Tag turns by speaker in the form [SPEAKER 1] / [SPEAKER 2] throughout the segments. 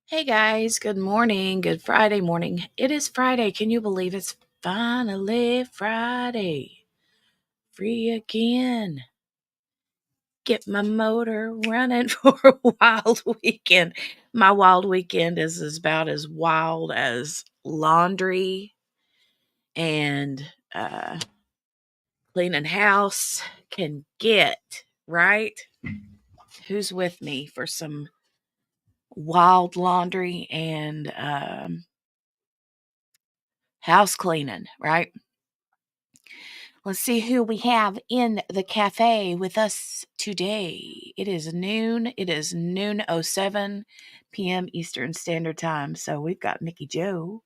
[SPEAKER 1] Hey guys, good morning. Good Friday morning. It is Friday. Can you believe it's finally Friday? Free again. Get my motor running for a wild weekend. My wild weekend is about as wild as laundry and cleaning house can get, right? Who's with me for some wild laundry and house cleaning, right? Let's see who we have in the cafe with us today. It is noon. It is noon 07 p.m. Eastern Standard Time. So we've got Mickey Joe.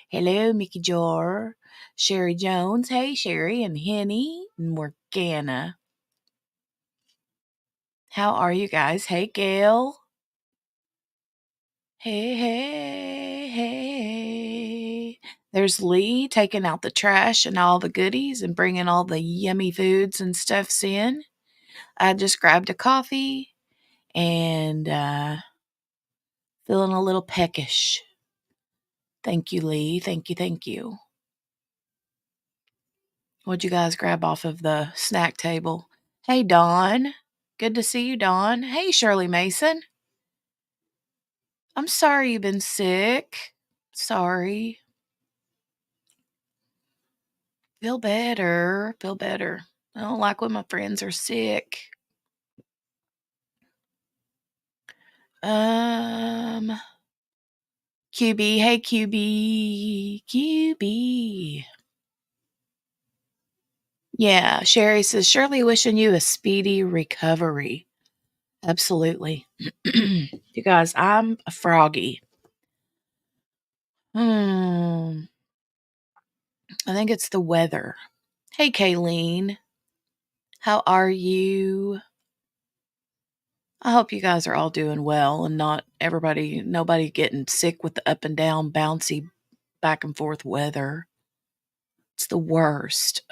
[SPEAKER 1] Hello, Mickey Joe. Sherry Jones. Hey, Sherry and Henny and Morgana. How are you guys? Hey, Gail. Hey. There's Lee taking out the trash and all the goodies and bringing all the yummy foods and stuffs in. I just grabbed a coffee and feeling a little peckish. Thank you, Lee. Thank you. What'd you guys grab off of the snack table? Hey, Dawn. Good to see you, Dawn. Hey, Shirley Mason. I'm sorry you've been sick. Sorry. Feel better. I don't like when my friends are sick. QB, hey QB. you be? Yeah, Sherry says, Shirley wishing you a speedy recovery. Absolutely. You guys, I'm a froggy. I think it's the weather. Hey, Kayleen. How are you? I hope you guys are all doing well and nobody getting sick with the up and down, bouncy, back and forth weather. It's the worst.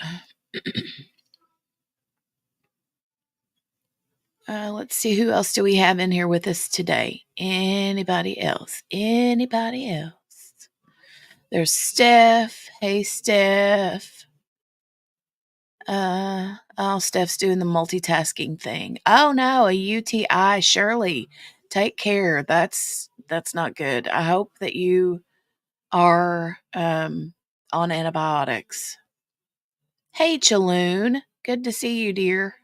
[SPEAKER 1] Let's see, who else do we have in here with us today? Anybody else? Anybody else? There's Steph. Hey, Steph. Steph's doing the multitasking thing. Oh no, a UTI. Shirley, take care. That's not good. I hope that you are on antibiotics. Hey, Chaloon. Good to see you, dear.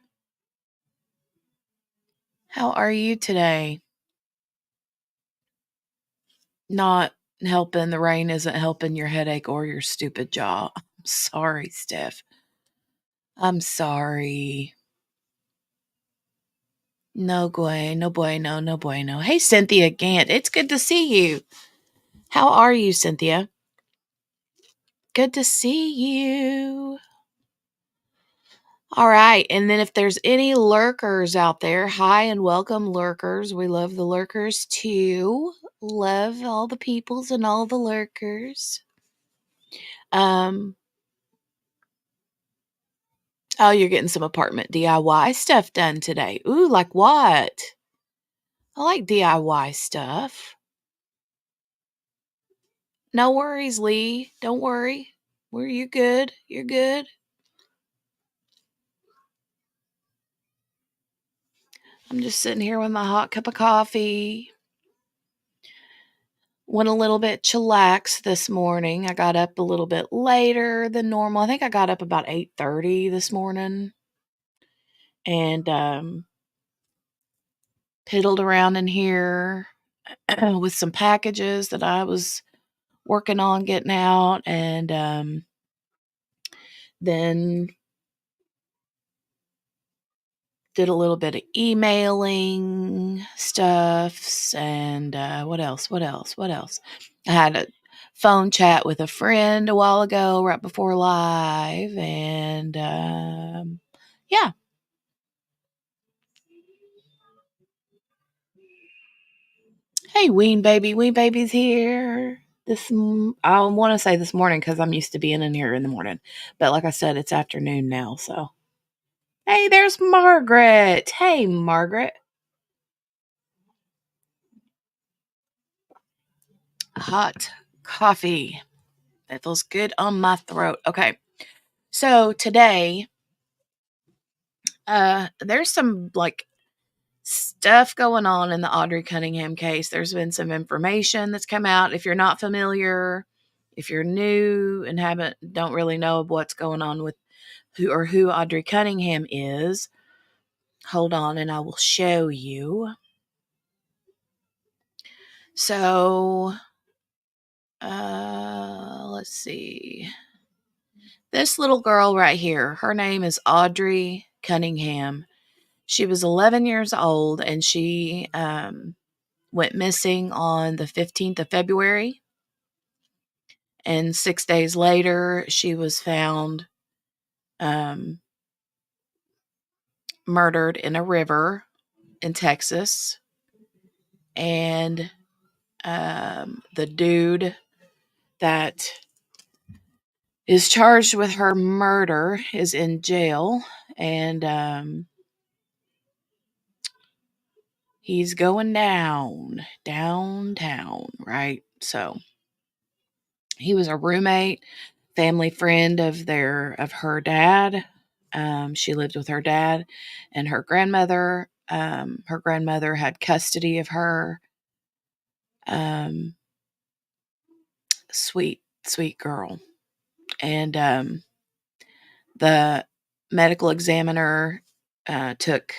[SPEAKER 1] How are you today? Not helping. The rain isn't helping your headache or your stupid jaw. I'm sorry, Steph. I'm sorry. No boy, no bueno, no bueno. Hey, Cynthia Gant. It's good to see you. How are you, Cynthia? Good to see you. All right. And then if there's any lurkers out there, hi and welcome, lurkers. We love the lurkers too. Love all the peoples and all the lurkers. Oh, you're getting some apartment DIY stuff done today. Ooh, like what? I like DIY stuff. No worries, Lee. Don't worry. You good? You're good. I'm just sitting here with my hot cup of coffee. Went a little bit chillax this morning. I got up a little bit later than normal. I think I got up about 8:30 this morning and piddled around in here with some packages that I was working on getting out, and then did a little bit of emailing stuffs, and what else? I had a phone chat with a friend a while ago, right before live, and yeah. Hey, Ween Baby's here. I want to say this morning because I'm used to being in here in the morning, but like I said, it's afternoon now. So, hey, there's Margaret. Hey, Margaret. Hot coffee. That feels good on my throat. Okay. So today, there's some like stuff going on in the Audrii Cunningham case. There's been some information that's come out. If you're not familiar, if you're new and don't really know what's going on with who Audrii Cunningham is, hold on and I will show you. So, let's see. This little girl right here, her name is Audrii Cunningham. She was 11 years old and she went missing on the 15th of February. And 6 days later, she was found murdered in a river in Texas. And the dude that is charged with her murder is in jail. And he's going downtown, right? So he was a roommate, family friend of her dad. She lived with her dad and her grandmother. Her grandmother had custody of her. Sweet, sweet girl. And the medical examiner took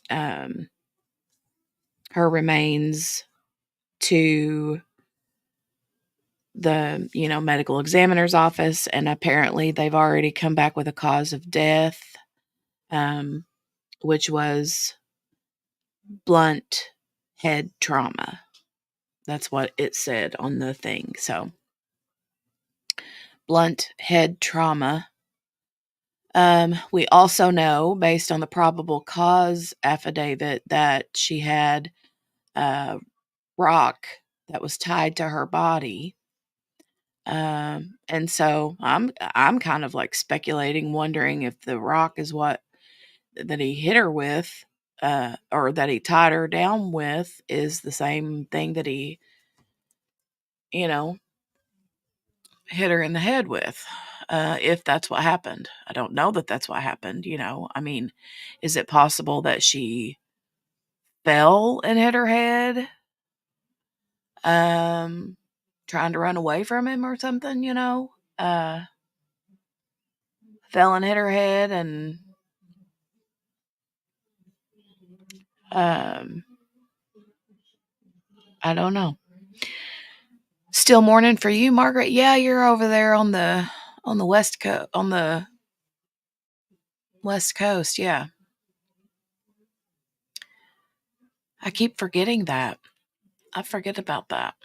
[SPEAKER 1] her remains to the medical examiner's office, and apparently they've already come back with a cause of death, um, which was blunt head trauma. That's what it said on the thing. So, blunt head trauma. We also know, based on the probable cause affidavit, that she had a rock that was tied to her body. And so I'm kind of like speculating, wondering if the rock is what that he hit her with, or that he tied her down with, is the same thing that he, you know, hit her in the head with. If that's what happened, I don't know that that's what happened. I mean, is it possible that she fell and hit her head, um, trying to run away from him or something? Fell and hit her head, and um, I don't know. Still morning for you, Margaret? Yeah, you're over there on the West Coast. Yeah, I keep forgetting that. I forget about that.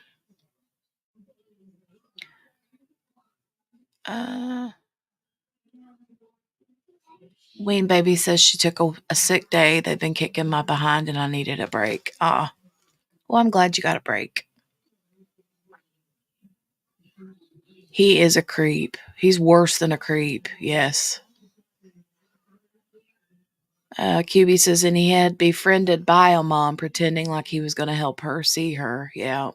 [SPEAKER 1] Uh, Ween Baby says she took a sick day. They've been kicking my behind, and I needed a break. Ah, well, I'm glad you got a break. He is a creep. He's worse than a creep. Yes. QB says, and he had befriended Biomom, pretending like he was going to help her see her. Yeah.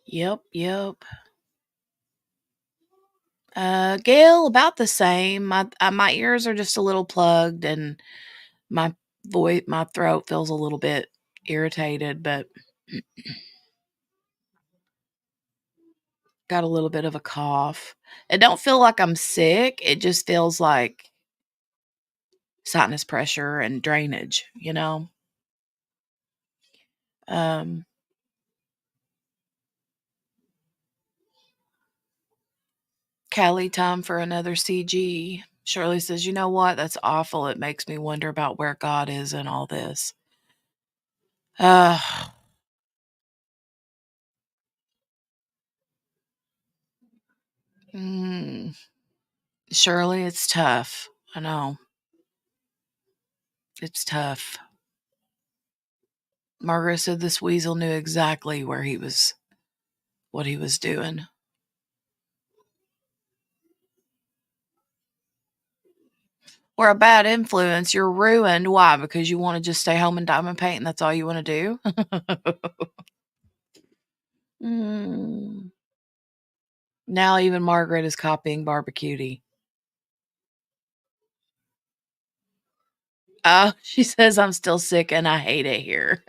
[SPEAKER 1] Yep. Gail, about the same. My ears are just a little plugged, and my my throat feels a little bit irritated, but got a little bit of a cough. It don't feel like I'm sick. It just feels like sinus pressure and drainage. Um, Callie, time for another CG. Shirley says, you know what? That's awful. It makes me wonder about where God is in all this. Uh, mm, Shirley, it's tough. I know. It's tough. Margaret said this weasel knew exactly what he was doing. Or a bad influence, you're ruined. Why? Because you want to just stay home and diamond paint and that's all you want to do? Mm. Now even Margaret is copying Barbecutie. Oh, she says I'm still sick and I hate it here.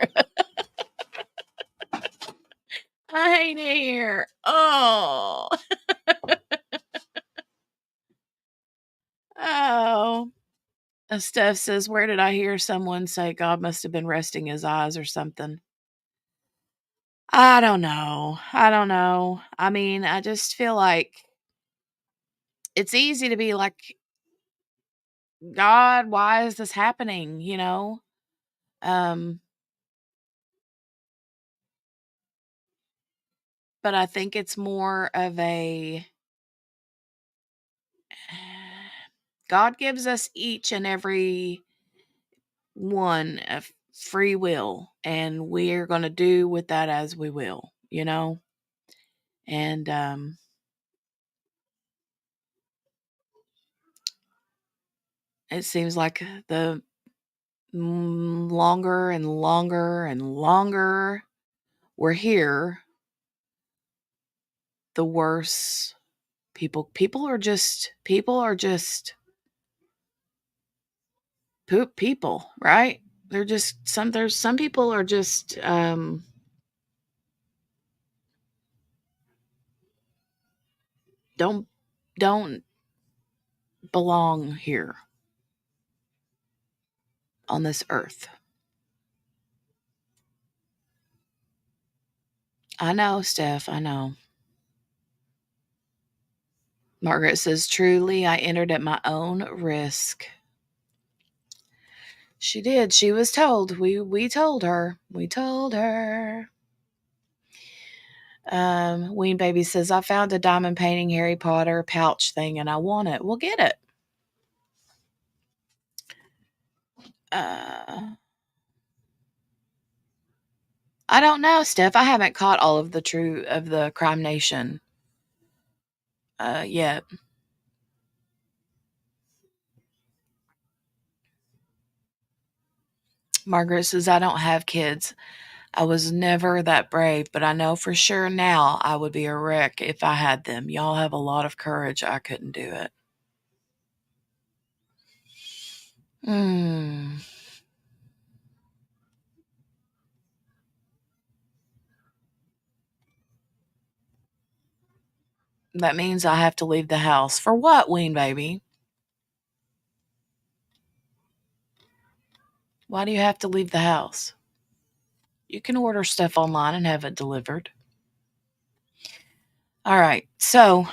[SPEAKER 1] I hate it here. Oh. Oh. Steph says, where did I hear someone say God must have been resting his eyes or something? I don't know. I mean, I just feel like it's easy to be like, God, why is this happening? Um, but I think it's more of a God gives us each and every one a free will, and we're going to do with that as we will. And it seems like the longer and longer and longer we're here, the worse people are just poop people, right? There's some people are just don't don't belong here on this earth. I know, Steph. I know. Margaret says, truly, I entered at my own risk. She did. She was told. We told her. We told her. Ween Baby says, I found a diamond painting Harry Potter pouch thing and I want it. We'll get it. I don't know, Steph. I haven't caught all of the Crime Nation yet. Margaret says, I don't have kids. I was never that brave, but I know for sure now I would be a wreck if I had them. Y'all have a lot of courage. I couldn't do it. That means I have to leave the house. For what, Ween Baby? Why do you have to leave the house? You can order stuff online and have it delivered. All right. So,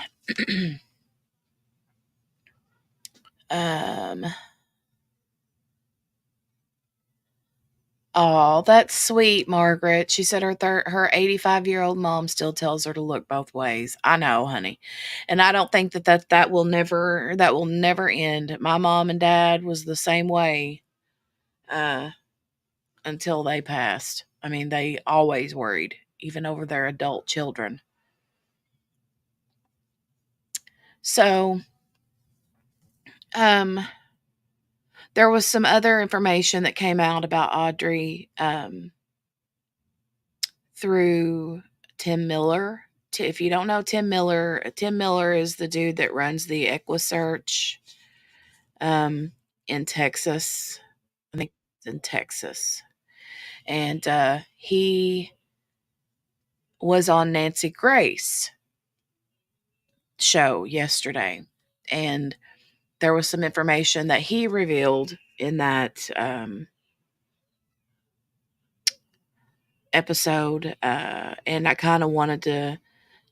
[SPEAKER 1] oh, that's sweet, Margaret. She said her 85-year-old mom still tells her to look both ways. I know, honey. And I don't think that will never end. My mom and dad was the same way until they passed. I mean, they always worried, even over their adult children. So, there was some other information that came out about Audrii through Tim Miller. If you don't know Tim Miller is the dude that runs the EquiSearch in Texas. I think it's in Texas. And he was on Nancy Grace show yesterday. And there was some information that he revealed in that episode, and I kind of wanted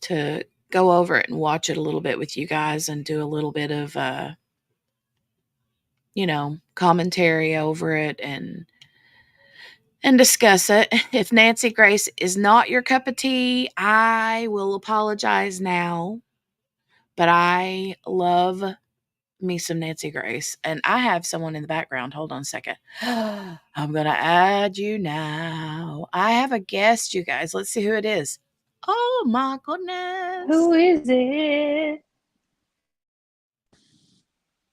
[SPEAKER 1] to go over it and watch it a little bit with you guys and do a little bit of commentary over it and discuss it. If Nancy Grace is not your cup of tea, I will apologize now, but I love me some Nancy Grace, and I have someone in the background. Hold on a second. I'm gonna add you now. I have a guest, you guys. Let's see who it is. Oh my goodness.
[SPEAKER 2] Who is it?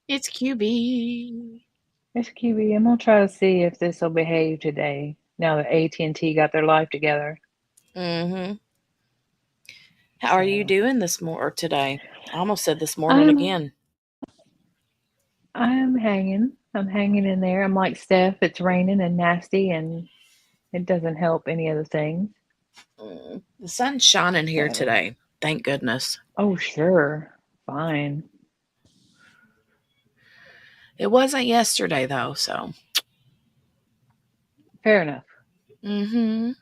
[SPEAKER 1] It's QB.
[SPEAKER 2] It's QB. I'm gonna try to see if this will behave today. Now that AT&T got their life together.
[SPEAKER 1] Mm-hmm. How are you doing today? I almost said this morning again.
[SPEAKER 2] I'm hanging. I'm hanging in there. I'm like Steph. It's raining and nasty, and it doesn't help any of the things.
[SPEAKER 1] The sun's shining here today. Thank goodness.
[SPEAKER 2] Oh, sure. Fine.
[SPEAKER 1] It wasn't yesterday, though, so.
[SPEAKER 2] Fair enough.
[SPEAKER 1] Mm-hmm.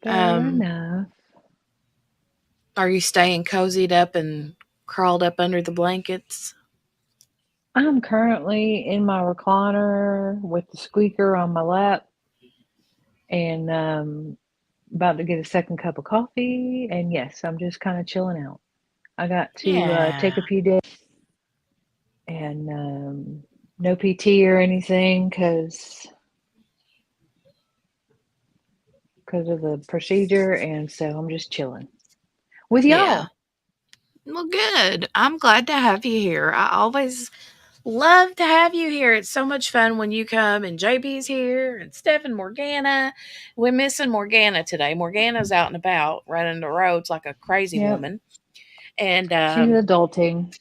[SPEAKER 2] Fair enough.
[SPEAKER 1] Are you staying cozied up and crawled up under the blankets?
[SPEAKER 2] I'm currently in my recliner with the squeaker on my lap and about to get a second cup of coffee. And yes, I'm just kind of chilling out. I got to take a few days and no PT or anything because of the procedure. And so I'm just chilling with y'all.
[SPEAKER 1] Yeah. Well, good. I'm glad to have you here. I always love to have you here. It's so much fun when you come and JB's here and Steph and Morgana. We're missing Morgana today. Morgana's out and about running the roads like a crazy woman. And
[SPEAKER 2] she's adulting.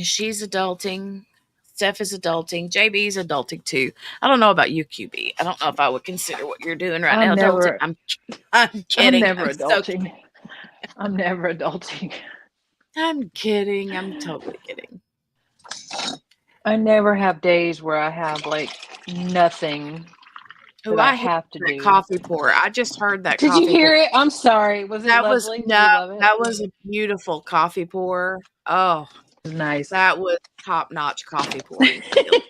[SPEAKER 1] She's adulting. Steph is adulting. JB's adulting too. I don't know about you, QB. I don't know if I would consider what you're doing right now adulting. I'm kidding.
[SPEAKER 2] I'm never adulting. I'm never adulting.
[SPEAKER 1] I'm kidding. I'm totally kidding.
[SPEAKER 2] I never have days where I have like nothing
[SPEAKER 1] Oh,
[SPEAKER 2] that I
[SPEAKER 1] I hear
[SPEAKER 2] have to
[SPEAKER 1] that
[SPEAKER 2] do.
[SPEAKER 1] coffee pour. I just heard that
[SPEAKER 2] Did you
[SPEAKER 1] coffee pour.
[SPEAKER 2] hear it? I'm sorry. Was it
[SPEAKER 1] That was
[SPEAKER 2] lovely? Did
[SPEAKER 1] no,
[SPEAKER 2] you love it?
[SPEAKER 1] that was a beautiful coffee pour. Oh,
[SPEAKER 2] It was nice.
[SPEAKER 1] that was top-notch coffee pouring skills.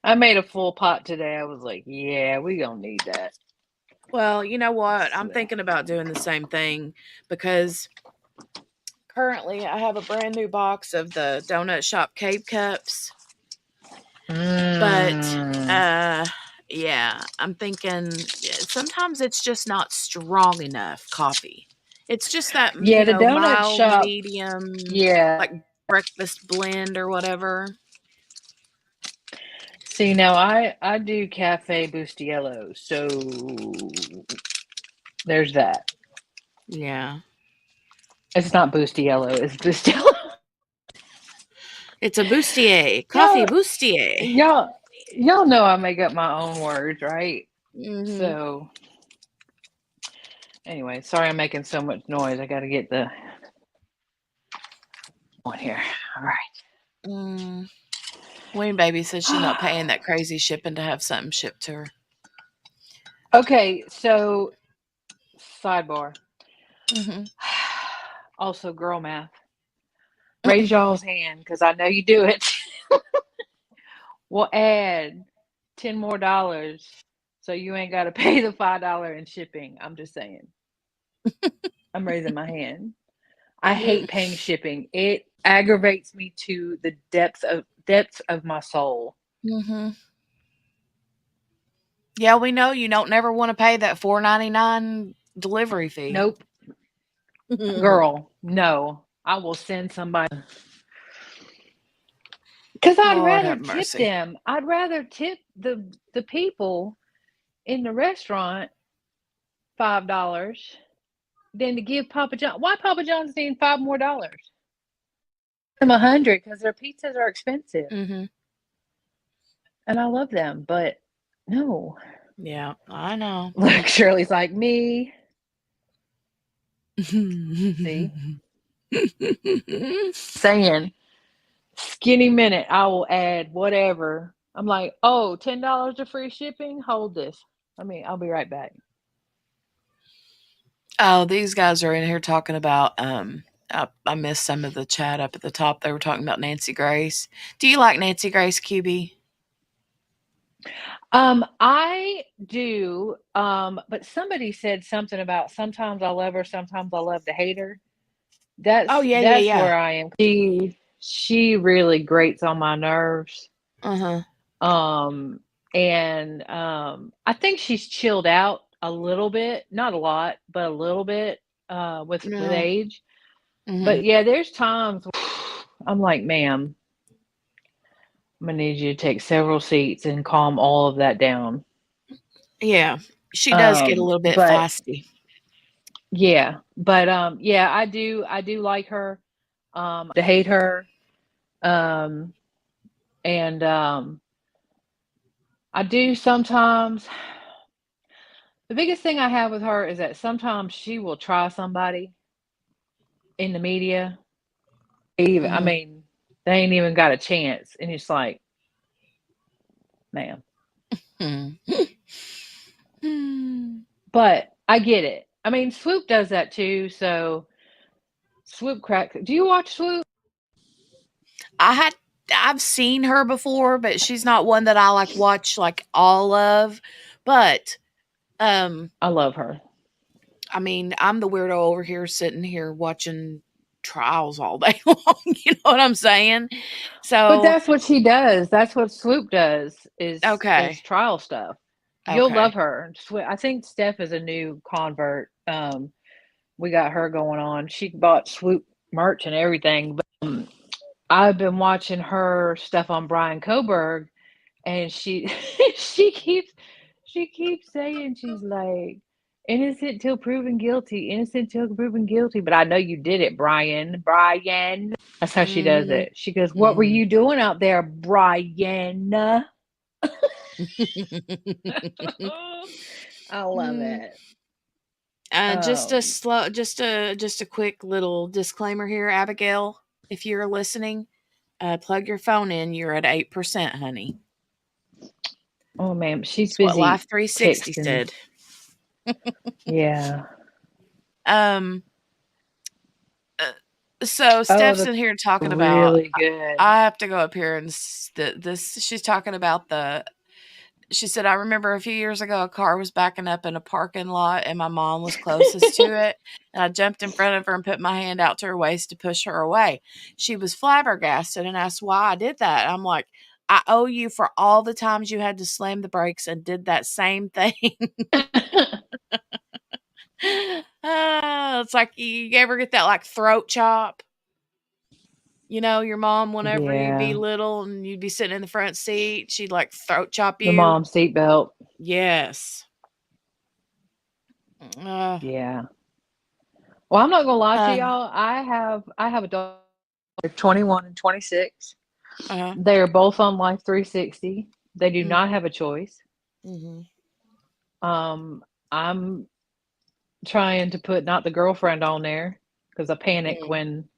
[SPEAKER 2] I made a full pot today. I was like, yeah, we gonna need that.
[SPEAKER 1] Well, you know what? I'm
[SPEAKER 2] So.
[SPEAKER 1] thinking about doing the same thing because currently I have a brand new box of the Donut Shop Cape Cups, but
[SPEAKER 2] Mm.
[SPEAKER 1] uh yeah, I'm thinking sometimes it's just not strong enough coffee. It's just that,
[SPEAKER 2] Yeah, the donut
[SPEAKER 1] mild
[SPEAKER 2] shop.
[SPEAKER 1] medium
[SPEAKER 2] Yeah.
[SPEAKER 1] like breakfast blend or whatever.
[SPEAKER 2] See, now I do Cafe Bustiello, so there's that.
[SPEAKER 1] Yeah.
[SPEAKER 2] It's not Bustiello, it's Bustiello.
[SPEAKER 1] It's a bustier, coffee
[SPEAKER 2] y'all,
[SPEAKER 1] bustier.
[SPEAKER 2] y'all, y'all know I make up my own words, right?
[SPEAKER 1] Mhm.
[SPEAKER 2] So anyway, sorry I'm making so much noise. I got to get the one here. All
[SPEAKER 1] Mm. Wayne baby says she's not
[SPEAKER 2] right.
[SPEAKER 1] paying that crazy shipping to have something shipped to her.
[SPEAKER 2] Okay, so sidebar.
[SPEAKER 1] Mhm.
[SPEAKER 2] Also, girl math. Raise y'all's hand because I know you do it. We'll add $10 more, so you ain't got to pay the $5 in shipping. I'm just saying. I'm raising my hand. I hate paying shipping. It aggravates me to the depths of my soul.
[SPEAKER 1] Mhm. Yeah, we know you don't never want to pay that $4.99 delivery fee.
[SPEAKER 2] Nope, girl. No, I will send somebody because I'd
[SPEAKER 1] Lord
[SPEAKER 2] rather
[SPEAKER 1] have
[SPEAKER 2] tip
[SPEAKER 1] mercy.
[SPEAKER 2] them. I'd rather tip the people in the restaurant $5 than to give Papa John. Why Papa John's need $5 more? Them 100 because their pizzas are expensive,
[SPEAKER 1] Mhm.
[SPEAKER 2] and I love them, but no.
[SPEAKER 1] Yeah, I know.
[SPEAKER 2] Look, Shirley's like me. See, saying skinny minute, I will add whatever. I'm like, oh, $10 to free shipping. Hold this. I'll be right back.
[SPEAKER 1] Oh, these guys are in here talking about, I missed some of the chat up at the top. They were talking about Nancy Grace. Do you like Nancy Grace, QB?
[SPEAKER 2] I do. But somebody said something about sometimes I love her, sometimes I love to hate her.
[SPEAKER 1] Oh, yeah, yeah,
[SPEAKER 2] That's
[SPEAKER 1] yeah.
[SPEAKER 2] where I am. She really grates on my nerves.
[SPEAKER 1] Uh-huh.
[SPEAKER 2] Um, and I think she's chilled out a little bit, not a lot, but a little bit with
[SPEAKER 1] No.
[SPEAKER 2] age.
[SPEAKER 1] Mhm.
[SPEAKER 2] But yeah, there's times I'm like, ma'am, I'm gonna need you to take several seats and calm all of that down.
[SPEAKER 1] Yeah. She does get a little bit
[SPEAKER 2] But
[SPEAKER 1] feisty.
[SPEAKER 2] yeah, I do like her. To hate her. Um, and I do sometimes. The biggest thing I have with her is that sometimes she will try somebody in the media. Even I
[SPEAKER 1] Mhm.
[SPEAKER 2] mean, they ain't even got a chance, and it's like, man.
[SPEAKER 1] Hmm. Hmm.
[SPEAKER 2] But I get it. I mean, Swoop does that too. So Swoop crack. Do you watch Swoop?
[SPEAKER 1] I had I've seen her before, but she's not one that I like watch like all of. But um
[SPEAKER 2] I love her.
[SPEAKER 1] I mean, I'm the weirdo over here sitting here watching trials all day long. You know what I'm saying?
[SPEAKER 2] But
[SPEAKER 1] So,
[SPEAKER 2] that's what she does. That's what Swoop does is
[SPEAKER 1] okay.
[SPEAKER 2] trial stuff. You'll love
[SPEAKER 1] Okay.
[SPEAKER 2] her. I think Steph is a new convert. We got her going on. She bought Swoop merch and everything. But I've been watching her stuff on Brian Coburg, and she she keeps she keeps saying she's like innocent till proven guilty, innocent till proven guilty. But I know you did it, Brian. Brian. That's how she does
[SPEAKER 1] Mhm.
[SPEAKER 2] it. She goes, "What were
[SPEAKER 1] Mhm.
[SPEAKER 2] you doing out there, Brian?" I love
[SPEAKER 1] Mm.
[SPEAKER 2] it.
[SPEAKER 1] Just a
[SPEAKER 2] Um,
[SPEAKER 1] slow, just a quick little disclaimer here, Abigail. If you're listening, plug your phone in. You're at 8%, honey.
[SPEAKER 2] Oh man, she's
[SPEAKER 1] It's what
[SPEAKER 2] busy
[SPEAKER 1] Life 360
[SPEAKER 2] texting.
[SPEAKER 1] said.
[SPEAKER 2] Yeah.
[SPEAKER 1] Um, so
[SPEAKER 2] Oh,
[SPEAKER 1] Steph's
[SPEAKER 2] the
[SPEAKER 1] in here talking about.
[SPEAKER 2] really good.
[SPEAKER 1] I have to go up here and this. She's talking about the. She said, I remember a few years ago, a car was backing up in a parking lot, and my mom was closest to it. And I jumped in front of her and put my hand out to her waist to push her away. She was flabbergasted and asked why I did that. I'm like, I owe you for all the times you had to slam the brakes and did that same thing. It's like you ever get that like throat chop? You know, your mom, whenever you'd be
[SPEAKER 2] Yeah.
[SPEAKER 1] little and you'd be sitting in the front seat, she'd like throat chop
[SPEAKER 2] The
[SPEAKER 1] you.
[SPEAKER 2] mom seatbelt.
[SPEAKER 1] Yes. Uh,
[SPEAKER 2] Yeah. Well, I'm not gonna lie to
[SPEAKER 1] uh,
[SPEAKER 2] y'all. I have a daughter. They're 21 and 26.
[SPEAKER 1] uh,
[SPEAKER 2] They are both on Life 360. They do not
[SPEAKER 1] mhm,
[SPEAKER 2] have a choice.
[SPEAKER 1] mhm,
[SPEAKER 2] I'm trying to put not the girlfriend on there because I panic
[SPEAKER 1] mm,
[SPEAKER 2] when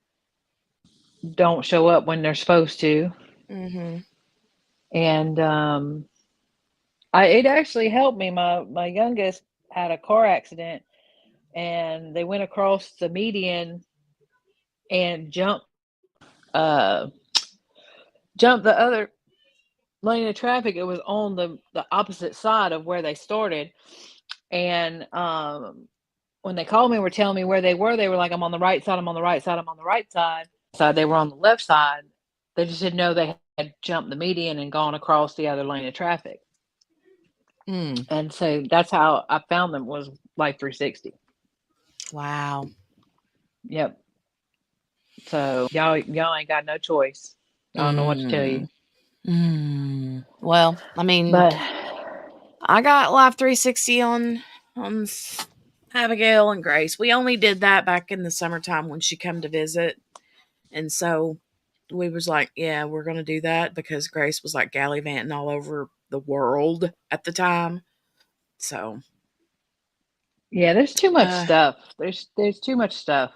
[SPEAKER 2] don't show up when they're supposed to.
[SPEAKER 1] mhm,
[SPEAKER 2] And it actually helped me. My youngest had a car accident and they went across the median and uh jumped the other lane of traffic. It was on the opposite side of where they started. And when they called me and were telling me where they were like, I'm on the right side, I'm on the right side, I'm on the right side. They were on the left side. They just didn't know they had jumped the median and gone across the other lane of traffic.
[SPEAKER 1] mm.
[SPEAKER 2] And so that's how I found them, was Life 360.
[SPEAKER 1] Wow.
[SPEAKER 2] Yep. So y'all ain't got no choice. I don't know what to tell
[SPEAKER 1] Mm,
[SPEAKER 2] you.
[SPEAKER 1] well, I mean,
[SPEAKER 2] But
[SPEAKER 1] I got Life 360 on Abigail and Grace. We only did that back in the summertime when she come to visit, and so we was like, yeah, we're gonna do that because Grace was like gallivanting all over the world at the time. So,
[SPEAKER 2] yeah, there's too much
[SPEAKER 1] uh,
[SPEAKER 2] stuff. There's too much stuff.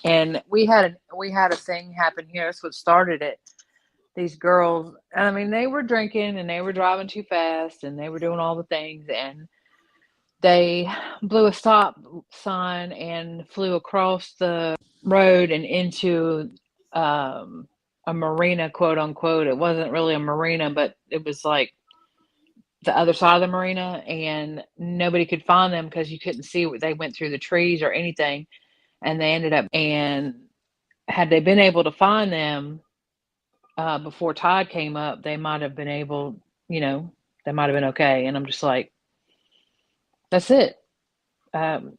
[SPEAKER 2] And we had a thing happen here. That's what started it. These girls, I mean, they were drinking and they were driving too fast and they were doing all the things, and they blew a stop sign and flew across the road and into a marina, quote unquote. It wasn't really a marina, but it was like the other side of the marina, and nobody could find them because you couldn't see what they went through the trees or anything. And they ended up, and had they been able to find them before tide came up, they might have been able, you know, they might have been okay. And I'm just like, that's it.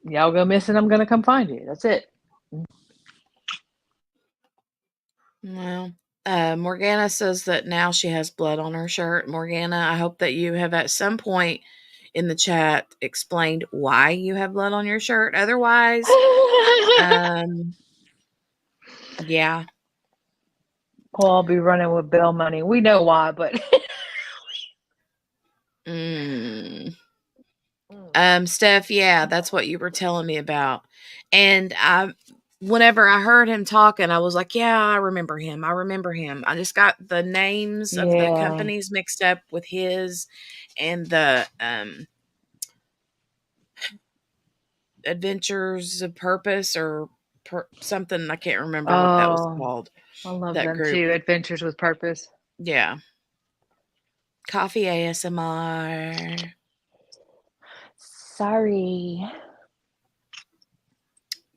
[SPEAKER 2] Y'all go missing, I'm gonna come find you. That's it.
[SPEAKER 1] well, Morgana says that now she has blood on her shirt. Morgana, I hope that you have at some point in the chat explained why you have blood on your shirt. Otherwise, um, yeah.
[SPEAKER 2] Well, I'll be running with bail money. We know why, but
[SPEAKER 1] Mm. Steph, yeah, that's what you were telling me about. And whenever I heard him talking, I was like, yeah, I remember him. I remember him. I just got the names of the
[SPEAKER 2] yeah.
[SPEAKER 1] companies mixed up with his and the Adventures of Purpose or something. I can't remember what that was
[SPEAKER 2] Oh,
[SPEAKER 1] called.
[SPEAKER 2] I love
[SPEAKER 1] That
[SPEAKER 2] them
[SPEAKER 1] group.
[SPEAKER 2] too. Adventures with Purpose.
[SPEAKER 1] Yeah. Coffee ASMR.
[SPEAKER 2] Sorry.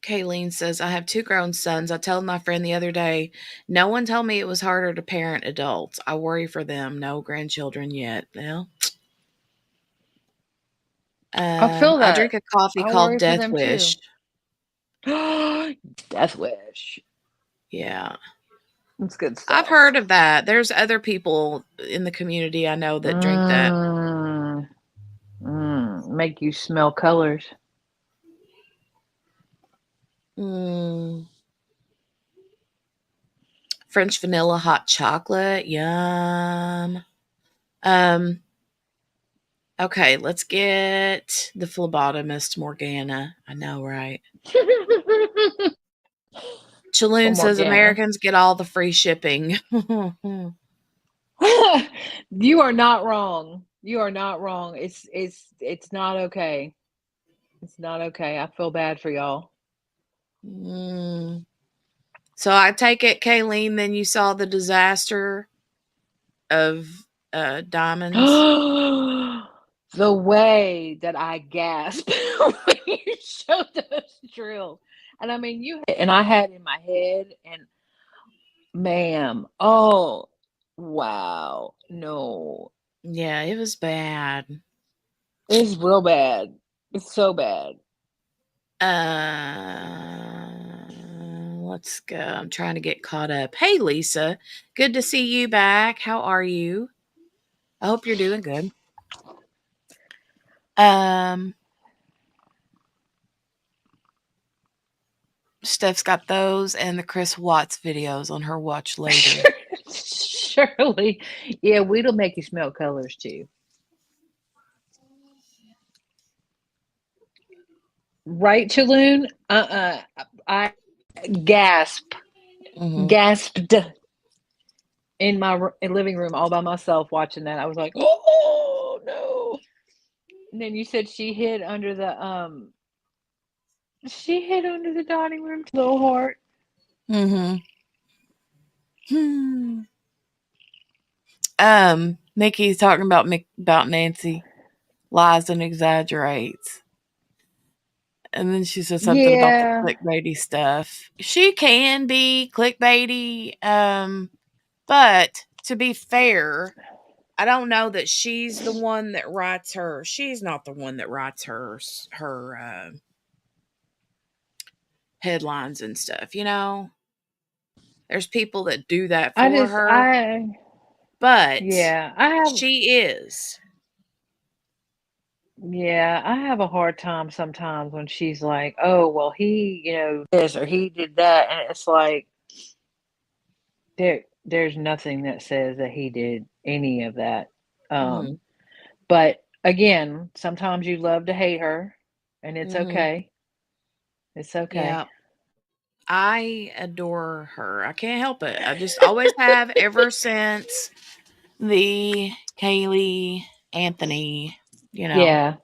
[SPEAKER 1] Kayleen says, I have two grown sons. I told my friend the other day, no one told me it was harder to parent adults. I worry for them. No grandchildren yet. Well,
[SPEAKER 2] I feel
[SPEAKER 1] I
[SPEAKER 2] that.
[SPEAKER 1] drink a coffee
[SPEAKER 2] I
[SPEAKER 1] called
[SPEAKER 2] worry for
[SPEAKER 1] Death
[SPEAKER 2] them
[SPEAKER 1] Wish.
[SPEAKER 2] too. Death Wish.
[SPEAKER 1] Yeah.
[SPEAKER 2] That's good
[SPEAKER 1] I've
[SPEAKER 2] stuff.
[SPEAKER 1] heard of that. There's other people in the community I know that drink that.
[SPEAKER 2] Mm, make you smell colors.
[SPEAKER 1] Mm, French vanilla hot chocolate. Yum. Um, okay, let's get the phlebotomist Morgana. I know, right?
[SPEAKER 2] For
[SPEAKER 1] Chaloon says
[SPEAKER 2] Morgana.
[SPEAKER 1] Americans get all the free shipping.
[SPEAKER 2] You are not wrong. You are not wrong. It's not okay. It's not okay. I feel bad for y'all.
[SPEAKER 1] Mm. So I take it, Kayleen, then you saw the disaster of diamonds.
[SPEAKER 2] The way that I gasped when you showed those drills. And I mean, and I had in my head, and ma'am, oh, wow, no,
[SPEAKER 1] Yeah, it was bad.
[SPEAKER 2] it's real bad. It's so bad.
[SPEAKER 1] Let's go. I'm trying to get caught up. Hey, Lisa. Good to see you back. How are you? I hope you're doing good. Um, Steph's got those and the Chris Watts videos on her watch later.
[SPEAKER 2] Surely, yeah, weed'll make you smell colors too. Right, Chaloon? I gasp,
[SPEAKER 1] Hmm.
[SPEAKER 2] gasped in my living room all by myself watching that. I was like, "Oh, no." And then you said she hid under the dining room little heart.
[SPEAKER 1] Hmm. Hmm. Nikki's talking about Nancy lies and exaggerates. And then she said something about the
[SPEAKER 2] Yeah,
[SPEAKER 1] clickbaity stuff. She can be clickbaity, but to be fair, I don't know that she's the one that writes her. She's not the one that writes her headlines and stuff. There's people that do that
[SPEAKER 2] I
[SPEAKER 1] for
[SPEAKER 2] just
[SPEAKER 1] her,
[SPEAKER 2] I
[SPEAKER 1] but
[SPEAKER 2] yeah, I have
[SPEAKER 1] she is.
[SPEAKER 2] yeah, I have a hard time sometimes when she's like, "Oh, well, this or he did that," and it's like there's nothing that says that he did any of that.
[SPEAKER 1] Hmm.
[SPEAKER 2] But again, sometimes you love to hate her, and it's
[SPEAKER 1] Hmm.
[SPEAKER 2] okay. It's okay.
[SPEAKER 1] Yeah, I adore her. I can't help it. I just always have ever since the Kaylee Anthony. You know.
[SPEAKER 2] Yeah.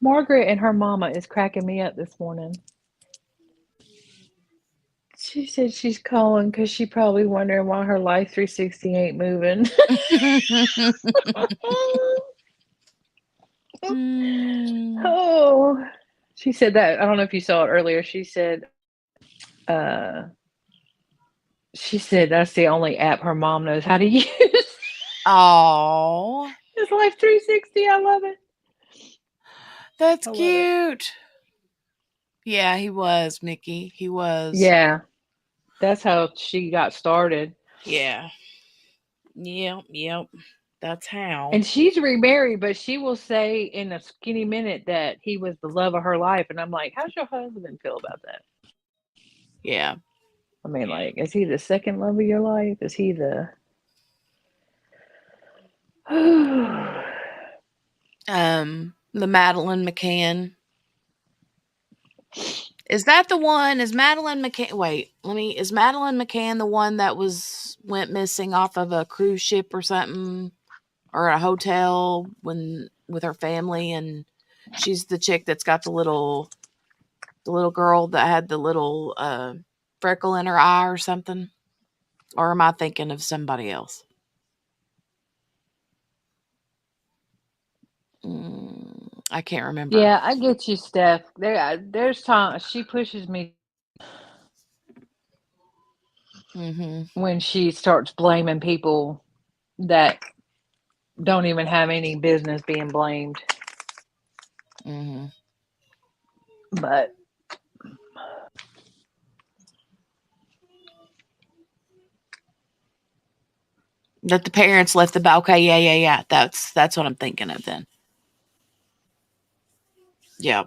[SPEAKER 2] Margaret and her mama is cracking me up this morning. She said she's calling because she probably wondering why her Life 360 ain't moving.
[SPEAKER 1] Mm.
[SPEAKER 2] Oh, she said that. I don't know if you saw it earlier. Uh, she said that's the only app her mom knows how to use.
[SPEAKER 1] Oh,
[SPEAKER 2] It's Life 360. I love it.
[SPEAKER 1] that's
[SPEAKER 2] I love it.
[SPEAKER 1] cute. Yeah, he was, Mickey. He was.
[SPEAKER 2] Yeah, that's how she got started.
[SPEAKER 1] Yeah. Yep, yep. That's how.
[SPEAKER 2] And she's remarried, but she will say in a skinny minute that he was the love of her life. And I'm like, how's your husband feel about that?
[SPEAKER 1] Yeah.
[SPEAKER 2] I mean, like, is he the second love of your life? Is he the.
[SPEAKER 1] The Madeline McCann. Is that the one? Is Madeline McCann? Wait, is Madeline McCann the one that went missing off of a cruise ship or something, or a hotel when with her family, and she's the chick that's got the little girl that had the little freckle in her eye or something? Or am I thinking of somebody else? I can't remember.
[SPEAKER 2] Yeah, I get you, Steph. There's times she pushes me
[SPEAKER 1] Mm-hmm.
[SPEAKER 2] when she starts blaming people that don't even have any business being blamed.
[SPEAKER 1] Mm-hmm.
[SPEAKER 2] But
[SPEAKER 1] That the parents left the okay, yeah, yeah, yeah. That's what I'm thinking of then. Yeah.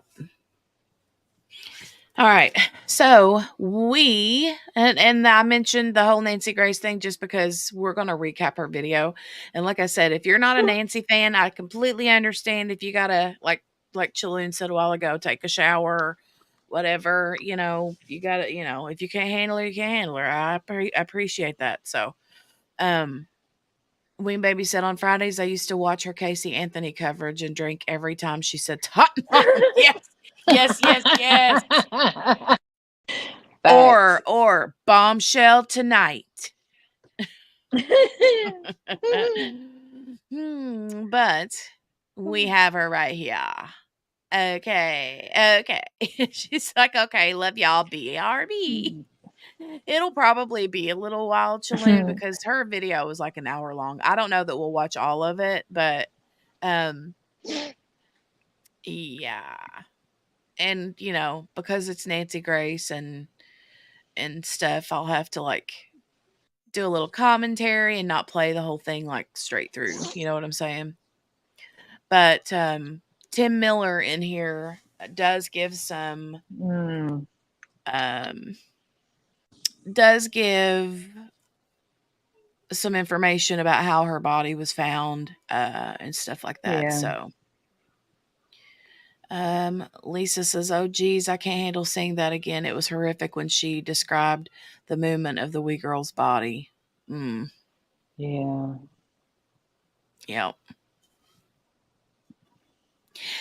[SPEAKER 1] All right. So and I mentioned the whole Nancy Grace thing just because we're gonna recap her video. And like I said, if you're not a Nancy fan, I completely understand if you gotta like Chiloon said a while ago, take a shower, whatever, you gotta, if you can't handle her, you can't handle her. I appreciate that. So um Ween Baby said on Fridays, I used to watch her Casey Anthony coverage and drink every time she said Tottenham. Yes, yes, yes, yes.
[SPEAKER 2] Facts.
[SPEAKER 1] Or Bombshell Tonight. But we have her right here. Okay. She's like, okay, love y'all, BRB. It'll probably be a little while, Chaloon, because her video is like an hour long. I don't know that we'll watch all of it, but um yeah. And because it's Nancy Grace and stuff, I'll have to like do a little commentary and not play the whole thing like straight through. You know what I'm saying? But Tim Miller in here does give um does give some information about how her body was found and stuff like that.
[SPEAKER 2] Yeah.
[SPEAKER 1] So Lisa says, "Oh geez, I can't handle seeing that again. It was horrific when she described the movement of the wee girl's body."
[SPEAKER 2] Yeah.
[SPEAKER 1] Yep.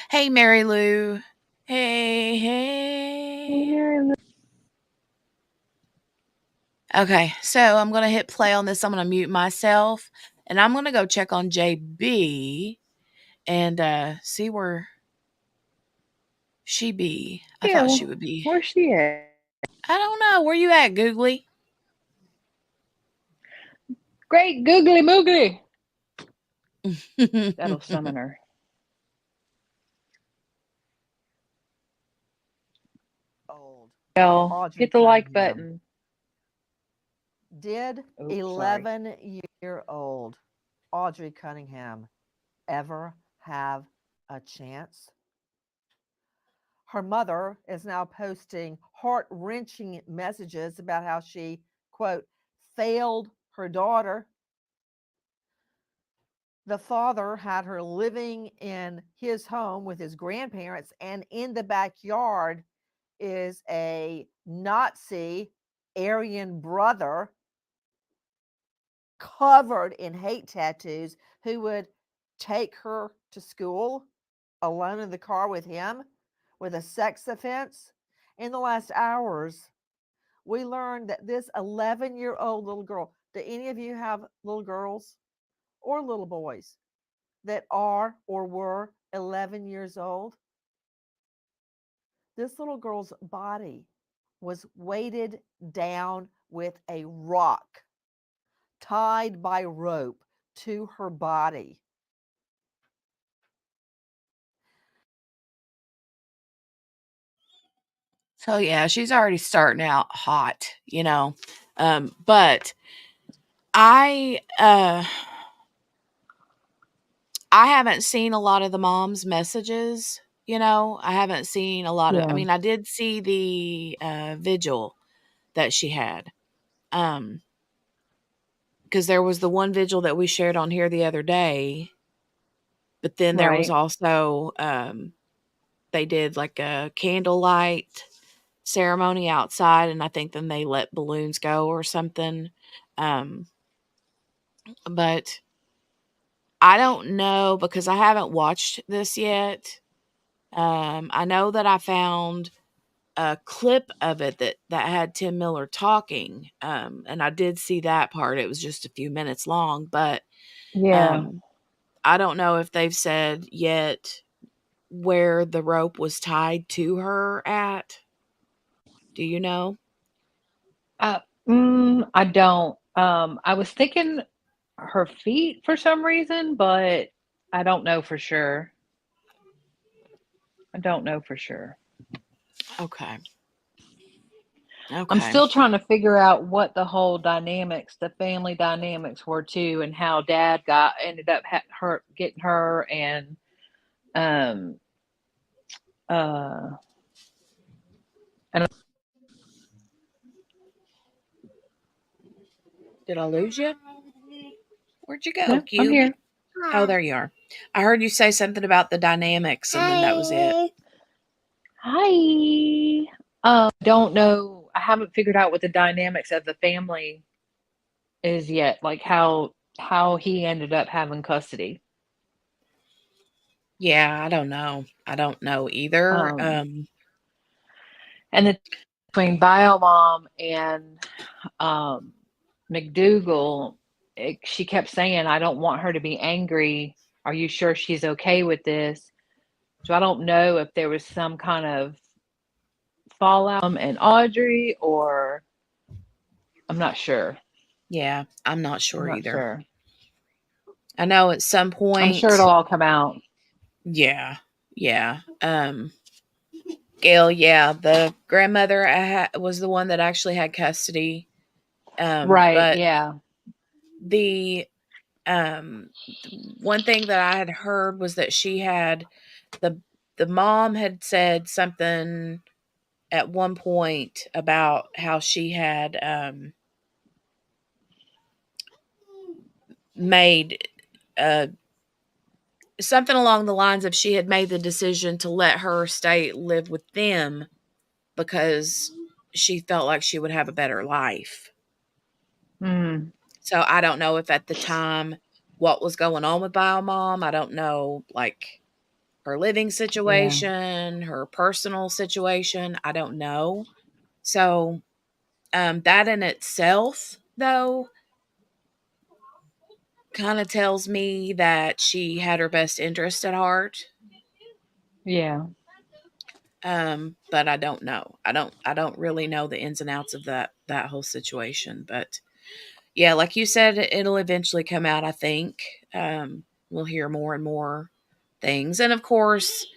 [SPEAKER 1] Hey, Mary Lou. Hey. Okay, so I'm going to hit play on this. I'm going to mute myself, and I'm going to go check on JB and see where she be. I
[SPEAKER 2] Yeah.
[SPEAKER 1] thought she would be.
[SPEAKER 2] Where's she at?
[SPEAKER 1] I don't know. Where you at, Googly?
[SPEAKER 2] Great googly moogly. That'll summon her.
[SPEAKER 3] Old.
[SPEAKER 2] Y'all,
[SPEAKER 3] Audrii
[SPEAKER 2] hit the like
[SPEAKER 3] Cunningham.
[SPEAKER 2] button.
[SPEAKER 3] Did
[SPEAKER 2] Oops,
[SPEAKER 3] 11-year-old Audrii Cunningham ever have a chance? Her mother is now posting heart-wrenching messages about how she, quote, failed her daughter. The father had her living in his home with his grandparents, and in the backyard is a Nazi Aryan brother covered in hate tattoos who would take her to school alone in the car with him with a sex offense. In the last hours, we learned that this 11-year-old little girl, do any of you have little girls or little boys that are or were 11 years old? This little girl's body was weighted down with a rock tied by rope to her body.
[SPEAKER 1] So yeah, she's already starting out hot, but I haven't seen a lot of the mom's messages. I haven't seen a lot of. I
[SPEAKER 2] Yeah.
[SPEAKER 1] mean, I did see the vigil that she had, because there was the one vigil that we shared on here the other day, but then there was
[SPEAKER 2] Right.
[SPEAKER 1] also they did like a candlelight ceremony outside, and I think then they let balloons go or something. But I don't know because I haven't watched this yet. I know that I found a clip of it that had Tim Miller talking, and I did see that part. It was just a few minutes long, but
[SPEAKER 2] Yeah.
[SPEAKER 1] I don't know if they've said yet where the rope was tied to her at. Do you know?
[SPEAKER 2] I don't. I was thinking her feet for some reason, but I don't know for sure. I don't know for sure.
[SPEAKER 1] Okay.
[SPEAKER 2] I'm
[SPEAKER 1] Okay.
[SPEAKER 2] still trying to figure out what the whole dynamics, the family dynamics were too, and how Dad ended up getting her, and um uh and
[SPEAKER 1] Did I lose you? Where'd you go,
[SPEAKER 2] no, I'm
[SPEAKER 1] Cube?
[SPEAKER 2] here.
[SPEAKER 1] Oh, there you are. I heard you say something about the dynamics, and then that was it.
[SPEAKER 2] Hi. Don't know. I haven't figured out what the dynamics of the family is yet. Like how how he ended up having custody.
[SPEAKER 1] Yeah, I don't know. I don't know either.
[SPEAKER 2] Um, and the between Biomom and um, McDougal, she kept saying, "I don't want her to be angry. Are you sure she's okay with this?" So I don't know if there was some kind of fallout and Audrey, or I'm not sure.
[SPEAKER 1] Yeah, I'm not
[SPEAKER 2] I'm
[SPEAKER 1] sure
[SPEAKER 2] not
[SPEAKER 1] either.
[SPEAKER 2] sure.
[SPEAKER 1] I know at some
[SPEAKER 2] I'm sure
[SPEAKER 1] point,
[SPEAKER 2] it'll all come out.
[SPEAKER 1] yeah, yeah. Gail, yeah, the grandmother was the one that actually had custody.
[SPEAKER 2] Right,
[SPEAKER 1] But
[SPEAKER 2] yeah.
[SPEAKER 1] the um one thing that I had heard was that she had the the mom had said something at one point about how she had made uh something along the lines of she had made the decision to let her stay live with them because she felt like she would have a better life.
[SPEAKER 2] Mm,
[SPEAKER 1] So I don't know if at the time what was going on with Biomom. I don't know, like her living
[SPEAKER 2] yeah,
[SPEAKER 1] situation, her personal situation. I don't know. So that in itself, though, kind of tells me that she had her best interest at heart.
[SPEAKER 2] yeah,
[SPEAKER 1] But I don't know. I don't really know the ins and outs of that whole situation. But yeah, like you said, it'll eventually come out, I think. We'll hear more and more things. And of course,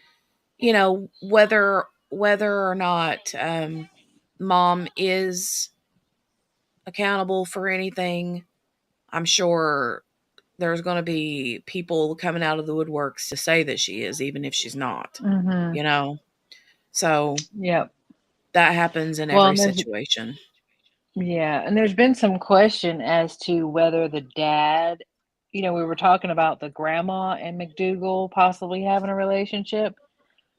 [SPEAKER 1] whether or not mom is accountable for anything, I'm sure there's going to be people coming out of the woodworks to say that she is, even if she's not,
[SPEAKER 2] mm-hmm,
[SPEAKER 1] you know? So
[SPEAKER 2] yep.
[SPEAKER 1] that happens in
[SPEAKER 2] Well,
[SPEAKER 1] every
[SPEAKER 2] and
[SPEAKER 1] situation.
[SPEAKER 2] there's been some question as to whether the dad, we were talking about the grandma and McDougal possibly having a relationship.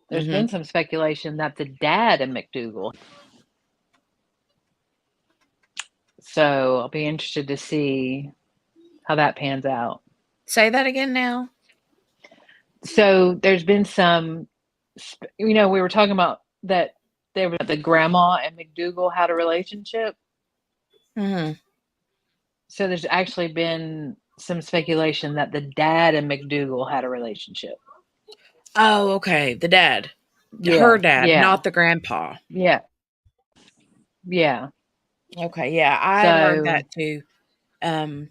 [SPEAKER 2] There's
[SPEAKER 1] Hmm.
[SPEAKER 2] been some speculation that the dad and McDougal. So I'll be interested to see how that pans out.
[SPEAKER 1] Say that again now.
[SPEAKER 2] So there's been some, we were talking about that there was the grandma and McDougal had a relationship.
[SPEAKER 1] Hmm.
[SPEAKER 2] So there's actually been some speculation that the dad and McDougal had a relationship.
[SPEAKER 1] Oh, okay. The dad. Her
[SPEAKER 2] Yeah,
[SPEAKER 1] dad,
[SPEAKER 2] yeah,
[SPEAKER 1] not the grandpa.
[SPEAKER 2] yeah, yeah.
[SPEAKER 1] Okay, yeah, I had heard
[SPEAKER 2] So
[SPEAKER 1] that too. Um,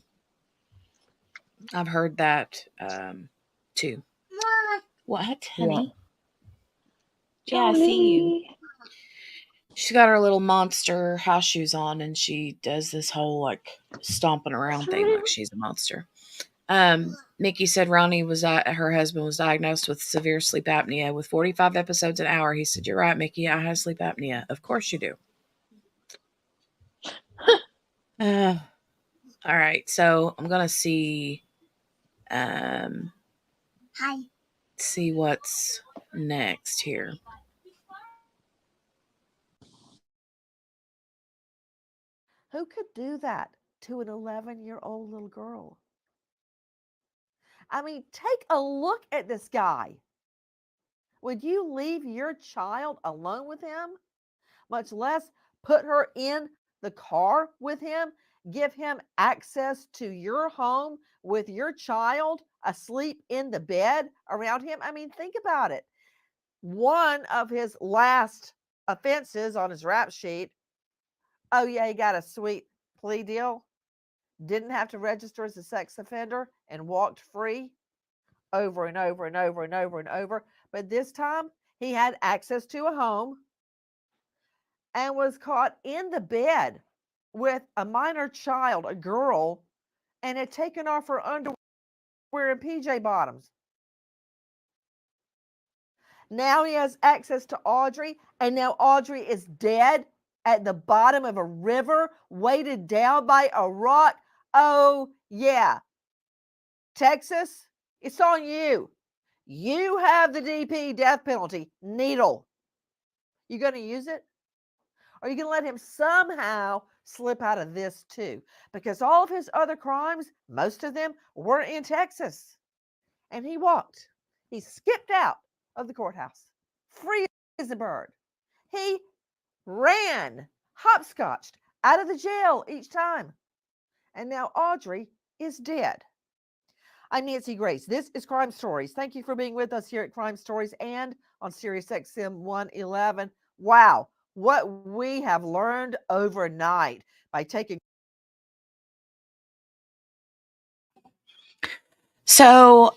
[SPEAKER 1] I've heard that too. What,
[SPEAKER 2] yeah,
[SPEAKER 1] honey? Yeah, I see you.
[SPEAKER 2] Charlie.
[SPEAKER 1] She's got her little monster house shoes on and she does this whole like stomping around thing like she's a monster. Mickey said Ronnie her husband was diagnosed with severe sleep apnea with 45 episodes an hour. He said, "You're right, Mickey. I have sleep apnea." Of course you do. Uh, all right. So I'm gonna um see what's next here.
[SPEAKER 3] Who could do that to an 11-year-old little girl? I mean, take a look at this guy. Would you leave your child alone with him, much less put her in the car with him, give him access to your home with your child asleep in the bed around him? I mean, think about it. One of his last offenses on his rap sheet, oh, yeah, he got a sweet plea deal, didn't have to register as a sex offender, and walked free over and over and over and over and over. But this time he had access to a home and was caught in the bed with a minor child, a girl, and had taken off her underwear and PJ bottoms. Now he has access to Audrey, and now Audrey is dead at the bottom of a river, weighted down by a rock. Oh, yeah. Texas, it's on you. You have the DP death penalty needle. You going to use it? Are you going to let him somehow slip out of this too, because all of his other crimes, most of them, were in Texas. And he walked, he skipped out of the courthouse, free as a bird. He ran, hopscotched out of the jail each time. And now Audrey is dead. I'm Nancy Grace. This is Crime Stories. Thank you for being with us here at Crime Stories and on Sirius XM 111. Wow, what we have learned overnight by taking.
[SPEAKER 1] So,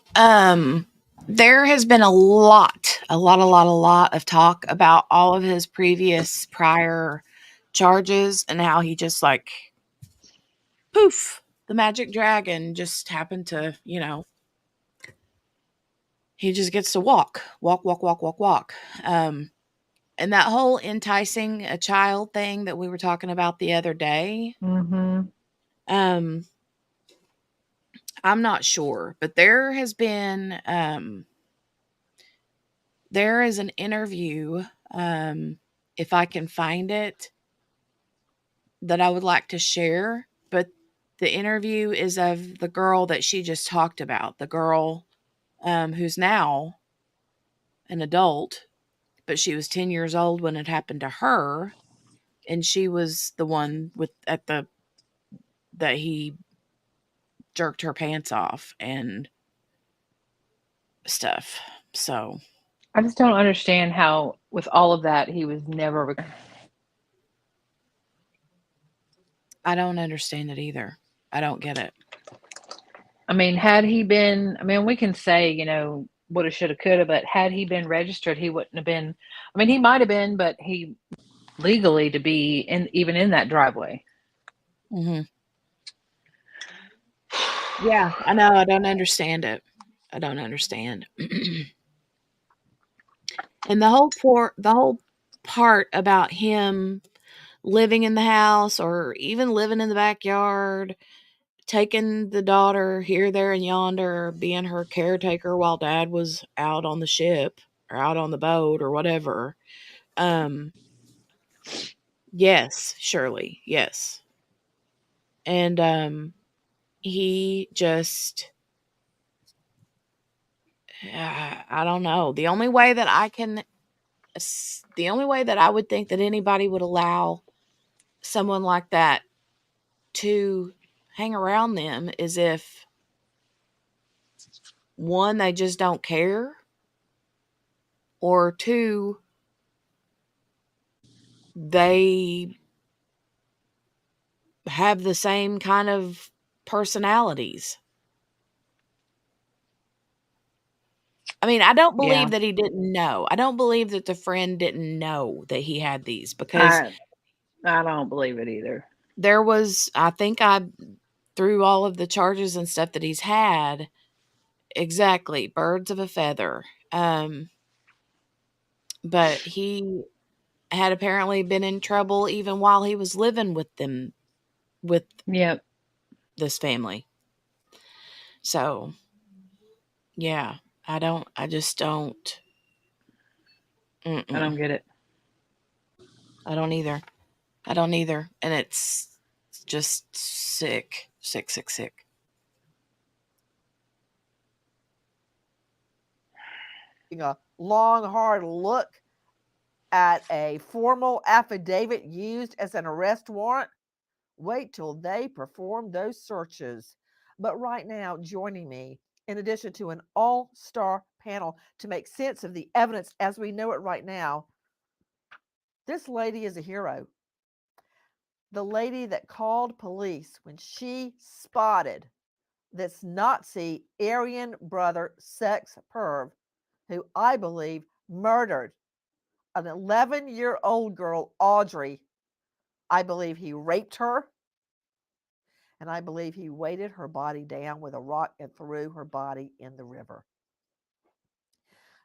[SPEAKER 1] there has been a lot of talk about all of his previous prior charges and how he just like poof, the magic dragon just happened to, he just gets to walk, walk, walk, walk, walk, walk. And that whole enticing a child thing that we were talking about the other day,
[SPEAKER 2] Mm-hmm.
[SPEAKER 1] um, I'm not sure, but there is an interview, if I can find it, that I would like to share. But the interview is of the girl that she just talked about, the girl who's now an adult, but she was 10 years old when it happened to her. And she was the one that he jerked her pants off and stuff. So
[SPEAKER 2] I just don't understand how, with all of that, he was never.
[SPEAKER 1] I don't understand it either. I don't get it.
[SPEAKER 2] I mean, had he been, I mean, we can say, woulda, shoulda, coulda, but had he been registered, he wouldn't have been. I mean, he might have been, but he legally to be in even in that driveway.
[SPEAKER 1] Hmm. Yeah, I know. I don't understand it. I don't understand. And the whole part about him living in the house or even living in the backyard, taking the daughter here, there, and yonder, being her caretaker while dad was out on the ship or out on the boat or whatever. Um, yes, surely, yes. And he just, I don't know. The only way that I would think that anybody would allow someone like that to hang around them is if one, they just don't care, or two, they have the same kind of personalities. I mean, I don't believe
[SPEAKER 2] Yeah,
[SPEAKER 1] that he didn't know. I don't believe that the friend didn't know that he had these because
[SPEAKER 2] I I don't believe it either.
[SPEAKER 1] there was, I think I, through all of the charges and stuff that he's had, exactly, birds of a feather. But he had apparently been in trouble even while he was living with them, with
[SPEAKER 2] Yep,
[SPEAKER 1] this family. So, yeah, I just don't,
[SPEAKER 2] I don't
[SPEAKER 1] mm-mm,
[SPEAKER 2] get it.
[SPEAKER 1] I don't either. I don't either. And it's just sick, sick, sick, sick.
[SPEAKER 3] A long, hard look at a formal affidavit used as an arrest warrant. Wait till they perform those searches. But right now, joining me, in addition to an all star panel to make sense of the evidence as we know it right now, this lady is a hero. The lady that called police when she spotted this Nazi Aryan brother sex perv who I believe murdered an 11-year-old girl, Audrey. I believe he raped her, and I believe he weighted her body down with a rock and threw her body in the river.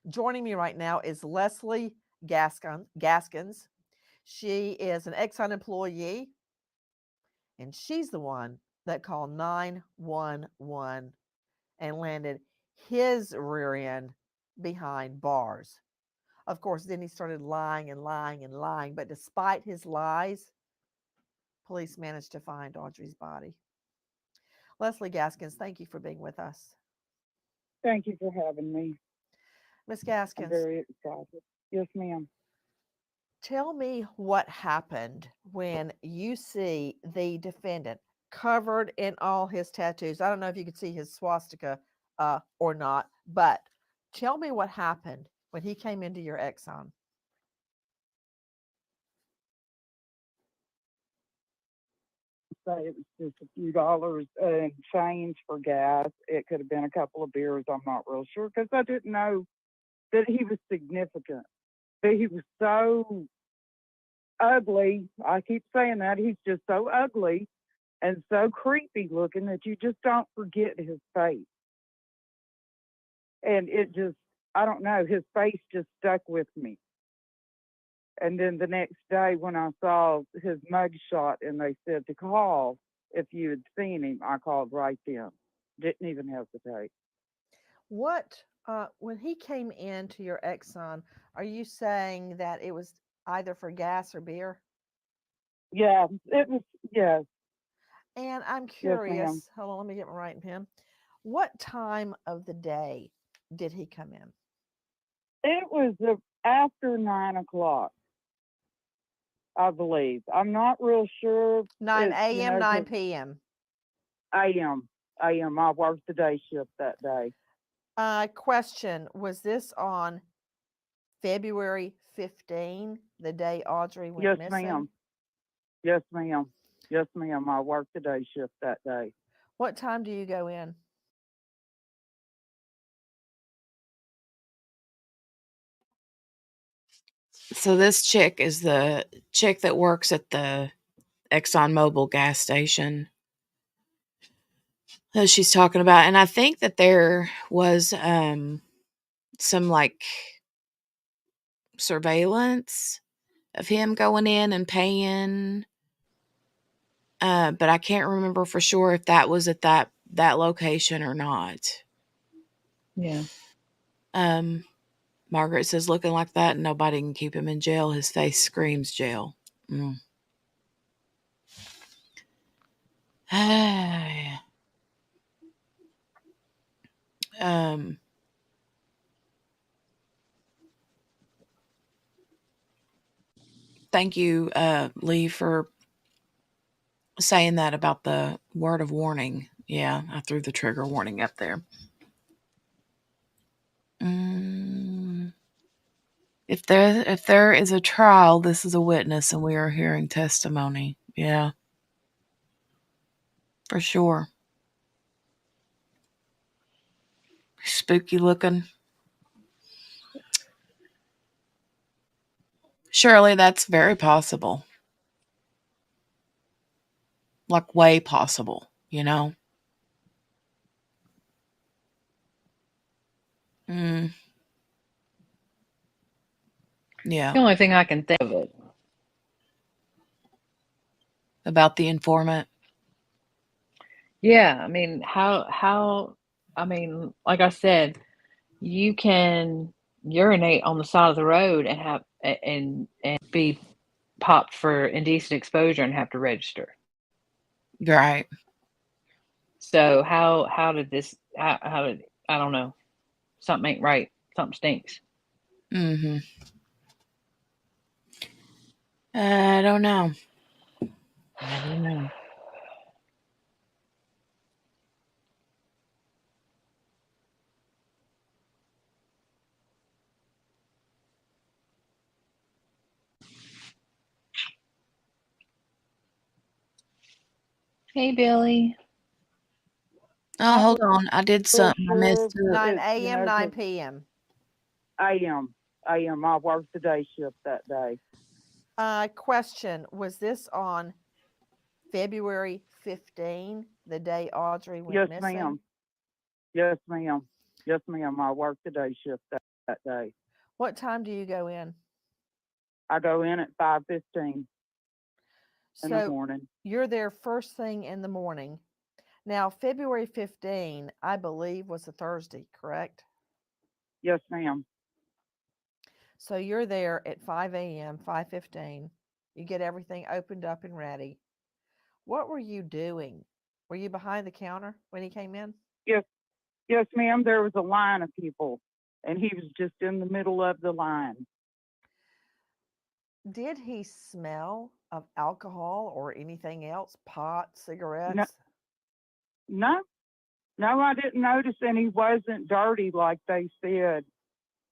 [SPEAKER 3] Joining me right now is Leslie Gaskins. She is an Exxon employee, and she's the one that called 911 and landed his rear end behind bars. Of course, then he started lying and lying and lying. But despite his lies, police managed to find Audrey's body. Leslie Gaskins, thank you for being with us.
[SPEAKER 4] Thank you for having me.
[SPEAKER 3] Miss
[SPEAKER 4] I'm
[SPEAKER 3] Gaskins,
[SPEAKER 4] very excited. Yes, ma'am.
[SPEAKER 3] tell me what happened when you see the defendant covered in all his tattoos. I don't know if you could see his swastika or not, but tell me what happened when he came into your Exxon.
[SPEAKER 4] Say it was just a few dollars and change for gas. It could have been a couple of beers. I'm not real sure because I didn't know that he was significant. That he was so ugly. I keep saying that. He's just so ugly and so creepy looking that you just don't forget his face. And it just, I don't know, his face just stuck with me. And then the next day when I saw his mug shot and they said to call if you had seen him, I called right then. Didn't even hesitate.
[SPEAKER 3] What, when he came into your Exxon, are you saying that it was either for gas or beer?
[SPEAKER 4] Yeah, it was, yes,
[SPEAKER 3] And I'm
[SPEAKER 4] yes, ma'am.
[SPEAKER 3] curious, hold on, let me get my writing pen. What time of the day did he come in?
[SPEAKER 4] It was after 9 o'clock, I believe. I'm not real sure.
[SPEAKER 3] 9
[SPEAKER 4] It,
[SPEAKER 3] a.m., 9
[SPEAKER 4] 'cause
[SPEAKER 3] p.m.
[SPEAKER 4] I am. I am. I worked the day shift that day.
[SPEAKER 3] Question, was this on February 15, the day Audrey went
[SPEAKER 4] Yes,
[SPEAKER 3] missing?
[SPEAKER 4] ma'am. Yes, ma'am. Yes, ma'am. I worked the day shift that day.
[SPEAKER 3] What time do you go in?
[SPEAKER 1] So this chick is the chick that works at the ExxonMobil gas station that she's talking about. And I think that there was some like surveillance of him going in and paying. But I can't remember for sure if that was at that location or not.
[SPEAKER 2] Yeah.
[SPEAKER 1] Um, Margaret says, looking like that, nobody can keep him in jail. His face screams jail. Mm. um, Thank you, Lee, for saying that about the word of warning. Yeah, I threw the trigger warning up there. Mm. If there is a trial, this is a witness, and we are hearing testimony. Yeah, for sure. Spooky looking. Surely that's very possible. Like way possible, you know? Mm, yeah.
[SPEAKER 2] The only thing I can think of it.
[SPEAKER 1] About the informant.
[SPEAKER 2] Yeah, I mean, how I mean, like I said, you can urinate on the side of the road and have and be popped for indecent exposure and have to register.
[SPEAKER 1] Right.
[SPEAKER 2] So how did this how did I don't know. Something ain't right. Something stinks.
[SPEAKER 1] Mm-hmm. I don't know. I don't know.
[SPEAKER 2] Hey Billy.
[SPEAKER 1] Oh,
[SPEAKER 4] Not
[SPEAKER 1] hold on. I did
[SPEAKER 4] real
[SPEAKER 1] something. I
[SPEAKER 4] sure.
[SPEAKER 1] messed up.
[SPEAKER 3] 9
[SPEAKER 4] It,
[SPEAKER 3] a.m., 9
[SPEAKER 4] 'cause
[SPEAKER 3] p.m.
[SPEAKER 4] I am. I am. I worked the day shift that day.
[SPEAKER 3] Question, was this on February 15, the day Audrey went
[SPEAKER 4] Yes,
[SPEAKER 3] missing?
[SPEAKER 4] ma'am. Yes, ma'am. Yes, ma'am. I worked the day shift that day.
[SPEAKER 3] What time do you go in?
[SPEAKER 4] I go in at 5:15 in the
[SPEAKER 3] So
[SPEAKER 4] morning.
[SPEAKER 3] you're there first thing in the morning. Now, February 15, I believe, was a Thursday, correct?
[SPEAKER 4] Yes, ma'am.
[SPEAKER 3] So you're there at 5 a.m., 5:15. You get everything opened up and ready. What were you doing? Were you behind the counter when he came in?
[SPEAKER 4] Yes, yes, ma'am. There was a line of people, and he was just in the middle of the line.
[SPEAKER 3] Did he smell of alcohol or anything else? Pot,
[SPEAKER 4] No,
[SPEAKER 3] cigarettes?
[SPEAKER 4] no, no, I didn't notice, and he wasn't dirty like they said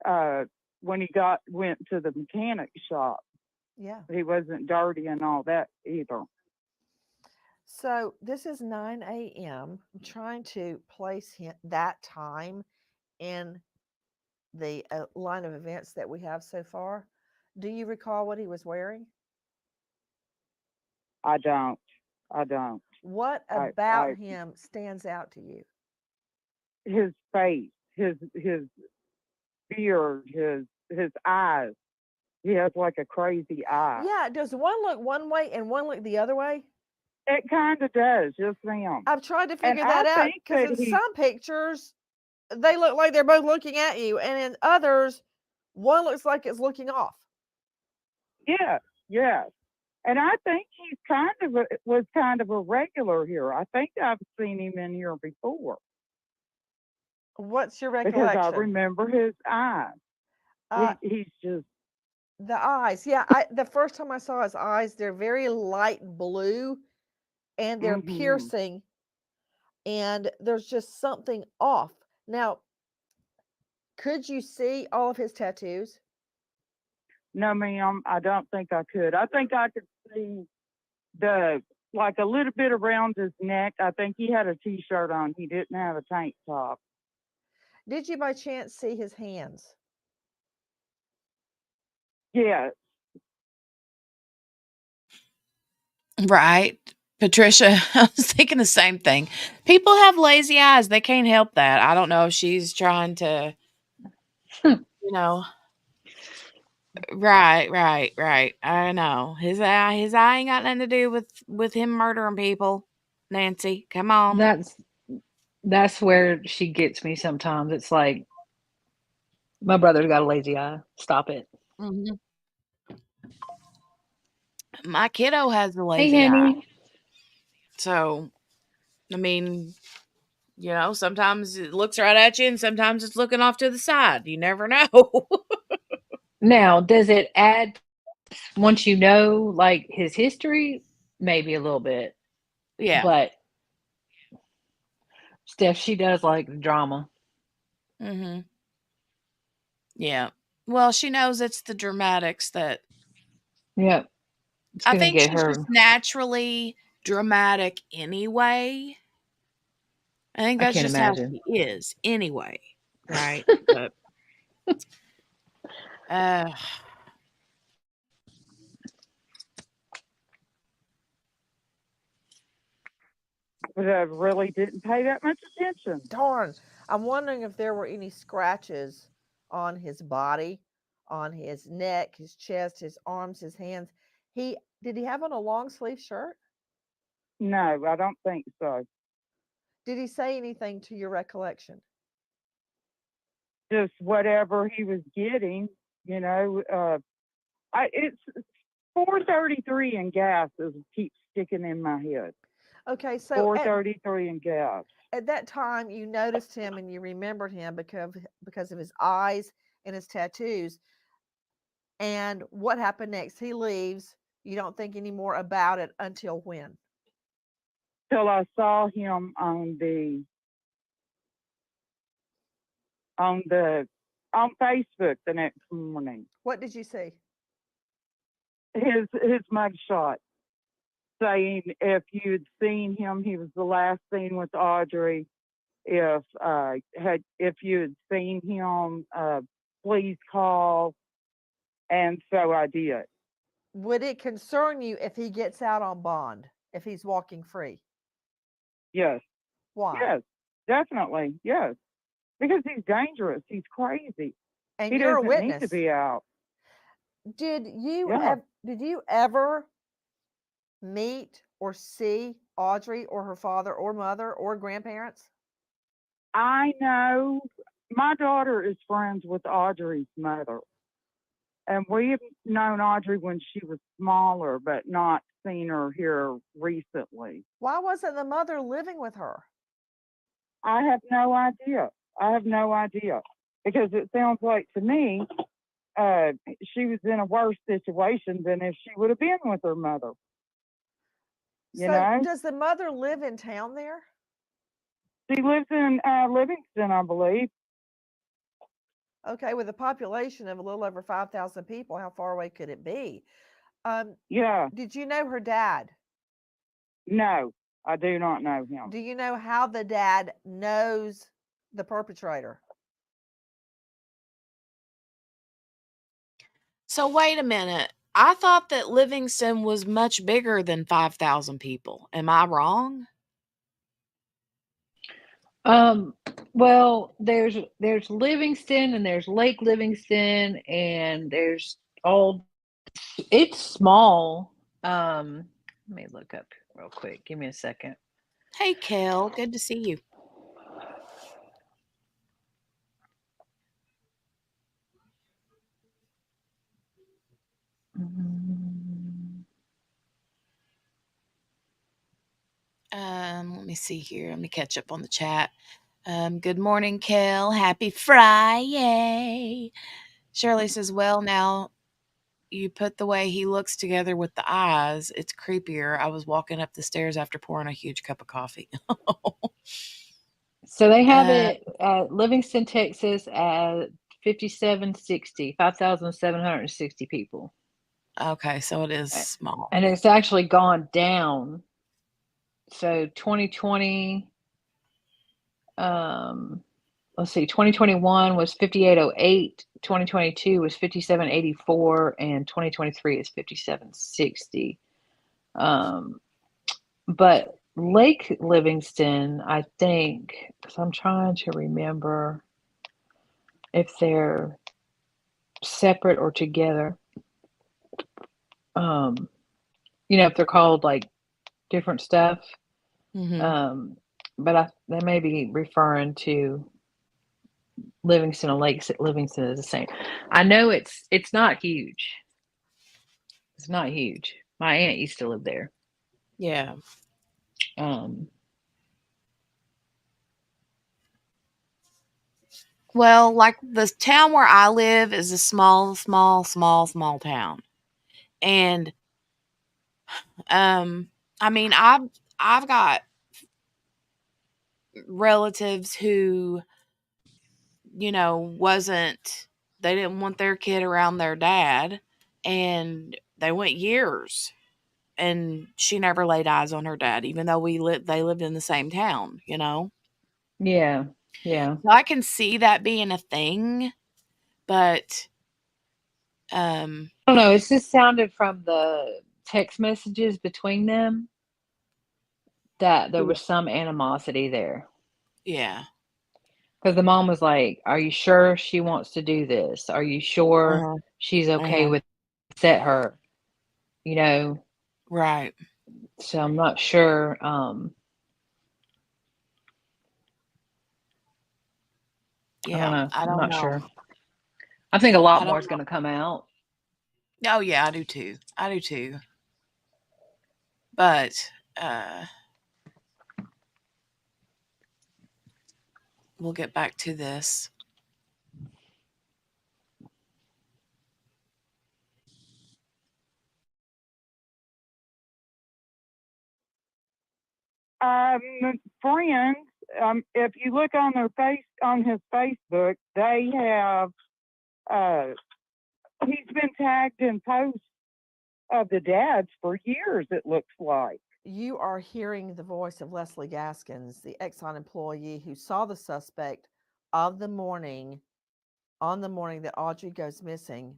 [SPEAKER 4] uh, when he went to the mechanic shop.
[SPEAKER 3] Yeah.
[SPEAKER 4] He wasn't dirty and all that either.
[SPEAKER 3] So this is 9 a.m. I'm trying to place that time in the line of events that we have so far. Do you recall what he was wearing?
[SPEAKER 4] I don't. I don't.
[SPEAKER 3] What about
[SPEAKER 4] I
[SPEAKER 3] him stands out to you?
[SPEAKER 4] his face, his beard, his eyes. He has like a crazy eye.
[SPEAKER 3] Yeah, does one look one way and one look the other way?
[SPEAKER 4] It kind of does, yes, ma'am.
[SPEAKER 3] I've tried to
[SPEAKER 4] And
[SPEAKER 3] figure
[SPEAKER 4] I
[SPEAKER 3] that out
[SPEAKER 4] think
[SPEAKER 3] because
[SPEAKER 4] that
[SPEAKER 3] in
[SPEAKER 4] he,
[SPEAKER 3] some pictures they look like they're both looking at you, and in others, one looks like it's looking off.
[SPEAKER 4] yes, yes. And I think he's was kind of a regular here. I think I've seen him in here before
[SPEAKER 3] What's your
[SPEAKER 4] because I
[SPEAKER 3] recollection?
[SPEAKER 4] remember his eyes.
[SPEAKER 3] Uh,
[SPEAKER 4] He's just,
[SPEAKER 3] the eyes. Yeah, the first time I saw his eyes, they're very light blue and they're
[SPEAKER 4] mm-hmm.
[SPEAKER 3] piercing, and there's just something off. Now, could you see all of his tattoos?
[SPEAKER 4] No, ma'am, I don't think I could. I think I could see the like a little bit around his neck. I think he had a t-shirt on. He didn't have a tank top.
[SPEAKER 3] Did you by chance see his hands?
[SPEAKER 4] Yeah,
[SPEAKER 1] Right. Patricia, I was thinking the same thing. People have lazy eyes. They can't help that. I don't know if she's trying to, you know. Right, right, right. I know. His eye ain't got nothing to do with him murdering people. Nancy, come on.
[SPEAKER 2] That's that's where she gets me sometimes. It's like my brother's got a lazy eye. Stop it.
[SPEAKER 1] Mhm. My kiddo has a
[SPEAKER 2] Hey,
[SPEAKER 1] lazy eye.
[SPEAKER 2] honey.
[SPEAKER 1] So, I mean, sometimes it looks right at you and sometimes it's looking off to the side. You never know.
[SPEAKER 2] Now, does it add once you know like his history? Maybe a little bit,
[SPEAKER 1] Yeah.
[SPEAKER 2] but Steph, she does like the drama.
[SPEAKER 1] Mhm. Yeah. Well, she knows it's the dramatics that
[SPEAKER 2] Yep, it's
[SPEAKER 1] I
[SPEAKER 2] gonna
[SPEAKER 1] think
[SPEAKER 2] get
[SPEAKER 1] she's just
[SPEAKER 2] her.
[SPEAKER 1] naturally dramatic anyway. I think
[SPEAKER 2] I
[SPEAKER 1] that's
[SPEAKER 2] can't
[SPEAKER 1] just how
[SPEAKER 2] imagine.
[SPEAKER 1] she is anyway, right? But uh
[SPEAKER 4] but I really didn't pay that much attention.
[SPEAKER 3] Darn. I'm wondering if there were any scratches on his body, on his neck, his chest, his arms, his hands. He did he have on a long sleeve shirt?
[SPEAKER 4] No, I don't think so.
[SPEAKER 3] Did he say anything to your recollection?
[SPEAKER 4] Just whatever he was getting, you know. It's 433 in gas is keeps sticking in my head.
[SPEAKER 3] Okay, so
[SPEAKER 4] 433 in gas.
[SPEAKER 3] at that time you noticed him and you remembered him because of his eyes and his tattoos. And what happened next? He leaves. You don't think any more about it until when?
[SPEAKER 4] Till I saw him on the on Facebook the next morning.
[SPEAKER 3] What did you see?
[SPEAKER 4] His mugshot saying if you'd seen him, he was the last seen with Audrey. If you had seen him, please call. And so I did.
[SPEAKER 3] Would it concern you if he gets out on bond, if he's walking free?
[SPEAKER 4] Yes,
[SPEAKER 3] Why?
[SPEAKER 4] yes, definitely, yes. Because he's dangerous. He's crazy.
[SPEAKER 3] And
[SPEAKER 4] He
[SPEAKER 3] you're a
[SPEAKER 4] doesn't need to
[SPEAKER 3] witness.
[SPEAKER 4] be out. Yeah,
[SPEAKER 3] Did you ever meet or see Audrey or her father or mother or grandparents?
[SPEAKER 4] I know. My daughter is friends with Audrey's mother, And we've known Audrey when she was smaller, but not seen her here recently.
[SPEAKER 3] Why wasn't the mother living with her?
[SPEAKER 4] I have no idea. I have no idea because it sounds like to me she was in a worse situation than if she would have been with her mother. You
[SPEAKER 3] So,
[SPEAKER 4] know,
[SPEAKER 3] does the mother live in town there?
[SPEAKER 4] she lives in Livingston, I believe.
[SPEAKER 3] Okay, with a population of a little over 5,000 people, how far away could it be?
[SPEAKER 4] Yeah,
[SPEAKER 3] Did you know her dad?
[SPEAKER 4] no, I do not know him.
[SPEAKER 3] Do you know how the dad knows the perpetrator?
[SPEAKER 1] So wait a minute. I thought that Livingston was much bigger than 5,000 people. Am I wrong?
[SPEAKER 2] Well, there's Livingston and there's Lake Livingston and there's all it's small. Let me look up real quick. Give me a second.
[SPEAKER 1] Hey, Kel, good to see you. Let me see here. Let me catch up on the chat. Good morning, Kel. Happy Friday. Shirley says, well, now you put the way he looks together with the eyes. It's creepier. I was walking up the stairs after pouring a huge cup of coffee.
[SPEAKER 2] So they have
[SPEAKER 1] uh,
[SPEAKER 2] it at Livingston, Texas at 5,760 people.
[SPEAKER 1] okay, so it is small.
[SPEAKER 2] And it's actually gone down. So 2020, let's see, 2021 was 5,808, 2022 was 5,784, and 2023 is 5,760. But Lake Livingston, I think, because I'm trying to remember if they're separate or together. If they're called like different stuff.
[SPEAKER 1] Mm-hmm.
[SPEAKER 2] But they may be referring to Livingston and Lake Livingston is the same. I know it's not huge. It's not huge. My aunt used to live there.
[SPEAKER 1] Yeah. Well, like the town where I live is a small town. And I mean, I've got relatives who, they didn't want their kid around their dad, and they went years, and she never laid eyes on her dad, even though they lived in the same town.
[SPEAKER 2] Yeah. Yeah.
[SPEAKER 1] So I can see that being a thing, but
[SPEAKER 2] I don't know. It just sounded from the text messages between them that there
[SPEAKER 4] Yeah.
[SPEAKER 2] was some animosity there.
[SPEAKER 1] yeah.
[SPEAKER 2] Because the mom was like, "Are you sure she wants to do this? Are you sure
[SPEAKER 1] Uh-huh.
[SPEAKER 2] she's okay
[SPEAKER 1] Uh-huh.
[SPEAKER 2] with set her?" You know.
[SPEAKER 1] Right.
[SPEAKER 2] So I'm not sure. I don't
[SPEAKER 1] Yeah,
[SPEAKER 2] know.
[SPEAKER 1] I
[SPEAKER 2] I'm
[SPEAKER 1] don't
[SPEAKER 2] not
[SPEAKER 1] know.
[SPEAKER 2] sure. I think a lot
[SPEAKER 1] I
[SPEAKER 2] more
[SPEAKER 1] don't
[SPEAKER 2] is
[SPEAKER 1] know.
[SPEAKER 2] going to come out.
[SPEAKER 1] Oh, yeah, I do too. I do too. But we'll get back to this.
[SPEAKER 4] Friends, if you look on on his Facebook, they have, he's been tagged in posts of the dads for years, it looks like.
[SPEAKER 3] You are hearing the voice of Leslie Gaskins, the Exxon employee who saw the suspect on the morning that Audrey goes missing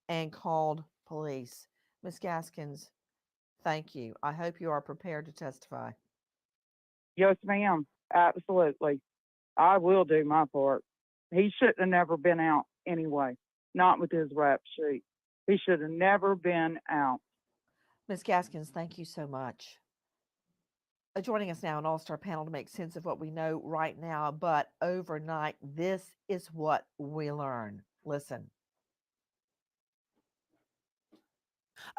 [SPEAKER 3] and called police. Miss Gaskins, thank you. I hope you are prepared to testify.
[SPEAKER 4] Yes, ma'am. Absolutely. I will do my part. He shouldn't have never been out anyway, not with his rap sheet. He should have never been out.
[SPEAKER 3] Miss Gaskins, thank you so much. Joining us now, an all-star panel to make sense of what we know right now, but overnight, this is what we learn. Listen.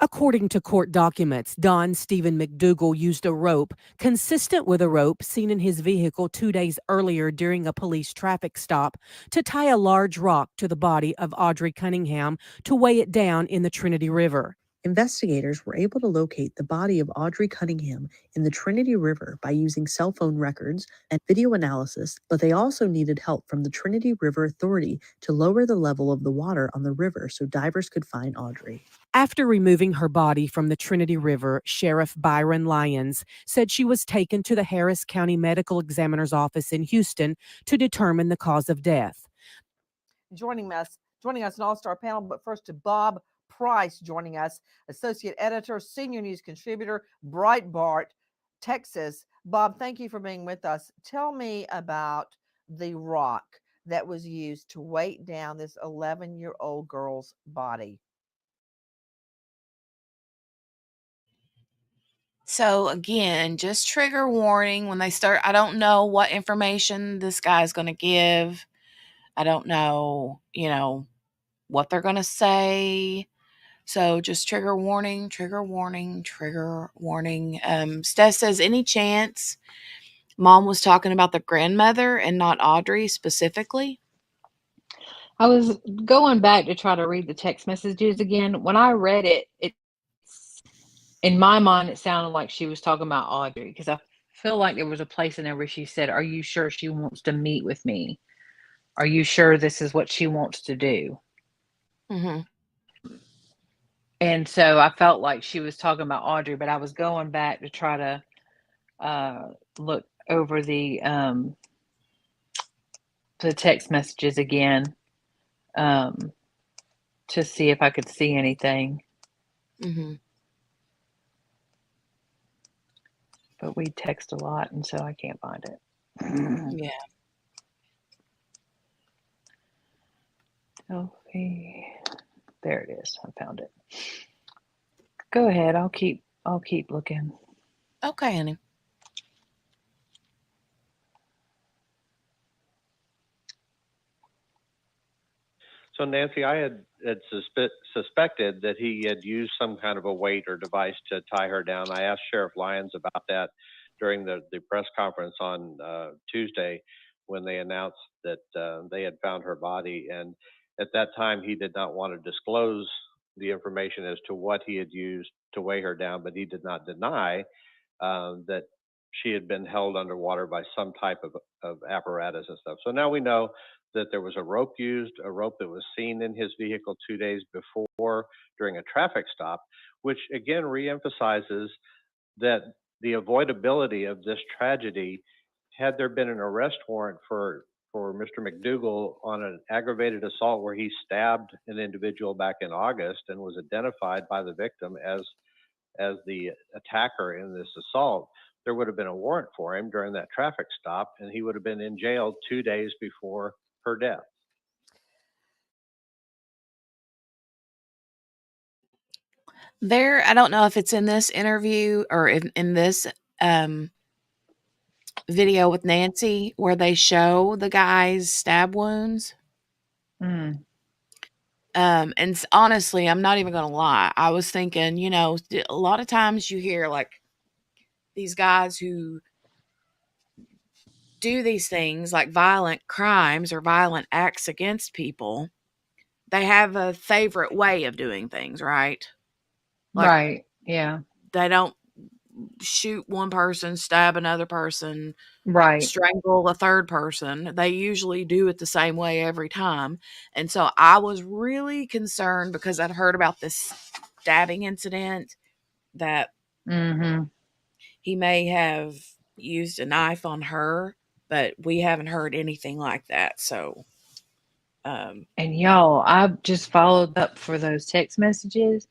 [SPEAKER 5] According to court documents, Don Stephen McDougal used a rope consistent with a rope seen in his vehicle 2 days earlier during a police traffic stop to tie a large rock to the body of Audrii Cunningham to weigh it down in the Trinity River.
[SPEAKER 6] Investigators were able to locate the body of Audrii Cunningham in the Trinity River by using cell phone records and video analysis, but they also needed help from the Trinity River Authority to lower the level of the water on the river so divers could find Audrii.
[SPEAKER 5] After removing her body from the Trinity River, Sheriff Byron Lyons said she was taken to the Harris County Medical Examiner's office in Houston to determine the cause of death.
[SPEAKER 3] Joining us an all-star panel, but first to Bob Price joining us, associate editor, senior news contributor, Breitbart, Texas. Bob, thank you for being with us. Tell me about the rock that was used to weight down this 11-year-old girl's body.
[SPEAKER 1] So again, just trigger warning when they start. I don't know what information this guy's going to give. I don't know, what they're going to say. So just trigger warning, trigger warning, trigger warning. Steph says, any chance Mom was talking about the grandmother and not Audrii specifically?
[SPEAKER 2] I was going back to try to read the text messages again. When I read it, in my mind, it sounded like she was talking about Audrii, because I feel like there was a place in there where she said, "Are you sure she wants to meet with me? Are you sure this is what she wants to do?"
[SPEAKER 1] Mm-hmm.
[SPEAKER 2] And so I felt like she was talking about Audrii, but I was going back to try to look over the text messages again to see if I could see anything.
[SPEAKER 1] Mm-hmm.
[SPEAKER 2] But we text a lot, and so I can't find it.
[SPEAKER 1] Yeah.
[SPEAKER 2] Okay. There it is. I found it. Go ahead. I'll keep looking.
[SPEAKER 1] Okay, honey.
[SPEAKER 7] So Nancy, I had suspected that he had used some kind of a weight or device to tie her down. I asked Sheriff Lyons about that during the press conference on Tuesday when they announced that they had found her body. And at that time, he did not want to disclose the information as to what he had used to weigh her down, but he did not deny that she had been held underwater by some type of apparatus and stuff. So now we know that there was a rope used, a rope that was seen in his vehicle 2 days before during a traffic stop, which again reemphasizes that the avoidability of this tragedy, had there been an arrest warrant for Mr. McDougal on an aggravated assault where he stabbed an individual back in August and was identified by the victim as the attacker in this assault, there would have been a warrant for him during that traffic stop, and he would have been in jail 2 days before her death.
[SPEAKER 1] I don't know if it's in this interview or in this video with Nancy where they show the guy's stab wounds.
[SPEAKER 2] Mm.
[SPEAKER 1] And honestly, I'm not even going to lie. I was thinking, a lot of times you hear like these guys who do these things like violent crimes or violent acts against people, they have a favorite way of doing things, right? Like,
[SPEAKER 2] Right. Yeah.
[SPEAKER 1] they don't shoot one person, stab another person,
[SPEAKER 2] Right.
[SPEAKER 1] strangle a third person. They usually do it the same way every time. And so I was really concerned because I'd heard about this stabbing incident that
[SPEAKER 2] Mm-hmm.
[SPEAKER 1] he may have used a knife on her, but we haven't heard anything like that. So,
[SPEAKER 2] And y'all, I just followed up for those text messages.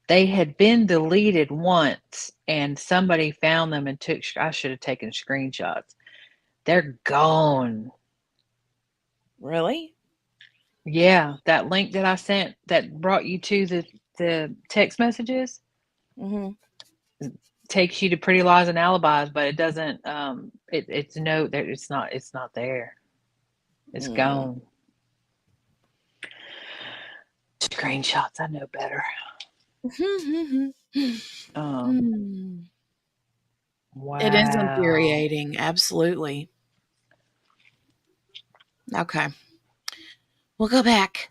[SPEAKER 2] They had been deleted once, and somebody found them and I should have taken screenshots. They're gone.
[SPEAKER 1] really?
[SPEAKER 2] Yeah, that link that I sent that brought you to the text messages
[SPEAKER 1] Mm-hmm.
[SPEAKER 2] takes you to Pretty Lies and Alibis, but it doesn't. It's no, there. It's not there. It's gone. Screenshots. I know better. Um,
[SPEAKER 1] It is
[SPEAKER 2] wow.
[SPEAKER 1] infuriating, absolutely. Okay, we'll go back.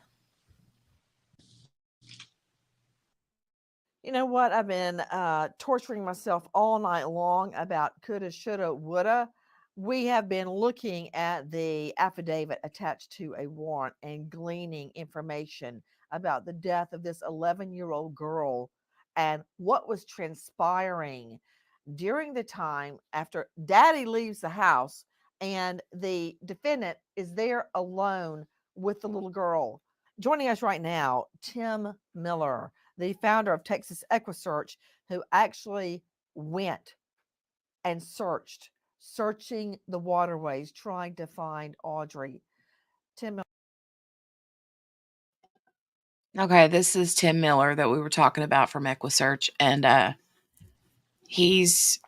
[SPEAKER 3] You know what? I've been torturing myself all night long about coulda, shoulda, woulda. We have been looking at the affidavit attached to a warrant and gleaning information about the death of this 11-year-old girl and what was transpiring during the time after daddy leaves the house and the defendant is there alone with the little girl. Joining us right now, Tim Miller, the founder of Texas EquiSearch, who actually went and searching the waterways, trying to find Audrii. Tim Miller.
[SPEAKER 1] Okay, this is Tim Miller that we were talking about from EquiSearch, and he's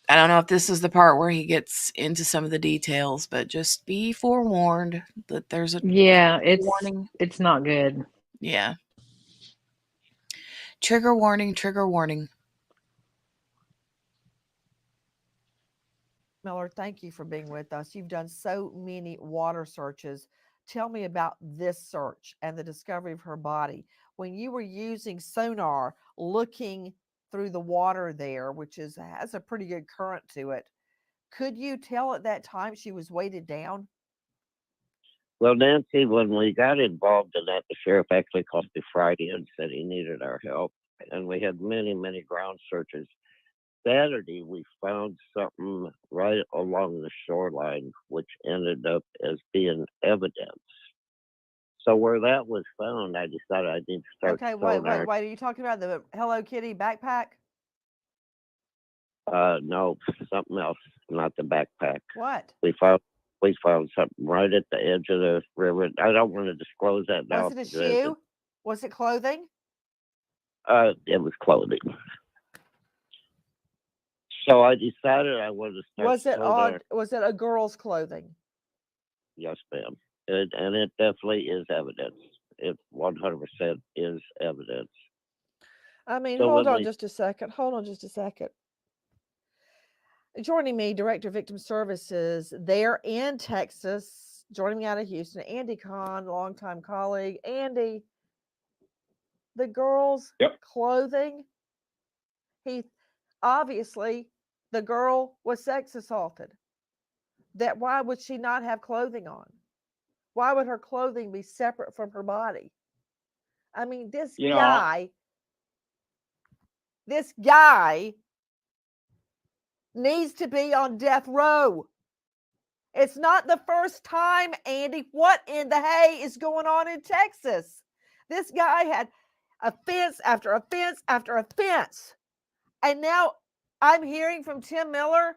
[SPEAKER 1] I don't know if this is the part where he gets into some of the details, but just be forewarned that there's a
[SPEAKER 2] Yeah,
[SPEAKER 1] warning.
[SPEAKER 2] it's not good.
[SPEAKER 1] Yeah. Trigger warning, trigger warning.
[SPEAKER 3] Miller, thank you for being with us. You've done so many water searches. Tell me about this search and the discovery of her body. When you were using sonar, looking through the water there, which has a pretty good current to it, could you tell at that time she was weighted down?
[SPEAKER 8] Well, Nancy, when we got involved in that, the sheriff actually called me Friday and said he needed our help. And we had many, many ground searches. Saturday, we found something right along the shoreline, which ended up as being evidence. So where that was found, I decided I need to start
[SPEAKER 3] Okay,
[SPEAKER 8] sonar.
[SPEAKER 3] wait. Are you talking about the Hello Kitty backpack?
[SPEAKER 8] No, something else, not the backpack.
[SPEAKER 3] What?
[SPEAKER 8] We found something right at the edge of the river. I don't want to disclose that now.
[SPEAKER 3] Was it a shoe? Was it clothing?
[SPEAKER 8] It was clothing. So I decided I wanted to start.
[SPEAKER 3] Was it a girl's clothing?
[SPEAKER 8] Yes, ma'am. And it definitely is evidence. It 100% is evidence.
[SPEAKER 3] I mean,
[SPEAKER 8] So
[SPEAKER 3] hold
[SPEAKER 8] when
[SPEAKER 3] on
[SPEAKER 8] we,
[SPEAKER 3] just a second. Hold on just a second. Joining me, Director of Victim Services there in Texas, joining me out of Houston, Andy Kahn, longtime colleague. Andy, the girl's clothing, he obviously, the girl was sex assaulted. That why would she not have clothing on? Why would her clothing be separate from her body? I mean, this guy needs to be on death row. It's not the first time, Andy. What in the hay is going on in Texas? This guy had offense after offense after offense. And now I'm hearing from Tim Miller,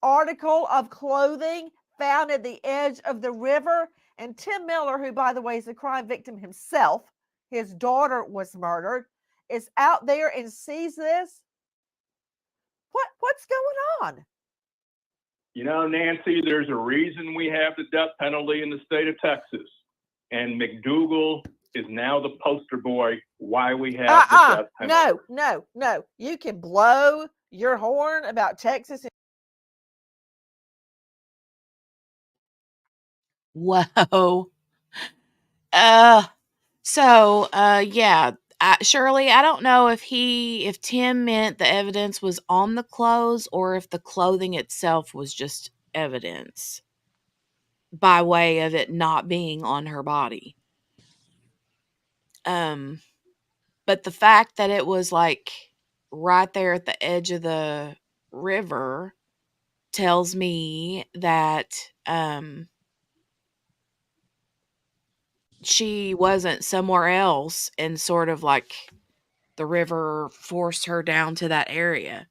[SPEAKER 3] article of clothing found at the edge of the river. And Tim Miller, who, by the way, is a crime victim himself, his daughter was murdered, is out there and sees this. What's going on?
[SPEAKER 9] You know, Nancy, there's a reason we have the death penalty in the state of Texas. And McDougal is now the poster boy why we have the death penalty.
[SPEAKER 3] No. You can blow your horn about Texas.
[SPEAKER 1] Whoa. Yeah. Shirley, I don't know if Tim meant the evidence was on the clothes or if the clothing itself was just evidence by way of it not being on her body. But the fact that it was like right there at the edge of the river tells me that she wasn't somewhere else and sort of like the river forced her down to that area.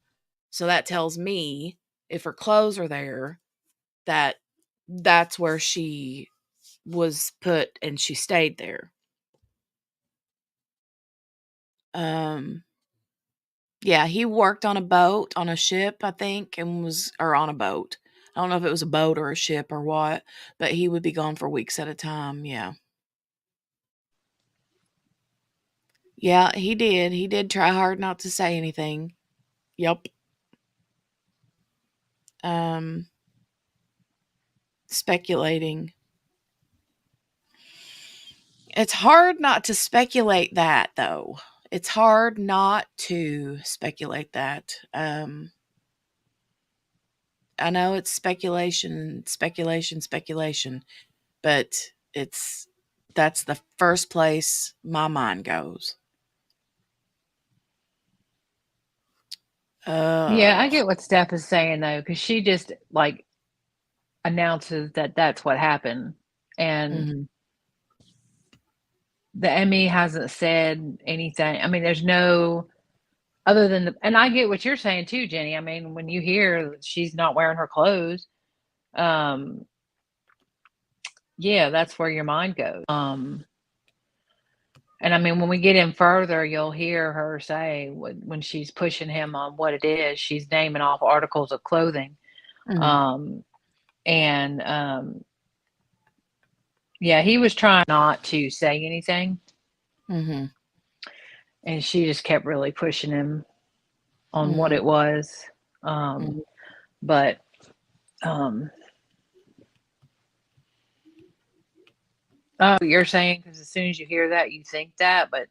[SPEAKER 1] So that tells me if her clothes are there, that that's where she was put and she stayed there. Yeah, he worked on a boat, on a ship, I think, or on a boat. I don't know if it was a boat or a ship or what, but he would be gone for weeks at a time. Yeah. Yeah, he did. He did try hard not to say anything. Yep. Speculating. It's hard not to speculate that, though. It's hard not to speculate that. I know it's speculation, but that's the first place my mind goes.
[SPEAKER 2] Yeah, I
[SPEAKER 1] Oh.
[SPEAKER 2] get what Steph is saying though, because she just like announces that that's what happened, and
[SPEAKER 1] Mhm.
[SPEAKER 2] the ME hasn't said anything. I mean, there's no other than and I get what you're saying too, Jenny. I mean, when you hear she's not wearing her clothes, um, yeah, that's where your mind goes. And I mean, when we get in further, you'll hear her say when she's pushing him on what it is, she's naming off articles of clothing.
[SPEAKER 1] Mhm.
[SPEAKER 2] Um, and yeah, he was trying not to say anything,
[SPEAKER 1] Mhm.
[SPEAKER 2] and she just kept really pushing him on what
[SPEAKER 1] Mhm.
[SPEAKER 2] it was. Um,
[SPEAKER 1] Mhm.
[SPEAKER 2] but um, oh, you're saying because as soon as you hear that, you think that, but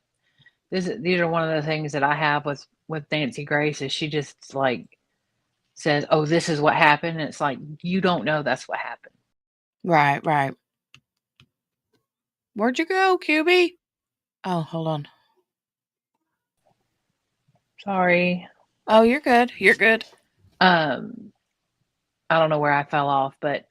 [SPEAKER 2] these are one of the things that I have with Nancy Grace is she just like says, "Oh, this is what happened." And it's like you don't know that's what happened.
[SPEAKER 1] Right, right. Where'd you go, QB? Oh, hold on.
[SPEAKER 2] Sorry.
[SPEAKER 1] Oh, you're good. You're good.
[SPEAKER 2] Um, I don't know where I fell off, but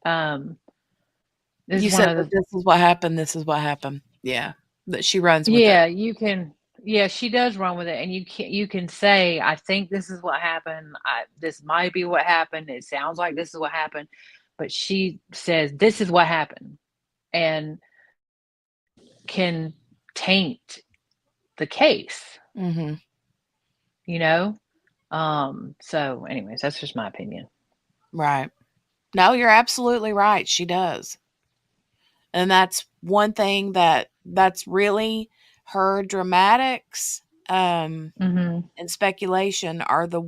[SPEAKER 2] this
[SPEAKER 1] You
[SPEAKER 2] is one
[SPEAKER 1] said
[SPEAKER 2] of
[SPEAKER 1] that
[SPEAKER 2] the
[SPEAKER 1] this is what happened. This is what happened. Yeah, that she runs with it.
[SPEAKER 2] yeah, you can yeah, she does run with it and you can say, I think this is what happened. This might be what happened. It sounds like this is what happened. But she says this is what happened and can taint the case,
[SPEAKER 1] Mhm.
[SPEAKER 2] you know? So anyways, that's just my opinion.
[SPEAKER 1] Right. No, you're absolutely right. She does. And that's one thing that's really her dramatics
[SPEAKER 2] Mhm.
[SPEAKER 1] and speculation are the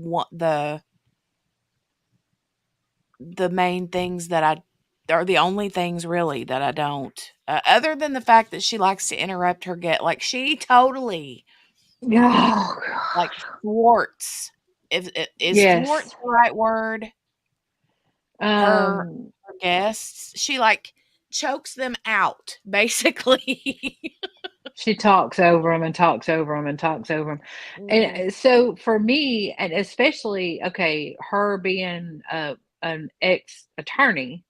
[SPEAKER 1] main things that I are the only things really that I don't other than the fact that she likes to interrupt her get like she totally
[SPEAKER 2] Oh,
[SPEAKER 1] like thwarts. If is thwarts
[SPEAKER 2] yes.
[SPEAKER 1] the right word? Her
[SPEAKER 2] Um,
[SPEAKER 1] her guests. She like chokes them out basically.
[SPEAKER 2] she talks over them and talks over them and talks over them.
[SPEAKER 1] Mhm.
[SPEAKER 2] And so for me, and especially, okay, her being an ex attorney,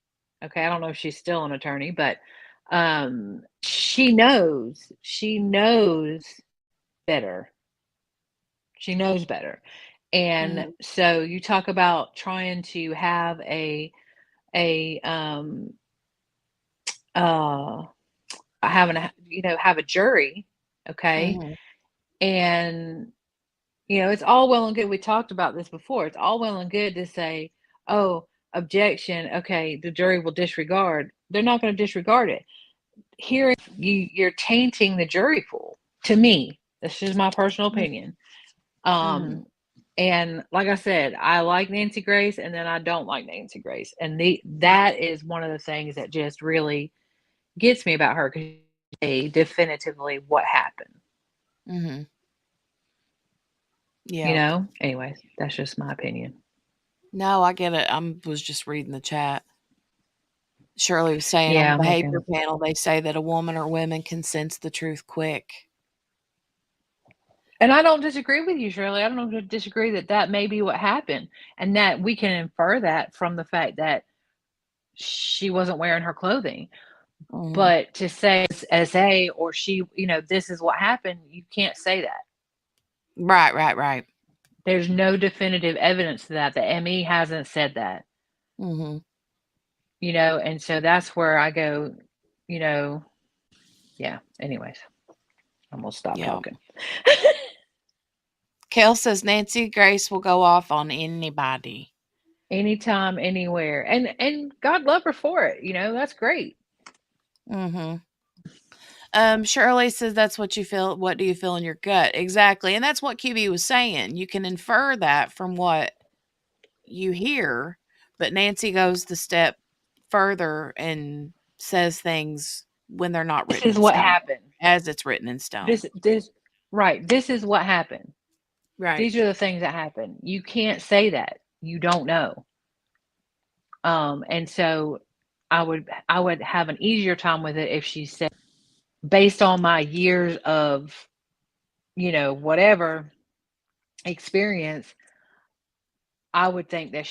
[SPEAKER 2] okay, I don't know if she's still an attorney, but she knows better. She knows better. And
[SPEAKER 1] Mhm.
[SPEAKER 2] so you talk about trying to have a uh having a have a jury, okay?
[SPEAKER 1] Mhm.
[SPEAKER 2] And it's all well and good. We talked about this before. It's all well and good to say, "Oh, objection. Okay, the jury will disregard." They're not going to disregard it. Here, you're tainting the jury pool. To me, this is my personal opinion.
[SPEAKER 1] Mhm.
[SPEAKER 2] Um, and like I said, I like Nancy Grace, and then I don't like Nancy Grace, and that is one of the things that just really gets me about her because she definitively what happened.
[SPEAKER 1] Mhm. Yeah.
[SPEAKER 2] Anyways, that's just my opinion.
[SPEAKER 1] No, I get it. Was just reading the chat. Shirley was saying on the
[SPEAKER 2] Yeah, I'm
[SPEAKER 1] behavior
[SPEAKER 2] looking.
[SPEAKER 1] panel, they say that a woman or women can sense the truth quick.
[SPEAKER 2] And I don't disagree with you, Shirley. I don't disagree that that may be what happened, and that we can infer that from the fact that she wasn't wearing her clothing.
[SPEAKER 1] Mhm.
[SPEAKER 2] But to say SA or she, this is what happened, you can't say that.
[SPEAKER 1] Right, right, right.
[SPEAKER 2] There's no definitive evidence to that. The ME hasn't said that,
[SPEAKER 1] Mhm.
[SPEAKER 2] and so that's where I go, you know, yeah. Anyways, I'm gonna stop
[SPEAKER 1] Yeah.
[SPEAKER 2] talking.
[SPEAKER 1] Kel says Nancy Grace will go off on anybody.
[SPEAKER 2] Anytime, anywhere, and God love her for it. That's great.
[SPEAKER 1] Mhm. Shirley says that's what you feel. What do you feel in your gut? Exactly. And that's what QB was saying. You can infer that from what you hear, but Nancy goes the step further and says things when they're not
[SPEAKER 2] This
[SPEAKER 1] written
[SPEAKER 2] is
[SPEAKER 1] in
[SPEAKER 2] what
[SPEAKER 1] stone,
[SPEAKER 2] happened.
[SPEAKER 1] as it's written in stone.
[SPEAKER 2] This right. This is what happened.
[SPEAKER 1] Right.
[SPEAKER 2] These are the things that happen. You can't say that. You don't know. And so I would have an easier time with it if she said, based on my years of, whatever experience, I would think that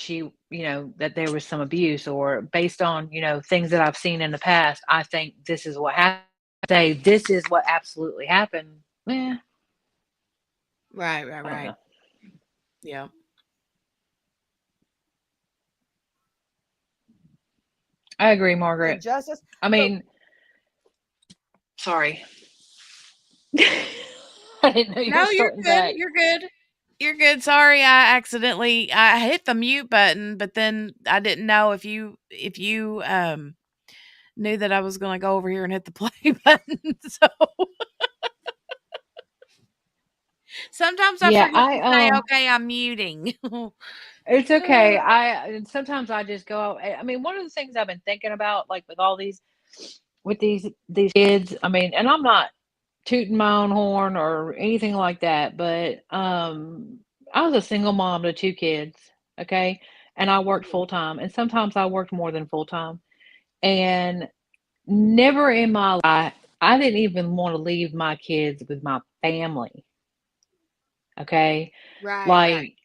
[SPEAKER 2] that there was some abuse, or based on, things that I've seen in the past, I think this is what happened. Say this is what absolutely happened. Eh,
[SPEAKER 1] Right.
[SPEAKER 2] I don't know.
[SPEAKER 1] Yeah.
[SPEAKER 2] I agree,
[SPEAKER 3] And
[SPEAKER 2] Margaret.
[SPEAKER 3] justice.
[SPEAKER 2] I
[SPEAKER 3] But
[SPEAKER 2] mean, sorry. I didn't know you
[SPEAKER 1] No,
[SPEAKER 2] were
[SPEAKER 1] you're
[SPEAKER 2] starting
[SPEAKER 1] good.
[SPEAKER 2] back.
[SPEAKER 1] You're good. You're good. Sorry, I hit the mute button, but then I didn't know if you knew that I was going to go over here and hit the play button. So sometimes I
[SPEAKER 2] Yeah,
[SPEAKER 1] forget to say, "Okay, I'm muting."
[SPEAKER 2] it's okay.
[SPEAKER 1] Uh,
[SPEAKER 2] And sometimes I just go out. I mean, one of the things I've been thinking about, like with all these kids. I mean, and I'm not tooting my own horn or anything like that, but I was a single mom to two kids. Okay, and I worked full time, and sometimes I worked more than full time, and never in my life I didn't even want to leave my kids with my family. Okay,
[SPEAKER 1] right.
[SPEAKER 2] like,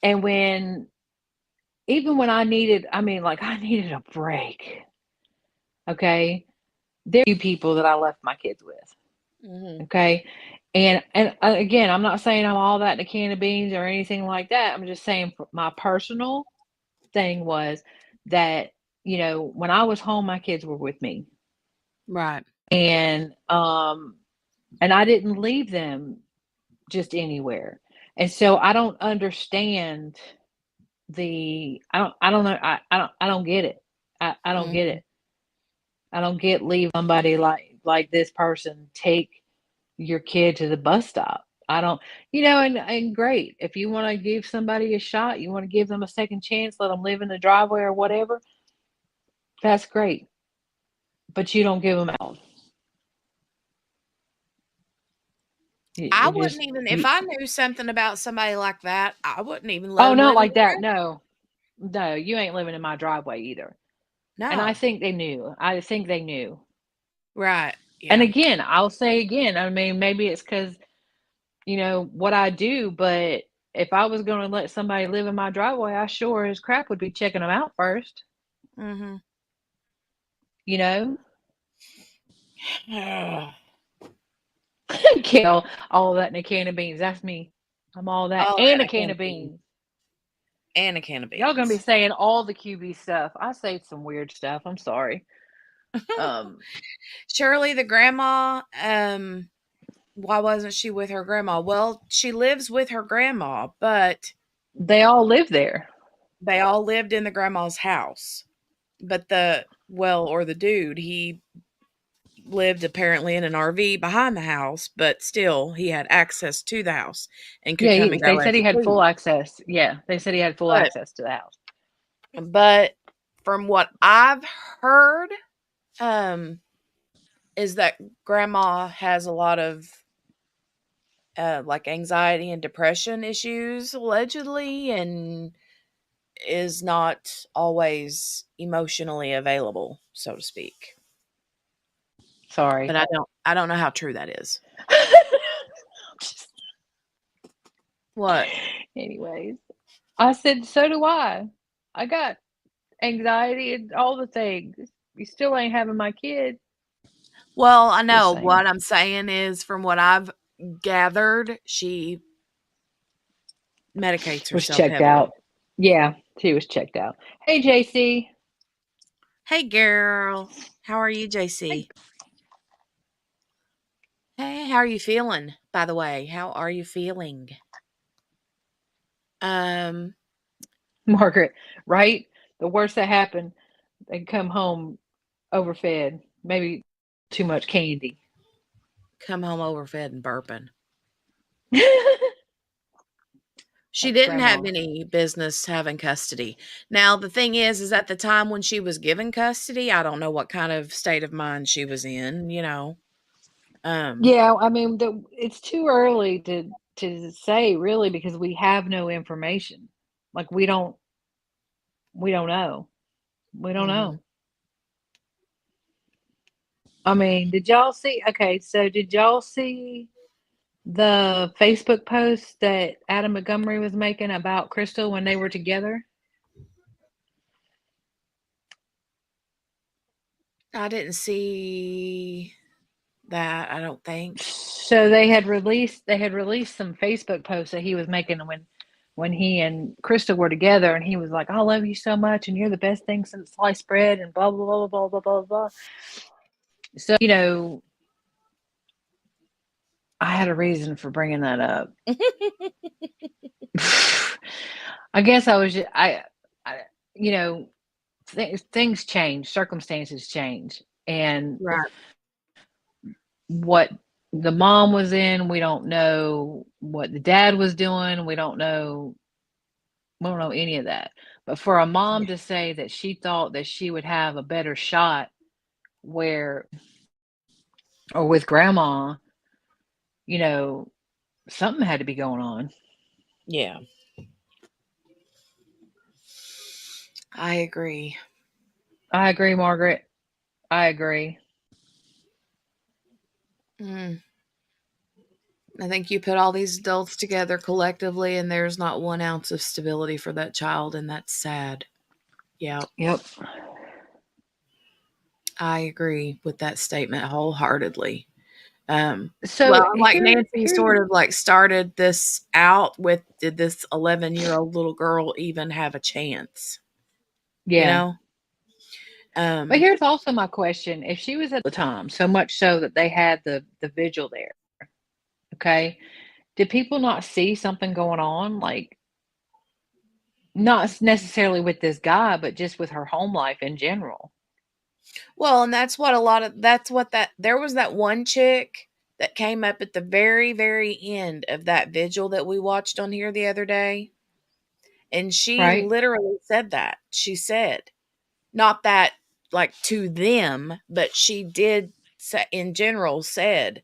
[SPEAKER 2] and when even when I needed, I mean, like, I needed a break, okay? There are few people that I left my kids with,
[SPEAKER 1] Mhm.
[SPEAKER 2] okay? And again, I'm not saying I'm all that in a can of beans or anything like that. I'm just saying my personal thing was that, when I was home, my kids were with me.
[SPEAKER 1] Right.
[SPEAKER 2] And I didn't leave them just anywhere. And so I don't understand I don't know, I don't get it. I don't get
[SPEAKER 1] Mhm.
[SPEAKER 2] it. I don't get leave somebody like this person take your kid to the bus stop. I don't, and great. If you want to give somebody a shot, you want to give them a second chance, let them live in the driveway or whatever, that's great. But you don't give them out.
[SPEAKER 1] I
[SPEAKER 2] You
[SPEAKER 1] wouldn't
[SPEAKER 2] just,
[SPEAKER 1] even if
[SPEAKER 2] you,
[SPEAKER 1] I knew something about somebody like that, I wouldn't even let
[SPEAKER 2] oh,
[SPEAKER 1] them
[SPEAKER 2] not
[SPEAKER 1] live
[SPEAKER 2] like that.
[SPEAKER 1] anywhere.
[SPEAKER 2] No, no, you ain't living in my driveway either. And I
[SPEAKER 1] No.
[SPEAKER 2] think they knew. I think they knew.
[SPEAKER 1] Right.
[SPEAKER 2] And
[SPEAKER 1] Yeah.
[SPEAKER 2] again, I'll say again, I mean, maybe it's because what I do, but if I was going to let somebody live in my driveway, I sure as crap would be checking them out first,
[SPEAKER 1] Mhm.
[SPEAKER 2] you know? Kill all of that in a can of beans. That's me. I'm all that
[SPEAKER 1] All
[SPEAKER 2] and
[SPEAKER 1] that
[SPEAKER 2] a
[SPEAKER 1] in a can
[SPEAKER 2] can
[SPEAKER 1] of
[SPEAKER 2] of
[SPEAKER 1] beans.
[SPEAKER 2] beans.
[SPEAKER 1] And a can of
[SPEAKER 2] Y'all gonna be
[SPEAKER 1] beans.
[SPEAKER 2] saying all the QB stuff. I say some weird stuff. I'm sorry. Um,
[SPEAKER 1] Shirley, the grandma, why wasn't she with her grandma? Well, she lives with her grandma, but
[SPEAKER 2] they all live there.
[SPEAKER 1] they all lived in the grandma's house. But or the dude, he lived apparently in an RV behind the house, but still he had access to the house and could
[SPEAKER 2] Yeah,
[SPEAKER 1] come and
[SPEAKER 2] they
[SPEAKER 1] go as
[SPEAKER 2] said he
[SPEAKER 1] he
[SPEAKER 2] had full
[SPEAKER 1] pleased.
[SPEAKER 2] access. Yeah, they said he had full
[SPEAKER 1] But
[SPEAKER 2] access to the house.
[SPEAKER 1] but from what I've heard, um, is that grandma has a lot of like anxiety and depression issues allegedly, and is not always emotionally available, so to speak. But
[SPEAKER 2] Sorry.
[SPEAKER 1] I don't know how true that is. What?
[SPEAKER 2] Anyways, I said, so do I. I got anxiety and all the things. You still ain't having my kid.
[SPEAKER 1] Well, I
[SPEAKER 2] Just
[SPEAKER 1] know
[SPEAKER 2] saying.
[SPEAKER 1] what I'm saying is from what I've gathered, she medicates
[SPEAKER 2] Was
[SPEAKER 1] herself
[SPEAKER 2] checked
[SPEAKER 1] heavily.
[SPEAKER 2] out. Yeah, she was checked out. Hey, JC.
[SPEAKER 1] Hey girl, how are you,
[SPEAKER 2] Hey,
[SPEAKER 1] JC? Hey, how are you feeling? By the way, how are you feeling? Um,
[SPEAKER 2] Margaret, right? The worst that happened, they come home overfed. Maybe too much candy.
[SPEAKER 1] Come home overfed and burping.
[SPEAKER 2] That's
[SPEAKER 1] She didn't have
[SPEAKER 2] grandma.
[SPEAKER 1] any business having custody. Now, the thing is at the time when she was given custody, I don't know what kind of state of mind she was in, you know.
[SPEAKER 2] Yeah, I mean, it's too early to say really because we have no information. Like we don't know. We don't
[SPEAKER 1] Mhm.
[SPEAKER 2] know. I mean, did y'all see? Okay, so did y'all see the Facebook post that Adam Montgomery was making about Crystal when they were together?
[SPEAKER 1] I didn't see that, I don't think.
[SPEAKER 2] So they had released some Facebook posts that he was making when he and Crystal were together, and he was like, "I love you so much, and you're the best thing since sliced bread," and blah blah blah blah blah blah blah. So I had a reason for bringing that up. I guess I was just, I things change, circumstances change, and
[SPEAKER 1] Right.
[SPEAKER 2] what the mom was in, we don't know what the dad was doing. We don't know any of that. But for a mom
[SPEAKER 1] Yeah.
[SPEAKER 2] to say that she thought that she would have a better shot where or with grandma, you know, something had to be going on.
[SPEAKER 1] Yeah. I agree.
[SPEAKER 2] I agree, Margaret. I agree.
[SPEAKER 1] Mm. I think you put all these adults together collectively, and there's not 1 ounce of stability for that child, and that's sad. Yeah,
[SPEAKER 2] Yep.
[SPEAKER 1] I agree with that statement wholeheartedly.
[SPEAKER 2] So
[SPEAKER 1] Well, like Nancy
[SPEAKER 2] here
[SPEAKER 1] sort of like started this out with, did this 11-year-old little girl even have a chance? You
[SPEAKER 2] yeah.
[SPEAKER 1] know?
[SPEAKER 2] But
[SPEAKER 1] Um,
[SPEAKER 2] here's also my question. If she was at the time, so much so that they had the vigil there, okay? Did people not see something going on? Like not necessarily with this guy, but just with her home life in general.
[SPEAKER 1] well, and there was that one chick that came up at the very, very end of that vigil that we watched on here the other day. And she
[SPEAKER 2] Right?
[SPEAKER 1] literally said that. She said, not that like to them, but she did say, in general, said,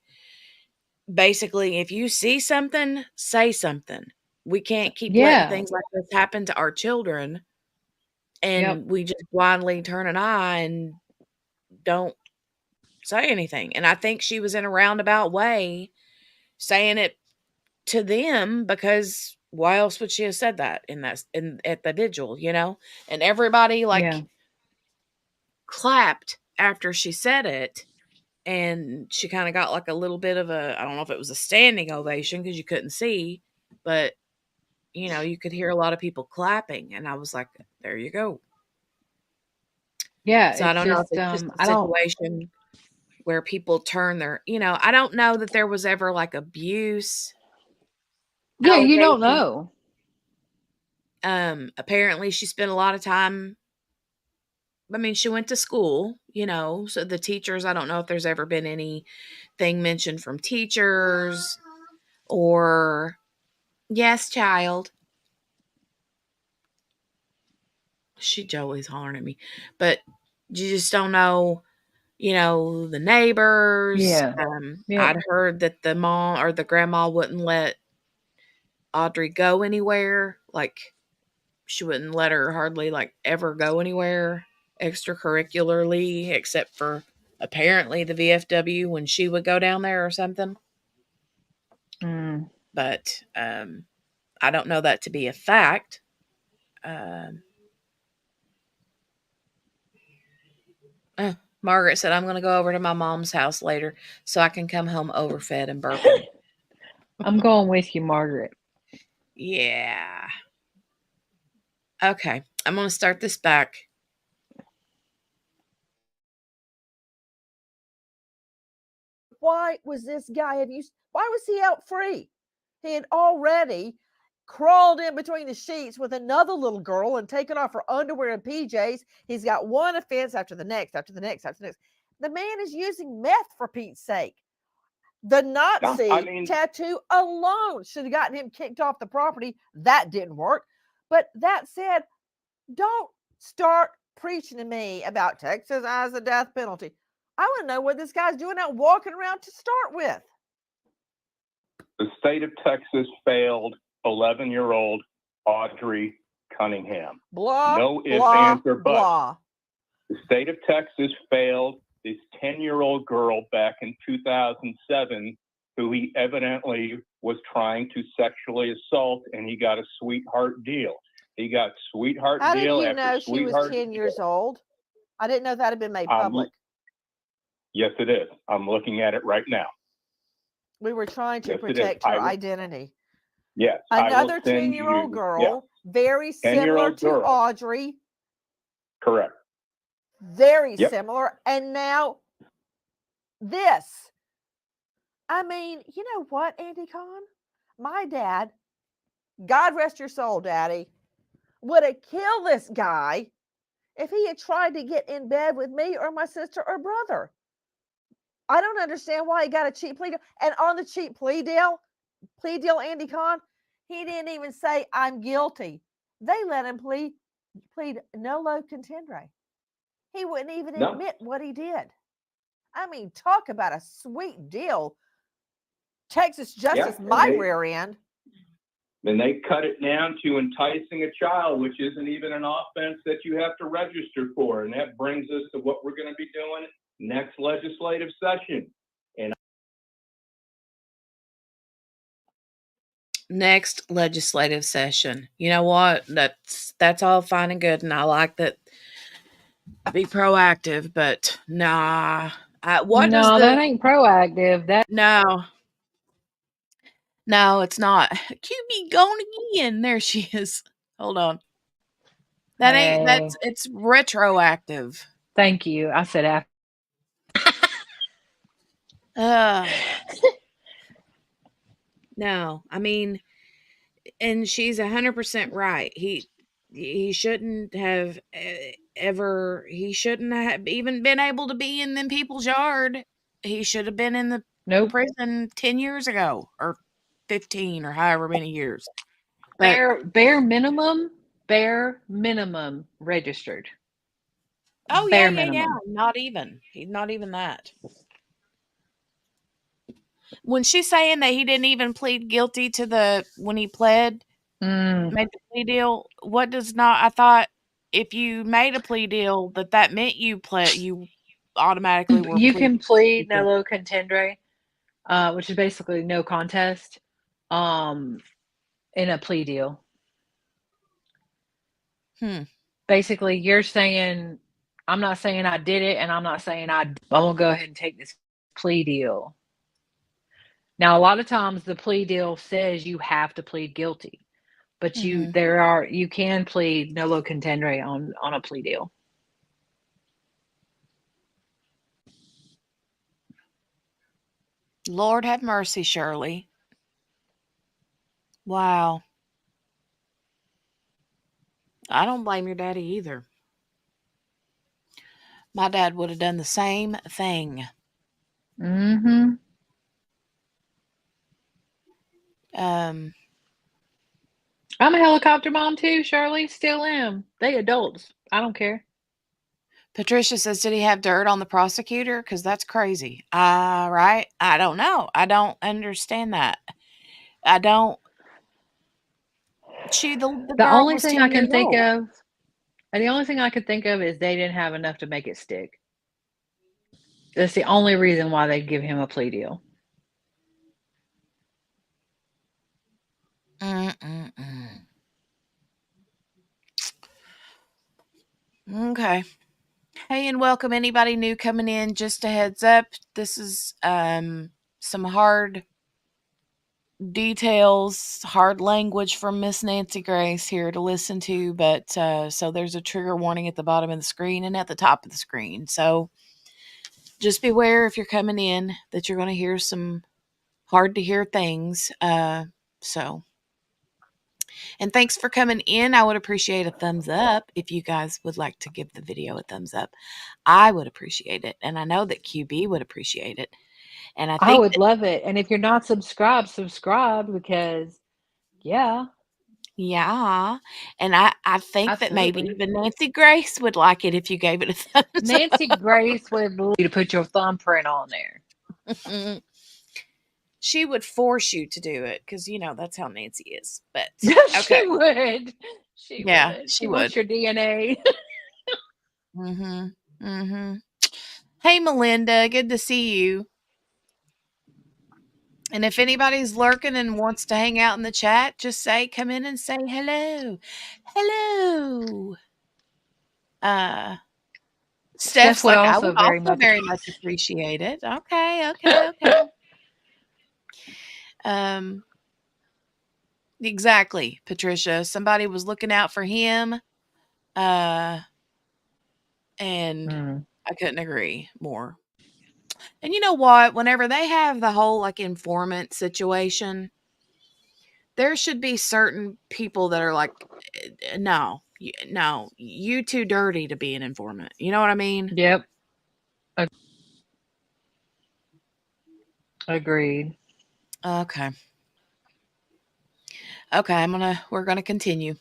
[SPEAKER 1] basically, if you see something, say something. We can't keep letting
[SPEAKER 2] Yeah.
[SPEAKER 1] things like this happen to our children,
[SPEAKER 2] Yep.
[SPEAKER 1] and we just blindly turn an eye and don't say anything. And I think she was in a roundabout way saying it to them, because why else would she have said that in at the vigil, you know? And everybody
[SPEAKER 2] Yeah.
[SPEAKER 1] like clapped after she said it, and she kind of got like a little bit of a, I don't know if it was a standing ovation because you couldn't see, but you could hear a lot of people clapping, and I was like, there you go.
[SPEAKER 2] Yeah.
[SPEAKER 1] So I
[SPEAKER 2] It's
[SPEAKER 1] don't know if
[SPEAKER 2] just
[SPEAKER 1] it's just a
[SPEAKER 2] I don't
[SPEAKER 1] situation where people turn their, I don't know that there was ever like abuse
[SPEAKER 2] yeah, you don't
[SPEAKER 1] allegations.
[SPEAKER 2] know.
[SPEAKER 1] Apparently she spent a lot of time, I mean, she went to school, so the teachers, I don't know if there's ever been anything mentioned from teachers or, yes, child. Jolie's hollering at me, but you just don't know, the neighbors.
[SPEAKER 2] Yeah. Yep.
[SPEAKER 1] I'd heard that the mom or the grandma wouldn't let Audrii go anywhere. Like, she wouldn't let her hardly like ever go anywhere extracurricularly, except for apparently the VFW when she would go down there or something.
[SPEAKER 2] Mm.
[SPEAKER 1] But I don't know that to be a fact. Uh, Margaret said, I'm going to go over to my mom's house later so I can come home overfed and burping.
[SPEAKER 2] I'm going with you, Margaret.
[SPEAKER 1] Yeah. Okay. I'm going to start this back.
[SPEAKER 3] Why was this guy, why was he out free? He had already crawled in between the sheets with another little girl and taken off her underwear and PJs. He's got one offense after the next, after the next, after the next. The man is using meth, for Pete's sake. The Nazi tattoo alone should have gotten him kicked off the property. That didn't work. But that said, don't start preaching to me about Texas as a death penalty. I want to know what this guy's doing out walking around to start with.
[SPEAKER 9] The state of Texas failed 11-year-old Audrii Cunningham.
[SPEAKER 3] Blah,
[SPEAKER 9] no ifs,
[SPEAKER 3] blah,
[SPEAKER 9] ands, or buts.
[SPEAKER 3] blah.
[SPEAKER 9] The state of Texas failed this 10-year-old girl back in 2007 who he evidently was trying to sexually assault, and he got a sweetheart deal. He got sweetheart
[SPEAKER 3] How
[SPEAKER 9] deal
[SPEAKER 3] did you
[SPEAKER 9] after
[SPEAKER 3] know she was
[SPEAKER 9] sweetheart
[SPEAKER 3] 10 years old? I didn't know that had been made
[SPEAKER 9] Um,
[SPEAKER 3] public.
[SPEAKER 9] Yes, it is. I'm looking at it right now.
[SPEAKER 3] We were trying to
[SPEAKER 9] Yes, it is.
[SPEAKER 3] protect her
[SPEAKER 9] I will-
[SPEAKER 3] identity.
[SPEAKER 9] Yes, I will
[SPEAKER 3] Another
[SPEAKER 9] send
[SPEAKER 3] 10-year-old
[SPEAKER 9] you-
[SPEAKER 3] girl,
[SPEAKER 9] yeah,
[SPEAKER 3] very similar
[SPEAKER 9] 10-year-old
[SPEAKER 3] to
[SPEAKER 9] girl.
[SPEAKER 3] Audrii,
[SPEAKER 9] correct.
[SPEAKER 3] very
[SPEAKER 9] Yep.
[SPEAKER 3] similar. And now this. I mean, you know what, Andy Kahn? My dad, God rest your soul, Daddy, would have killed this guy if he had tried to get in bed with me or my sister or brother. I don't understand why he got a cheap plea deal. And on the cheap plea deal, Andy Kahn, he didn't even say, I'm guilty. They let him plead nolo contendere. He wouldn't even
[SPEAKER 9] No.
[SPEAKER 3] admit what he did. I mean, talk about a sweet deal. Texas justice,
[SPEAKER 9] and
[SPEAKER 3] my
[SPEAKER 9] they-
[SPEAKER 3] rear end.
[SPEAKER 9] Then they cut it down to enticing a child, which isn't even an offense that you have to register for. And that brings us to what we're going to be doing next legislative session.
[SPEAKER 1] Next legislative session. You know what? That's all fine and good, and I like that. Be proactive, but nah.
[SPEAKER 2] That ain't proactive.
[SPEAKER 1] No, it's not. QB gone again. There she is. Hold on. It's retroactive.
[SPEAKER 2] Thank you. I said after.
[SPEAKER 1] No, I mean, and she's 100% right. He shouldn't have ever. He shouldn't have even been able to be in them people's yard. He should have been in the prison 10 years ago, or 15, or however many years. But
[SPEAKER 2] Bare minimum registered.
[SPEAKER 1] oh
[SPEAKER 2] Bare
[SPEAKER 1] yeah.
[SPEAKER 2] minimum.
[SPEAKER 1] Not even. He's not even that. When she's saying that he didn't even plead guilty to when he pled, made the plea deal, what does not? I thought if you made a plea deal that meant you automatically were.
[SPEAKER 2] You can plead nolo contendere, which is basically no contest, in a plea deal. Basically, you're saying, I'm not saying I did it, and I'm not saying I'm gonna go ahead and take this plea deal. Now, a lot of times the plea deal says you have to plead guilty, but you can plead nolo contendere on a plea deal.
[SPEAKER 1] Lord have mercy, Shirley. Wow. I don't blame your daddy either. My dad would have done the same thing.
[SPEAKER 2] Mm-hmm.
[SPEAKER 1] I'm
[SPEAKER 2] a helicopter mom too, Shirley. Still am. They adults. I don't care.
[SPEAKER 1] Patricia says, did he have dirt on the prosecutor? Because that's crazy. Right? I don't know. I don't understand that. I don't. The girl
[SPEAKER 2] only
[SPEAKER 1] was
[SPEAKER 2] thing
[SPEAKER 1] 10
[SPEAKER 2] I can
[SPEAKER 1] years
[SPEAKER 2] think
[SPEAKER 1] old.
[SPEAKER 2] of, and the only thing I could think of is they didn't have enough to make it stick. That's the only reason why they'd give him a plea deal.
[SPEAKER 1] Okay. Hey, and welcome anybody new coming in. Just a heads up, this is some hard details, hard language from Miss Nancy Grace here to listen to, but so there's a trigger warning at the bottom of the screen and at the top of the screen. So just beware if you're coming in that you're going to hear some hard to hear things. So And thanks for coming in. I would appreciate a thumbs up if you guys would like to give the video a thumbs up. I would appreciate it. And I know that QB would appreciate it. And I
[SPEAKER 2] I
[SPEAKER 1] think
[SPEAKER 2] would
[SPEAKER 1] that,
[SPEAKER 2] love it. And if you're not subscribed, subscribe because, yeah,
[SPEAKER 1] yeah. And I think that maybe
[SPEAKER 2] absolutely.
[SPEAKER 1] even Nancy Grace would like it if you gave it a thumbs
[SPEAKER 2] Nancy Grace would love you to put your thumbprint on there.
[SPEAKER 1] up. She would force you to do it because, that's how Nancy is. But,
[SPEAKER 2] She
[SPEAKER 1] okay.
[SPEAKER 2] would. She
[SPEAKER 1] Yeah,
[SPEAKER 2] would.
[SPEAKER 1] she
[SPEAKER 2] She
[SPEAKER 1] would.
[SPEAKER 2] wants your DNA.
[SPEAKER 1] Hey, Melinda, good to see you. And if anybody's lurking and wants to hang out in the chat, just come in and say hello. Hello. Steph's
[SPEAKER 2] Would
[SPEAKER 1] like, I
[SPEAKER 2] also
[SPEAKER 1] would
[SPEAKER 2] very
[SPEAKER 1] also
[SPEAKER 2] much.
[SPEAKER 1] very much appreciate it. Okay. Exactly, Patricia. Somebody was looking out for him. And I couldn't agree more. And you know what? Whenever they have the whole informant situation, there should be certain people that are like, no, you too dirty to be an informant. You know what I mean?
[SPEAKER 2] Yep. Agreed.
[SPEAKER 1] Okay. We're gonna continue.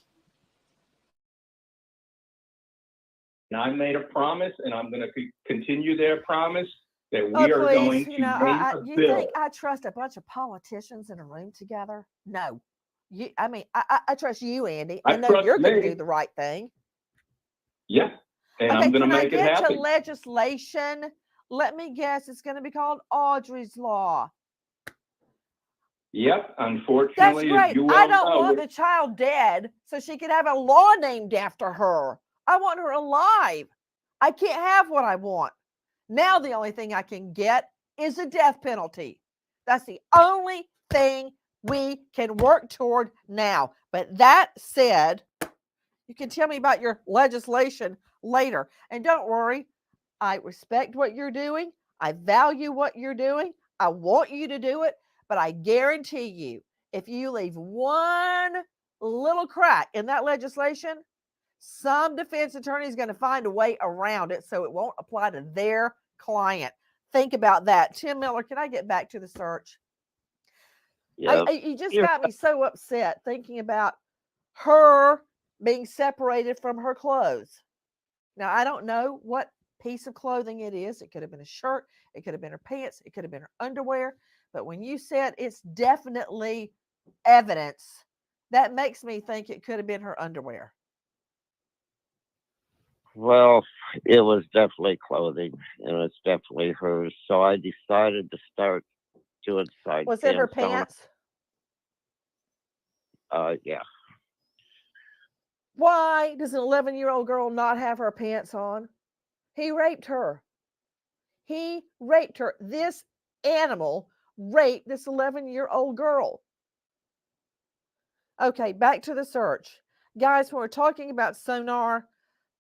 [SPEAKER 9] And I made a promise, and I'm going to continue their promise that
[SPEAKER 3] Oh,
[SPEAKER 9] we are
[SPEAKER 3] please.
[SPEAKER 9] going to name a
[SPEAKER 3] You
[SPEAKER 9] bill.
[SPEAKER 3] think I trust a bunch of politicians in a room together? No. I trust you, Andy. I know
[SPEAKER 9] trust
[SPEAKER 3] you're going to
[SPEAKER 9] me.
[SPEAKER 3] do the right thing.
[SPEAKER 9] Yeah, and
[SPEAKER 3] Okay,
[SPEAKER 9] I'm going to
[SPEAKER 3] can I
[SPEAKER 9] make it
[SPEAKER 3] get to
[SPEAKER 9] happen.
[SPEAKER 3] legislation? Let me guess, it's going to be called Audrey's Law.
[SPEAKER 9] Yep,
[SPEAKER 3] That's
[SPEAKER 9] unfortunately, as
[SPEAKER 3] great.
[SPEAKER 9] you
[SPEAKER 3] I
[SPEAKER 9] well
[SPEAKER 3] don't
[SPEAKER 9] know,
[SPEAKER 3] want the child dead so she could have a law named after her. I want her alive. I can't have what I want. Now the only thing I can get is a death penalty. That's the only thing we can work toward now. But that said, you can tell me about your legislation later. And don't worry, I respect what you're doing. I value what you're doing. I want you to do it. But I guarantee you, if you leave one little crack in that legislation, some defense attorney is going to find a way around it so it won't apply to their client. Think about that. Tim Miller, can I get back to the search?
[SPEAKER 8] Yep.
[SPEAKER 3] You just got me so upset thinking about her being separated from her clothes. Now, I don't know what piece of clothing it is. It could have been a shirt. It could have been her pants. It could have been her underwear. But when you said it's definitely evidence, that makes me think it could have been her underwear.
[SPEAKER 8] Well, it was definitely clothing, and it's definitely hers. So I decided to start doing side
[SPEAKER 3] Was it her
[SPEAKER 8] scans on
[SPEAKER 3] pants?
[SPEAKER 8] yeah.
[SPEAKER 3] Why does an 11-year-old girl not have her pants on? He raped her. He raped her. This animal raped this 11-year-old girl. Okay, back to the search. Guys, when we're talking about sonar,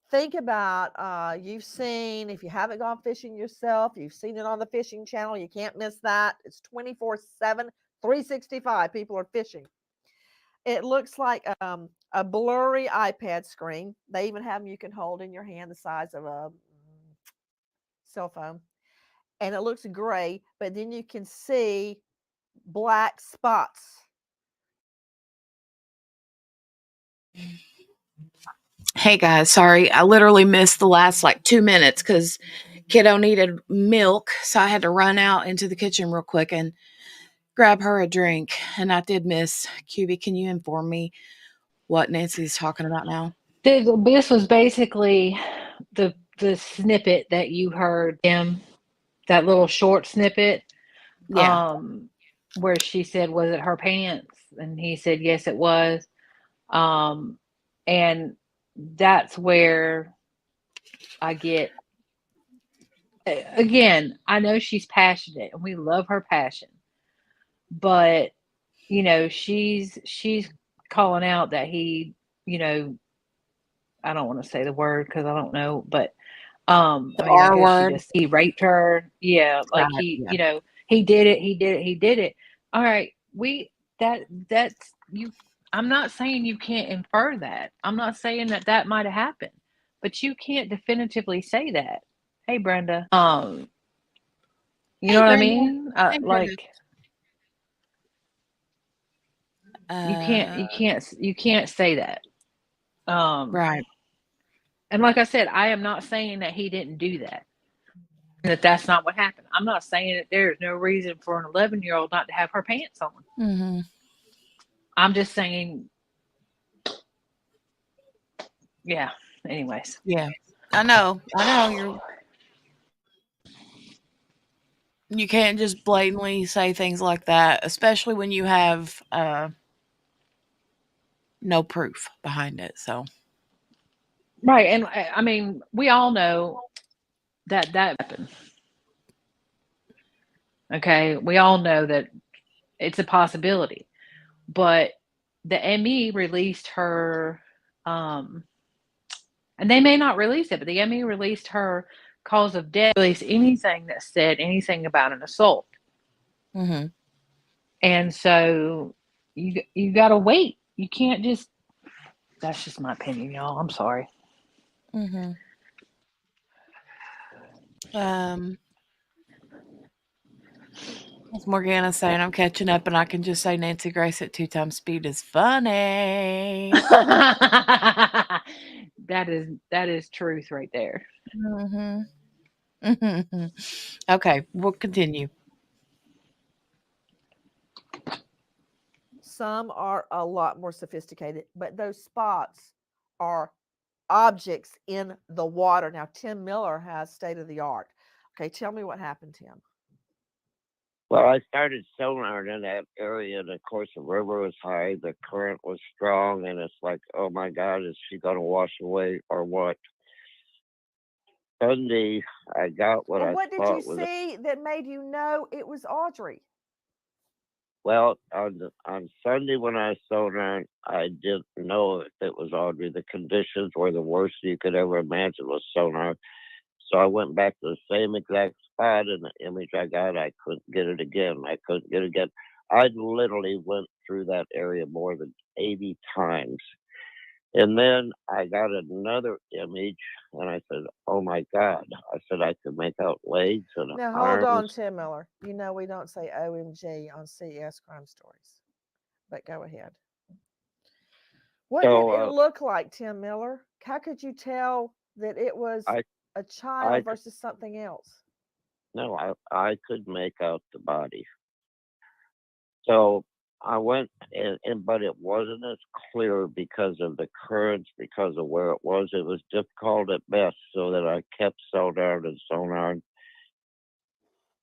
[SPEAKER 3] think about you've seen, if you haven't gone fishing yourself, you've seen it on the fishing channel. You can't miss that. It's 24/7, 365. People are fishing. It looks like a blurry iPad screen. They even have them you can hold in your hand the size of a cell phone. And it looks gray, but then you can see black spots.
[SPEAKER 1] Hey guys, sorry. I literally missed the last 2 minutes because kiddo needed milk. So I had to run out into the kitchen real quick and grab her a drink. And I did miss. QB, can you inform me what Nancy's talking about now?
[SPEAKER 2] This was basically the snippet that you heard him, that little short snippet.
[SPEAKER 1] Yeah.
[SPEAKER 2] Where she said, was it her pants? And he said, yes, it was. And that's where I get, again, I know she's passionate and we love her passion, but she's calling out that he, I don't want to say the word because I don't know, but
[SPEAKER 1] The
[SPEAKER 2] I mean, I
[SPEAKER 1] R
[SPEAKER 2] guess
[SPEAKER 1] word.
[SPEAKER 2] he raped her. Yeah, like
[SPEAKER 1] Right, yeah.
[SPEAKER 2] he did it. He did it. All right, that's you. I'm not saying you can't infer that. I'm not saying that that might have happened, but you can't definitively say that. Hey, Brenda. You
[SPEAKER 1] Hey,
[SPEAKER 2] know what I
[SPEAKER 1] Brenda.
[SPEAKER 2] mean?
[SPEAKER 1] Hey, Brenda.
[SPEAKER 2] You
[SPEAKER 1] Uh,
[SPEAKER 2] can't say that.
[SPEAKER 1] right.
[SPEAKER 2] And like I said, I am not saying that he didn't do that. That's not what happened. I'm not saying that there's no reason for an 11-year-old not to have her pants on.
[SPEAKER 1] Mm-hmm.
[SPEAKER 2] I'm just saying, yeah. Anyways.
[SPEAKER 1] Yeah. I know. You can't just blatantly say things like that, especially when you have no proof behind it. So
[SPEAKER 2] Right. And I mean, we all know that happened. Okay. We all know that it's a possibility. But the ME released her, and they may not release it, but the ME released her cause of death, release anything that said anything about an assault.
[SPEAKER 1] mm-hmm.
[SPEAKER 2] And so you got to wait. You can't just. That's just my opinion, y'all. I'm sorry.
[SPEAKER 1] Mm-hmm. As Morgana saying, I'm catching up, and I can just say Nancy Grace at 2 times speed is funny.
[SPEAKER 2] that is truth right there.
[SPEAKER 1] Mm-hmm. Okay, we'll continue.
[SPEAKER 3] Some are a lot more sophisticated, but those spots are objects in the water. Now, Tim Miller has state of the art. Okay, tell me what happened, Tim.
[SPEAKER 8] Well, I started sonar in that area, and of course the river was high, the current was strong, and it's like, oh my God, is she going to wash away or what? Sunday, I got what
[SPEAKER 3] Well,
[SPEAKER 8] I
[SPEAKER 3] what did you
[SPEAKER 8] thought was
[SPEAKER 3] see that made you know it was Audrii?
[SPEAKER 8] well on Sunday when I sonar, I didn't know if it was Audrey. The conditions were the worst you could ever imagine with sonar. So I went back to the same exact spot, and the image I got, I couldn't get it again. I literally went through that area more than 80 times. And then I got another image, and I said, oh my God. I said I could make out legs and
[SPEAKER 3] Now, hold on,
[SPEAKER 8] arms.
[SPEAKER 3] Tim Miller. You know we don't say OMG on CES Crime Stories, but go ahead. What did it
[SPEAKER 8] So
[SPEAKER 3] look like, Tim Miller? How could you tell that it was
[SPEAKER 8] I,
[SPEAKER 3] a
[SPEAKER 8] I,
[SPEAKER 3] child versus something else?
[SPEAKER 8] no, I could make out the body. So I went, but it wasn't as clear because of the currents, because of where it was. It was difficult at best, so that I kept sonar and sonar.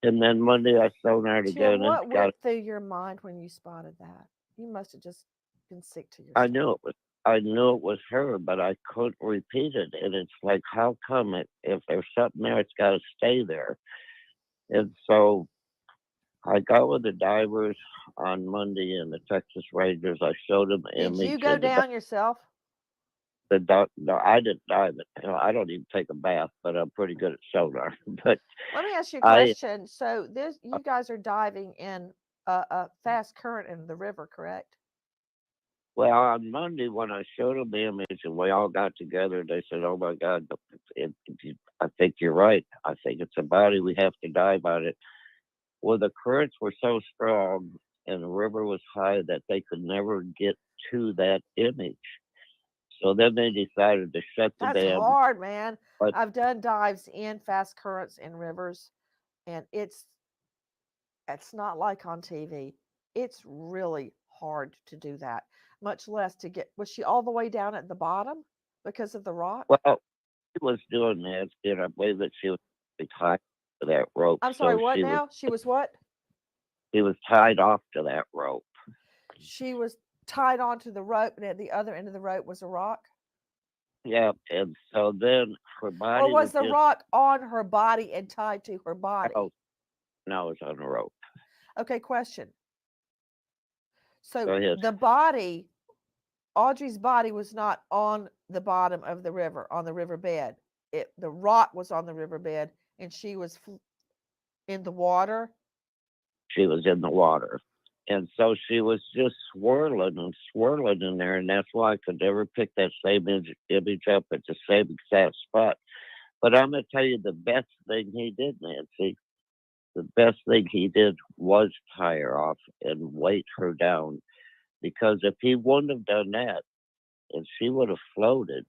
[SPEAKER 8] And then Monday I sonared
[SPEAKER 3] Tim,
[SPEAKER 8] again and
[SPEAKER 3] what
[SPEAKER 8] got.
[SPEAKER 3] went through your mind when you spotted that? You must have just been sick to your
[SPEAKER 8] I
[SPEAKER 3] stomach.
[SPEAKER 8] knew it was. I knew it was her, but I couldn't repeat it. And it's like, how come if there's something there, it's got to stay there. And so I got with the divers on Monday and the Texas Rangers. I showed them the
[SPEAKER 3] Did
[SPEAKER 8] image.
[SPEAKER 3] you go down yourself?
[SPEAKER 8] No, I didn't dive it. I don't even take a bath, but I'm pretty good at sonar. But
[SPEAKER 3] Let me ask you a
[SPEAKER 8] I,
[SPEAKER 3] question. So you guys are diving in a fast current in the river, correct?
[SPEAKER 8] well, on Monday when I showed them the image and we all got together, they said, "Oh my God, I think you're right. I think it's a body. We have to dive on it." Well, the currents were so strong and the river was high that they could never get to that image. So then they decided to shut the
[SPEAKER 3] That's
[SPEAKER 8] dam.
[SPEAKER 3] hard, man.
[SPEAKER 8] But
[SPEAKER 3] I've done dives in fast currents in rivers, and it's not like on TV. It's really hard to do that, much less to get. Was she all the way down at the bottom because of the rock?
[SPEAKER 8] well, she was doing that, and I believe that she was tied to that rope.
[SPEAKER 3] I'm sorry,
[SPEAKER 8] So
[SPEAKER 3] what now? She was what?
[SPEAKER 8] she was tied off to that rope.
[SPEAKER 3] She was tied onto the rope, and at the other end of the rope was a rock?
[SPEAKER 8] Yeah, and so then her
[SPEAKER 3] Or
[SPEAKER 8] body
[SPEAKER 3] was
[SPEAKER 8] was
[SPEAKER 3] the
[SPEAKER 8] just
[SPEAKER 3] rock on her body and tied to her body?
[SPEAKER 8] out. Now it's on the rope.
[SPEAKER 3] Okay, question.
[SPEAKER 8] Go
[SPEAKER 3] So
[SPEAKER 8] ahead.
[SPEAKER 3] the body, Audrey's body was not on the bottom of the river, on the riverbed. The rock was on the riverbed, and she was in the water.
[SPEAKER 8] She was in the water. And so she was just swirling and swirling in there, and that's why I could never pick that same image up at the same exact spot. But I'm going to tell you the best thing he did, Nancy. The best thing he did was tie her off and weight her down. Because if he wouldn't have done that, and she would have floated,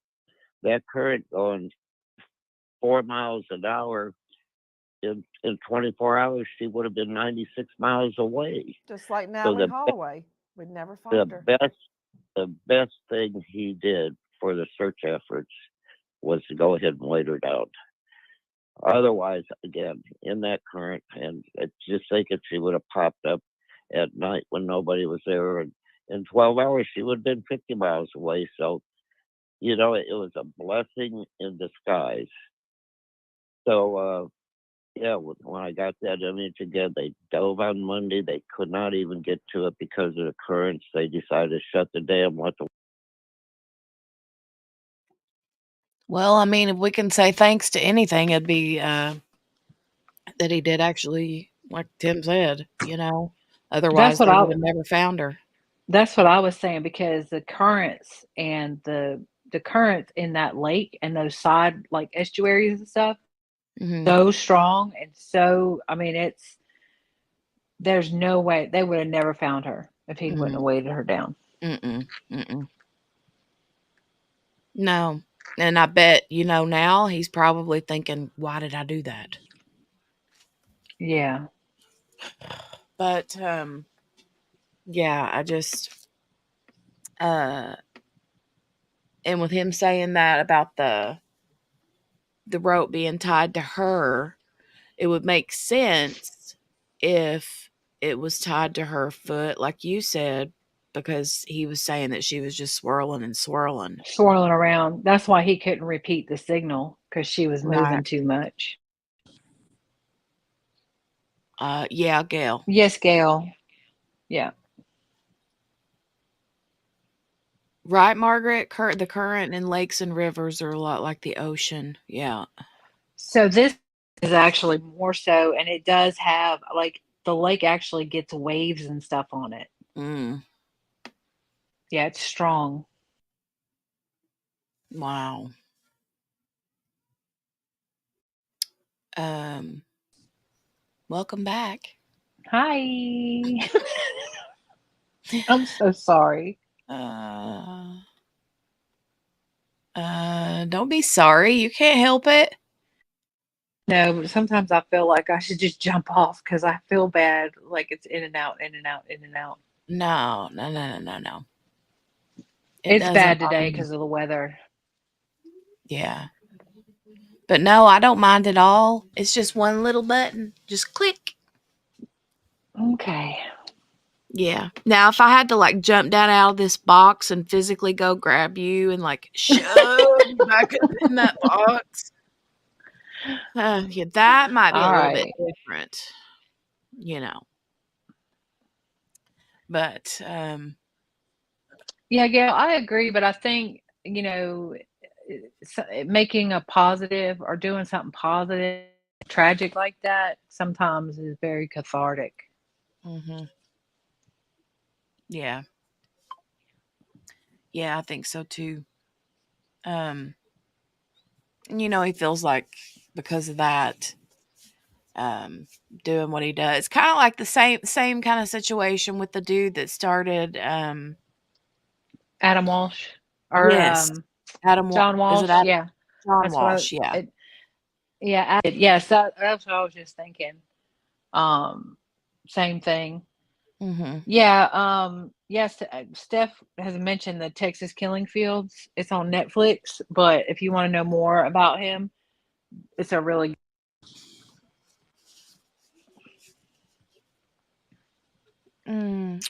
[SPEAKER 8] that current going 4 miles an hour in 24 hours, she would have been 96 miles away.
[SPEAKER 3] Just like
[SPEAKER 8] So
[SPEAKER 3] Natalie Holloway. We'd never find her.
[SPEAKER 8] the best thing he did for the search efforts was to go ahead and weight her down. Otherwise, again, in that current, and just think if she would have popped up at night when nobody was there, and in 12 hours, she would have been 50 miles away. So, it was a blessing in disguise. So, yeah, when I got that image again, they dove on Monday. They could not even get to it because of the currents. They decided to shut the dam.
[SPEAKER 1] Well, I mean, if we can say thanks to anything, it'd be that he did actually, like Tim said,
[SPEAKER 2] That's
[SPEAKER 1] otherwise
[SPEAKER 2] what
[SPEAKER 1] they
[SPEAKER 2] I
[SPEAKER 1] would have never found her.
[SPEAKER 2] that's what I was saying, because the currents and the currents in that lake and those side like estuaries and stuff,
[SPEAKER 1] Hmm.
[SPEAKER 2] so strong, and so, I mean, there's no way they would have never found her if he wouldn't have weighted her down.
[SPEAKER 1] Mm-mm. Mm-mm. No. And I bet, now he's probably thinking, why did I do that?
[SPEAKER 2] Yeah.
[SPEAKER 1] But, yeah, I just, and with him saying that about the rope being tied to her, it would make sense if it was tied to her foot, like you said, because he was saying that she was just swirling and swirling.
[SPEAKER 2] Swirling around. That's why he couldn't repeat the signal, because she was
[SPEAKER 1] Right.
[SPEAKER 2] moving too much.
[SPEAKER 1] Yeah, Gail.
[SPEAKER 2] Yes, Gail. Yeah.
[SPEAKER 1] Right, Margaret? The current in lakes and rivers are a lot like the ocean. Yeah.
[SPEAKER 2] So this is actually more so, and it does have, like, the lake actually gets waves and stuff on it.
[SPEAKER 1] Mm.
[SPEAKER 2] Yeah, it's strong.
[SPEAKER 1] Wow. Um, welcome back.
[SPEAKER 2] Hi. I'm so sorry.
[SPEAKER 1] Uh, don't be sorry. You can't help it.
[SPEAKER 2] No, but sometimes I feel like I should just jump off because I feel bad. Like it's in and out, in and out, in and out.
[SPEAKER 1] No, no, no, no, no, no. It
[SPEAKER 2] It's
[SPEAKER 1] doesn't
[SPEAKER 2] bad
[SPEAKER 1] bother
[SPEAKER 2] today
[SPEAKER 1] me.
[SPEAKER 2] because of the weather.
[SPEAKER 1] Yeah. But no, I don't mind at all. It's just one little button. Just click.
[SPEAKER 2] Okay.
[SPEAKER 1] Yeah. Now, if I had to like jump down out of this box and physically go grab you and like shove you back in that box, yeah, that might be a
[SPEAKER 2] All
[SPEAKER 1] little bit
[SPEAKER 2] right.
[SPEAKER 1] different, But
[SPEAKER 2] Yeah, Gail, I agree, but I think, making a positive or doing something positive, tragic like that, sometimes is very cathartic.
[SPEAKER 1] hmm yeah, yeah, I think so too. Um, he feels like because of that, doing what he does, kind of like the same kind of situation with the dude that started.
[SPEAKER 2] Adam Walsh or
[SPEAKER 1] Yes,
[SPEAKER 2] John
[SPEAKER 1] Is it
[SPEAKER 2] Walsh.
[SPEAKER 1] Adam?
[SPEAKER 2] Yeah,
[SPEAKER 1] John
[SPEAKER 2] that's what
[SPEAKER 1] Walsh? Yeah.
[SPEAKER 2] yeah, yes, that's what I was just thinking. Um, Same thing.
[SPEAKER 1] hmm
[SPEAKER 2] Yeah, yes, Steph has mentioned the Texas Killing Fields. It's on Netflix, but if you want to know more about him, it's a really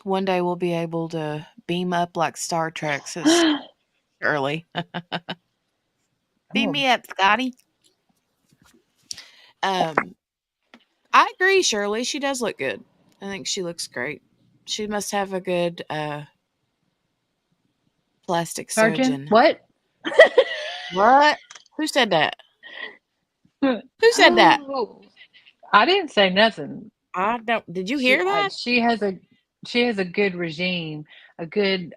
[SPEAKER 1] One day we'll be able to beam up like Star Trek, says Shirley. Beam
[SPEAKER 2] oh,
[SPEAKER 1] me up, Scotty. Um, I agree, Shirley. She does look good. I think she looks great. She must have a good plastic
[SPEAKER 2] surgeon.
[SPEAKER 1] surgeon.
[SPEAKER 2] What?
[SPEAKER 1] What? Who said that? Who said that?
[SPEAKER 2] Oh, I didn't say nothing.
[SPEAKER 1] I don't. Did you hear that?
[SPEAKER 2] She has a she has a good regime, a good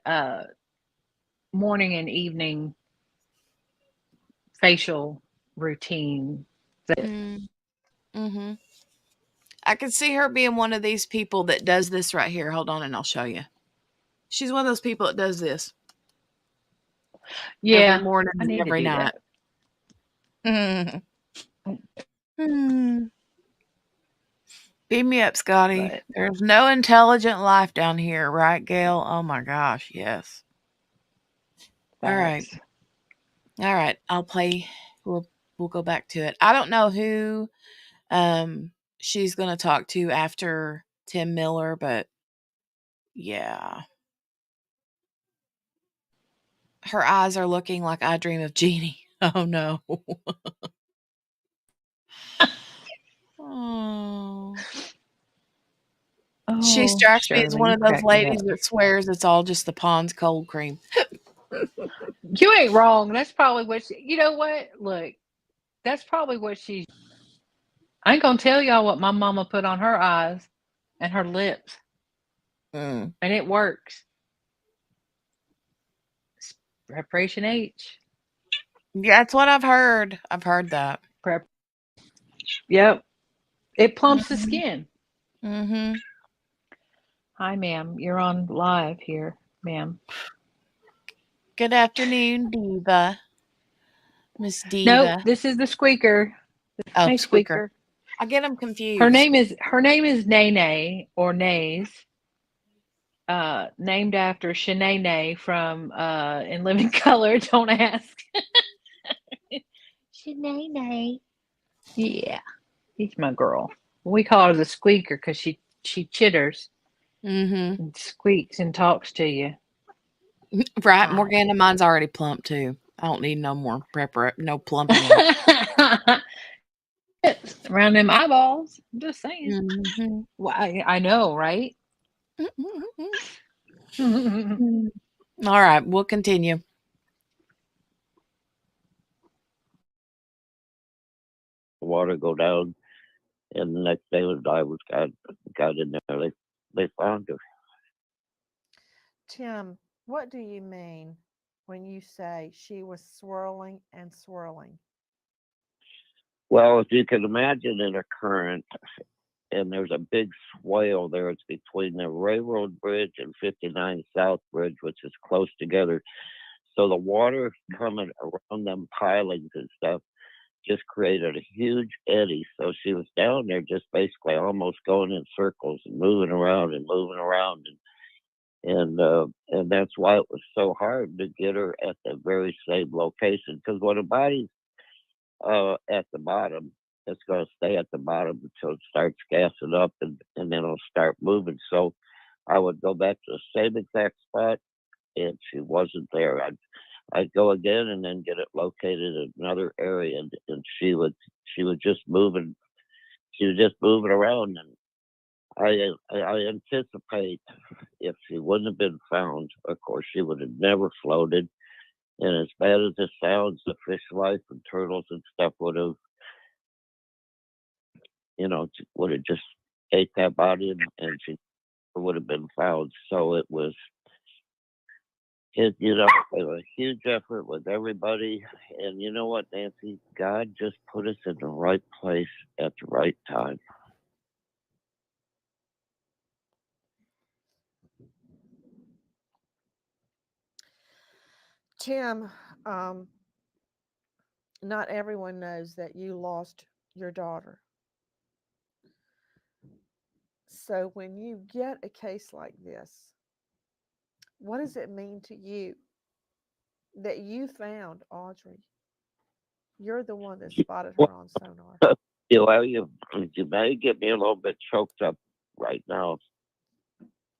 [SPEAKER 2] morning and evening facial routine.
[SPEAKER 1] Mm-hmm. I could see her being one of these people that does this right here. Hold on and I'll show you. She's one of those people that does this every
[SPEAKER 2] Yeah,
[SPEAKER 1] morning
[SPEAKER 2] I
[SPEAKER 1] and
[SPEAKER 2] need to
[SPEAKER 1] every
[SPEAKER 2] do
[SPEAKER 1] night.
[SPEAKER 2] that.
[SPEAKER 1] Hmm. Beam me up, Scotty.
[SPEAKER 2] But
[SPEAKER 1] There's no intelligent life down here, right, Gail? Oh my gosh, yes. All right.
[SPEAKER 2] facts.
[SPEAKER 1] All right. I'll play. We'll go back to it. I don't know who she's gonna talk to after Tim Miller, but yeah. Her eyes are looking like I Dream of Jeannie. Oh no. Oh. She
[SPEAKER 2] Oh,
[SPEAKER 1] strikes me as
[SPEAKER 2] Shirley,
[SPEAKER 1] one
[SPEAKER 2] you
[SPEAKER 1] of those
[SPEAKER 2] crack me
[SPEAKER 1] ladies
[SPEAKER 2] up.
[SPEAKER 1] that swears it's all just the Pond's cold cream.
[SPEAKER 2] You ain't wrong. That's probably what you know what? Look, that's probably what she's. I ain't gonna tell y'all what my mama put on her eyes and her lips,
[SPEAKER 1] Mm.
[SPEAKER 2] and it works. Preparation H.
[SPEAKER 1] Yeah, that's what I've heard. I've heard that.
[SPEAKER 2] Prep. Yep. It plumps the
[SPEAKER 1] Mhm.
[SPEAKER 2] skin.
[SPEAKER 1] Mhm.
[SPEAKER 2] Hi, ma'am. You're on live here, ma'am.
[SPEAKER 1] Good afternoon, Diva. Miss
[SPEAKER 2] Nope,
[SPEAKER 1] Diva.
[SPEAKER 2] this is the squeaker.
[SPEAKER 1] Oh,
[SPEAKER 2] Hey,
[SPEAKER 1] Squeaker.
[SPEAKER 2] squeaker.
[SPEAKER 1] I get them
[SPEAKER 2] Her
[SPEAKER 1] confused.
[SPEAKER 2] name is Nene or Nays, named after Shanae from In Living Color. Don't ask. Shanae. Yeah, she's my girl. We call her the squeaker because she chitters
[SPEAKER 1] Mhm.
[SPEAKER 2] and squeaks and talks to you.
[SPEAKER 1] Right,
[SPEAKER 2] Hi.
[SPEAKER 1] Morgana, mine's already plump too. I don't need no more no plumping up.
[SPEAKER 2] Around them eyeballs. I'm just saying.
[SPEAKER 1] Mhm.
[SPEAKER 2] Well, I know, right?
[SPEAKER 1] All right, we'll continue.
[SPEAKER 8] The water go down, and the next day when I was got in there, they found her.
[SPEAKER 3] Tim, what do you mean when you say she was swirling and swirling?
[SPEAKER 8] Well, if you can imagine in a current, and there's a big swale there. It's between the Railroad Bridge and 59 South Bridge, which is close together. So the water coming around them pilings and stuff just created a huge eddy. So she was down there just basically almost going in circles and moving around and moving around. And that's why it was so hard to get her at the very same location. Because when a body's at the bottom, it's going to stay at the bottom until it starts gassing up, and then it'll start moving. So I would go back to the same exact spot, and she wasn't there. I'd go again and then get it located in another area, and she was just moving. She was just moving around, and I anticipate if she wouldn't have been found, of course, she would have never floated. And as bad as it sounds, the fish life and turtles and stuff would have just ate that body, and she would have been found. So it was a huge effort with everybody. And you know what, Nancy? God just put us in the right place at the right time.
[SPEAKER 3] Tim, not everyone knows that you lost your daughter. So when you get a case like this, what does it mean to you that you found Audrii? You're the one that spotted
[SPEAKER 8] Well,
[SPEAKER 3] her on sonar.
[SPEAKER 8] you may get me a little bit choked up right now.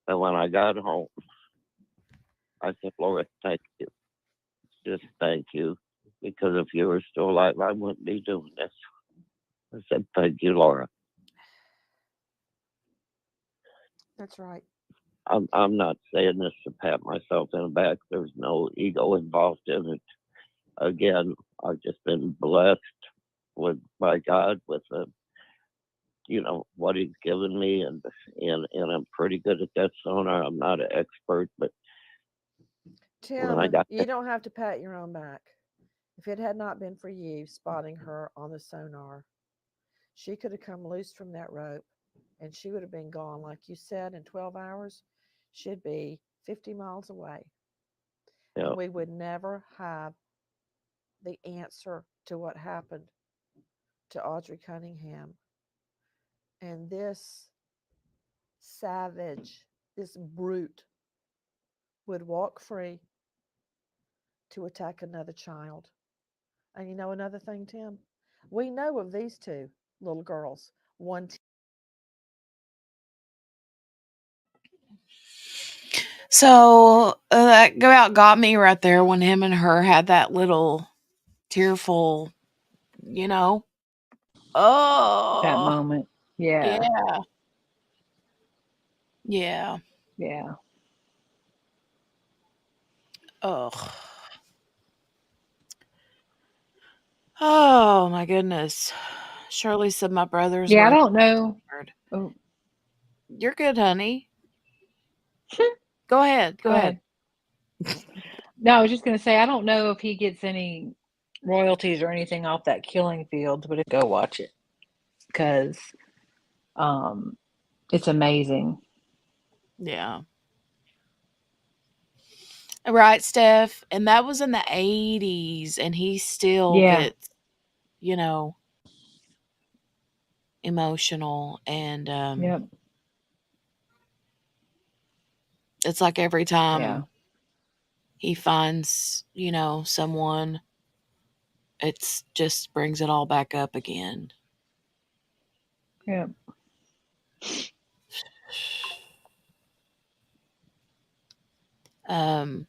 [SPEAKER 8] And when I got home, I said, Laura, thank you. Just thank you. Because if you were still alive, I wouldn't be doing this. I said, thank you, Laura.
[SPEAKER 3] That's right.
[SPEAKER 8] I'm not saying this to pat myself in the back. There's no ego involved in it. Again, I've just been blessed by God with what he's given me, and I'm pretty good at that sonar. I'm not an expert, but when I
[SPEAKER 3] Tim,
[SPEAKER 8] got
[SPEAKER 3] you
[SPEAKER 8] that,
[SPEAKER 3] don't have to pat your own back. If it had not been for you spotting her on the sonar, she could have come loose from that rope and she would have been gone. Like you said, in 12 hours, she'd be 50 miles away. And we would never have the answer to what happened to Audrii Cunningham. And this savage, this brute, would walk free to attack another child. And you know another thing, Tim? We know of these two little girls. One
[SPEAKER 1] So that go out got me right there when him and her had that little tearful, you know.
[SPEAKER 2] That
[SPEAKER 1] Oh,
[SPEAKER 2] moment.
[SPEAKER 1] yeah,
[SPEAKER 2] Yeah.
[SPEAKER 1] yeah.
[SPEAKER 2] Yeah.
[SPEAKER 1] Oh, oh my goodness. Shirley said my brothers
[SPEAKER 2] Yeah,
[SPEAKER 1] were
[SPEAKER 2] I
[SPEAKER 1] in
[SPEAKER 2] don't know.
[SPEAKER 1] the Coast Guard.
[SPEAKER 2] Oh,
[SPEAKER 1] You're good, honey. Go ahead. Go
[SPEAKER 2] go
[SPEAKER 1] ahead.
[SPEAKER 2] ahead. No, I was just going to say, I don't know if he gets any royalties or anything off that Killing Fields, but go watch it because it's amazing.
[SPEAKER 1] Yeah. Right, Steph. And that was in the 80s, and he still
[SPEAKER 2] Yeah.
[SPEAKER 1] gets, you know, emotional. And
[SPEAKER 2] Yep.
[SPEAKER 1] it's like every
[SPEAKER 2] Yeah.
[SPEAKER 1] time he finds, someone, it's just brings it all back up again.
[SPEAKER 2] Yep.
[SPEAKER 1] Um,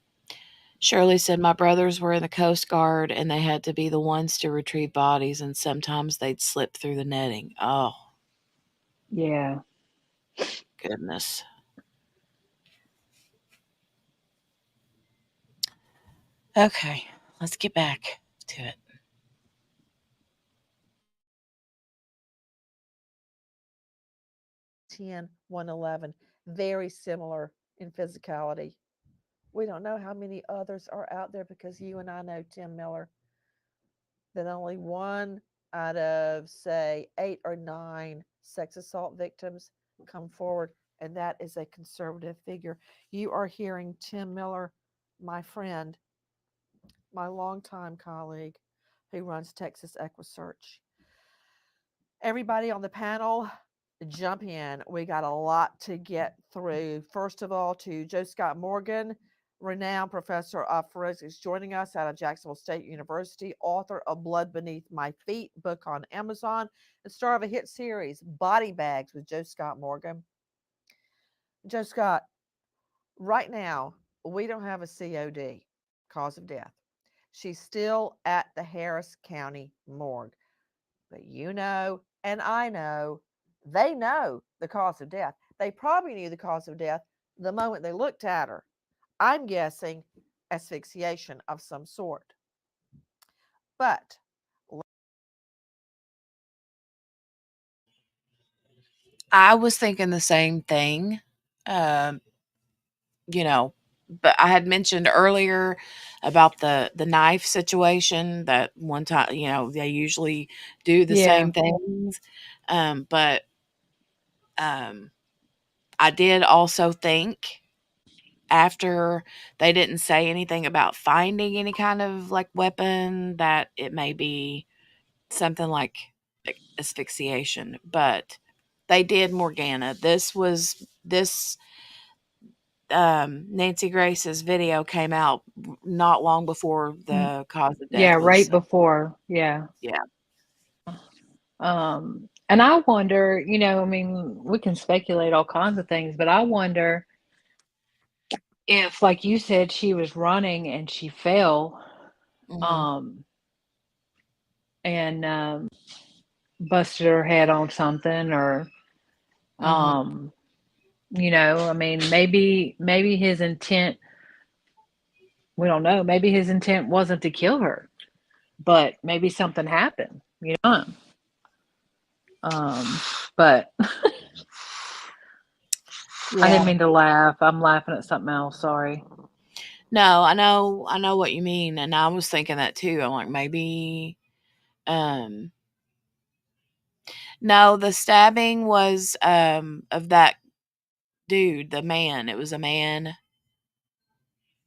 [SPEAKER 1] Shirley said my brothers were in the Coast Guard and they had to be the ones to retrieve bodies, and sometimes they'd slip through the netting. Oh,
[SPEAKER 2] Yeah.
[SPEAKER 1] goodness. Okay, let's get back to it.
[SPEAKER 3] 10, 111, very similar in physicality. We don't know how many others are out there because you and I know, Tim Miller, that only one out of, say, 8 or 9 sex assault victims come forward, and that is a conservative figure. You are hearing Tim Miller, my friend, my longtime colleague who runs Texas EquiSearch. Everybody on the panel, jump in. We got a lot to get through. First of all, to Joe Scott Morgan, renowned professor of forensics, joining us out of Jacksonville State University, author of Blood Beneath My Feet, book on Amazon, and star of a hit series, Body Bags with Joe Scott Morgan. Joe Scott, right now, we don't have a COD, cause of death. She's still at the Harris County morgue. But you know, and I know, they know the cause of death. They probably knew the cause of death the moment they looked at her. I'm guessing asphyxiation of some sort. But
[SPEAKER 1] I was thinking the same thing. Um, you know, but I had mentioned earlier about the knife situation that one time, they usually do the
[SPEAKER 2] Yeah.
[SPEAKER 1] same things. But um, I did also think after they didn't say anything about finding any kind of like weapon that it may be something like asphyxiation, but they did Morgana. This Nancy Grace's video came out not long before
[SPEAKER 2] Mm.
[SPEAKER 1] the cause of
[SPEAKER 2] Yeah,
[SPEAKER 1] death
[SPEAKER 2] right
[SPEAKER 1] was.
[SPEAKER 2] before. Yeah.
[SPEAKER 1] Yeah.
[SPEAKER 2] And I wonder, I mean, we can speculate all kinds of things, but I wonder if, like you said, she was running and she fell,
[SPEAKER 1] Mhm.
[SPEAKER 2] um, and busted her head on something, or
[SPEAKER 1] Mhm.
[SPEAKER 2] I mean, maybe his intent, we don't know, maybe his intent wasn't to kill her, but maybe something happened, But I
[SPEAKER 1] Yeah.
[SPEAKER 2] didn't mean to laugh. I'm laughing at something else. Sorry.
[SPEAKER 1] No, I know what you mean, and I was thinking that too. I'm like, maybe, no, the stabbing was, of that dude, the man. It was a man.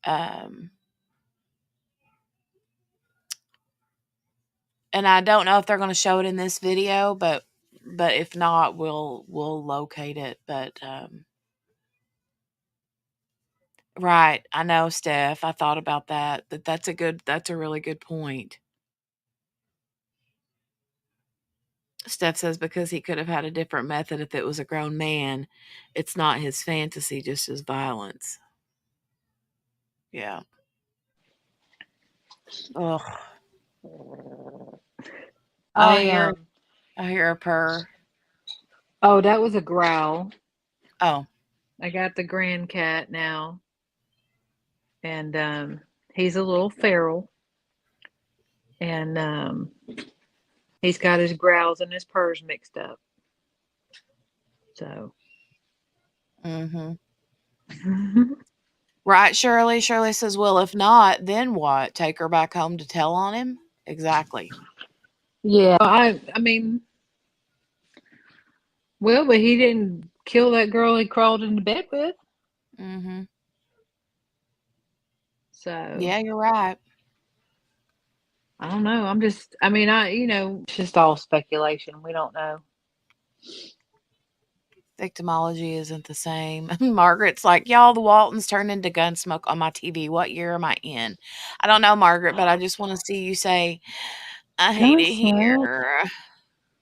[SPEAKER 1] Um, and I don't know if they're going to show it in this video, but if not, we'll locate it. But right, I know, Steph. I thought about that. That's a really good point. Steph says because he could have had a different method if it was a grown man. It's not his fantasy, just his violence. Yeah. Ugh. I hear a purr.
[SPEAKER 2] Oh, that was a growl.
[SPEAKER 1] Oh.
[SPEAKER 2] I got the grand cat now, and he's a little feral, and he's got his growls and his purrs mixed up. So.
[SPEAKER 1] Mm-hmm. Right, Shirley? Shirley says, well, if not, then what? Take her back home to tell on him? Exactly.
[SPEAKER 2] Yeah, I mean, well, but he didn't kill that girl he crawled into bed with.
[SPEAKER 1] Mm-hmm.
[SPEAKER 2] So.
[SPEAKER 1] Yeah, you're right.
[SPEAKER 2] I don't know. It's just all speculation. We don't know.
[SPEAKER 1] Victimology isn't the same. Margaret's like, y'all, the Waltons turned into Gunsmoke on my TV. What year am I in? I don't know, Margaret, but I just want to see you say, I hate it here.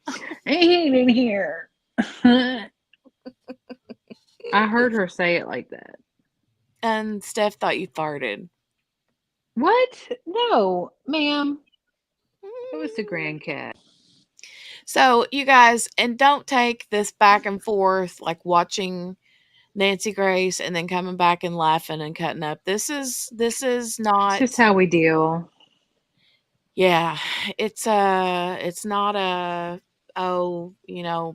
[SPEAKER 2] I hate it here. I heard her say it like that.
[SPEAKER 1] And Steph thought you farted.
[SPEAKER 2] What? No, ma'am. It was the grand cat.
[SPEAKER 1] So, you guys, and don't take this back and forth like watching Nancy Grace and then coming back and laughing and cutting up. This is not.
[SPEAKER 2] It's just how we deal.
[SPEAKER 1] Yeah, it's not a, oh,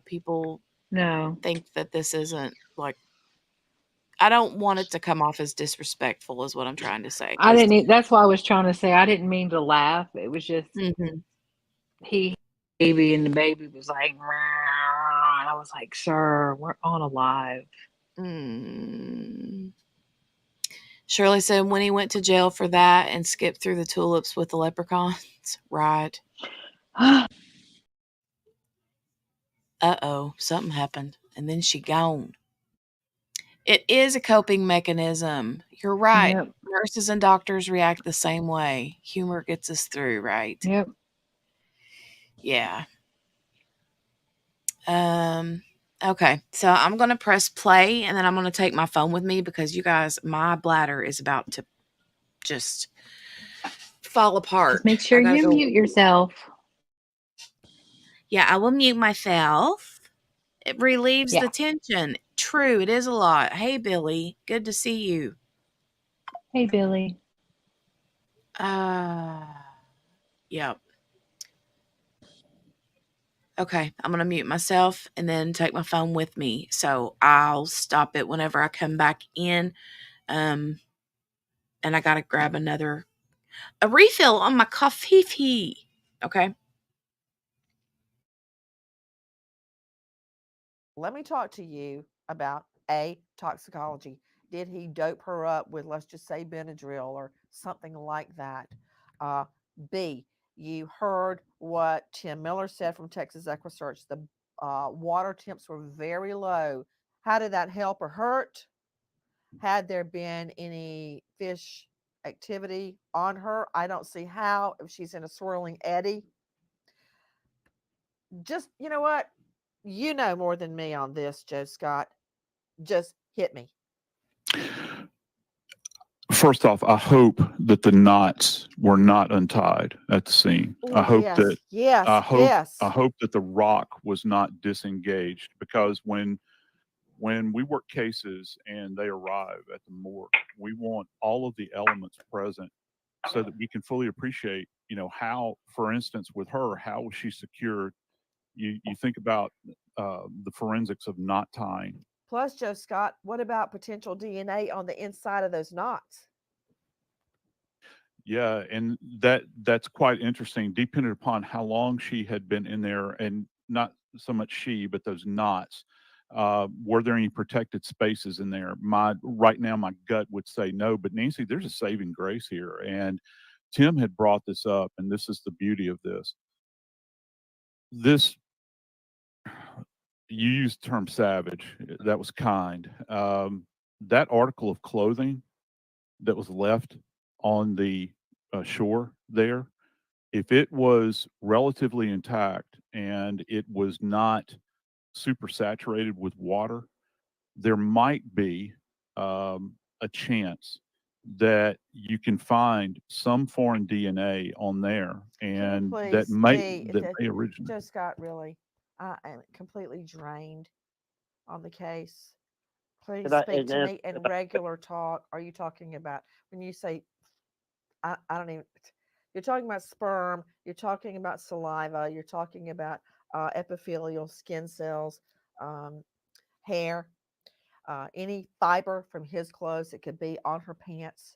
[SPEAKER 1] people
[SPEAKER 2] No.
[SPEAKER 1] think that this isn't like, I don't want it to come off as disrespectful is what I'm trying to say.
[SPEAKER 2] I didn't. That's why I was trying to say I didn't mean to laugh. It was just he baby and the baby was like, and I was like, sir, we're on a live.
[SPEAKER 1] Shirley said when he went to jail for that and skipped through the tulips with the leprechauns. Right. Uh-oh, something happened. And then she gone. It is a coping mechanism. You're right.
[SPEAKER 2] Yep.
[SPEAKER 1] Nurses and doctors react the same way. Humor gets us through, right?
[SPEAKER 2] Yep.
[SPEAKER 1] Yeah. Okay. So I'm going to press play and then I'm going to take my phone with me because you guys, my bladder is about to just fall apart.
[SPEAKER 2] Just make sure you mute yourself.
[SPEAKER 1] Yeah, I will mute myself. It relieves the tension. True, it is a lot. Hey, Billy. Good to see you.
[SPEAKER 2] Hey, Billy.
[SPEAKER 1] Yep. Okay, I'm going to mute myself and then take my phone with me. So I'll stop it whenever I come back in. And I got to grab a refill on my coffee. Okay.
[SPEAKER 3] Let me talk to you about A, toxicology. Did he dope her up with, let's just say, Benadryl or something like that? B, you heard what Tim Miller said from Texas EquiSearch. The water temps were very low. How did that help or hurt? Had there been any fish activity on her? I don't see how if she's in a swirling eddy. Just, you know what? You know more than me on this, Joe Scott. Just hit me.
[SPEAKER 10] First off, I hope that the knots were not untied at the scene. I hope that I hope that the rock was not disengaged, because when we work cases and they arrive at the morgue, we want all of the elements present so that we can fully appreciate, how, for instance, with her, how was she secured? You think about the forensics of knot tying.
[SPEAKER 3] Plus, Joe Scott, what about potential DNA on the inside of those knots?
[SPEAKER 10] Yeah, and that's quite interesting. Depending upon how long she had been in there, and not so much she, but those knots. Were there any protected spaces in there? Right now, my gut would say no. But Nancy, there's a saving grace here, and Tim had brought this up, and this is the beauty of this. This you used the term savage. That was kind. That article of clothing that was left on the shore there, if it was relatively intact and it was not super saturated with water, there might be a chance that you can find some foreign DNA on there, and that may originate.
[SPEAKER 3] Joe Scott, really, I am completely drained on the case. Please speak to me in regular talk. Are you talking about when you say I don't even? You're talking about sperm. You're talking about saliva. You're talking about epithelial skin cells, hair, any fiber from his clothes that could be on her pants.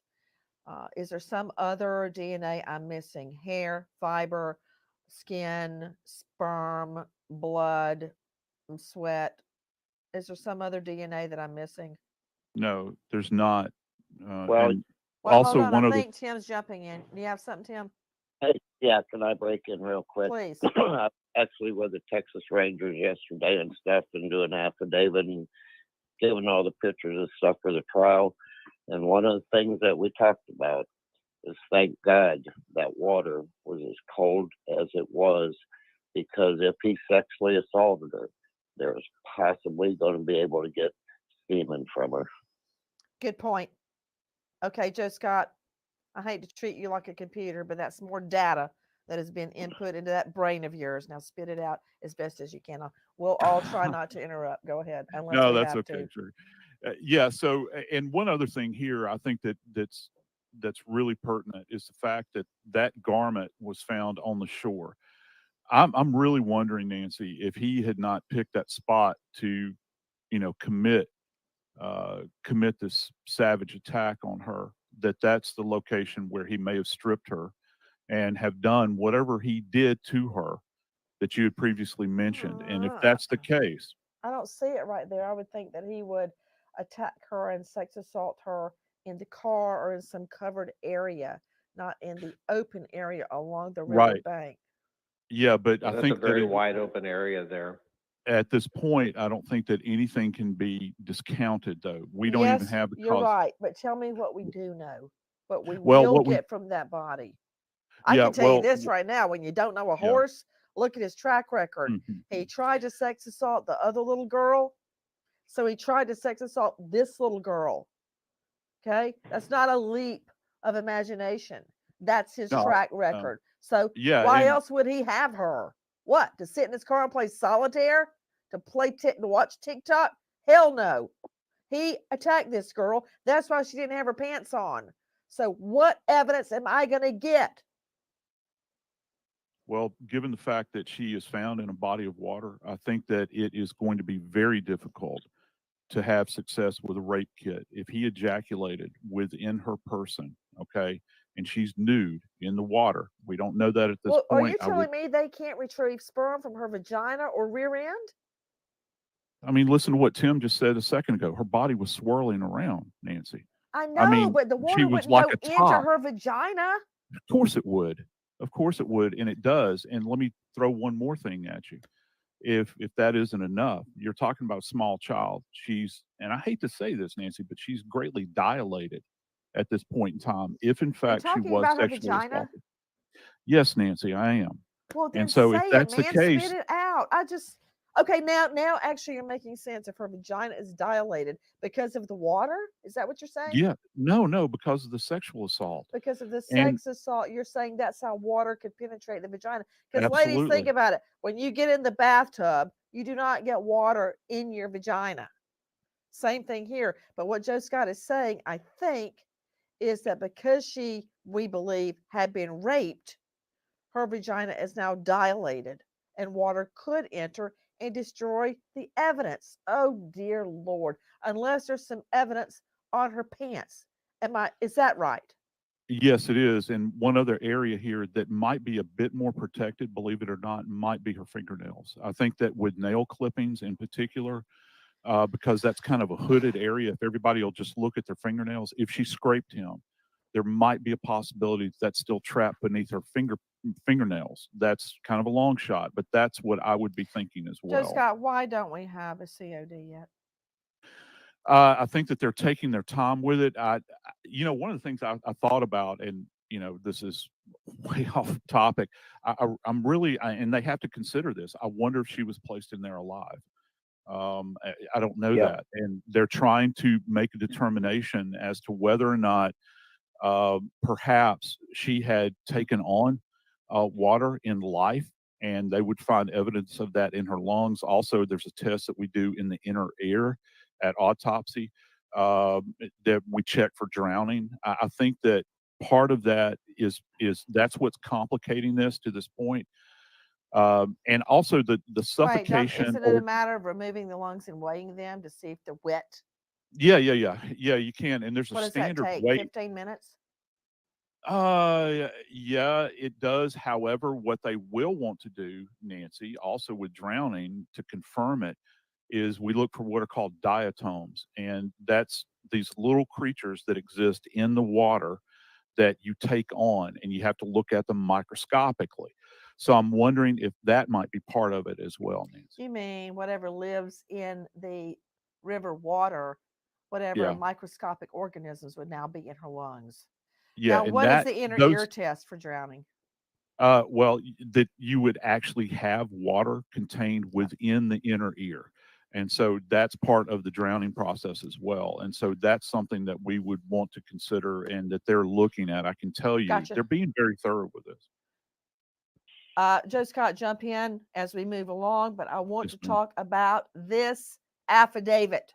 [SPEAKER 3] Is there some other DNA I'm missing? Hair, fiber, skin, sperm, blood, sweat. Is there some other DNA that I'm missing?
[SPEAKER 10] No, there's not.
[SPEAKER 8] Well,
[SPEAKER 10] and
[SPEAKER 3] well,
[SPEAKER 10] also
[SPEAKER 3] hold on.
[SPEAKER 10] one
[SPEAKER 3] I
[SPEAKER 10] of the
[SPEAKER 3] think Tim's jumping in. Do you have something, Tim?
[SPEAKER 8] yeah, can I break in real quick?
[SPEAKER 3] Please.
[SPEAKER 8] Actually, with the Texas Rangers yesterday and stuff, and doing affidavit and giving all the pictures and stuff for the trial. And one of the things that we talked about is thank God that water was as cold as it was, because if he sexually assaulted her, there was possibly going to be able to get semen from her.
[SPEAKER 3] Good point. Okay, Joe Scott, I hate to treat you like a computer, but that's more data that has been input into that brain of yours. Now spit it out as best as you can. We'll all try not to interrupt. Go ahead, unless
[SPEAKER 10] no,
[SPEAKER 3] we
[SPEAKER 10] that's
[SPEAKER 3] have
[SPEAKER 10] okay,
[SPEAKER 3] to.
[SPEAKER 10] sure. Yeah. So, and one other thing here, I think that's really pertinent is the fact that that garment was found on the shore. I'm really wondering, Nancy, if he had not picked that spot to, commit this savage attack on her, that's the location where he may have stripped her and have done whatever he did to her that you had previously mentioned. And if that's the case,
[SPEAKER 3] I don't see it right there. I would think that he would attack her and sex assault her in the car or in some covered area, not in the open area along the river
[SPEAKER 10] right.
[SPEAKER 3] bank.
[SPEAKER 10] Yeah, but
[SPEAKER 7] Yeah,
[SPEAKER 10] I
[SPEAKER 7] that's a
[SPEAKER 10] think that
[SPEAKER 7] very wide open area there.
[SPEAKER 10] at this point, I don't think that anything can be discounted, though. We don't even have the
[SPEAKER 3] You're right. But tell me what we do know, what we
[SPEAKER 10] well,
[SPEAKER 3] will
[SPEAKER 10] what we
[SPEAKER 3] get from that body. I
[SPEAKER 10] yeah,
[SPEAKER 3] can tell you
[SPEAKER 10] well,
[SPEAKER 3] this right now: when you don't know a
[SPEAKER 10] yeah.
[SPEAKER 3] horse, look at his track record. He tried to sex assault the other little girl, so he tried to sex assault this little girl. Okay, that's not a leap of imagination. That's his
[SPEAKER 10] No,
[SPEAKER 3] track record. So
[SPEAKER 10] yeah,
[SPEAKER 3] why
[SPEAKER 10] and
[SPEAKER 3] else would he have her? What, to sit in his car and play solitaire? To watch TikTok? Hell no. He attacked this girl. That's why she didn't have her pants on. So what evidence am I going to get?
[SPEAKER 10] well, given the fact that she is found in a body of water, I think that it is going to be very difficult to have success with a rape kit. If he ejaculated within her person, okay, and she's nude in the water, we don't know that at this
[SPEAKER 3] Well, are
[SPEAKER 10] point.
[SPEAKER 3] you telling me they can't retrieve sperm from her vagina or rear end?
[SPEAKER 10] I mean, listen to what Tim just said a second ago. Her body was swirling around, Nancy.
[SPEAKER 3] I
[SPEAKER 10] I
[SPEAKER 3] know,
[SPEAKER 10] mean,
[SPEAKER 3] but the
[SPEAKER 10] she
[SPEAKER 3] water
[SPEAKER 10] was
[SPEAKER 3] wouldn't
[SPEAKER 10] like
[SPEAKER 3] go
[SPEAKER 10] a
[SPEAKER 3] into
[SPEAKER 10] top.
[SPEAKER 3] her vagina.
[SPEAKER 10] Of course it would. Of course it would, and it does. And let me throw one more thing at you. If that isn't enough, you're talking about a small child. She's, and I hate to say this, Nancy, but she's greatly dilated at this point in time. If in
[SPEAKER 3] You're
[SPEAKER 10] fact she
[SPEAKER 3] talking
[SPEAKER 10] was
[SPEAKER 3] about her
[SPEAKER 10] sexually
[SPEAKER 3] vagina?
[SPEAKER 10] assaulted. Yes, Nancy, I am.
[SPEAKER 3] Well,
[SPEAKER 10] And
[SPEAKER 3] then
[SPEAKER 10] so if
[SPEAKER 3] say it,
[SPEAKER 10] that's the
[SPEAKER 3] man. Spit
[SPEAKER 10] case,
[SPEAKER 3] it out. Okay, now actually you're making sense. If her vagina is dilated because of the water, is that what you're saying?
[SPEAKER 10] yeah, no, because of the sexual assault.
[SPEAKER 3] Because of the
[SPEAKER 10] And
[SPEAKER 3] sex assault, you're saying that's how water could penetrate the vagina. Because ladies, think
[SPEAKER 10] absolutely.
[SPEAKER 3] about it. When you get in the bathtub, you do not get water in your vagina. Same thing here. But what Joe Scott is saying, I think, is that because she, we believe, had been raped, her vagina is now dilated and water could enter and destroy the evidence. Oh dear Lord. Unless there's some evidence on her pants. Is that right?
[SPEAKER 10] Yes, it is. And one other area here that might be a bit more protected, believe it or not, might be her fingernails. I think that with nail clippings in particular, because that's kind of a hooded area, if everybody will just look at their fingernails, if she scraped him, there might be a possibility that's still trapped beneath her fingernails. That's kind of a long shot, but that's what I would be thinking as
[SPEAKER 3] Joe
[SPEAKER 10] well.
[SPEAKER 3] Scott, why don't we have a COD yet?
[SPEAKER 10] I think that they're taking their time with it. One of the things I thought about, and this is way off topic. I'm really, and they have to consider this. I wonder if she was placed in there alive. I don't know that, and they're trying to make a determination as to whether or not perhaps she had taken on water in life, and they would find evidence of that in her lungs. Also, there's a test that we do in the inner ear at autopsy that we check for drowning. I think that part of that is that's what's complicating this to this point. And also the
[SPEAKER 3] Wait,
[SPEAKER 10] suffocation.
[SPEAKER 3] isn't it a matter of removing the lungs and weighing them to see if they're wet?
[SPEAKER 10] Yeah. You can, and there's a
[SPEAKER 3] What does that
[SPEAKER 10] standard
[SPEAKER 3] take?
[SPEAKER 10] weight.
[SPEAKER 3] 15 minutes?
[SPEAKER 10] Yeah, it does. However, what they will want to do, Nancy, also with drowning to confirm it, is we look for what are called diatoms, and that's these little creatures that exist in the water that you take on, and you have to look at them microscopically. So I'm wondering if that might be part of it as well, Nancy.
[SPEAKER 3] You mean whatever lives in the river water, whatever
[SPEAKER 10] Yeah.
[SPEAKER 3] microscopic organisms would now be in her lungs.
[SPEAKER 10] Yeah,
[SPEAKER 3] Now,
[SPEAKER 10] and
[SPEAKER 3] what is
[SPEAKER 10] that
[SPEAKER 3] the inner
[SPEAKER 10] those
[SPEAKER 3] ear test for drowning?
[SPEAKER 10] well, that you would actually have water contained within the inner ear. And so that's part of the drowning process as well. And so that's something that we would want to consider and that they're looking at. I can tell you,
[SPEAKER 3] Gotcha.
[SPEAKER 10] they're being very thorough with this.
[SPEAKER 3] Joe Scott, jump in as we move along, but I want
[SPEAKER 10] Yes,
[SPEAKER 3] to
[SPEAKER 10] ma'am.
[SPEAKER 3] talk about this affidavit.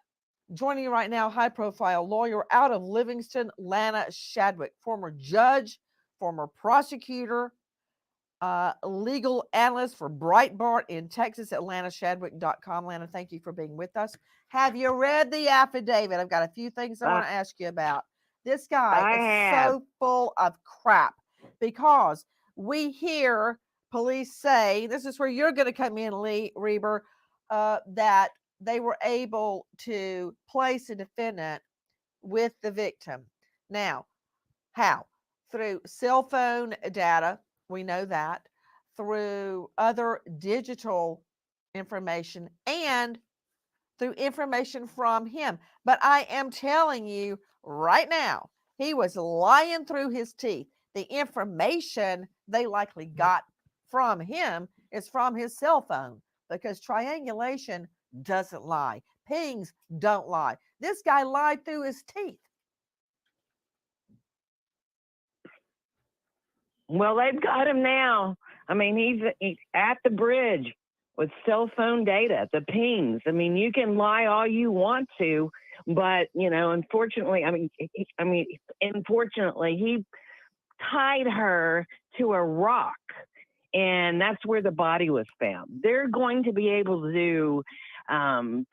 [SPEAKER 3] Joining you right now, high-profile lawyer out of Livingston, Lana Shadwick, former judge, former prosecutor, legal analyst for Breitbart in Texas at lanashadwick.com. Lana, thank you for being with us. Have you read the affidavit? I've got a few things I want to ask you about. This guy is so full of crap because we hear police say, this is where you're going to come in, Lee Reber, that they were able to place a defendant with the victim. Now, how? Through cell phone data, we know that, through other digital information, and through information from him. But I am telling you right now, he was lying through his teeth. The information they likely got from him is from his cell phone because triangulation doesn't lie. Pings don't lie. This guy lied through his teeth.
[SPEAKER 11] Well, they've got him now. I mean, he's at the bridge with cell phone data, the pings. I mean, you can lie all you want to, but unfortunately, unfortunately, he tied her to a rock, and that's where the body was found. They're going to be able to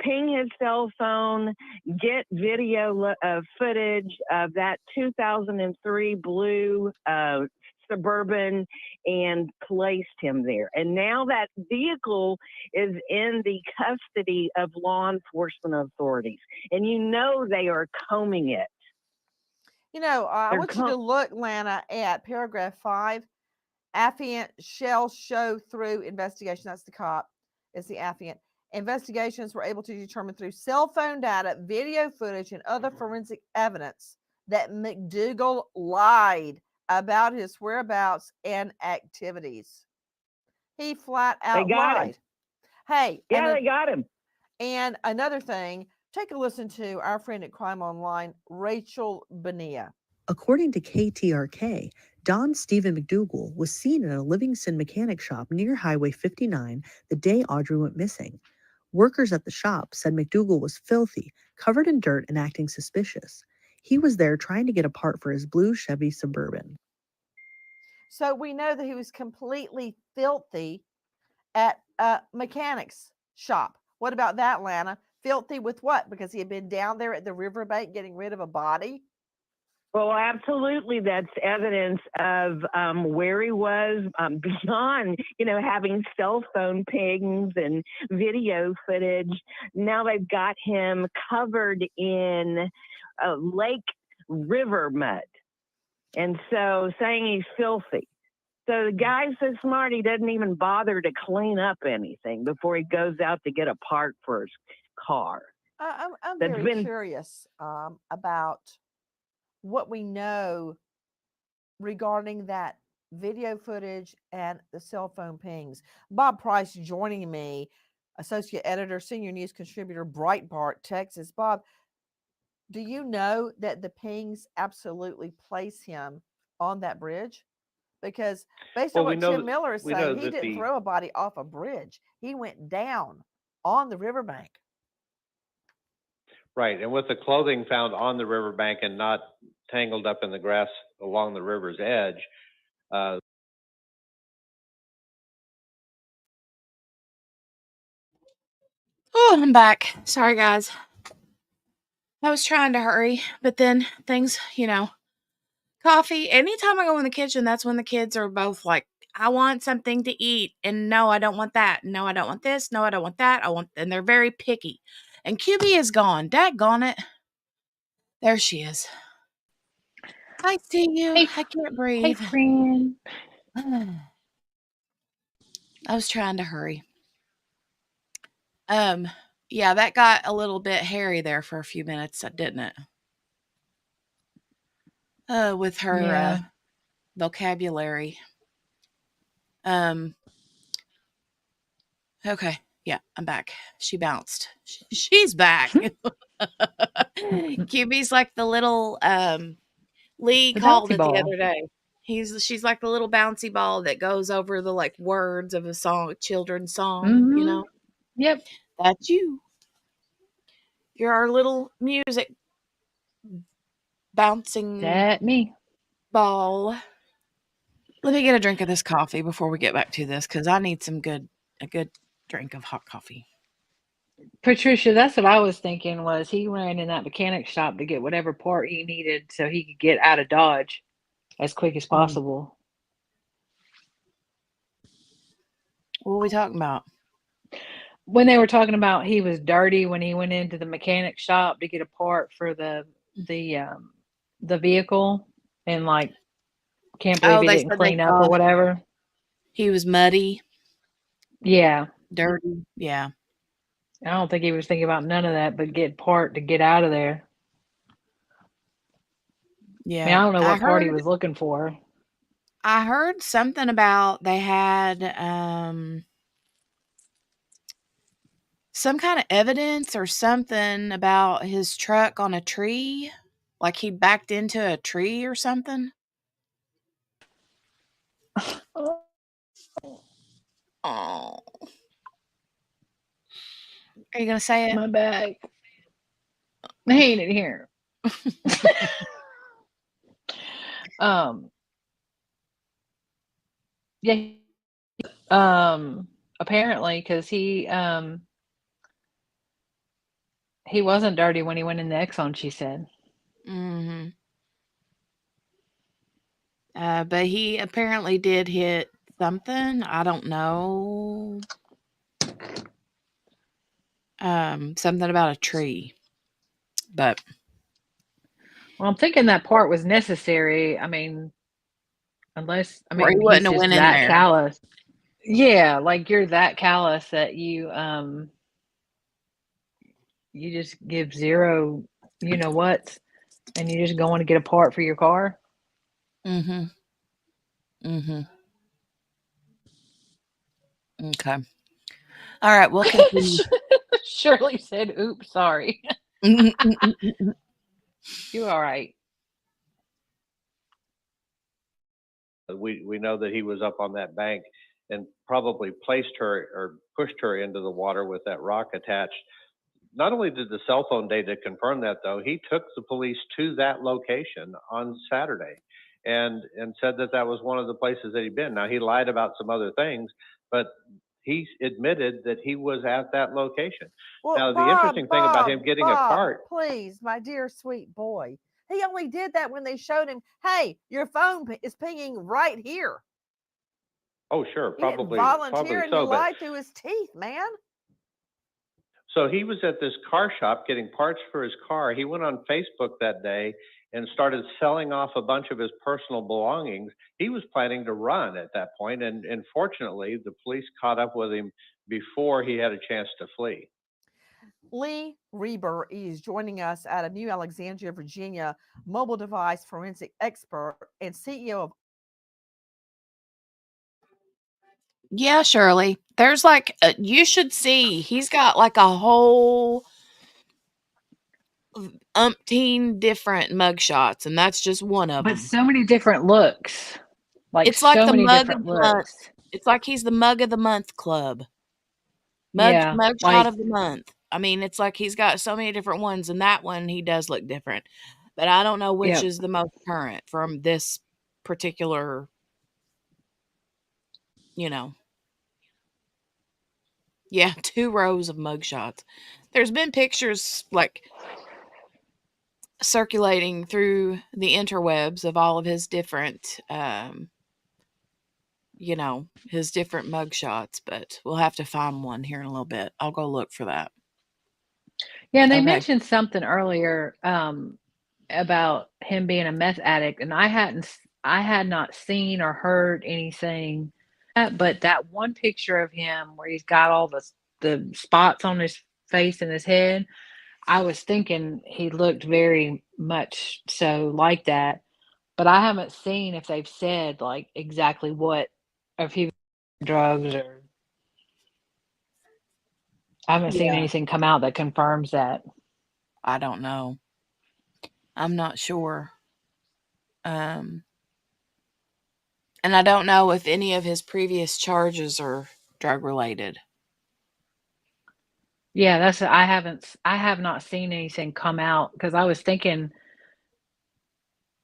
[SPEAKER 11] ping his cell phone, get video footage of that 2003 blue Suburban, and placed him there. And now that vehicle is in the custody of law enforcement authorities. And they are combing it.
[SPEAKER 3] I want you to look, Lana, at paragraph 5. Affiant shall show through investigation. That's the cop. It's the affiant. Investigations were able to determine through cell phone data, video footage, and other forensic evidence that McDougal lied about his whereabouts and activities. He flat out lied.
[SPEAKER 11] Him.
[SPEAKER 3] Hey,
[SPEAKER 11] yeah, they got him.
[SPEAKER 3] And another thing, take a listen to our friend at Crime Online, Rachel Bonilla.
[SPEAKER 6] According to KTRK, Don Stephen McDougal was seen at a Livingston mechanic shop near Highway 59 the day Audrey went missing. Workers at the shop said McDougal was filthy, covered in dirt, and acting suspicious. He was there trying to get a part for his blue Chevy Suburban.
[SPEAKER 3] So we know that he was completely filthy at mechanics shop. What about that, Lana? Filthy with what? Because he had been down there at the riverbank getting rid of a body?
[SPEAKER 11] Well, absolutely. That's evidence of where he was beyond, having cell phone pings and video footage. Now they've got him covered in lake river mud. And so saying he's filthy. So the guy's so smart, he doesn't even bother to clean up anything before he goes out to get a part for his car.
[SPEAKER 3] I'm very curious about what we know regarding that video footage and the cell phone pings. Bob Price joining me, associate editor, senior news contributor, Breitbart, Texas. Bob, do you know that the pings absolutely place him on that bridge? Because based on what Tim Miller is saying, he didn't throw a body off a bridge. He went down on the riverbank.
[SPEAKER 7] Right, and with the clothing found on the riverbank and not tangled up in the grass along the river's edge,
[SPEAKER 1] oh, I'm back. Sorry, guys. I was trying to hurry, but then things, coffee. Anytime I go in the kitchen, that's when the kids are both like, I want something to eat. And no, I don't want that. No, I don't want this. No, I don't want that. And they're very picky. And QB is gone. Daggone it. There she is. I see you.
[SPEAKER 2] Hey,
[SPEAKER 1] I can't breathe.
[SPEAKER 2] Hey, friend.
[SPEAKER 1] I was trying to hurry. Yeah, that got a little bit hairy there for a few minutes, didn't it? With her vocabulary. Okay. Yeah, I'm back. She bounced. She's back. QB's like the little Lee called it the other day. She's like the little bouncy ball that goes over the like words of a song, a children's song,
[SPEAKER 2] Yep.
[SPEAKER 1] That's you. You're our little music bouncing
[SPEAKER 2] me
[SPEAKER 1] ball. Let me get a drink of this coffee before we get back to this, because I need a good drink of hot coffee.
[SPEAKER 2] Patricia, that's what I was thinking. Was he ran in that mechanic shop to get whatever part he needed so he could get out of Dodge as quick as possible?
[SPEAKER 1] What are we talking about?
[SPEAKER 2] When they were talking about he was dirty when he went into the mechanic shop to get a part for the vehicle, and like can't believe he didn't clean up or whatever.
[SPEAKER 1] He was muddy.
[SPEAKER 2] Yeah.
[SPEAKER 1] Dirty. Yeah.
[SPEAKER 2] I don't think he was thinking about none of that, but get part to get out of there.
[SPEAKER 1] Yeah.
[SPEAKER 2] I mean, I don't know what part he was looking for.
[SPEAKER 1] I heard something about they had some kind of evidence or something about his truck on a tree. Like he backed into a tree or something. Oh. Are you going to say it?
[SPEAKER 2] My bag. I ain't in here. Yeah. Apparently, because he wasn't dirty when he went in the Exxon, she said.
[SPEAKER 1] Mm-hmm. But he apparently did hit something. I don't know. Something about a tree. But
[SPEAKER 2] well, I'm thinking that part was necessary. I mean, unless
[SPEAKER 1] he
[SPEAKER 2] he's just that callous. Yeah, like you're that callous that you just give zero, you know what, and you just go on to get a part for your car.
[SPEAKER 1] Mm-hmm. Mm-hmm. Okay. All right, we'll continue.
[SPEAKER 2] Shirley said, oops, sorry. You all right?
[SPEAKER 7] We know that he was up on that bank and probably placed her or pushed her into the water with that rock attached. Not only did the cell phone data confirm that, though, he took the police to that location on Saturday and said that was one of the places that he'd been. Now, he lied about some other things, but he admitted that he was at that location.
[SPEAKER 3] Well,
[SPEAKER 7] Now, the
[SPEAKER 3] Bob,
[SPEAKER 7] interesting thing about him getting a cart.
[SPEAKER 3] Please, my dear sweet boy. He only did that when they showed him, hey, your phone is pinging right here.
[SPEAKER 7] Oh, sure,
[SPEAKER 3] Probably and
[SPEAKER 7] so,
[SPEAKER 3] he lied through his teeth, man.
[SPEAKER 7] So he was at this car shop getting parts for his car. He went on Facebook that day and started selling off a bunch of his personal belongings. He was planning to run at that point, and fortunately, the police caught up with him before he had a chance to flee.
[SPEAKER 3] Lee Reber is joining us out of New Alexandria, Virginia, mobile device forensic expert and CEO of.
[SPEAKER 1] Yeah, Shirley. There's like, you should see, he's got like a whole umpteen different mugshots, and that's just one of them.
[SPEAKER 2] But so many different looks. Like
[SPEAKER 1] it's like
[SPEAKER 2] so
[SPEAKER 1] the
[SPEAKER 2] many
[SPEAKER 1] mug of
[SPEAKER 2] different
[SPEAKER 1] the month.
[SPEAKER 2] looks.
[SPEAKER 1] It's like he's the mug of the month club.
[SPEAKER 2] Yeah,
[SPEAKER 1] Mugshot
[SPEAKER 2] like
[SPEAKER 1] of the month. I mean, it's like he's got so many different ones, and that one he does look different. But I don't know which
[SPEAKER 2] yep.
[SPEAKER 1] is the most current from this particular, you know. Yeah, 2 rows of mugshots. There's been pictures like circulating through the interwebs of all of his different his different mugshots, but we'll have to find one here in a little bit. I'll go look for that.
[SPEAKER 2] Yeah, and they
[SPEAKER 1] Okay.
[SPEAKER 2] mentioned something earlier about him being a meth addict, and I had not seen or heard anything, but that one picture of him where he's got all the spots on his face and his head, I was thinking he looked very much so like that, but I haven't seen if they've said like exactly what, if he drugs, or I haven't seen
[SPEAKER 1] Yeah.
[SPEAKER 2] anything come out that confirms that.
[SPEAKER 1] I don't know. I'm not sure. And I don't know if any of his previous charges are drug related.
[SPEAKER 2] Yeah, I have not seen anything come out because I was thinking,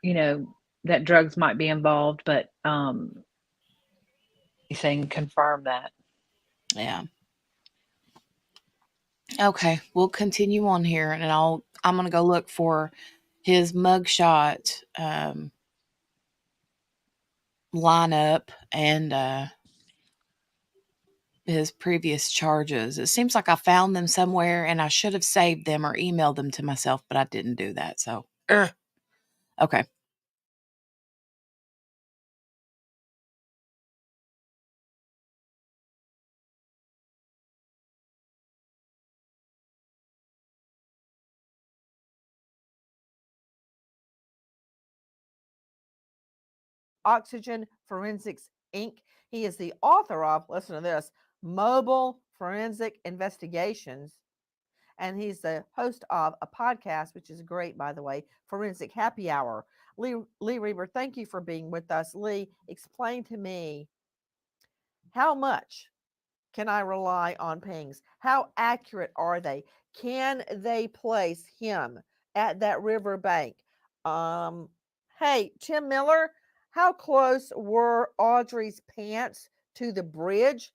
[SPEAKER 2] that drugs might be involved, but anything confirm that.
[SPEAKER 1] Yeah. Okay, we'll continue on here, and I'm gonna go look for his mugshot lineup and his previous charges. It seems like I found them somewhere, and I should have saved them or emailed them to myself, but I didn't do that. So, okay.
[SPEAKER 3] Oxygen Forensics Inc. He is the author of, listen to this, Mobile Forensic Investigations. And he's the host of a podcast, which is great, by the way, Forensic Happy Hour. Lee Reber, thank you for being with us. Lee, explain to me, how much can I rely on pings? How accurate are they? Can they place him at that riverbank? Hey, Tim Miller, how close were Audrey's pants to the bridge?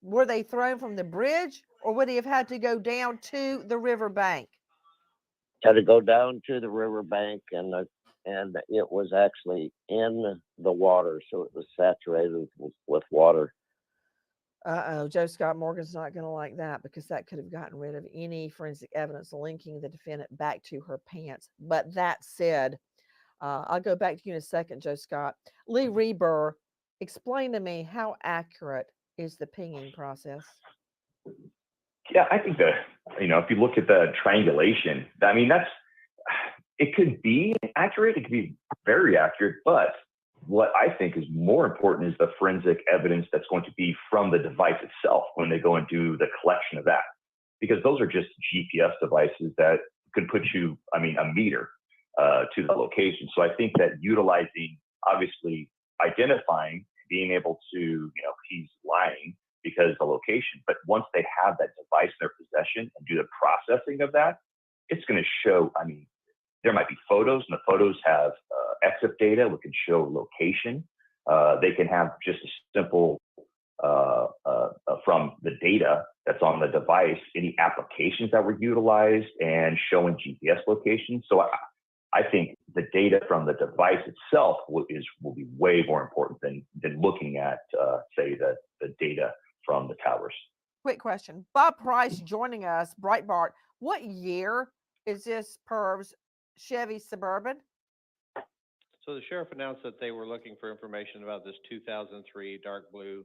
[SPEAKER 3] Were they thrown from the bridge, or would he have had to go down to the riverbank?
[SPEAKER 8] Had to go down to the riverbank, and it was actually in the water, so it was saturated with water.
[SPEAKER 3] Joe Scott Morgan's not going to like that, because that could have gotten rid of any forensic evidence linking the defendant back to her pants. But that said, I'll go back to you in a second, Joe Scott. Lee Reber, explain to me, how accurate is the pinging process?
[SPEAKER 12] Yeah, I think if you look at the triangulation, I mean, it could be accurate. It could be very accurate, but what I think is more important is the forensic evidence that's going to be from the device itself when they go and do the collection of that, because those are just GPS devices that could put you, a meter to the location. So I think that utilizing, obviously identifying, being able to, he's lying because the location, but once they have that device in their possession and do the processing of that, it's going to show, there might be photos, and the photos have EXIF data, we can show location. They can have just a simple from the data that's on the device, any applications that were utilized, and showing GPS locations. So I think the data from the device itself will be way more important than looking at, say, the data from the towers.
[SPEAKER 3] Quick question. Bob Price joining us, Breitbart. What year is this perv's Chevy Suburban?
[SPEAKER 7] So the sheriff announced that they were looking for information about this 2003 dark blue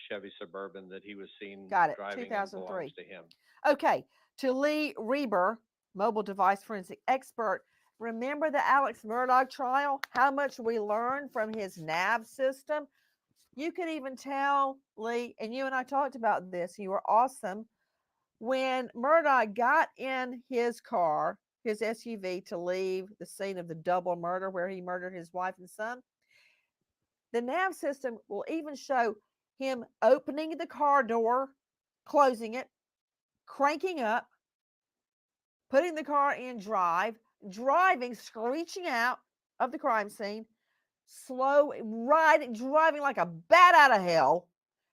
[SPEAKER 7] Chevy Suburban that he was seen driving and belongs to him.
[SPEAKER 3] Okay. To Lee Reber, mobile device forensic expert, remember the Alex Murdaugh trial? How much we learned from his nav system? You could even tell, Lee, and you and I talked about this, you were awesome, when Murdaugh got in his car, his SUV, to leave the scene of the double murder where he murdered his wife and son, the nav system will even show him opening the car door, closing it, cranking up, putting the car in drive, driving, screeching out of the crime scene, driving like a bat out of hell,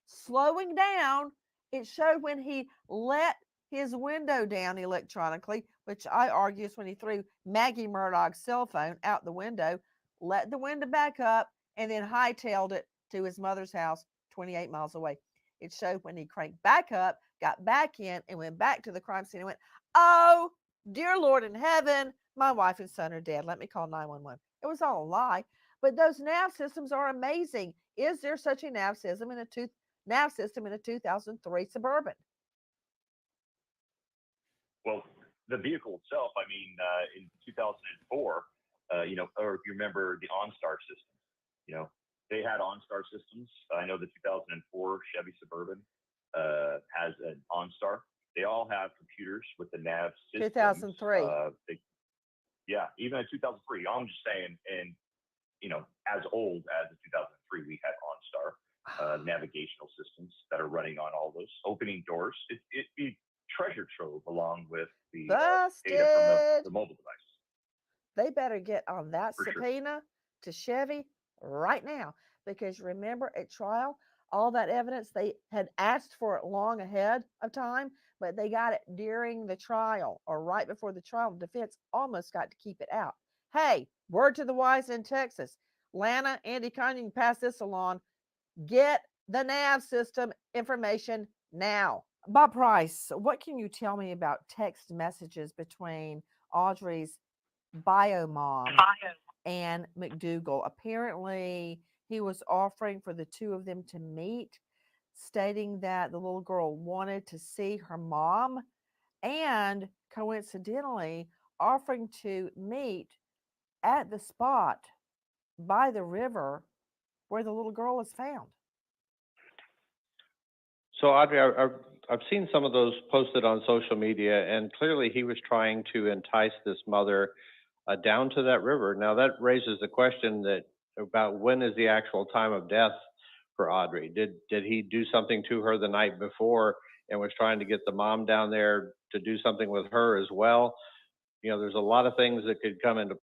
[SPEAKER 3] slowing down. It showed when he let his window down electronically, which I argue is when he threw Maggie Murdaugh's cell phone out the window, let the window back up, and then hightailed it to his mother's house 28 miles away. It showed when he cranked back up, got back in, and went back to the crime scene and went, "Oh, dear Lord in heaven, my wife and son are dead. Let me call 911." It was all a lie. But those nav systems are amazing. Is there such a nav system in a 2003 Suburban?
[SPEAKER 12] Well, the vehicle itself, I mean, in 2004, or if you remember the OnStar system, they had OnStar systems. I know the 2004 Chevy Suburban has an OnStar. They all have computers with the nav system.
[SPEAKER 3] 2003.
[SPEAKER 12] Even in 2003. I'm just saying, and as old as the 2003, we had OnStar navigational systems that are running on all those opening doors. It'd be treasure trove along with the data from the mobile device.
[SPEAKER 3] They better get on that subpoena to Chevy right now, because remember at trial, all that evidence, they had asked for it long ahead of time, but they got it during the trial or right before the trial. Defense almost got to keep it out. Hey, word to the wise in Texas. Lana, Andy Cunningham, pass this along. Get the nav system information now. Bob Price, what can you tell me about text messages between Audrey's bio mom and McDougal? Apparently, he was offering for the two of them to meet, stating that the little girl wanted to see her mom, and coincidentally offering to meet at the spot by the river where the little girl is found.
[SPEAKER 7] So Audrey, I've seen some of those posted on social media, and clearly he was trying to entice this mother down to that river. Now that raises the question about when is the actual time of death for Audrey? Did he do something to her the night before and was trying to get the mom down there to do something with her as well? There's a lot of things that could come into.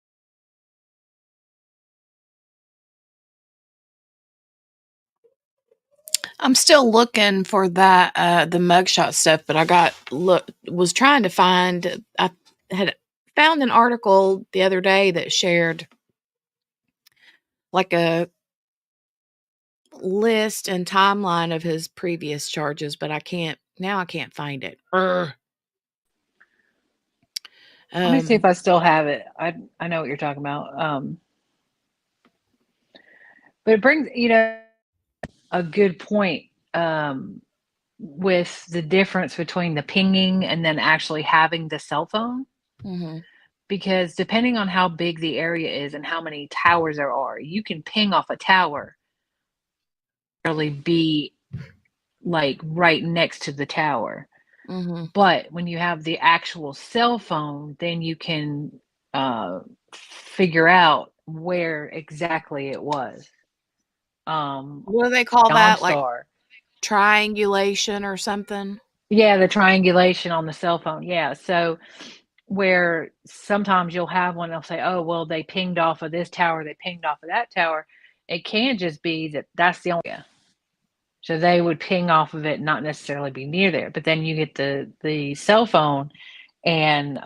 [SPEAKER 1] I'm still looking for that the mugshot stuff, but was trying to find. I had found an article the other day that shared like a list and timeline of his previous charges, but I can't find it.
[SPEAKER 2] Let me see if I still have it. I know what you're talking about. But it brings, a good point with the difference between the pinging and then actually having the cell phone.
[SPEAKER 1] Mm-hmm.
[SPEAKER 2] Because depending on how big the area is and how many towers there are, you can ping off a tower, really be like right next to the tower.
[SPEAKER 1] Mm-hmm.
[SPEAKER 2] But when you have the actual cell phone, then you can figure out where exactly it was.
[SPEAKER 1] What do they call that? Like triangulation or something?
[SPEAKER 2] Yeah, the triangulation on the cell phone. Yeah. So where sometimes you'll have one, they'll say, oh, well, they pinged off of this tower, they pinged off of that tower. It can just be that's the only. So they would ping off of it, not necessarily be near there. But then you get the cell phone, and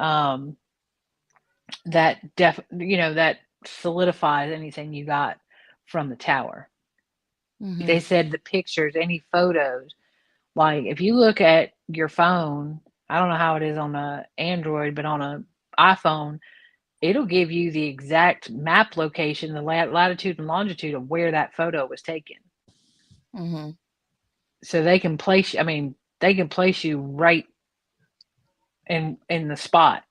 [SPEAKER 2] that that solidifies anything you got from the tower.
[SPEAKER 1] Mm-hmm.
[SPEAKER 2] They said the pictures, any photos, like if you look at your phone, I don't know how it is on a Android, but on a iPhone, it'll give you the exact map location, the latitude and longitude of where that photo was taken.
[SPEAKER 1] Mm-hmm.
[SPEAKER 2] So they can place, they can place you right in the spot.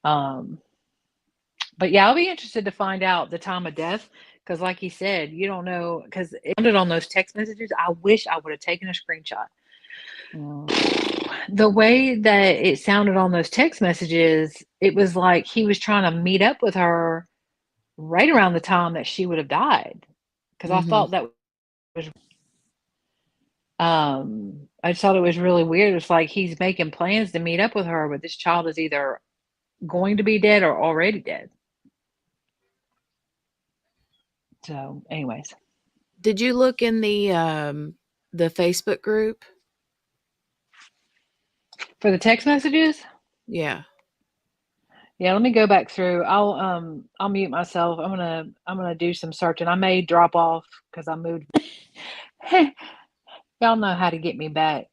[SPEAKER 2] But yeah, I'll be interested to find out the time of death, because like you said, you don't know, because it sounded on those text messages. I wish I would have taken a screenshot. The way that it sounded on those text messages, it was like he was trying to meet up with her right around the time that she would have died. Because I thought that was, I just thought it was really weird. It's like he's making plans to meet up with her, but this child is either going to be dead or already dead. So, anyways.
[SPEAKER 1] Did you look in the Facebook group
[SPEAKER 2] for the text messages?
[SPEAKER 1] Yeah.
[SPEAKER 2] Yeah, let me go back through. I'll mute myself. I'm gonna do some searching. I may drop off because I moved. Y'all know how to get me back.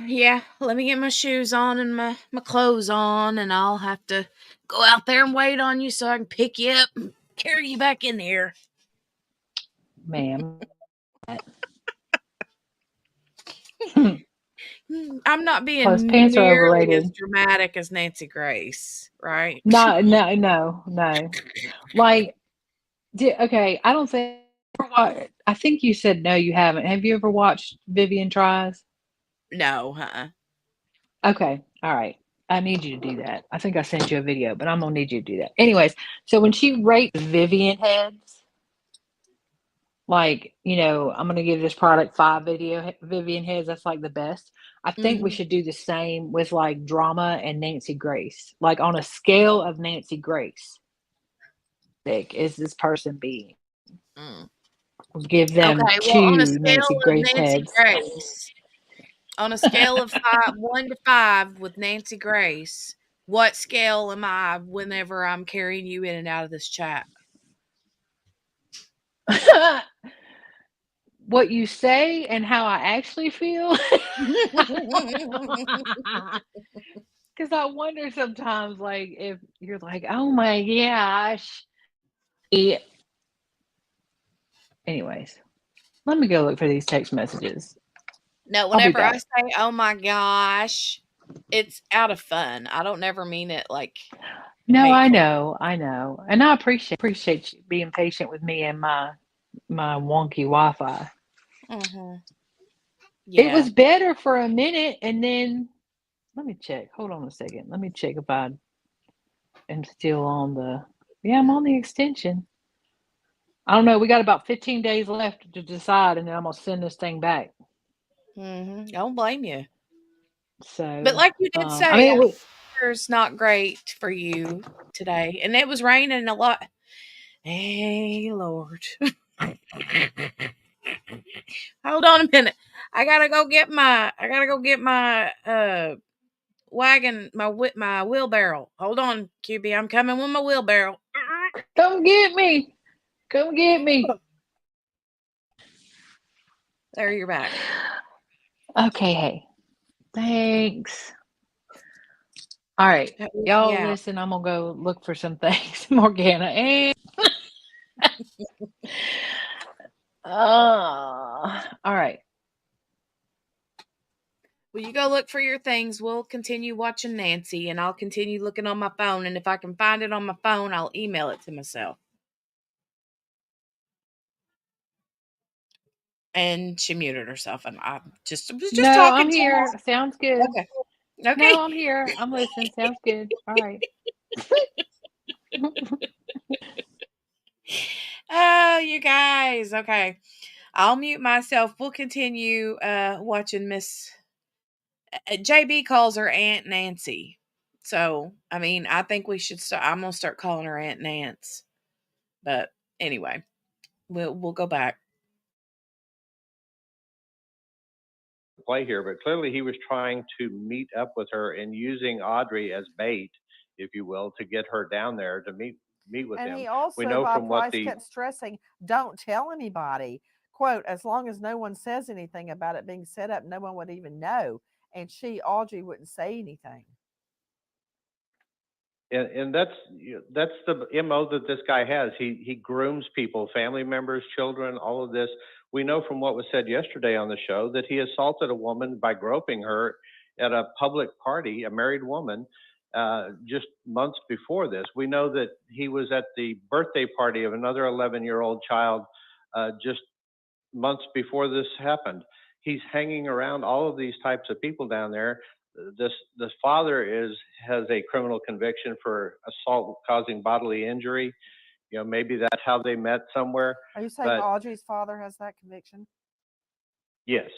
[SPEAKER 1] Yeah, let me get my shoes on and my clothes on, and I'll have to go out there and wait on you so I can pick you up and carry you back in here.
[SPEAKER 2] Ma'am.
[SPEAKER 1] I'm not being
[SPEAKER 2] Plus, pants are
[SPEAKER 1] nearly
[SPEAKER 2] overrated.
[SPEAKER 1] as dramatic as Nancy Grace, right?
[SPEAKER 2] No. Like, okay, I don't think. I think you said no, you haven't. Have you ever watched Vivian Tries?
[SPEAKER 1] No,
[SPEAKER 2] Okay, all right. I need you to do that. I think I sent you a video, but I'm gonna need you to do that. Anyways, so when she rates Vivian heads, like, I'm gonna give this product 5 Vivian heads. That's like the best. I think we should do the same with like drama and Nancy Grace. Like on a scale of Nancy Grace, big is this person being? Give them
[SPEAKER 1] okay, well,
[SPEAKER 2] 2 Nancy Grace heads.
[SPEAKER 1] On a scale of 1 to 5 with Nancy Grace, what scale am I whenever I'm carrying you in and out of this chat?
[SPEAKER 2] What you say and how I actually feel. Because I wonder sometimes, like, if you're like, oh my gosh. Anyways, let me go look for these text messages.
[SPEAKER 1] No, whenever I say, oh my gosh, it's out of fun. I don't never mean it like.
[SPEAKER 2] No, hateful. I know. And I appreciate you being patient with me and my wonky Wi-Fi.
[SPEAKER 1] Yeah.
[SPEAKER 2] It was better for a minute, and then let me check. Hold on a second. Let me check if I am still on the. Yeah, I'm on the extension. I don't know. We got about 15 days left to decide, and then I'm gonna send this thing back.
[SPEAKER 1] Don't blame you.
[SPEAKER 2] So,
[SPEAKER 1] but like you did say,
[SPEAKER 2] I mean,
[SPEAKER 1] it's not great for you today, and it was raining a lot. Hey, Lord. Hold on a minute. I gotta go get my wagon, my wheelbarrow. Hold on, QB. I'm coming with my wheelbarrow.
[SPEAKER 2] Come get me. Come get me.
[SPEAKER 1] There, you're back.
[SPEAKER 2] Okay, hey. Thanks. All right. Y'all listen, I'm gonna go look for some things, Morgana. And all right.
[SPEAKER 1] Well, you go look for your things. We'll continue watching Nancy, and I'll continue looking on my phone. And if I can find it on my phone, I'll email it to myself. And she muted herself, and I was just
[SPEAKER 2] no,
[SPEAKER 1] talking.
[SPEAKER 2] I'm here.
[SPEAKER 1] To
[SPEAKER 2] Sounds good.
[SPEAKER 1] Okay.
[SPEAKER 2] No, I'm here. I'm listening. Sounds good. All right.
[SPEAKER 1] Oh, you guys. Okay. I'll mute myself. We'll continue watching Miss JB calls her Aunt Nancy. So, I mean, I think we should start. I'm going to start calling her Aunt Nance. But Anyway, we'll go back.
[SPEAKER 7] Play here, but clearly he was trying to meet up with her and using Audrii as bait, if you will, to get her down there to meet with him.
[SPEAKER 3] And he also,
[SPEAKER 7] We know
[SPEAKER 3] Bob
[SPEAKER 7] from what
[SPEAKER 3] Price
[SPEAKER 7] the
[SPEAKER 3] kept stressing, don't tell anybody. Quote, as long as no one says anything about it being set up, no one would even know. And Audrii, wouldn't say anything.
[SPEAKER 7] and that's the MO that this guy has. He grooms people, family members, children, all of this. We know from what was said yesterday on the show that he assaulted a woman by groping her at a public party, a married woman, just months before this. We know that he was at the birthday party of another 11-year-old child just months before this happened. He's hanging around all of these types of people down there. This father has a criminal conviction for assault causing bodily injury. You know, maybe that's how they met somewhere.
[SPEAKER 3] Are you saying Audrei's father has that conviction?
[SPEAKER 7] Yes.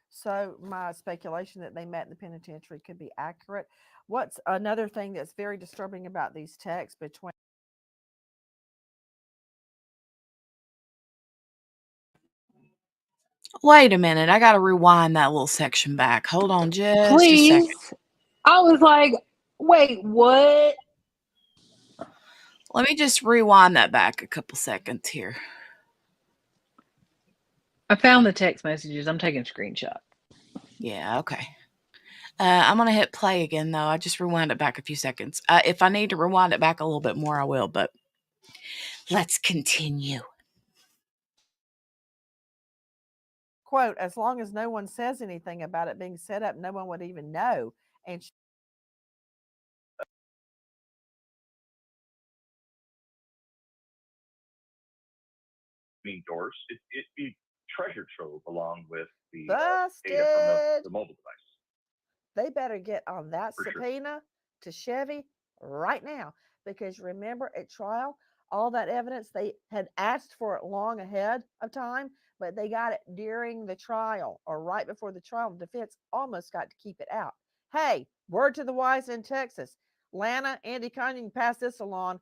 [SPEAKER 3] So my speculation that they met in the penitentiary could be accurate. What's another thing that's very disturbing about these texts between
[SPEAKER 1] Wait a minute. I got to rewind that little section back. Hold on just a second.
[SPEAKER 2] I was like, wait, what?
[SPEAKER 1] Let me just rewind that back a couple seconds here.
[SPEAKER 2] I found the text messages. I'm taking a screenshot.
[SPEAKER 1] Yeah, okay. I'm going to hit play again, though. I just rewind it back a few seconds. If I need to rewind it back a little bit more, I will, but let's continue.
[SPEAKER 3] Quote, as long as no one says anything about it being set up, no one would even know. And
[SPEAKER 12] doors, it'd be treasure trove along with the
[SPEAKER 3] data
[SPEAKER 12] from the mobile device.
[SPEAKER 3] They better get on that subpoena to Chevy right now, because remember at trial, all that evidence, they had asked for it long ahead of time, but they got it during the trial or right before the trial. The defense almost got to keep it out. Hey, word to the wise in Texas. Lana, Andy Cunningham, pass this along.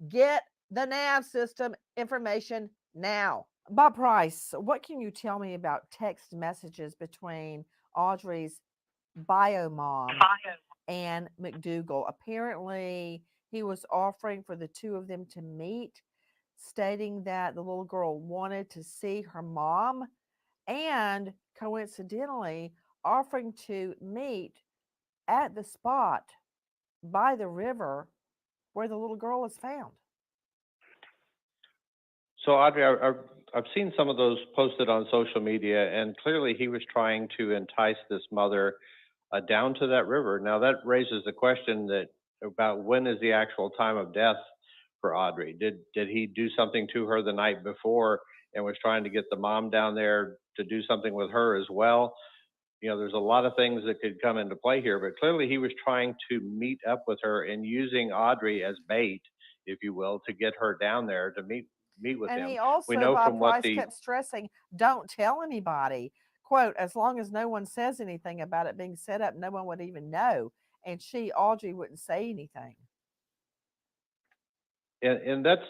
[SPEAKER 3] Get the NAV system information now. Bob Price, what can you tell me about text messages between Audrei's bio mom and McDougal? Apparently, he was offering for the two of them to meet, stating that the little girl wanted to see her mom, and coincidentally, offering to meet at the spot by the river where the little girl is found.
[SPEAKER 7] So Audrey, I've seen some of those posted on social media, and clearly he was trying to entice this mother down to that river. Now that raises the question about when is the actual time of death for Audrey? Did he do something to her the night before and was trying to get the mom down there to do something with her as well? You know, there's a lot of things that could come into play here, but clearly he was trying to meet up with her and using Audrey as bait, if you will, to get her down there to meet with him.
[SPEAKER 3] And he also,
[SPEAKER 7] we know
[SPEAKER 3] Bob
[SPEAKER 7] from what
[SPEAKER 3] Price kept stressing, don't tell anybody. Quote, as long as no one says anything about it being set up, no one would even know. And Audrey, wouldn't say anything.
[SPEAKER 7] And that's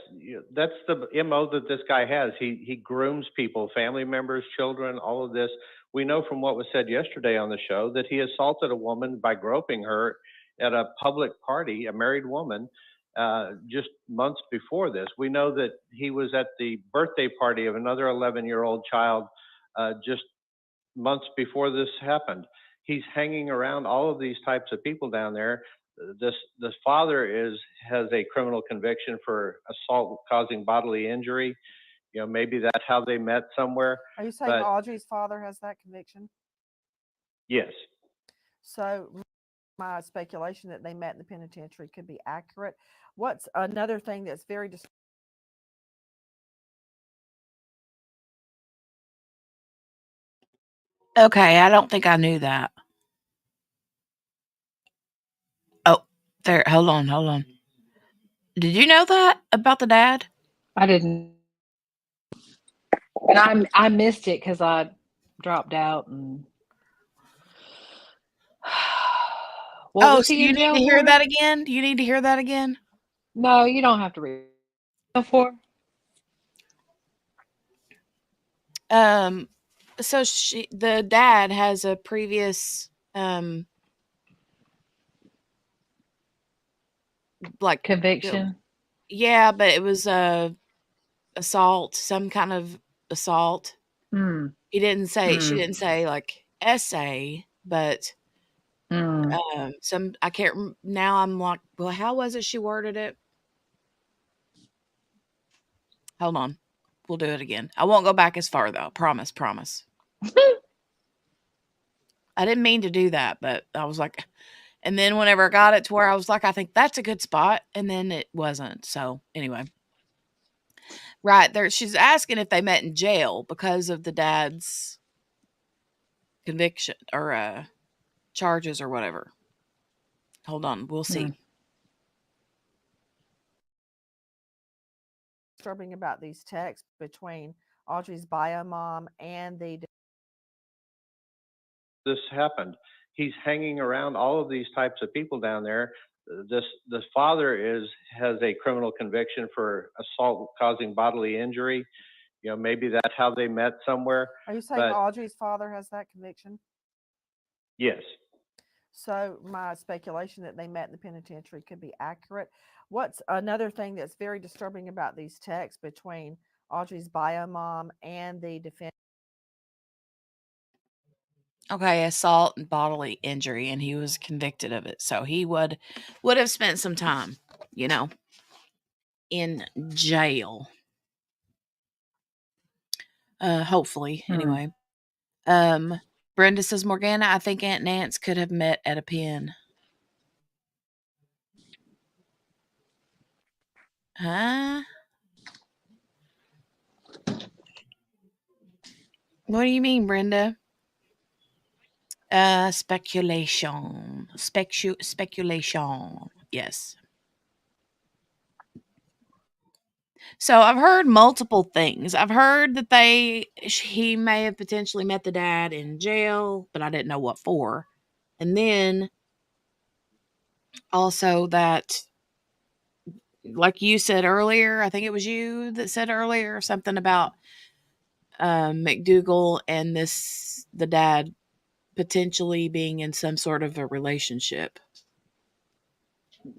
[SPEAKER 7] the MO that this guy has. He grooms people, family members, children, all of this. We know from what was said yesterday on the show that he assaulted a woman by groping her at a public party, a married woman, just months before this. We know that he was at the birthday party of another 11-year-old child just months before this happened. He's hanging around all of these types of people down there. This father has a criminal conviction for assault causing bodily injury. You know, maybe that's how they met somewhere.
[SPEAKER 3] Are you saying Audrei's father has that conviction?
[SPEAKER 7] Yes.
[SPEAKER 3] So my speculation that they met in the penitentiary could be accurate. What's another thing that's very
[SPEAKER 1] Okay, I don't think I knew that. Oh, there. Hold on. Did you know that about the dad?
[SPEAKER 2] I didn't. And I missed it because I dropped out. And what was
[SPEAKER 1] so
[SPEAKER 2] he
[SPEAKER 1] you
[SPEAKER 2] in
[SPEAKER 1] need
[SPEAKER 2] jail
[SPEAKER 1] to hear
[SPEAKER 2] for?
[SPEAKER 1] that again? Do you need to hear that again?
[SPEAKER 2] No, you don't have to read it for.
[SPEAKER 1] So the dad has a previous like
[SPEAKER 2] Conviction.
[SPEAKER 1] Yeah, but it was assault, some kind of assault.
[SPEAKER 2] Mm.
[SPEAKER 1] She didn't
[SPEAKER 2] Mm.
[SPEAKER 1] say like essay, but
[SPEAKER 2] Mm.
[SPEAKER 1] some I can't now I'm like, well, how was it she worded it? Hold on. We'll do it again. I won't go back as far though. Promise. I didn't mean to do that, but I was like, and then whenever I got it to where I was like, I think that's a good spot, and then it wasn't. So anyway. Right there, she's asking if they met in jail because of the dad's conviction or charges or whatever. Hold on, we'll see.
[SPEAKER 3] Disturbing about these texts between Audrey's bio mom and the.
[SPEAKER 7] This happened. He's hanging around all of these types of people down there. This father has a criminal conviction for assault causing bodily injury. You know, maybe that's how they met somewhere.
[SPEAKER 3] Are you saying Audrey's father has that conviction?
[SPEAKER 7] Yes.
[SPEAKER 3] So my speculation that they met in the penitentiary could be accurate. What's another thing that's very disturbing about these texts between Audrey's bio mom and the defendant?
[SPEAKER 1] Okay, assault and bodily injury, and he was convicted of it. So he would have spent some time, in jail. Hopefully, anyway. Brenda says, Morgana, I think Aunt Nance could have met at a pen. Huh? What do you mean, Brenda? Speculation. Speculation. Yes. So I've heard multiple things. I've heard that he may have potentially met the dad in jail, but I didn't know what for. And then also that, like you said earlier, I think it was you that said earlier something about McDougal and the dad potentially being in some sort of a relationship.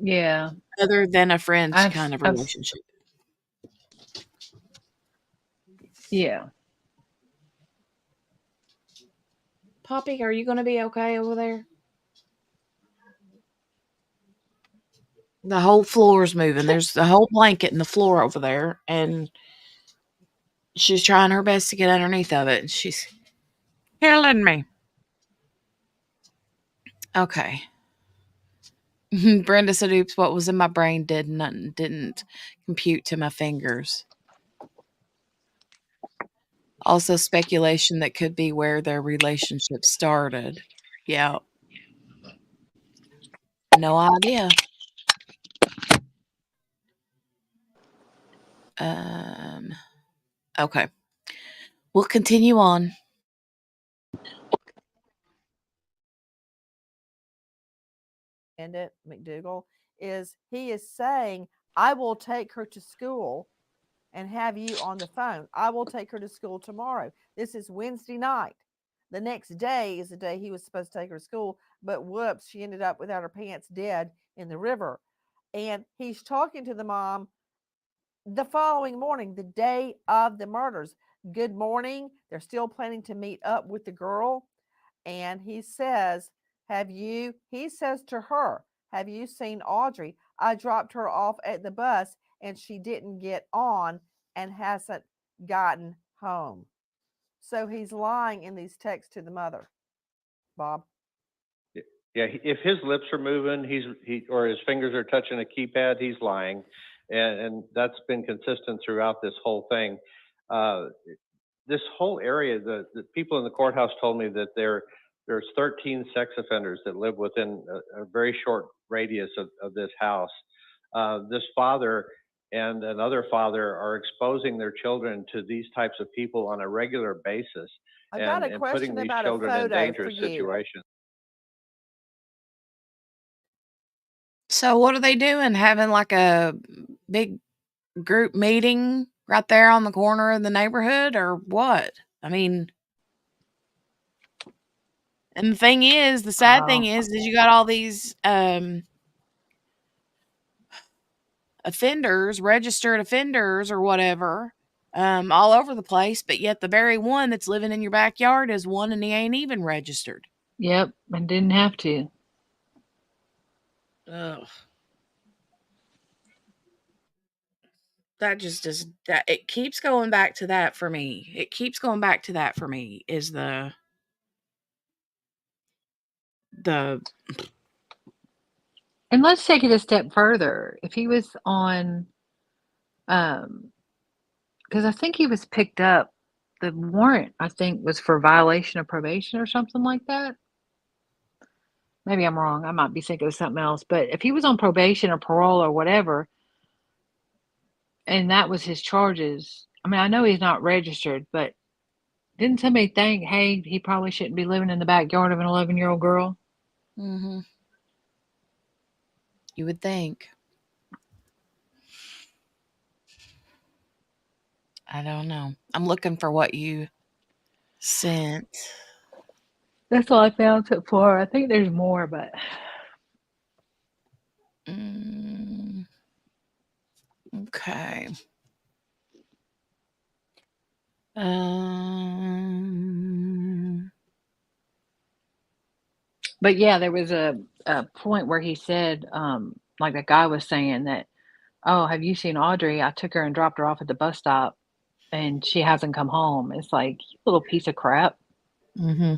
[SPEAKER 2] Yeah.
[SPEAKER 1] Other than a friend kind of relationship.
[SPEAKER 2] Yeah.
[SPEAKER 1] Poppy, are you going to be okay over there? The whole floor's moving. There's a whole blanket in the floor over there, and she's trying her best to get underneath of it, and she's killing me. Okay. Brenda said, oops, what was in my brain didn't compute to my fingers. Also speculation that could be where their relationship started. Yeah. No idea. Okay. We'll continue on.
[SPEAKER 3] McDougal he is saying, I will take her to school and have you on the phone. I will take her to school tomorrow. This is Wednesday night. The next day is the day he was supposed to take her to school, but whoops, she ended up without her pants dead in the river. And he's talking to the mom the following morning, the day of the murders. Good morning. They're still planning to meet up with the girl. And he says, he says to her, have you seen Audrey? I dropped her off at the bus and she didn't get on and hasn't gotten home. So he's lying in these texts to the mother. Bob.
[SPEAKER 7] Yeah, if his lips are moving, or his fingers are touching a keypad, he's lying, and that's been consistent throughout this whole thing. This whole area, the people in the courthouse told me that there's 13 sex offenders that live within a very short radius of this house. This father and another father are exposing their children to these types of people on a regular basis, and putting these children in dangerous situations.
[SPEAKER 1] So what are they doing? Having like a big group meeting right there on the corner of the neighborhood, or what? I mean, and the thing is, the sad thing is you got all these offenders, registered offenders or whatever, all over the place, but yet the very one that's living in your backyard is one and he ain't even registered.
[SPEAKER 2] Yep, and didn't have to.
[SPEAKER 1] Ugh. That just does that. It keeps going back to that for me. It keeps going back to that for me is the
[SPEAKER 2] And let's take it a step further. If he was on, because I think he was picked up, the warrant, I think, was for violation of probation or something like that. Maybe I'm wrong. I might be thinking of something else. But if he was on probation or parole or whatever, and that was his charges, I mean, I know he's not registered, but didn't somebody think, hey, he probably shouldn't be living in the backyard of an 11-year-old girl?
[SPEAKER 1] Mm-hmm. You would think. I don't know. I'm looking for what you sent.
[SPEAKER 2] That's all I found so far. I think there's more, but
[SPEAKER 1] Okay.
[SPEAKER 2] But yeah, there was a point where he said, like a guy was saying that, oh, have you seen Audrey? I took her and dropped her off at the bus stop and she hasn't come home. It's like, you little piece of crap.
[SPEAKER 1] Mm-hmm.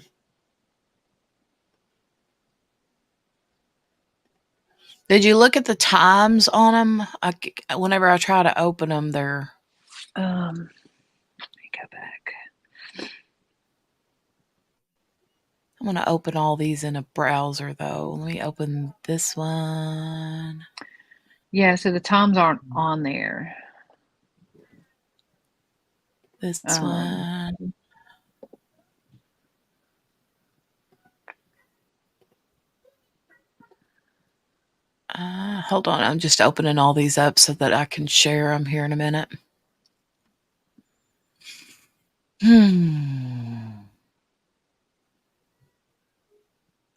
[SPEAKER 1] Did you look at the times on them? Whenever I try to open them, they're.
[SPEAKER 2] Let me go back.
[SPEAKER 1] I'm going to open all these in a browser, though. Let me open this one.
[SPEAKER 2] Yeah, so the times aren't on there.
[SPEAKER 1] This one. Hold on. I'm just opening all these up so that I can share them here in a minute. And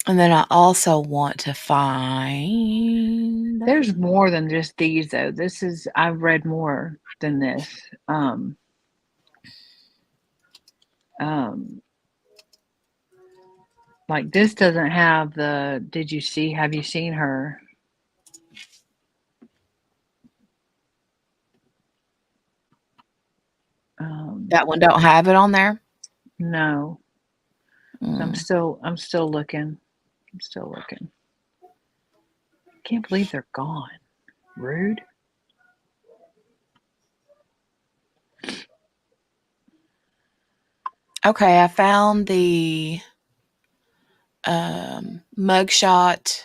[SPEAKER 1] then I also want to find.
[SPEAKER 2] There's more than just these, though. I've read more than this. Like this doesn't have the, have you seen her?
[SPEAKER 1] That one don't have it on there?
[SPEAKER 2] No. I'm still looking. Can't believe they're gone. Rude.
[SPEAKER 1] Okay, I found the mugshot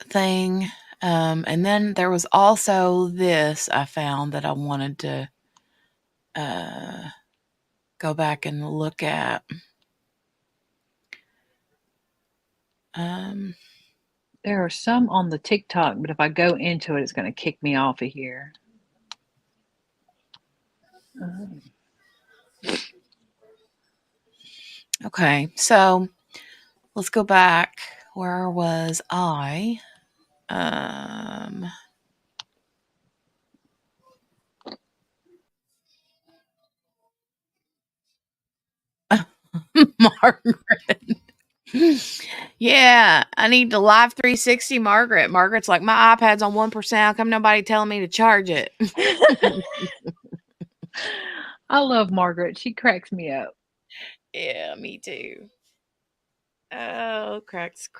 [SPEAKER 1] thing. And then there was also this I found that I wanted to go back and look at.
[SPEAKER 2] There are some on the TikTok, but if I go into it, it's going to kick me off of here.
[SPEAKER 1] Okay, so let's go back. Where was I? Margaret. Yeah, I need to live 360 Margaret. Margaret's like, my iPad's on 1%. How come nobody telling me to charge it?
[SPEAKER 2] I love Margaret. She cracks me up.
[SPEAKER 1] Yeah, me too. Oh, cracks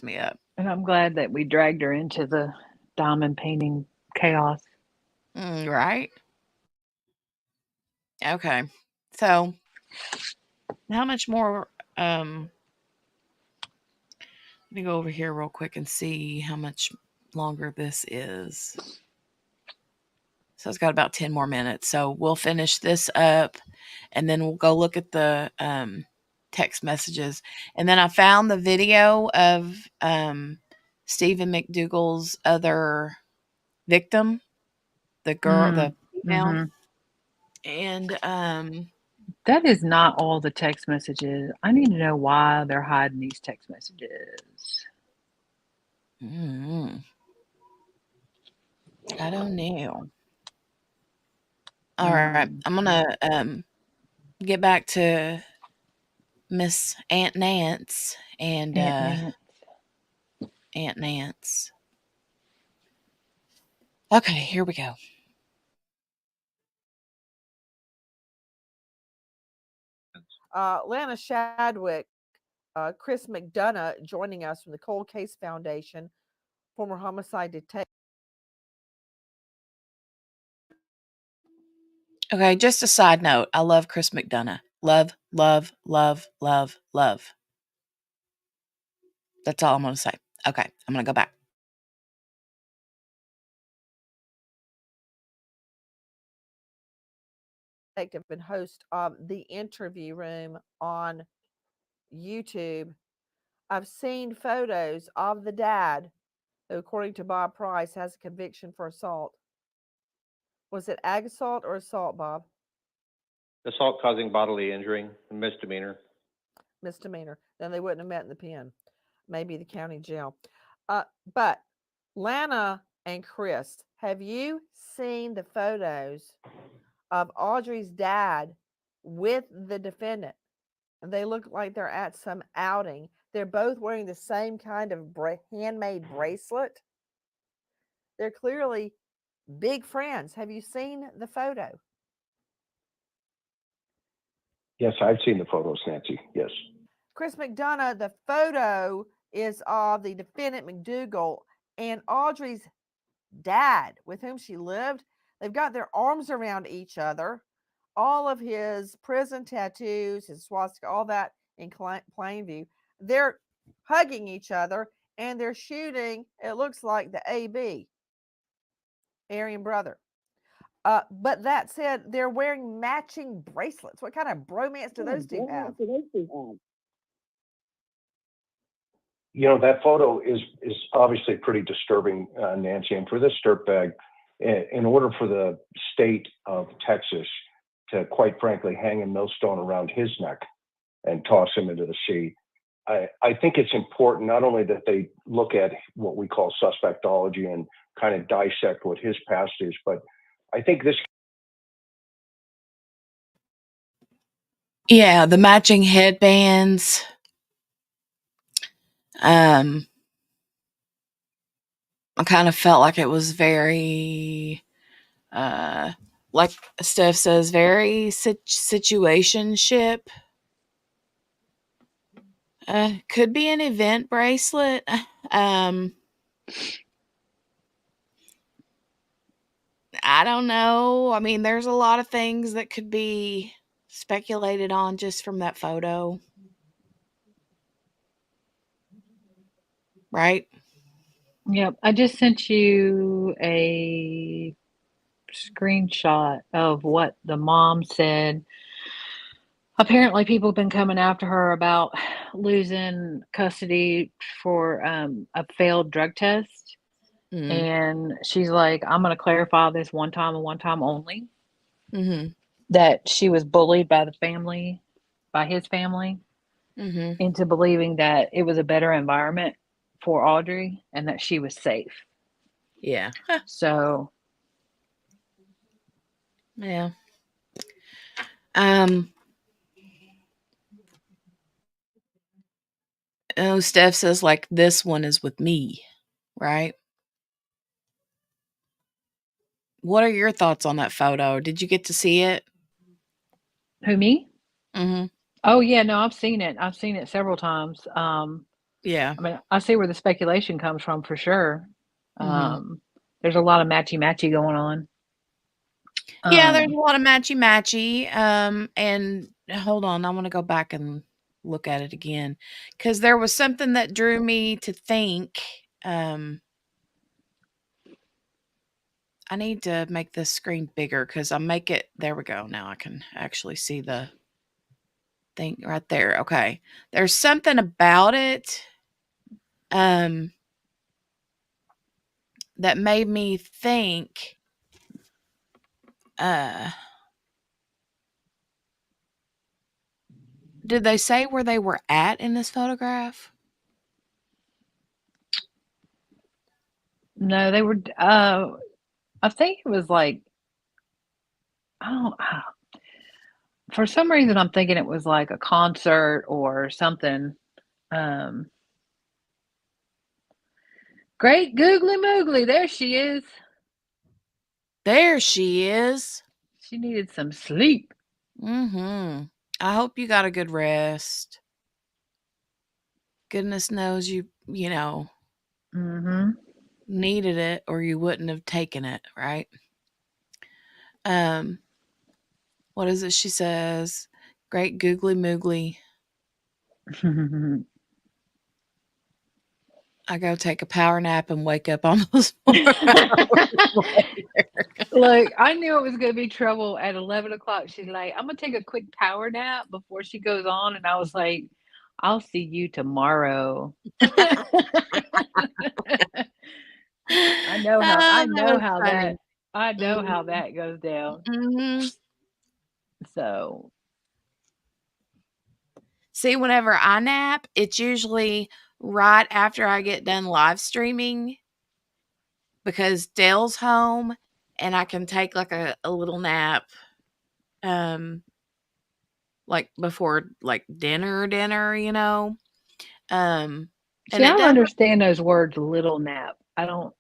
[SPEAKER 1] me up.
[SPEAKER 2] And I'm glad that we dragged her into the diamond painting chaos.
[SPEAKER 1] Right? Okay. So, how much more? Let me go over here real quick and see how much longer this is. So it's got about 10 more minutes. So we'll finish this up and then we'll go look at the text messages. And then I found the video of Stephen McDougal's other victim, the girl, the female. And
[SPEAKER 2] That is not all the text messages. I need to know why they're hiding these text messages.
[SPEAKER 1] I don't know. All right, I'm gonna get back to Miss Aunt Nance and
[SPEAKER 2] Aunt
[SPEAKER 1] Nance. Okay, here we go.
[SPEAKER 3] Lana Shadwick, Chris McDonough joining us from the Cold Case Foundation, former homicide detective.
[SPEAKER 1] Okay, just a side note. I love Chris McDonough. Love, love, love, love, love. That's all I'm going to say. Okay, I'm going to go back.
[SPEAKER 3] And host of The Interview Room on YouTube. I've seen photos of the dad, who, according to Bob Price, has a conviction for assault. Was it ag assault or assault, Bob?
[SPEAKER 7] Assault causing bodily injury, misdemeanor.
[SPEAKER 3] Misdemeanor. Then they wouldn't have met in the pen. Maybe the county jail. But Lana and Chris, have you seen the photos of Audrey's dad with the defendant? And they look like they're at some outing. They're both wearing the same kind of handmade bracelet. They're clearly big friends. Have you seen the photo?
[SPEAKER 13] Yes, I've seen the photos, Nancy. Yes.
[SPEAKER 3] Chris McDonough, the photo is of the defendant McDougal and Audrey's dad, with whom she lived. They've got their arms around each other. All of his prison tattoos, his swastika, all that in plain view. They're hugging each other and they're shooting, it looks like the AB, Aryan brother. But that said, they're wearing matching bracelets. What kind of bromance do those two have?
[SPEAKER 13] You know, that photo is obviously pretty disturbing, Nancy. And for this dirtbag, in order for the state of Texas to, quite frankly, hang a millstone around his neck and toss him into the sea, I think it's important not only that they look at what we call suspectology and kind of dissect what his past is, but I think this.
[SPEAKER 1] Yeah, the matching headbands. I kind of felt like it was very, like Steph says, very situationship. Could be an event bracelet. I don't know. I mean, there's a lot of things that could be speculated on just from that photo. Right?
[SPEAKER 2] Yep. I just sent you a screenshot of what the mom said. Apparently, people have been coming after her about losing custody for a failed drug test. And she's like, I'm going to clarify this one time and one time only. That she was bullied by the family, by his family, into believing that it was a better environment for Audrey and that she was safe.
[SPEAKER 1] Yeah.
[SPEAKER 2] So.
[SPEAKER 1] Yeah. Oh, Steph says, like, this one is with me, right? What are your thoughts on that photo? Did you get to see it?
[SPEAKER 2] Who, me?
[SPEAKER 1] Mm-hmm.
[SPEAKER 2] Oh, yeah, no, I've seen it. I've seen it several times.
[SPEAKER 1] Yeah.
[SPEAKER 2] I mean, I see where the speculation comes from for sure.
[SPEAKER 1] There's
[SPEAKER 2] a lot of matchy-matchy going on.
[SPEAKER 1] Yeah, there's a lot of matchy-matchy. And hold on, I want to go back and look at it again because there was something that drew me to think. I need to make this screen bigger because I make it. There we go. Now I can actually see the thing right there. Okay. There's something about it that made me think Did they say where they were at in this photograph?
[SPEAKER 2] No, they were. I think it was like, I don't. For some reason, I'm thinking it was like a concert or something. Um, Great googly moogly, there she is.
[SPEAKER 1] There she is.
[SPEAKER 2] She needed some sleep.
[SPEAKER 1] Mm-hmm. I hope you got a good rest. Goodness knows you know,
[SPEAKER 2] Mm-hmm.
[SPEAKER 1] needed it or you wouldn't have taken it, right? What is it she says? Great googly moogly. I go take a power nap and wake up almost 4 hours later.
[SPEAKER 2] Look, I knew it was going to be trouble at 11 o'clock. She's like, I'm going to take a quick power nap before she goes on. And I was like, I'll see you tomorrow. I know how
[SPEAKER 1] Funny.
[SPEAKER 2] how that goes down.
[SPEAKER 1] Mm-hmm.
[SPEAKER 2] So
[SPEAKER 1] see, whenever I nap, it's usually right after I get done live streaming because Dale's home and I can take like a little nap like before like dinner, you know. And
[SPEAKER 2] see, I
[SPEAKER 1] it
[SPEAKER 2] don't
[SPEAKER 1] doesn't.
[SPEAKER 2] understand those words, little nap. I don't.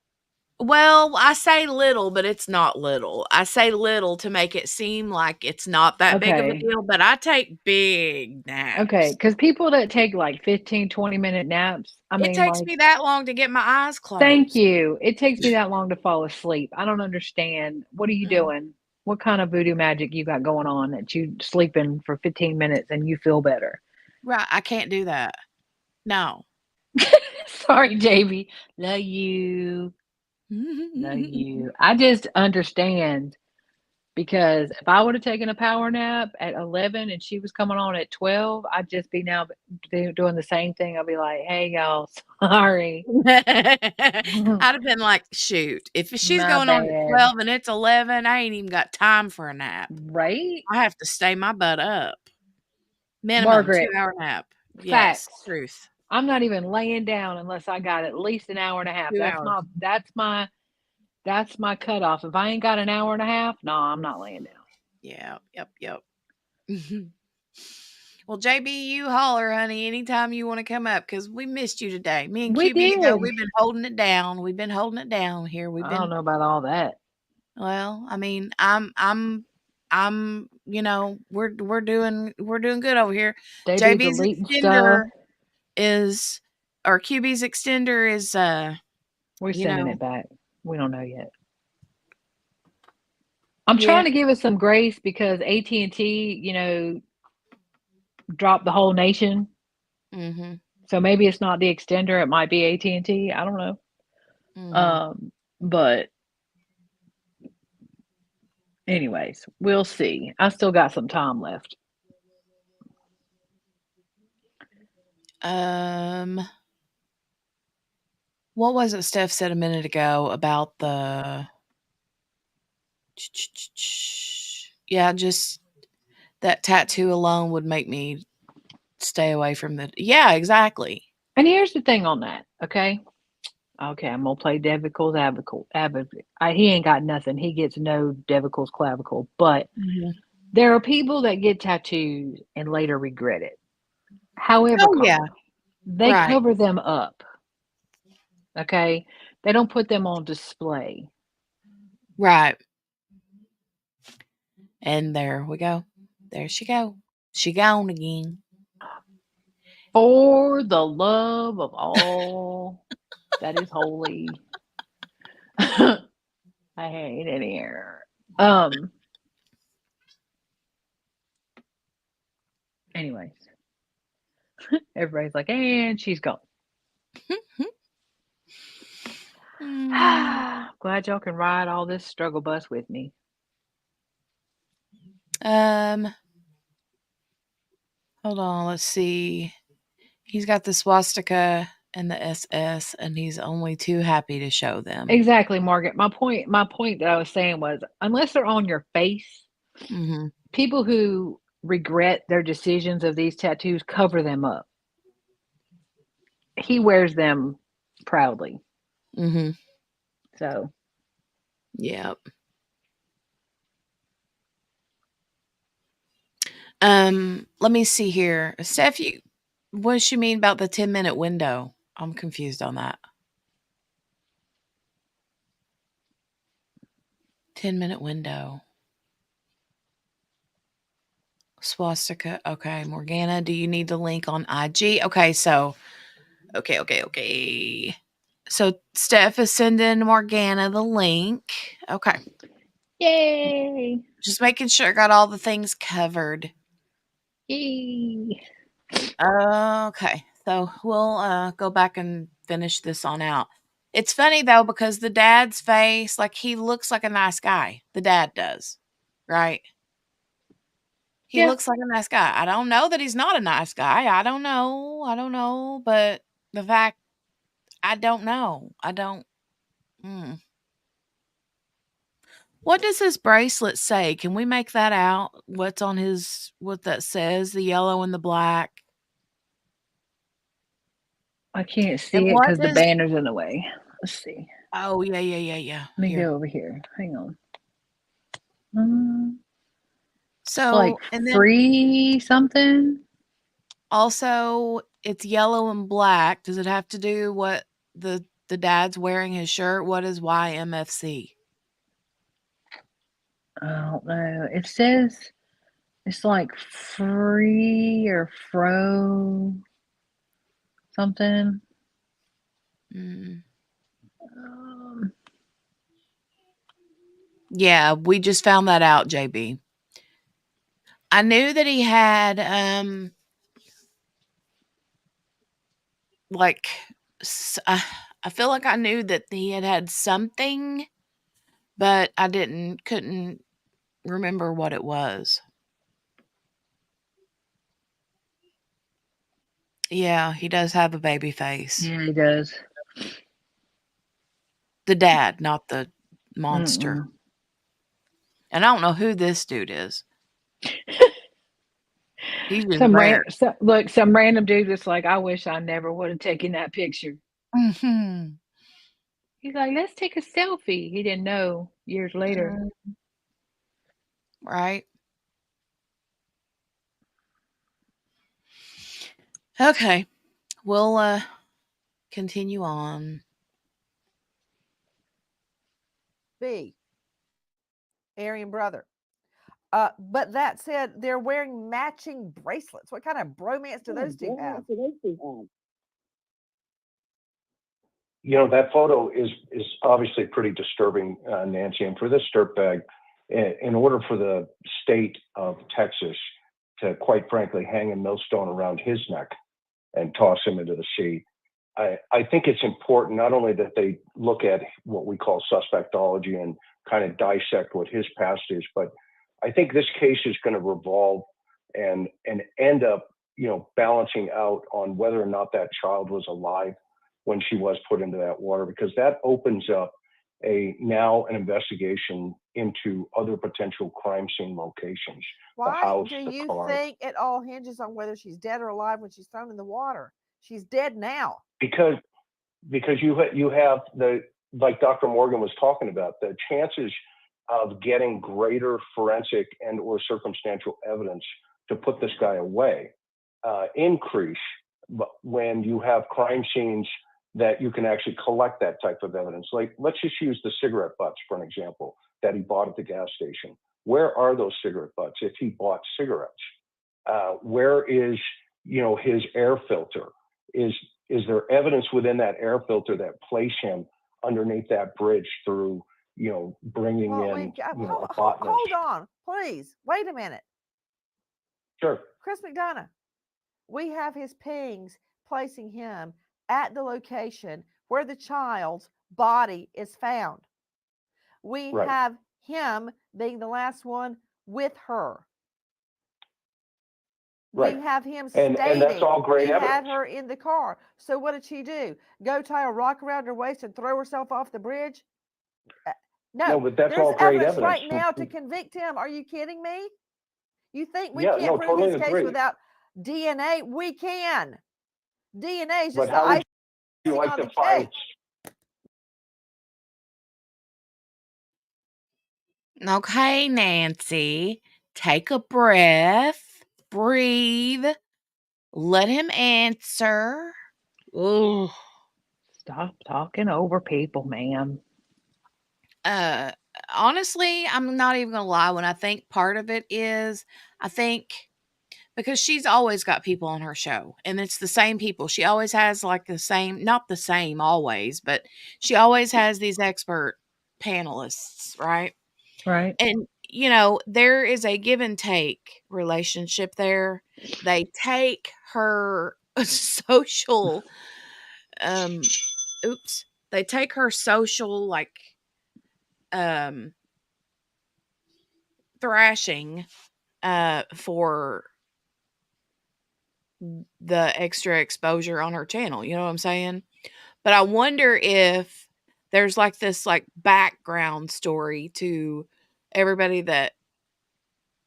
[SPEAKER 1] Well, I say little, but it's not little. I say little to make it seem like it's not that big of a
[SPEAKER 2] Okay.
[SPEAKER 1] deal, but I take big naps.
[SPEAKER 2] Okay, because people that take like 15, 20-minute naps, I
[SPEAKER 1] It
[SPEAKER 2] mean,
[SPEAKER 1] takes
[SPEAKER 2] like,
[SPEAKER 1] me that long to get my eyes closed.
[SPEAKER 2] thank you. It takes me that long to fall asleep. I don't understand. What are you doing? What kind of voodoo magic you got going on that you sleeping for 15 minutes and you feel better?
[SPEAKER 1] Right, I can't do that. No.
[SPEAKER 2] Sorry, JB. Love you. Love you. I just understand because if I would have taken a power nap at 11 and she was coming on at 12, I'd just be now doing the same thing. I'll be like, hey, y'all, sorry.
[SPEAKER 1] I'd have been like, shoot, if she's
[SPEAKER 2] My
[SPEAKER 1] going on at
[SPEAKER 2] bad.
[SPEAKER 1] 12 and it's 11, I ain't even got time for a nap.
[SPEAKER 2] Right?
[SPEAKER 1] I have to stay my butt up. Minimum
[SPEAKER 2] Margaret,
[SPEAKER 1] 2-hour nap. Yes,
[SPEAKER 2] facts.
[SPEAKER 1] truth.
[SPEAKER 2] I'm not even laying down unless I got at least an hour and a half.
[SPEAKER 1] 2 hours.
[SPEAKER 2] That's my cutoff. If I ain't got an hour and a half, no, I'm not laying down.
[SPEAKER 1] Yeah, yep. Well, JB, you holler, honey, anytime you want to come up because we missed you today. Me and
[SPEAKER 2] We
[SPEAKER 1] QB, though,
[SPEAKER 2] did.
[SPEAKER 1] we've been holding it down. We've been holding it down here.
[SPEAKER 2] I don't know about all that.
[SPEAKER 1] Well, I mean, I'm, you know, we're doing good over here.
[SPEAKER 2] They be
[SPEAKER 1] JB's
[SPEAKER 2] deleting
[SPEAKER 1] extender
[SPEAKER 2] stuff.
[SPEAKER 1] is, or QB's extender is,
[SPEAKER 2] We're
[SPEAKER 1] you
[SPEAKER 2] sending
[SPEAKER 1] know,
[SPEAKER 2] it back. We don't know yet. I'm trying to give us some grace because AT&T, you know, dropped the whole nation.
[SPEAKER 1] Mm-hmm.
[SPEAKER 2] So maybe it's not the extender. It might be AT&T. I don't know.
[SPEAKER 1] Mm-hmm.
[SPEAKER 2] But anyways, we'll see. I still got some time left.
[SPEAKER 1] What was it Steph said a minute ago about the yeah, just that tattoo alone would make me stay away from the yeah, exactly.
[SPEAKER 2] And here's the thing on that, okay? Okay, I'm gonna play Devil's advocate. He ain't got nothing. He gets no Devil's clavicle. But there are people that get tattoos and later regret it. However, they cover them up. Okay, they don't put them on display.
[SPEAKER 1] Right. And there we go. There she go. She gone again.
[SPEAKER 2] For the love of all that is holy. I hate it here. Anyways. Everybody's like, and she's gone. Glad y'all can ride all this struggle bus with me.
[SPEAKER 1] Hold on, let's see. He's got the swastika and the SS, and he's only too happy to show them.
[SPEAKER 2] Exactly, Margaret. My point that I was saying was, unless they're on your face, people who regret their decisions of these tattoos cover them up. He wears them proudly.
[SPEAKER 1] Mm-hmm.
[SPEAKER 2] So.
[SPEAKER 1] Yep. Let me see here. Steph, what does she mean about the 10-minute window? I'm confused on that. 10-minute window. Swastika. Okay. Morgana, do you need the link on IG? Okay, so okay. So Steph is sending Morgana the link. Okay.
[SPEAKER 2] Yay.
[SPEAKER 1] Just making sure I got all the things covered.
[SPEAKER 2] Yay.
[SPEAKER 1] Okay. So we'll go back and finish this on out. It's funny though, because the dad's face, like he looks like a nice guy. The dad does. Right? He looks like a nice guy. I don't know that he's not a nice guy. I don't know. But the fact, I don't know. What does his bracelet say? Can we make that out? What that says, the yellow and the black?
[SPEAKER 2] I can't see it because the banner's in the way. Let's see.
[SPEAKER 1] Oh, yeah.
[SPEAKER 2] Let me go over here. Hang on.
[SPEAKER 1] So,
[SPEAKER 2] like
[SPEAKER 1] and then
[SPEAKER 2] free something?
[SPEAKER 1] Also, it's yellow and black. Does it have to do what the dad's wearing his shirt? What is YMFC?
[SPEAKER 2] I don't know. It says it's like free or fro something.
[SPEAKER 1] Yeah, we just found that out, JB. I knew that he had like I feel like I knew that he had something, but I couldn't remember what it was. Yeah, he does have a baby face.
[SPEAKER 2] Yeah, he does.
[SPEAKER 1] The dad, not the monster. And I don't know who this dude is. He's just rare.
[SPEAKER 2] Some random dude that's like, I wish I never would have taken that picture.
[SPEAKER 1] Mm-hmm.
[SPEAKER 2] He's like, let's take a selfie. He didn't know years later.
[SPEAKER 1] Right. Okay. We'll continue on.
[SPEAKER 3] B. Aryan brother. But that said, they're wearing matching bracelets. What kind of bromance do those two have?
[SPEAKER 13] That photo is obviously pretty disturbing, Nancy. And for this dirtbag, in order for the state of Texas to, quite frankly, hang a millstone around his neck and toss him into the sea, I think it's important not only that they look at what we call suspectology and kind of dissect what his past is, but I think this case is going to revolve and end up, balancing out on whether or not that child was alive when she was put into that water, because that opens up an investigation into other potential crime scene locations.
[SPEAKER 3] Why
[SPEAKER 13] the house,
[SPEAKER 3] do
[SPEAKER 13] the
[SPEAKER 3] you
[SPEAKER 13] car.
[SPEAKER 3] think it all hinges on whether she's dead or alive when she's thrown in the water? She's dead now.
[SPEAKER 13] Because you have like Dr. Morgan was talking about, the chances of getting greater forensic and or circumstantial evidence to put this guy away increase when you have crime scenes that you can actually collect that type of evidence. Like, let's just use the cigarette butts for an example that he bought at the gas station. Where are those cigarette butts if he bought cigarettes? Where is, his air filter? Is there evidence within that air filter that placed him underneath that bridge through, bringing in, a botanist?
[SPEAKER 3] Hold on, please. Wait a minute.
[SPEAKER 13] Sure.
[SPEAKER 3] Chris McDonough, we have his pings placing him at the location where the child's body is found. We have him being the last one with her.
[SPEAKER 13] Right.
[SPEAKER 3] We have him stating
[SPEAKER 13] and that's all great
[SPEAKER 3] he
[SPEAKER 13] evidence.
[SPEAKER 3] had her in the car. So what did she do? Go tie a rock around her waist and throw herself off the bridge? No,
[SPEAKER 13] but that's
[SPEAKER 3] there's
[SPEAKER 13] all great
[SPEAKER 3] evidence
[SPEAKER 13] evidence
[SPEAKER 3] right now to convict him. Are you kidding me? You think we
[SPEAKER 13] Yeah,
[SPEAKER 3] can't
[SPEAKER 13] no,
[SPEAKER 3] prove
[SPEAKER 13] totally
[SPEAKER 3] his case
[SPEAKER 13] agree.
[SPEAKER 3] without DNA? We can. DNA is
[SPEAKER 13] But
[SPEAKER 3] just the
[SPEAKER 13] how would you
[SPEAKER 3] icing
[SPEAKER 13] like
[SPEAKER 3] on
[SPEAKER 13] to
[SPEAKER 3] the
[SPEAKER 13] find?
[SPEAKER 3] cake.
[SPEAKER 1] Okay, Nancy, take a breath, breathe, let him answer. Ooh.
[SPEAKER 2] Stop talking over people, ma'am.
[SPEAKER 1] Honestly, I'm not even gonna lie. When I think part of it is, I think because she's always got people on her show, and it's the same people. She always has like the same, not the same always, but she always has these expert panelists, right?
[SPEAKER 2] Right.
[SPEAKER 1] And you know, there is a give and take relationship there. They take her social oops. They take her social like um thrashing for the extra exposure on her channel, you know what I'm saying? But I wonder if there's like this like background story to everybody that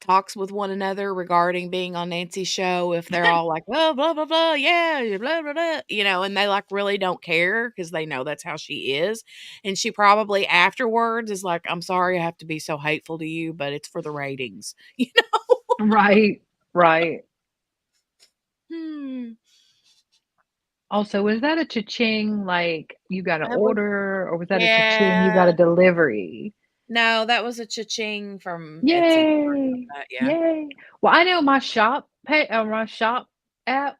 [SPEAKER 1] talks with one another regarding being on Nancy's show, if they're all like, "Oh, blah, blah, blah, yeah, blah, blah, blah," you know, and they like really don't care because they know that's how she is. And she probably afterwards is like, "I'm sorry I have to be so hateful to you, but it's for the ratings." You know?
[SPEAKER 2] Right. Right.
[SPEAKER 1] Hmm.
[SPEAKER 2] Also, was that a cha-ching, like you got an
[SPEAKER 1] That was,
[SPEAKER 2] order, or was that a cha-ching you got a
[SPEAKER 1] yeah.
[SPEAKER 2] delivery?
[SPEAKER 1] No, that was a cha-ching from Etsy.
[SPEAKER 2] Yay!
[SPEAKER 1] Yeah.
[SPEAKER 2] Yay! Well, I know my shop my shop app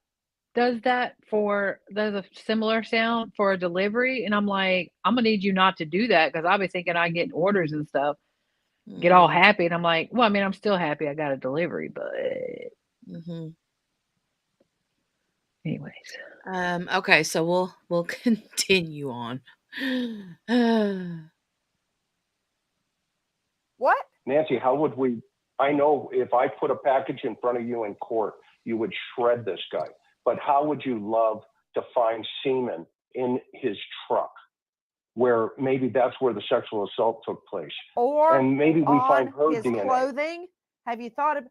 [SPEAKER 2] does a similar sound for a delivery, and I'm like, I'm gonna need you not to do that because I'll be thinking I get orders and stuff, get all
[SPEAKER 1] Mm,
[SPEAKER 2] happy, and I'm like, well, I mean, I'm still happy I got a delivery, but
[SPEAKER 1] mhm.
[SPEAKER 2] anyways.
[SPEAKER 1] Okay, so we'll continue on.
[SPEAKER 3] What?
[SPEAKER 13] Nancy, how would we? I know if I put a package in front of you in court, you would shred this guy. But how would you love to find semen in his truck, where maybe that's where the sexual assault took place,
[SPEAKER 3] Or
[SPEAKER 13] and maybe we find
[SPEAKER 3] on
[SPEAKER 13] her
[SPEAKER 3] his
[SPEAKER 13] DNA?
[SPEAKER 3] clothing? Have you thought of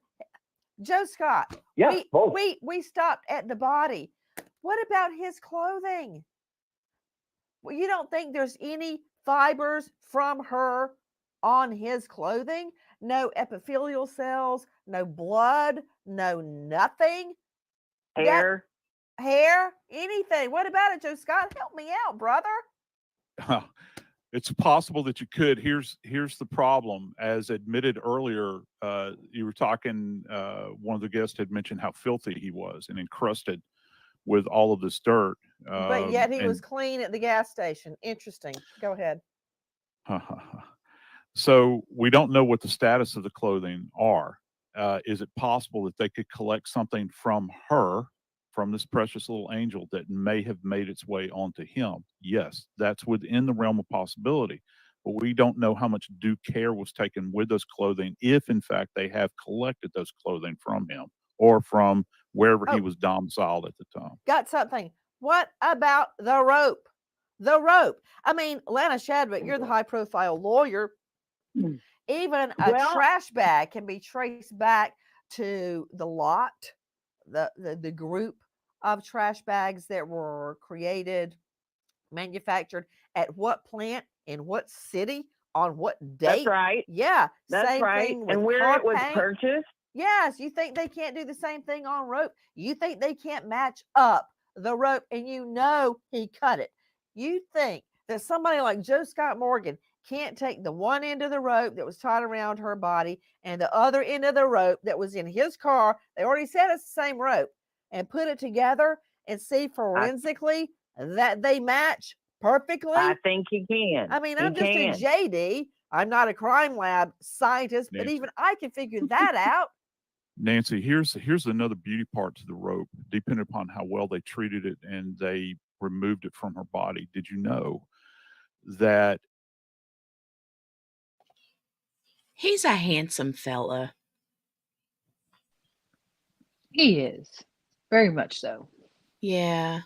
[SPEAKER 3] Joe Scott?
[SPEAKER 13] Yeah, both.
[SPEAKER 3] We stopped at the body. What about his clothing? Well, you don't think there's any fibers from her on his clothing? No epithelial cells, no blood, no nothing.
[SPEAKER 11] Hair.
[SPEAKER 3] Hair, anything. What about it, Joe Scott? Help me out, brother.
[SPEAKER 10] It's possible that you could. Here's the problem. As admitted earlier, you were talking. One of the guests had mentioned how filthy he was and encrusted with all of this dirt.
[SPEAKER 3] But yet he was
[SPEAKER 10] And
[SPEAKER 3] clean at the gas station. Interesting. Go ahead.
[SPEAKER 10] so we don't know what the status of the clothing are. Is it possible that they could collect something from her, from this precious little angel, that may have made its way onto him? Yes, that's within the realm of possibility. But we don't know how much due care was taken with those clothing, if in fact they have collected those clothing from him or from wherever he was domiciled at the time.
[SPEAKER 3] Got something. What about the rope? The rope. I mean, Lana Shadwick, you're the high profile lawyer. Even a trash bag can be traced back to the lot, the group of trash bags that were created, manufactured at what plant, in what city, on what date.
[SPEAKER 11] That's right.
[SPEAKER 3] Yeah.
[SPEAKER 11] That's
[SPEAKER 3] same
[SPEAKER 11] right.
[SPEAKER 3] thing with
[SPEAKER 11] And where
[SPEAKER 3] car
[SPEAKER 11] it was
[SPEAKER 3] paint.
[SPEAKER 11] purchased.
[SPEAKER 3] Yes, you think they can't do the same thing on rope? You think they can't match up the rope, and you know he cut it. You think that somebody like Joe Scott Morgan can't take the one end of the rope that was tied around her body and the other end of the rope that was in his car, they already said it's the same rope, and put it together and see forensically that they match perfectly?
[SPEAKER 11] I think he can.
[SPEAKER 3] I mean,
[SPEAKER 11] He
[SPEAKER 3] I'm just
[SPEAKER 11] can.
[SPEAKER 3] a JD. I'm not a crime lab scientist, but
[SPEAKER 10] Nancy.
[SPEAKER 3] even I can figure that out.
[SPEAKER 10] Nancy, here's another beauty part to the rope. Depending upon how well they treated it and they removed it from her body, did you know that
[SPEAKER 1] He's a handsome fella.
[SPEAKER 2] He is. Very much so.
[SPEAKER 1] Yeah.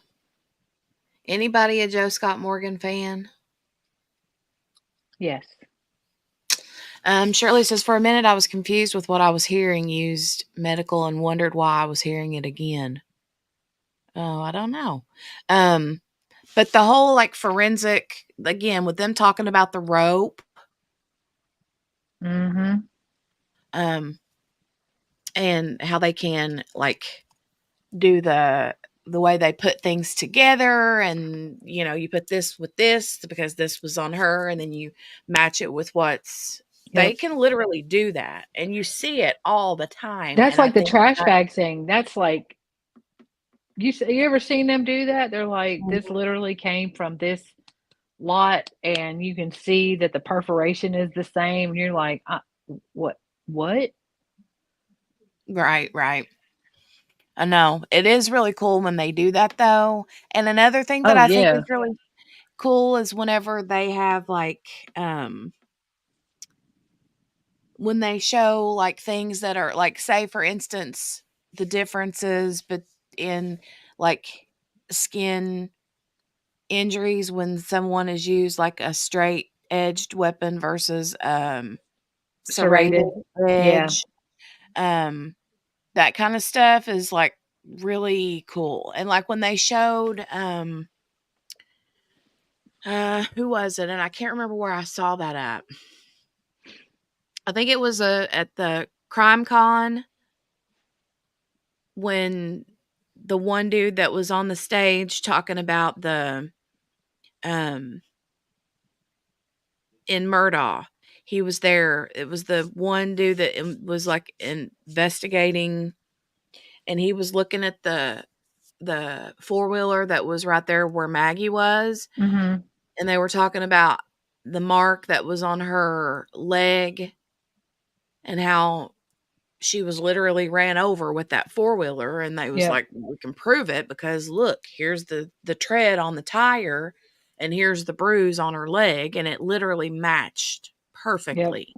[SPEAKER 1] Anybody a Joe Scott Morgan fan?
[SPEAKER 2] Yes.
[SPEAKER 1] Shirley says, for a minute I was confused with what I was hearing used medical and wondered why I was hearing it again. Oh, I don't know. But the whole like forensic, again, with them talking about the rope.
[SPEAKER 2] Mm-hmm.
[SPEAKER 1] And how they can like do the way they put things together, and you put this with this because this was on her, and then you match it with what's they can literally do that, and you see it all the time.
[SPEAKER 2] That's
[SPEAKER 1] And I
[SPEAKER 2] like the
[SPEAKER 1] think
[SPEAKER 2] trash bag thing. That's like you ever seen them do that? They're like, this literally came from this lot, and you can see that the perforation is the same, and you're like, what?
[SPEAKER 1] Right. I know. It is really cool when they do that, though. And another thing that I think is really cool is whenever they have, like, when they show, like, things that are, like, say, for instance, the differences in, like, skin injuries when someone has used, like, a straight-edged weapon versus, serrated edge. That kinda stuff is, like, really cool. And, like, when they showed, who was it? And I can't remember where I saw that at. I think it was, at the Crime Con when the one dude that was on the stage talking about the, in Murdaugh, he was there. It was the one dude that was, like, investigating, and he was looking at the four-wheeler that was right there where Maggie was.
[SPEAKER 2] Mm-hmm.
[SPEAKER 1] And they were talking about the mark that was on her leg and how she was literally ran over with that four-wheeler, and they was like, we can prove it because look, here's the tread on the tire, and here's the bruise on her leg, and it literally matched perfectly.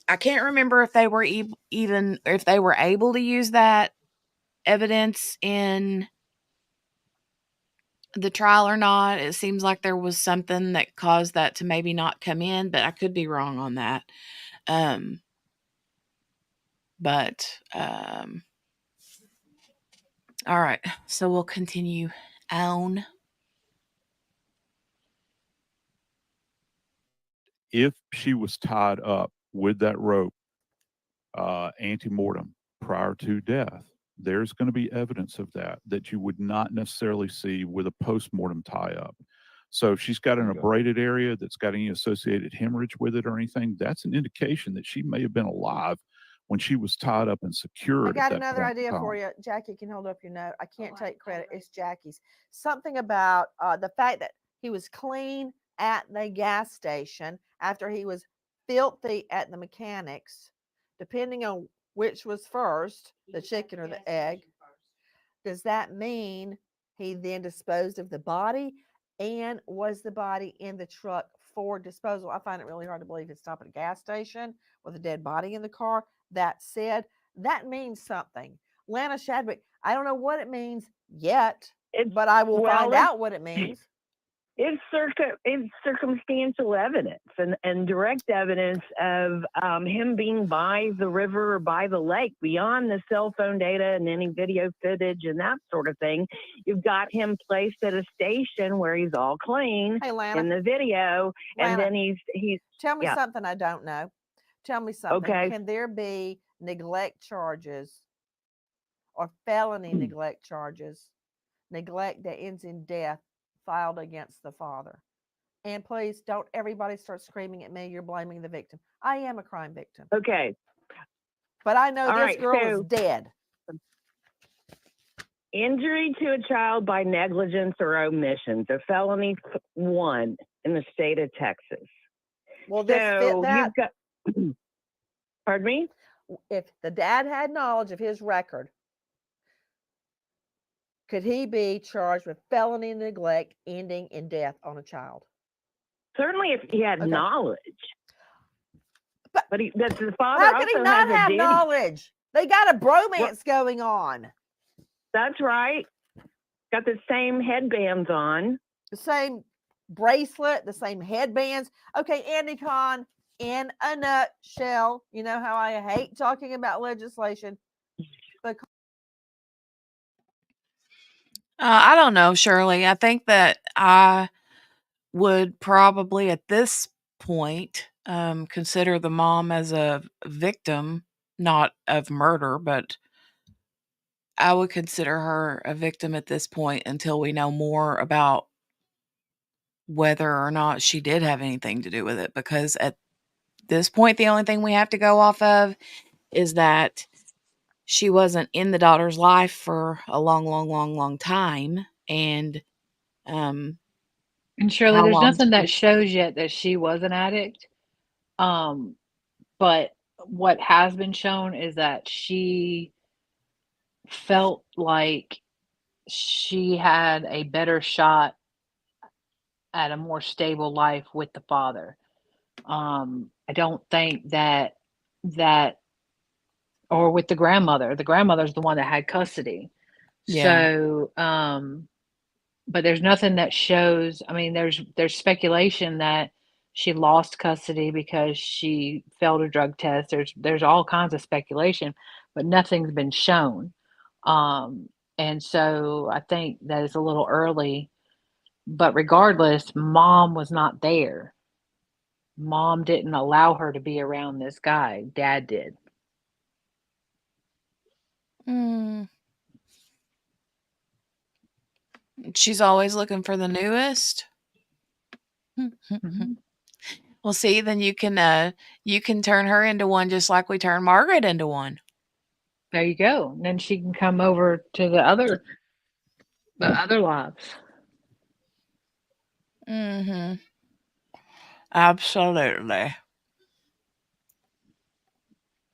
[SPEAKER 1] I can't remember if they were even if they were able to use that evidence in the trial or not. It seems like there was something that caused that to maybe not come in, but I could be wrong on that. All right, so we'll continue on.
[SPEAKER 10] If she was tied up with that rope, ante-mortem prior to death, there's going to be evidence of that you would not necessarily see with a post-mortem tie-up. So if she's got an abraded area that's got any associated hemorrhage with it or anything, that's an indication that she may have been alive when she was tied up and secured.
[SPEAKER 3] I got another idea for you. Jackie can hold up your note. I can't take credit. It's Jackie's. Something about the fact that he was clean at the gas station after he was filthy at the mechanics, depending on which was first, the chicken or the egg. Does that mean he then disposed of the body? And was the body in the truck for disposal? I find it really hard to believe he'd stop at a gas station with a dead body in the car. That said, that means something. Lana Shadwick, I don't know what it means yet, but I will find out what it means.
[SPEAKER 11] It's circumstantial evidence and direct evidence of him being by the river or by the lake, beyond the cell phone data and any video footage and that sort of thing. You've got him placed at a station where he's all clean in the video, and then he's.
[SPEAKER 3] Tell me something I don't know. Tell me something.
[SPEAKER 11] Okay.
[SPEAKER 3] Can there be neglect charges or felony neglect charges, neglect that ends in death, filed against the father? And please don't everybody start screaming at me, you're blaming the victim. I am a crime victim.
[SPEAKER 11] Okay.
[SPEAKER 3] But I know this girl is dead.
[SPEAKER 11] Injury to a child by negligence or omission, the felony 1 in the state of Texas.
[SPEAKER 3] Well, this fit that.
[SPEAKER 11] Pardon me?
[SPEAKER 3] If the dad had knowledge of his record, could he be charged with felony neglect ending in death on a child?
[SPEAKER 11] Certainly, if he had knowledge. But the father
[SPEAKER 3] how could he not have knowledge? They got a bromance going on.
[SPEAKER 11] That's right. Got the same headbands on.
[SPEAKER 3] The same bracelet, the same headbands. Okay, Andy Kahn, in a nutshell. You know how I hate talking about legislation.
[SPEAKER 1] I don't know, Shirley. I think that I would probably at this point consider the mom as a victim, not of murder, but I would consider her a victim at this point until we know more about whether or not she did have anything to do with it. Because at this point, the only thing we have to go off of is that she wasn't in the daughter's life for a long time. And
[SPEAKER 2] Shirley,
[SPEAKER 1] how
[SPEAKER 2] there's
[SPEAKER 1] long
[SPEAKER 2] nothing that
[SPEAKER 1] she
[SPEAKER 2] shows yet that she was an addict. But what has been shown is that she felt like she had a better shot at a more stable life with the father. I don't think that or with the grandmother. The grandmother's the one that had custody.
[SPEAKER 1] Yeah.
[SPEAKER 2] So, but there's nothing that shows. I mean, there's speculation that she lost custody because she failed a drug test. There's all kinds of speculation, but nothing's been shown. And so I think that it's a little early. But regardless, mom was not there. Mom didn't allow her to be around this guy. Dad did.
[SPEAKER 1] She's always looking for the newest.
[SPEAKER 2] Mhm.
[SPEAKER 1] Well, see, then you can turn her into one just like we turned Margaret into one.
[SPEAKER 2] There you go. And then she can come over to the other lives.
[SPEAKER 1] Mhm. Absolutely.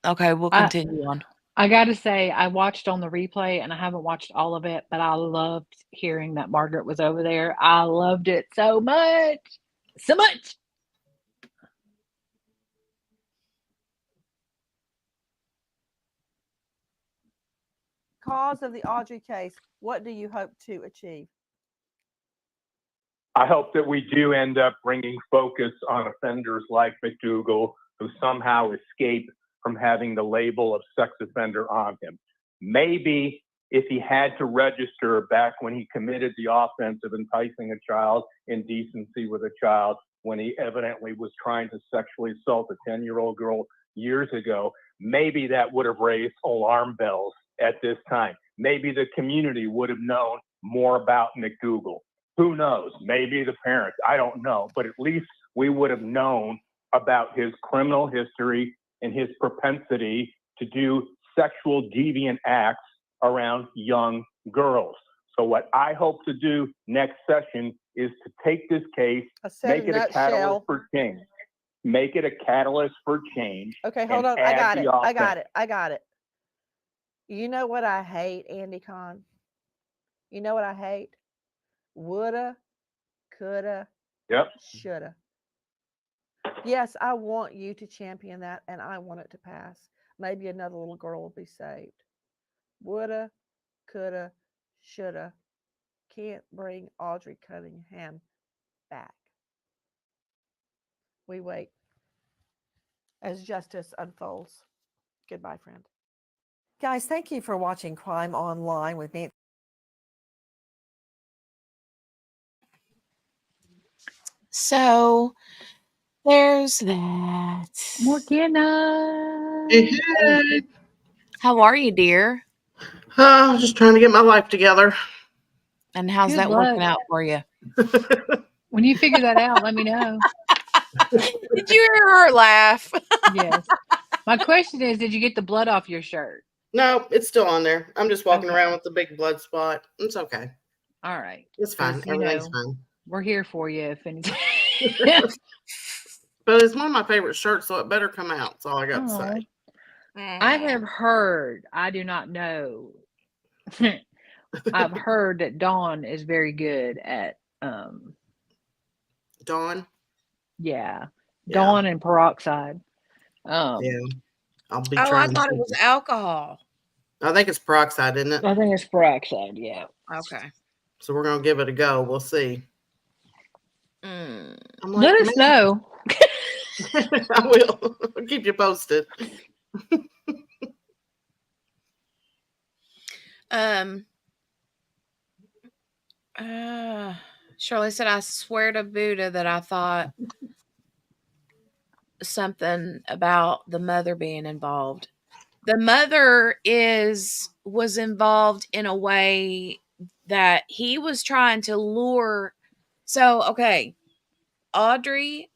[SPEAKER 1] Okay, we'll continue on.
[SPEAKER 2] I gotta say, I watched on the replay and I haven't watched all of it, but I loved hearing that Margaret was over there. I loved it so much. So much.
[SPEAKER 3] Cause of the Audrii case, what do you hope to achieve?
[SPEAKER 9] I hope that we do end up bringing focus on offenders like McDougal who somehow escape from having the label of sex offender on him. Maybe if he had to register back when he committed the offense of enticing a child, indecency with a child, when he evidently was trying to sexually assault a 10-year-old girl years ago, maybe that would have raised alarm bells at this time. Maybe the community would have known more about McDougal. Who knows? Maybe the parents, I don't know, but at least we would have known about his criminal history and his propensity to do sexual deviant acts around young girls. So what I hope to do next session is to take this case, make it a catalyst for change. Make it a catalyst for change.
[SPEAKER 3] Okay, hold on. I got it. You know what I hate, Andy Kahn? You know what I hate? Woulda, coulda, shoulda. Yes, I want you to champion that, and I want it to pass. Maybe another little girl will be saved. Woulda, coulda, shoulda. Can't bring Audrii Cunningham back. We wait as justice unfolds. Goodbye, friend. Guys, thank you for watching Crime Online with Nancy.
[SPEAKER 1] So there's that.
[SPEAKER 2] Morgana.
[SPEAKER 14] Hey.
[SPEAKER 1] How are you, dear?
[SPEAKER 14] Just trying to get my life together.
[SPEAKER 1] And how's
[SPEAKER 2] Good
[SPEAKER 1] that
[SPEAKER 2] luck.
[SPEAKER 1] working out for you?
[SPEAKER 2] When you figure that out, let me know.
[SPEAKER 1] Did you hear her laugh?
[SPEAKER 2] Yes. My question is, did you get the blood off your shirt?
[SPEAKER 14] No, it's still on there. I'm just walking around with the big blood spot. It's okay.
[SPEAKER 2] All right.
[SPEAKER 14] It's fine. Everything's fine.
[SPEAKER 2] We're here for you if anything.
[SPEAKER 14] But it's one of my favorite shirts, so it better come out. That's all I got to say.
[SPEAKER 2] I have heard, I do not know. I've heard that Dawn is very good at
[SPEAKER 14] Dawn?
[SPEAKER 2] Yeah. Dawn and peroxide.
[SPEAKER 14] Yeah. I'll be
[SPEAKER 1] trying. I thought it was alcohol.
[SPEAKER 14] I think it's peroxide, isn't it?
[SPEAKER 2] I think it's peroxide, yeah.
[SPEAKER 1] Okay.
[SPEAKER 14] So we're going to give it a go. We'll see.
[SPEAKER 2] Let us know.
[SPEAKER 14] I will. I'll keep you posted.
[SPEAKER 1] Shirley said, I swear to Buddha that I thought something about the mother being involved. The mother was involved in a way that he was trying to lure. So, okay, Audrii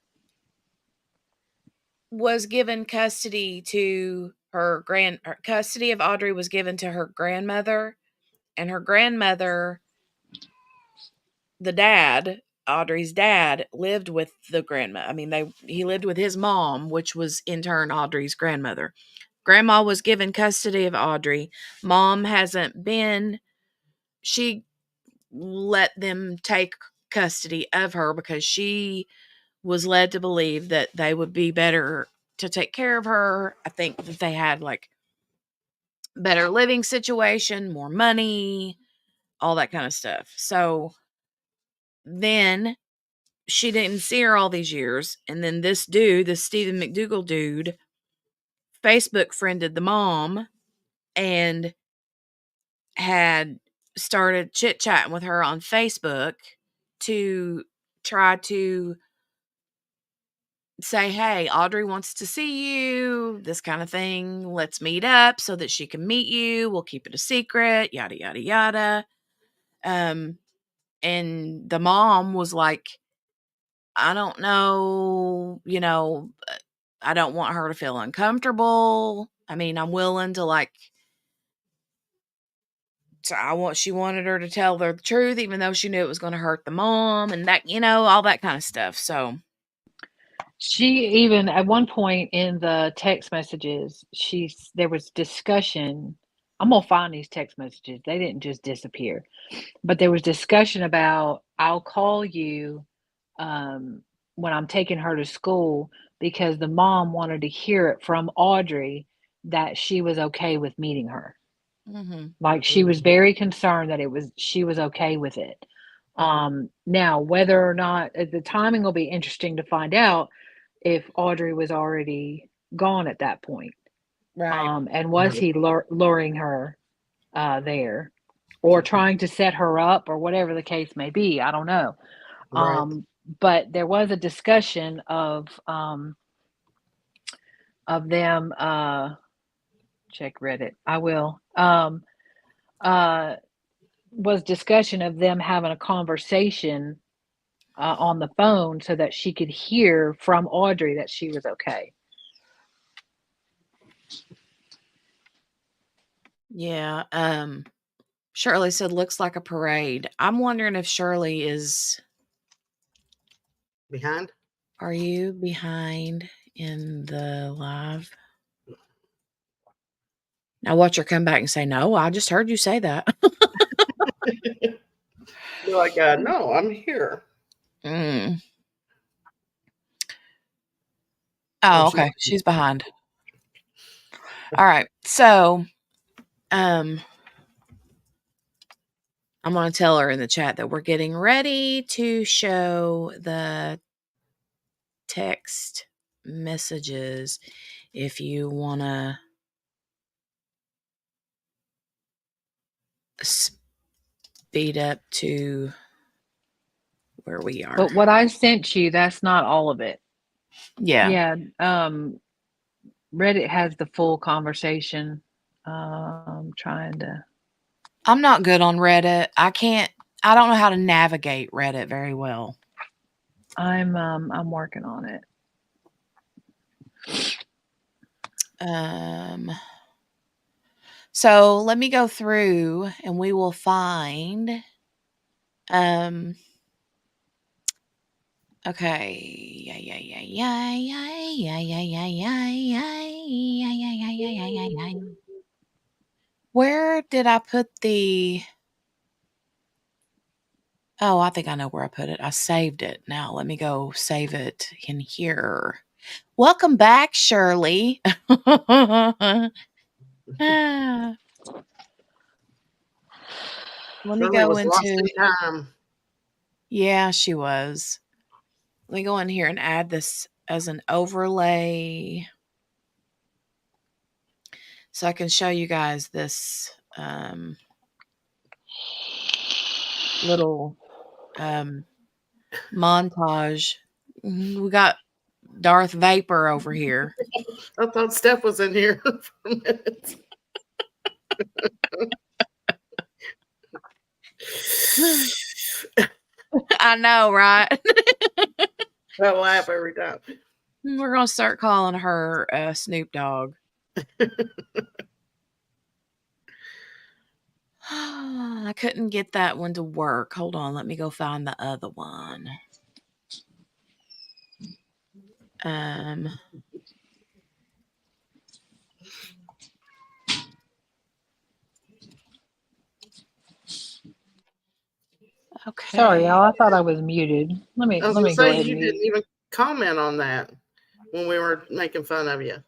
[SPEAKER 1] was given custody to her custody of Audrii was given to her grandmother, and her grandmother, the dad, Audrii's dad, lived with the grandma. I mean, he lived with his mom, which was in turn Audrii's grandmother. Grandma was given custody of Audrii. Mom hasn't been. She let them take custody of her because she was led to believe that they would be better to take care of her. I think that they had like better living situation, more money, all that kind of stuff. So then she didn't see her all these years. And then this Stephen McDougal dude, Facebook friended the mom and had started chit chatting with her on Facebook to try to say, hey, Audrii wants to see you, this kind of thing. Let's meet up so that she can meet you. We'll keep it a secret, yada, yada, yada. And the mom was like, I don't know, I don't want her to feel uncomfortable. I mean, I'm willing to she wanted her to tell her the truth, even though she knew it was going to hurt the mom and that, all that kind of stuff. So
[SPEAKER 2] she even at one point in the text messages, there was discussion. I'm gonna find these text messages. They didn't just disappear, but there was discussion about I'll call you when I'm taking her to school because the mom wanted to hear it from Audrii that she was okay with meeting her. Like she was very concerned that she was okay with it. Now, whether or not the timing will be interesting to find out if Audrii was already gone at that point.
[SPEAKER 1] Right.
[SPEAKER 2] And was he luring her there or trying to set her up or whatever the case may be? I don't know.
[SPEAKER 14] Right.
[SPEAKER 2] But there was a discussion of them, check Reddit. I will. Was discussion of them having a conversation on the phone so that she could hear from Audrii that she was okay.
[SPEAKER 1] Yeah. Shirley said, looks like a parade. I'm wondering if Shirley is
[SPEAKER 14] behind.
[SPEAKER 1] Are you behind in the live? Now watch her come back and say, no, I just heard you say that.
[SPEAKER 14] You're like, no, I'm here.
[SPEAKER 1] Oh, okay. She's behind. All right. So, I'm going to tell her in the chat that we're getting ready to show the text messages if you want to speed up to where we are.
[SPEAKER 2] But what I sent you, that's not all of it.
[SPEAKER 1] Yeah.
[SPEAKER 2] Yeah. Reddit has the full conversation. I'm trying to.
[SPEAKER 1] I'm not good on Reddit. I don't know how to navigate Reddit very well.
[SPEAKER 2] I'm working on it.
[SPEAKER 1] So let me go through and we will find okay. Where did I put the Oh, I think I know where I put it. I saved it. Now let me go save it in here. Welcome back, Shirley. Let me go
[SPEAKER 14] was lost
[SPEAKER 1] into
[SPEAKER 14] in time.
[SPEAKER 1] Yeah, she was. Let me go in here and add this as an overlay so I can show you guys this little montage. We got Darth Vapor over here.
[SPEAKER 14] I thought Steph was in here for a minute.
[SPEAKER 1] I know, right?
[SPEAKER 14] I laugh every time.
[SPEAKER 1] We're going to start calling her Snoop Dogg. I couldn't get that one to work. Hold on, let me go find the other one. Okay.
[SPEAKER 2] Sorry, y'all. I thought I was muted. Let me
[SPEAKER 14] I was
[SPEAKER 2] go
[SPEAKER 14] gonna say
[SPEAKER 2] ahead
[SPEAKER 14] you
[SPEAKER 2] and
[SPEAKER 14] didn't
[SPEAKER 2] mute.
[SPEAKER 14] even comment on that when we were making fun of you.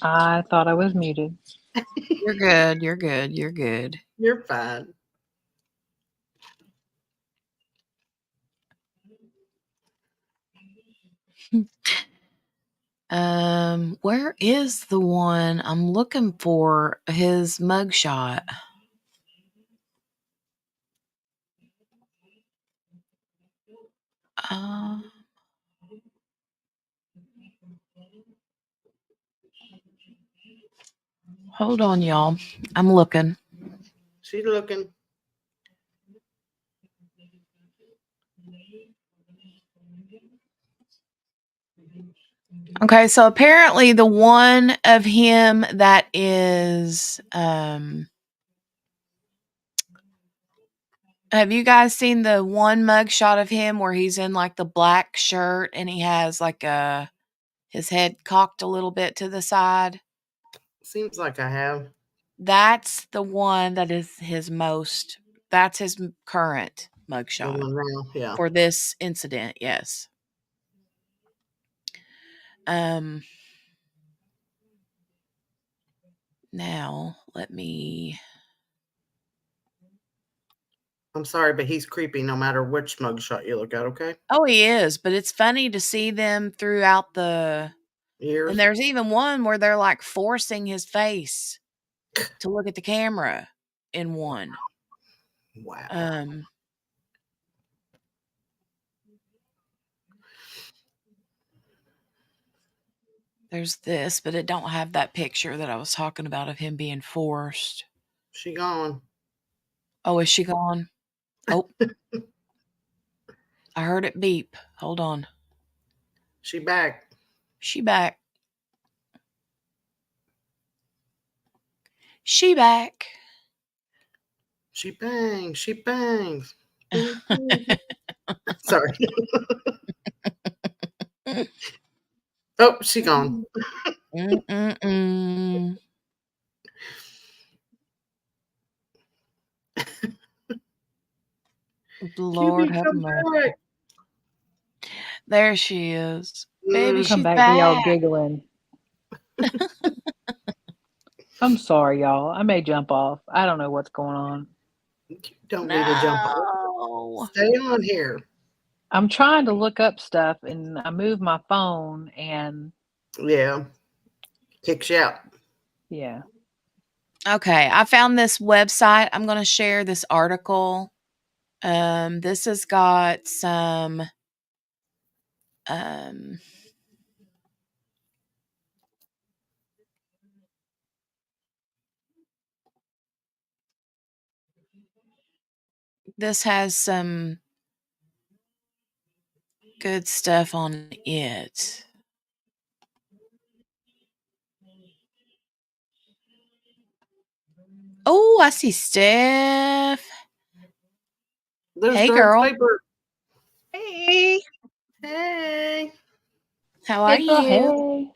[SPEAKER 2] I thought I was muted.
[SPEAKER 1] You're good. You're good. You're good.
[SPEAKER 14] You're fine.
[SPEAKER 1] Where is the one? I'm looking for his mugshot. Hold on, y'all. I'm looking.
[SPEAKER 14] She's looking.
[SPEAKER 1] Okay, so apparently the one of him that is have you guys seen the one mugshot of him where he's in like the black shirt and he has like his head cocked a little bit to the side?
[SPEAKER 14] Seems like I have.
[SPEAKER 1] That's the one that is that's his current mugshot.
[SPEAKER 14] The one now, yeah.
[SPEAKER 1] For this incident, yes. Now, let me...
[SPEAKER 14] I'm sorry, but he's creepy no matter which mugshot you look at, okay?
[SPEAKER 1] Oh, he is, but it's funny to see them throughout the
[SPEAKER 14] years.
[SPEAKER 1] And there's even one where they're like forcing his face to look at the camera in one.
[SPEAKER 14] Wow.
[SPEAKER 1] There's this, but it don't have that picture that I was talking about of him being forced.
[SPEAKER 14] She gone.
[SPEAKER 1] Oh, is she gone? Oh. I heard it beep. Hold on.
[SPEAKER 14] She back.
[SPEAKER 1] She back. She back.
[SPEAKER 14] She bangs. She bangs. Sorry. Oh, she gone.
[SPEAKER 1] Lord have mercy. There she is. Baby,
[SPEAKER 2] Come
[SPEAKER 1] she's
[SPEAKER 2] back to y'all giggling. I'm sorry, y'all. I may jump off. I don't know what's going on.
[SPEAKER 14] Don't need to jump off. Stay on here.
[SPEAKER 2] I'm trying to look up stuff and I move my phone and
[SPEAKER 14] yeah, kicks you out.
[SPEAKER 2] Yeah.
[SPEAKER 1] Okay, I found this website. I'm going to share this article. This has got some this has some good stuff on it. Oh, I see Steph.
[SPEAKER 14] There's
[SPEAKER 1] hey,
[SPEAKER 14] Darth
[SPEAKER 1] girl.
[SPEAKER 14] Vapor.
[SPEAKER 15] Hey.
[SPEAKER 14] Hey.
[SPEAKER 1] How are you?
[SPEAKER 2] Hey.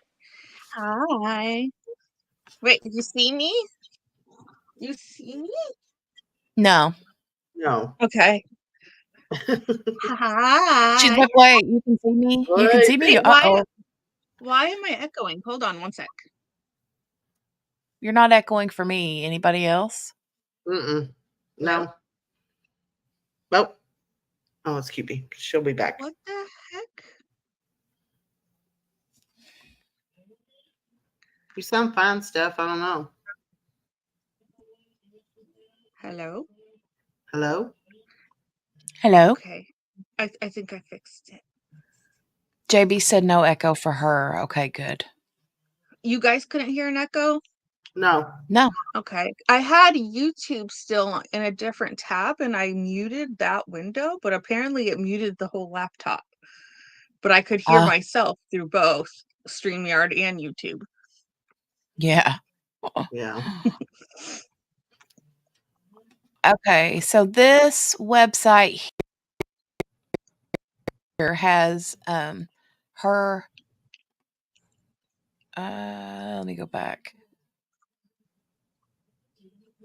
[SPEAKER 15] Hi. Wait, did you see me? You see me?
[SPEAKER 1] No.
[SPEAKER 14] No.
[SPEAKER 15] Okay. Hi.
[SPEAKER 1] She's like, wait, you can see me? You can see me?
[SPEAKER 15] Wait,
[SPEAKER 1] Uh-oh.
[SPEAKER 15] why am I echoing? Hold on one sec.
[SPEAKER 1] You're not echoing for me. Anybody else?
[SPEAKER 14] No. Nope. Oh, it's Cupid. She'll be back.
[SPEAKER 15] What the heck?
[SPEAKER 14] You sound fine, Steph. I don't know.
[SPEAKER 15] Hello?
[SPEAKER 14] Hello?
[SPEAKER 1] Hello?
[SPEAKER 15] Okay. I think I fixed it.
[SPEAKER 1] JB said no echo for her. Okay, good.
[SPEAKER 15] You guys couldn't hear an echo?
[SPEAKER 14] No.
[SPEAKER 1] No.
[SPEAKER 15] Okay. I had YouTube still in a different tab and I muted that window, but apparently it muted the whole laptop. But I could hear myself through both StreamYard and YouTube.
[SPEAKER 1] Yeah.
[SPEAKER 14] Yeah.
[SPEAKER 1] Okay, so this website here has her let me go back.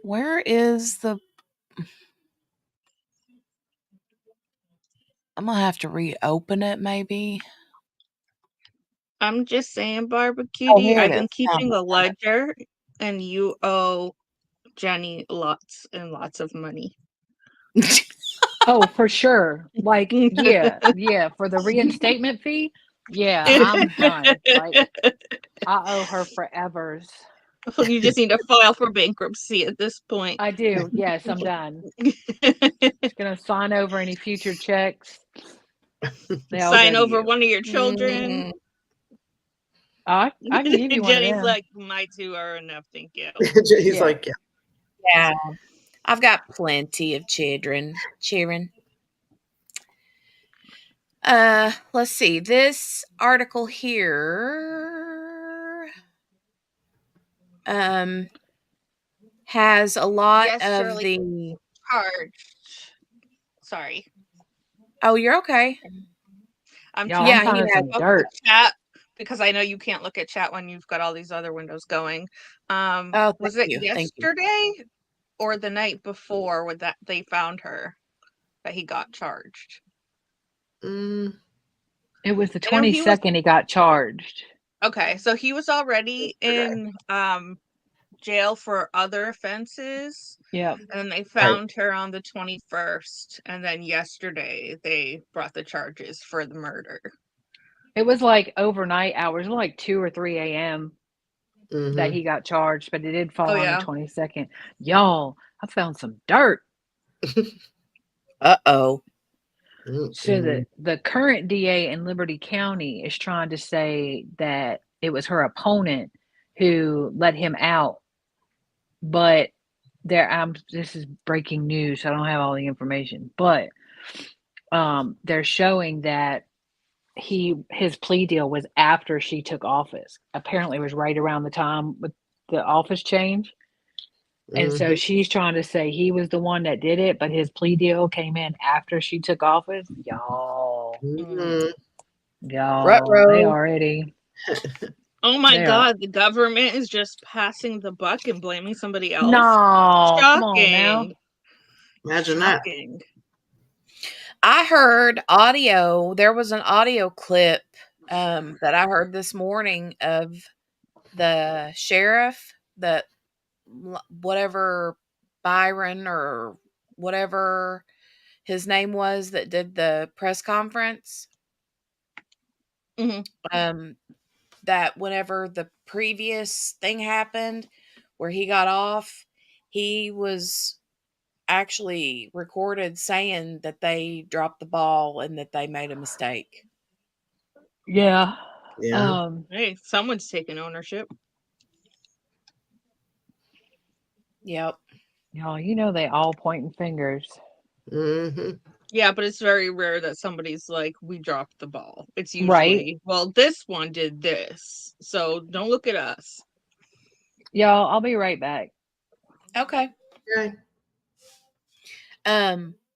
[SPEAKER 1] Where is the I'm gonna have to reopen it maybe.
[SPEAKER 15] I'm just saying, Barbara
[SPEAKER 1] Oh,
[SPEAKER 15] Cutie,
[SPEAKER 1] here
[SPEAKER 15] I've
[SPEAKER 1] it
[SPEAKER 15] been
[SPEAKER 1] is.
[SPEAKER 15] keeping a ledger and you owe Jenny lots and lots of money.
[SPEAKER 2] Oh, for sure. Like, yeah, for the reinstatement fee, yeah, I'm done. Like, I owe her forevers.
[SPEAKER 15] You just need to file for bankruptcy at this point.
[SPEAKER 2] I do. Yes, I'm done. Just gonna sign over any future checks.
[SPEAKER 15] Sign over one of your children.
[SPEAKER 2] I can give you one of
[SPEAKER 15] Jenny's
[SPEAKER 2] them.
[SPEAKER 15] like, my two are enough, thank you.
[SPEAKER 14] He's like, yeah.
[SPEAKER 1] Yeah. I've got plenty of children. Let's see. This article here has a lot of
[SPEAKER 15] Shirley
[SPEAKER 1] the
[SPEAKER 15] charged. Sorry.
[SPEAKER 1] Oh, you're okay.
[SPEAKER 15] I'm
[SPEAKER 2] Y'all,
[SPEAKER 15] trying
[SPEAKER 2] I'm finding some
[SPEAKER 15] to
[SPEAKER 2] dirt.
[SPEAKER 15] chat because I know you can't look at chat when you've got all these other windows going.
[SPEAKER 1] Oh,
[SPEAKER 15] Was it
[SPEAKER 1] you.
[SPEAKER 15] yesterday or the night before when that they found her that he got charged?
[SPEAKER 2] It was the 22nd he got charged.
[SPEAKER 15] Okay, so he was already in jail for other offenses.
[SPEAKER 2] Yeah.
[SPEAKER 15] And then they found her on the 21st. And then yesterday they brought the charges for the murder.
[SPEAKER 2] It was like overnight hours, like 2 or 3 a.m. that he got charged, but it did fall on the 22nd. Y'all, I found some dirt.
[SPEAKER 1] Uh-oh.
[SPEAKER 2] So the current DA in Liberty County is trying to say that it was her opponent who let him out. But this is breaking news, so I don't have all the information. But they're showing that his plea deal was after she took office. Apparently it was right around the time with the office change. And so she's trying to say he was the one that did it, but his plea deal came in after she took office. Y'all, they already.
[SPEAKER 15] Oh my God, the government is just passing the buck and blaming somebody else.
[SPEAKER 2] No,
[SPEAKER 15] shocking.
[SPEAKER 2] Come on now.
[SPEAKER 14] Imagine
[SPEAKER 15] shocking.
[SPEAKER 1] I heard audio. There was an audio clip that I heard this morning of the sheriff, that whatever Byron or whatever his name was that did the press conference. That whenever the previous thing happened where he got off, he was actually recorded saying that they dropped the ball and that they made a mistake.
[SPEAKER 2] Yeah.
[SPEAKER 15] Hey, someone's taking ownership.
[SPEAKER 1] Yep.
[SPEAKER 2] Y'all, you know they all pointing fingers.
[SPEAKER 15] Yeah, but it's very rare that somebody's like, we dropped the ball. It's usually, well, this one did this, so don't look at us.
[SPEAKER 2] Y'all, I'll be right back.
[SPEAKER 1] Okay.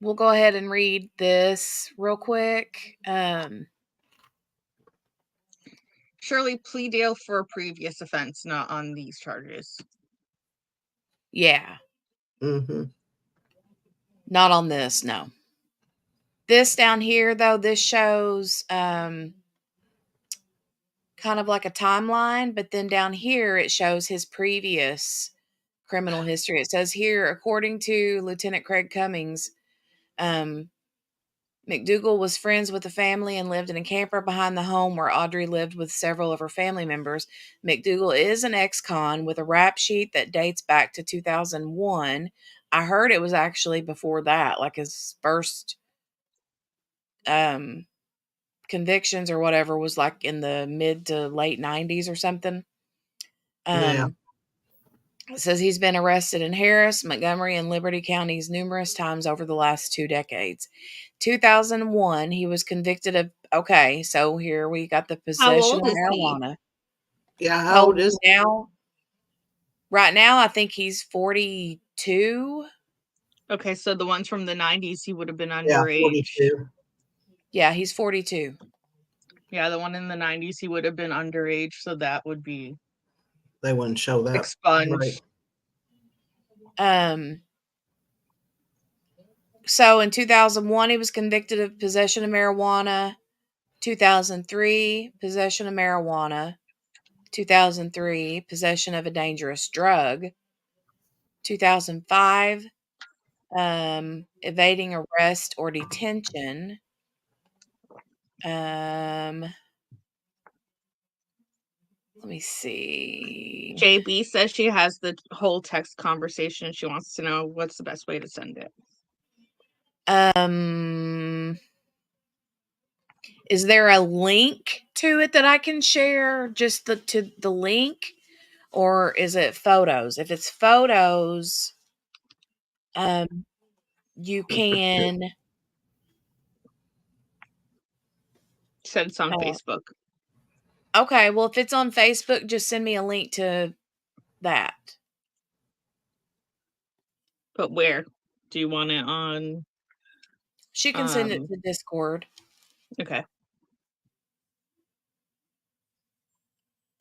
[SPEAKER 1] We'll go ahead and read this real quick.
[SPEAKER 15] Shirley, plea deal for a previous offense, not on these charges.
[SPEAKER 1] Yeah. Not on this, no. This down here, though, this shows kind of like a timeline, but then down here it shows his previous criminal history. It says here, according to Lieutenant Craig Cummings, McDougal was friends with the family and lived in a camper behind the home where Audrii lived with several of her family members. McDougal is an ex-con with a rap sheet that dates back to 2001. I heard it was actually before that, like his first convictions or whatever was like in the mid to late 90s or something.
[SPEAKER 14] Yeah.
[SPEAKER 1] It says he's been arrested in Harris, Montgomery, and Liberty counties numerous times over the last 2 decades. 2001, he was convicted of, okay, so here we got the
[SPEAKER 15] How
[SPEAKER 1] possession
[SPEAKER 15] old
[SPEAKER 1] of
[SPEAKER 15] is he?
[SPEAKER 1] marijuana.
[SPEAKER 14] Yeah,
[SPEAKER 1] How
[SPEAKER 14] how
[SPEAKER 1] old
[SPEAKER 14] old
[SPEAKER 1] is
[SPEAKER 14] is
[SPEAKER 1] he now? Right now, I think he's 42.
[SPEAKER 15] Okay, so the ones from the 90s, he would have been
[SPEAKER 14] Yeah,
[SPEAKER 15] underage.
[SPEAKER 14] 42.
[SPEAKER 1] Yeah, he's 42.
[SPEAKER 15] Yeah, the one in the 90s, he would have been underage, so that would be
[SPEAKER 14] They wouldn't show that.
[SPEAKER 15] expunged.
[SPEAKER 14] Right.
[SPEAKER 1] So in 2001, he was convicted of possession of marijuana. 2003, possession of marijuana. 2003, possession of a dangerous drug. 2005, evading arrest or detention. Let me see.
[SPEAKER 15] JB says she has the whole text conversation. She wants to know what's the best way to send it.
[SPEAKER 1] Is there a link to it that I can share? Just the link, or is it photos? If it's photos, you can
[SPEAKER 15] send it's on Facebook.
[SPEAKER 1] Okay, well, if it's on Facebook, just send me a link to that.
[SPEAKER 15] But where? Do you want it on?
[SPEAKER 1] She can send it to Discord.
[SPEAKER 15] Okay.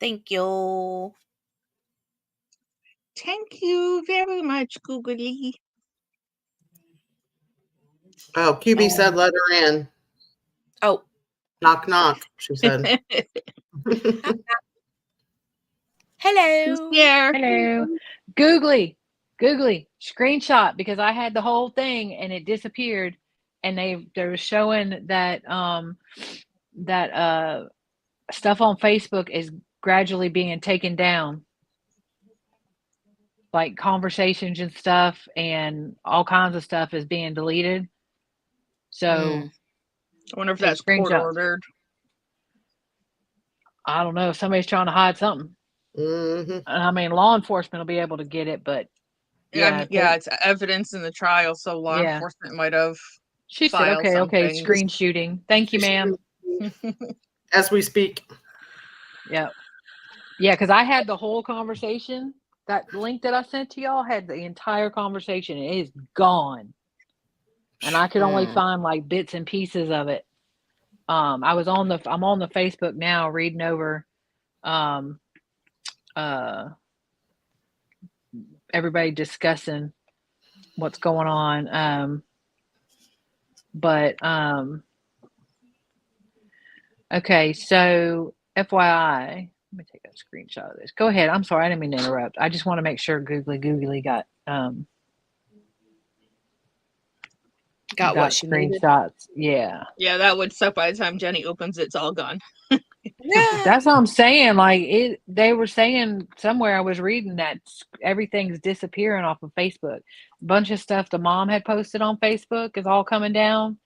[SPEAKER 1] Thank you.
[SPEAKER 15] Thank you very much, Googly.
[SPEAKER 14] Oh, QB said let her in.
[SPEAKER 1] Oh.
[SPEAKER 14] Knock, knock, she said.
[SPEAKER 1] Hello.
[SPEAKER 15] Yeah.
[SPEAKER 2] Hello. Googly, screenshot, because I had the whole thing and it disappeared, and they were showing that stuff on Facebook is gradually being taken down, like conversations and stuff, and all kinds of stuff is being deleted. So
[SPEAKER 15] I wonder if that's court ordered.
[SPEAKER 2] I don't know. If somebody's trying to hide something. I mean, law enforcement will be able to get it, but
[SPEAKER 15] yeah, it's evidence in the trial, so law enforcement might have.
[SPEAKER 2] She said, "Okay, screen shooting. Thank you, ma'am."
[SPEAKER 14] As we speak.
[SPEAKER 2] Yeah, because I had the whole conversation. That link that I sent to y'all had the entire conversation. It is gone, and I could only find like bits and pieces of it. I'm on the Facebook now, reading over everybody discussing what's going on. Okay, so FYI, let me take a screenshot of this. Go ahead. I'm sorry, I didn't mean to interrupt. I just want to make sure Googly got
[SPEAKER 1] what she
[SPEAKER 2] screenshots.
[SPEAKER 1] needed.
[SPEAKER 15] Yeah, that would suck. By the time Jenny opens it, it's all gone.
[SPEAKER 2] That's what I'm saying. Like they were saying somewhere, I was reading that everything's disappearing off of Facebook. A bunch of stuff the mom had posted on Facebook is all coming down.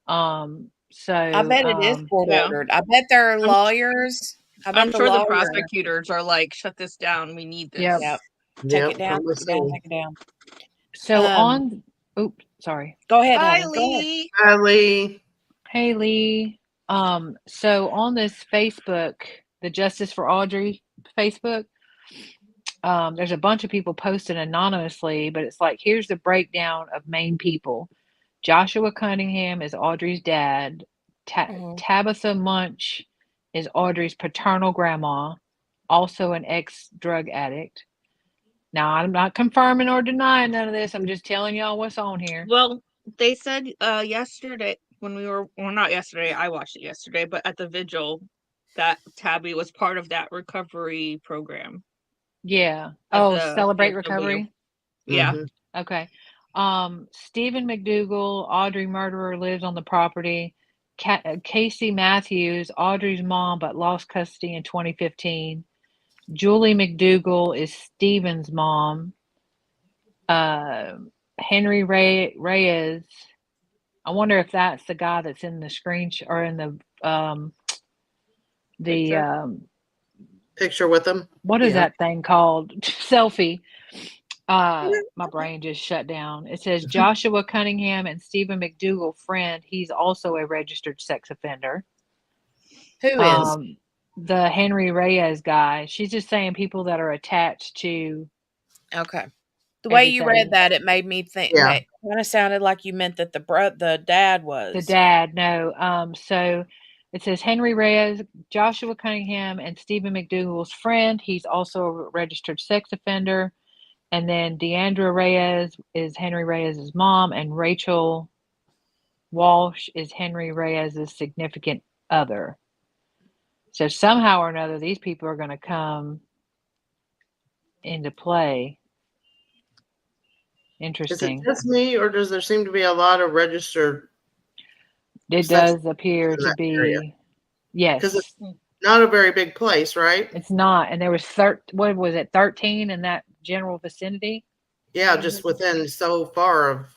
[SPEAKER 2] So
[SPEAKER 1] I bet it is court ordered. I bet their lawyers.
[SPEAKER 15] I'm sure the prosecutors are like, "Shut this down. We need this."
[SPEAKER 1] Yep. Take it down. Take it down. Take it down.
[SPEAKER 2] So oops, sorry.
[SPEAKER 1] Go ahead,
[SPEAKER 15] Hi,
[SPEAKER 1] honey.
[SPEAKER 15] Lee.
[SPEAKER 14] Hi, Lee.
[SPEAKER 2] Hey, Lee. So on this Facebook, the Justice for Audrii Facebook, there's a bunch of people posting anonymously, but it's like, here's the breakdown of main people. Joshua Cunningham is Audrii's dad. Tabitha Munch is Audrii's paternal grandma, also an ex-drug addict. Now, I'm not confirming or denying none of this. I'm just telling y'all what's on here.
[SPEAKER 15] Well, they said yesterday when we were, well, not yesterday, I watched it yesterday, but at the vigil, that Tabby was part of that recovery program.
[SPEAKER 2] Yeah.
[SPEAKER 15] At
[SPEAKER 2] Celebrate
[SPEAKER 15] VFW.
[SPEAKER 2] Recovery?
[SPEAKER 15] Yeah.
[SPEAKER 2] Okay. Stephen McDougal, Audrey murderer, lives on the property. Casey Matthews, Audrey's mom, but lost custody in 2015. Julie McDougal is Stephen's mom. Henry Reyes. I wonder if that's the guy that's in the screen or in the
[SPEAKER 14] picture with him.
[SPEAKER 2] What is that thing called? Selfie. My brain just shut down. It says Joshua Cunningham and Stephen McDougal friend. He's also a registered sex offender.
[SPEAKER 14] Who is?
[SPEAKER 2] The Henry Reyes guy. She's just saying people that are attached to.
[SPEAKER 1] Okay. The way you read that, it made me think.
[SPEAKER 14] Yeah.
[SPEAKER 1] It kind of sounded like you meant that the dad was.
[SPEAKER 2] The dad, no. So it says Henry Reyes, Joshua Cunningham, and Stephen McDougal's friend. He's also a registered sex offender. And then Deandra Reyes is Henry Reyes' mom, and Rachel Walsh is Henry Reyes' significant other. So somehow or another, these people are going to come into play. Interesting.
[SPEAKER 14] Is it just me, or does there seem to be a lot of registered?
[SPEAKER 2] It does appear to be. Area? Yes.
[SPEAKER 14] Because it's not a very big place, right?
[SPEAKER 2] It's not. And there was 13 in that general vicinity?
[SPEAKER 14] Yeah, just within so far of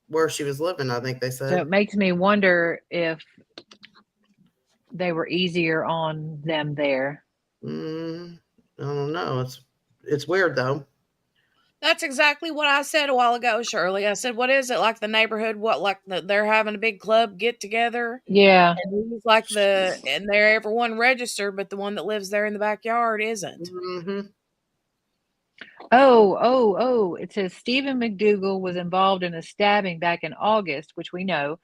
[SPEAKER 14] where she was living, I think they said.
[SPEAKER 2] So it makes me wonder if they were easier on them there.
[SPEAKER 14] I don't know. It's weird though.
[SPEAKER 1] That's exactly what I said a while ago, Shirley. I said, "What is it like the neighborhood? What like they're having a big club get together?"
[SPEAKER 2] Yeah,
[SPEAKER 1] and he's like and they're everyone registered, but the one that lives there in the backyard isn't.
[SPEAKER 14] Mm-hmm.
[SPEAKER 2] Oh! It says Stephen McDougal was involved in a stabbing back in August, which we know,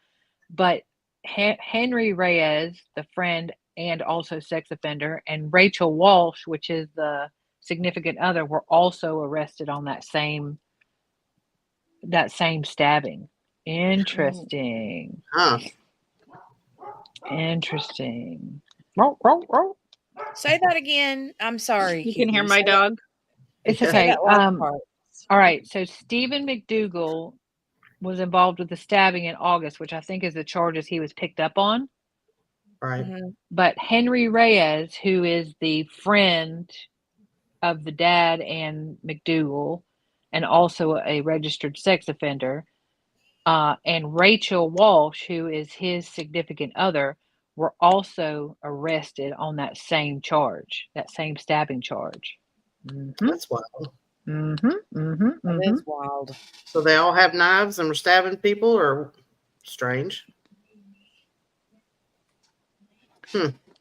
[SPEAKER 2] but Henry Reyes, the friend and also sex offender, and Rachel Walsh, which is the significant other, were also arrested on that same stabbing. Interesting.
[SPEAKER 14] Huh.
[SPEAKER 2] Interesting.
[SPEAKER 1] Say that again. I'm sorry.
[SPEAKER 15] You can hear my dog.
[SPEAKER 2] It's okay. All right. So Stephen McDougal was involved with the stabbing in August, which I think is the charges he was picked up on.
[SPEAKER 14] Right.
[SPEAKER 1] Mm-hmm.
[SPEAKER 2] But Henry Reyes, who is the friend of the dad and McDougal, and also a registered sex offender, and Rachel Walsh, who is his significant other, were also arrested on that same charge, that same stabbing charge. Mm-hmm.
[SPEAKER 14] That's wild.
[SPEAKER 1] That is wild.
[SPEAKER 14] So they all have knives and were stabbing people, or strange?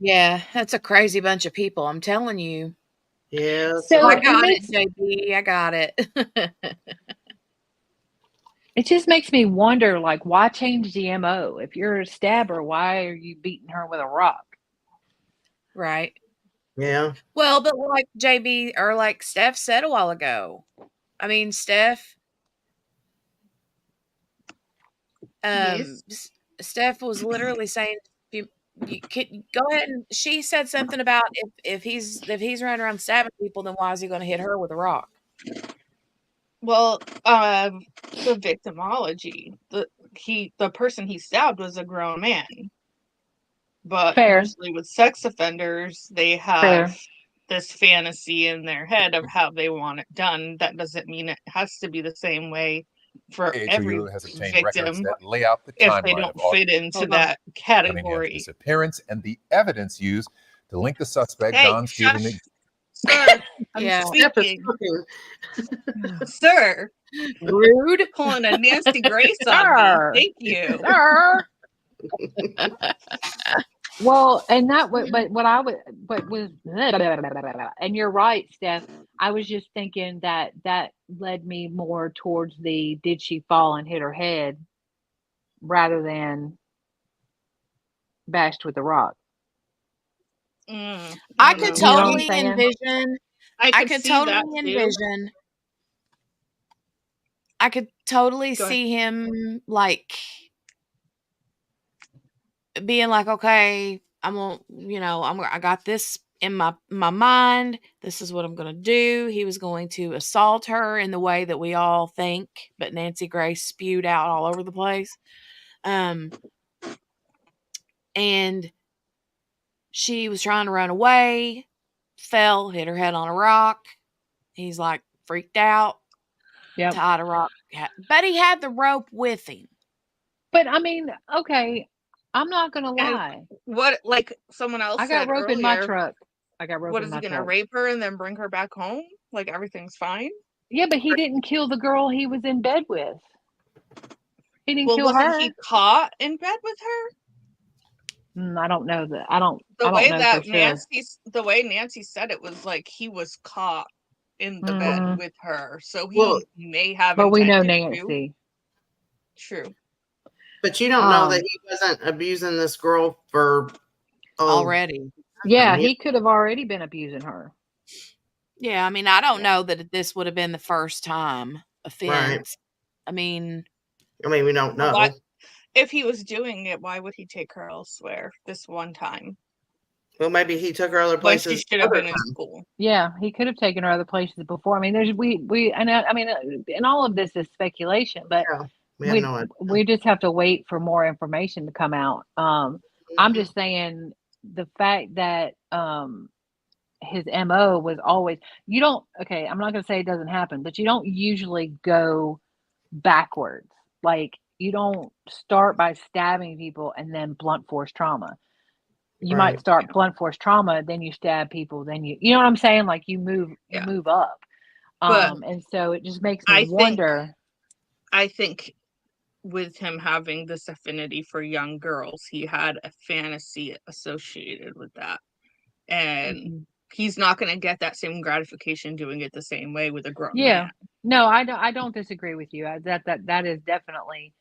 [SPEAKER 1] Yeah, that's a crazy bunch of people. I'm telling you.
[SPEAKER 14] Yeah.
[SPEAKER 1] So I got it, JB. I got it.
[SPEAKER 2] It just makes me wonder, like, why change the MO? If you're a stabber, why are you beating her with a rock?
[SPEAKER 1] Right.
[SPEAKER 14] Yeah.
[SPEAKER 1] Well, but like JB or like Steph said a while ago. I mean, Steph.
[SPEAKER 15] Yes.
[SPEAKER 1] Steph was literally saying, you can go ahead and she said something about if he's running around stabbing people, then why is he going to hit her with a rock?
[SPEAKER 15] Well, the victimology, the person he stabbed was a grown man. But usually with sex offenders, they have this fantasy in their head of how they want it done. That doesn't mean it has to be the same way for every
[SPEAKER 16] has obtained
[SPEAKER 15] victim
[SPEAKER 16] records that lay out the
[SPEAKER 15] if
[SPEAKER 16] timeline
[SPEAKER 15] they don't
[SPEAKER 16] of
[SPEAKER 15] fit into that category.
[SPEAKER 16] disappearance and the evidence used to link the suspect,
[SPEAKER 15] Hey,
[SPEAKER 16] Don Stephen
[SPEAKER 15] Sir, I'm speaking. Sir.
[SPEAKER 1] Rude.
[SPEAKER 15] Pulling a Nancy Grace on me. Thank you.
[SPEAKER 2] Sir. Well, and that but what I would but was and you're right, Steph. I was just thinking that led me more towards the did she fall and hit her head rather than bashed with a rock.
[SPEAKER 1] I could totally envision. I could totally envision. I could totally see him like being like, okay, I got this in my mind, this is what I'm going to do. He was going to assault her in the way that we all think, but Nancy Grace spewed out all over the place. And she was trying to run away, fell, hit her head on a rock. He's like freaked out, tied a rock. But he had the rope with him.
[SPEAKER 2] But I mean, okay, I'm not gonna lie.
[SPEAKER 15] What, like someone else
[SPEAKER 2] I got
[SPEAKER 15] said
[SPEAKER 2] rope in my
[SPEAKER 15] earlier,
[SPEAKER 2] truck. I got rope
[SPEAKER 15] what
[SPEAKER 2] in
[SPEAKER 15] is
[SPEAKER 2] my
[SPEAKER 15] he gonna
[SPEAKER 2] truck.
[SPEAKER 15] rape her and then bring her back home? Like everything's fine?
[SPEAKER 2] Yeah, but he didn't kill the girl he was in bed with. He didn't kill
[SPEAKER 15] wasn't
[SPEAKER 2] her.
[SPEAKER 15] he caught in bed with her?
[SPEAKER 2] I don't know that. I don't
[SPEAKER 15] The
[SPEAKER 2] know
[SPEAKER 15] way
[SPEAKER 2] for
[SPEAKER 15] that
[SPEAKER 2] sure.
[SPEAKER 15] Nancy said it was like he was caught in the bed with her, so he
[SPEAKER 14] Well,
[SPEAKER 15] may have.
[SPEAKER 2] But we know
[SPEAKER 15] intended
[SPEAKER 2] Nancy.
[SPEAKER 15] to. True.
[SPEAKER 14] But you don't know that he wasn't abusing this girl for
[SPEAKER 1] already.
[SPEAKER 2] Yeah, he could have already been abusing her.
[SPEAKER 1] Yeah, I mean, I don't know that this would have been the first time offense. I mean,
[SPEAKER 14] we don't know.
[SPEAKER 15] What, if he was doing it, why would he take her elsewhere this one time?
[SPEAKER 14] Well, maybe he took her other
[SPEAKER 15] When she
[SPEAKER 14] places.
[SPEAKER 15] should have been in school.
[SPEAKER 2] Yeah, he could have taken her other places before. I mean, and all of this is speculation, but
[SPEAKER 14] we have no idea.
[SPEAKER 2] we just have to wait for more information to come out. I'm just saying the fact that his MO was always, I'm not going to say it doesn't happen, but you don't usually go backwards. Like, you don't start by stabbing people and then blunt force trauma. You might start blunt force trauma, then you stab people, then you know what I'm saying? Like, you move up.
[SPEAKER 15] But
[SPEAKER 2] And so it just makes me wonder.
[SPEAKER 15] I think with him having this affinity for young girls, he had a fantasy associated with that. And he's not going to get that same gratification doing it the same way with a grown man.
[SPEAKER 2] No, I don't disagree with you. That is definitely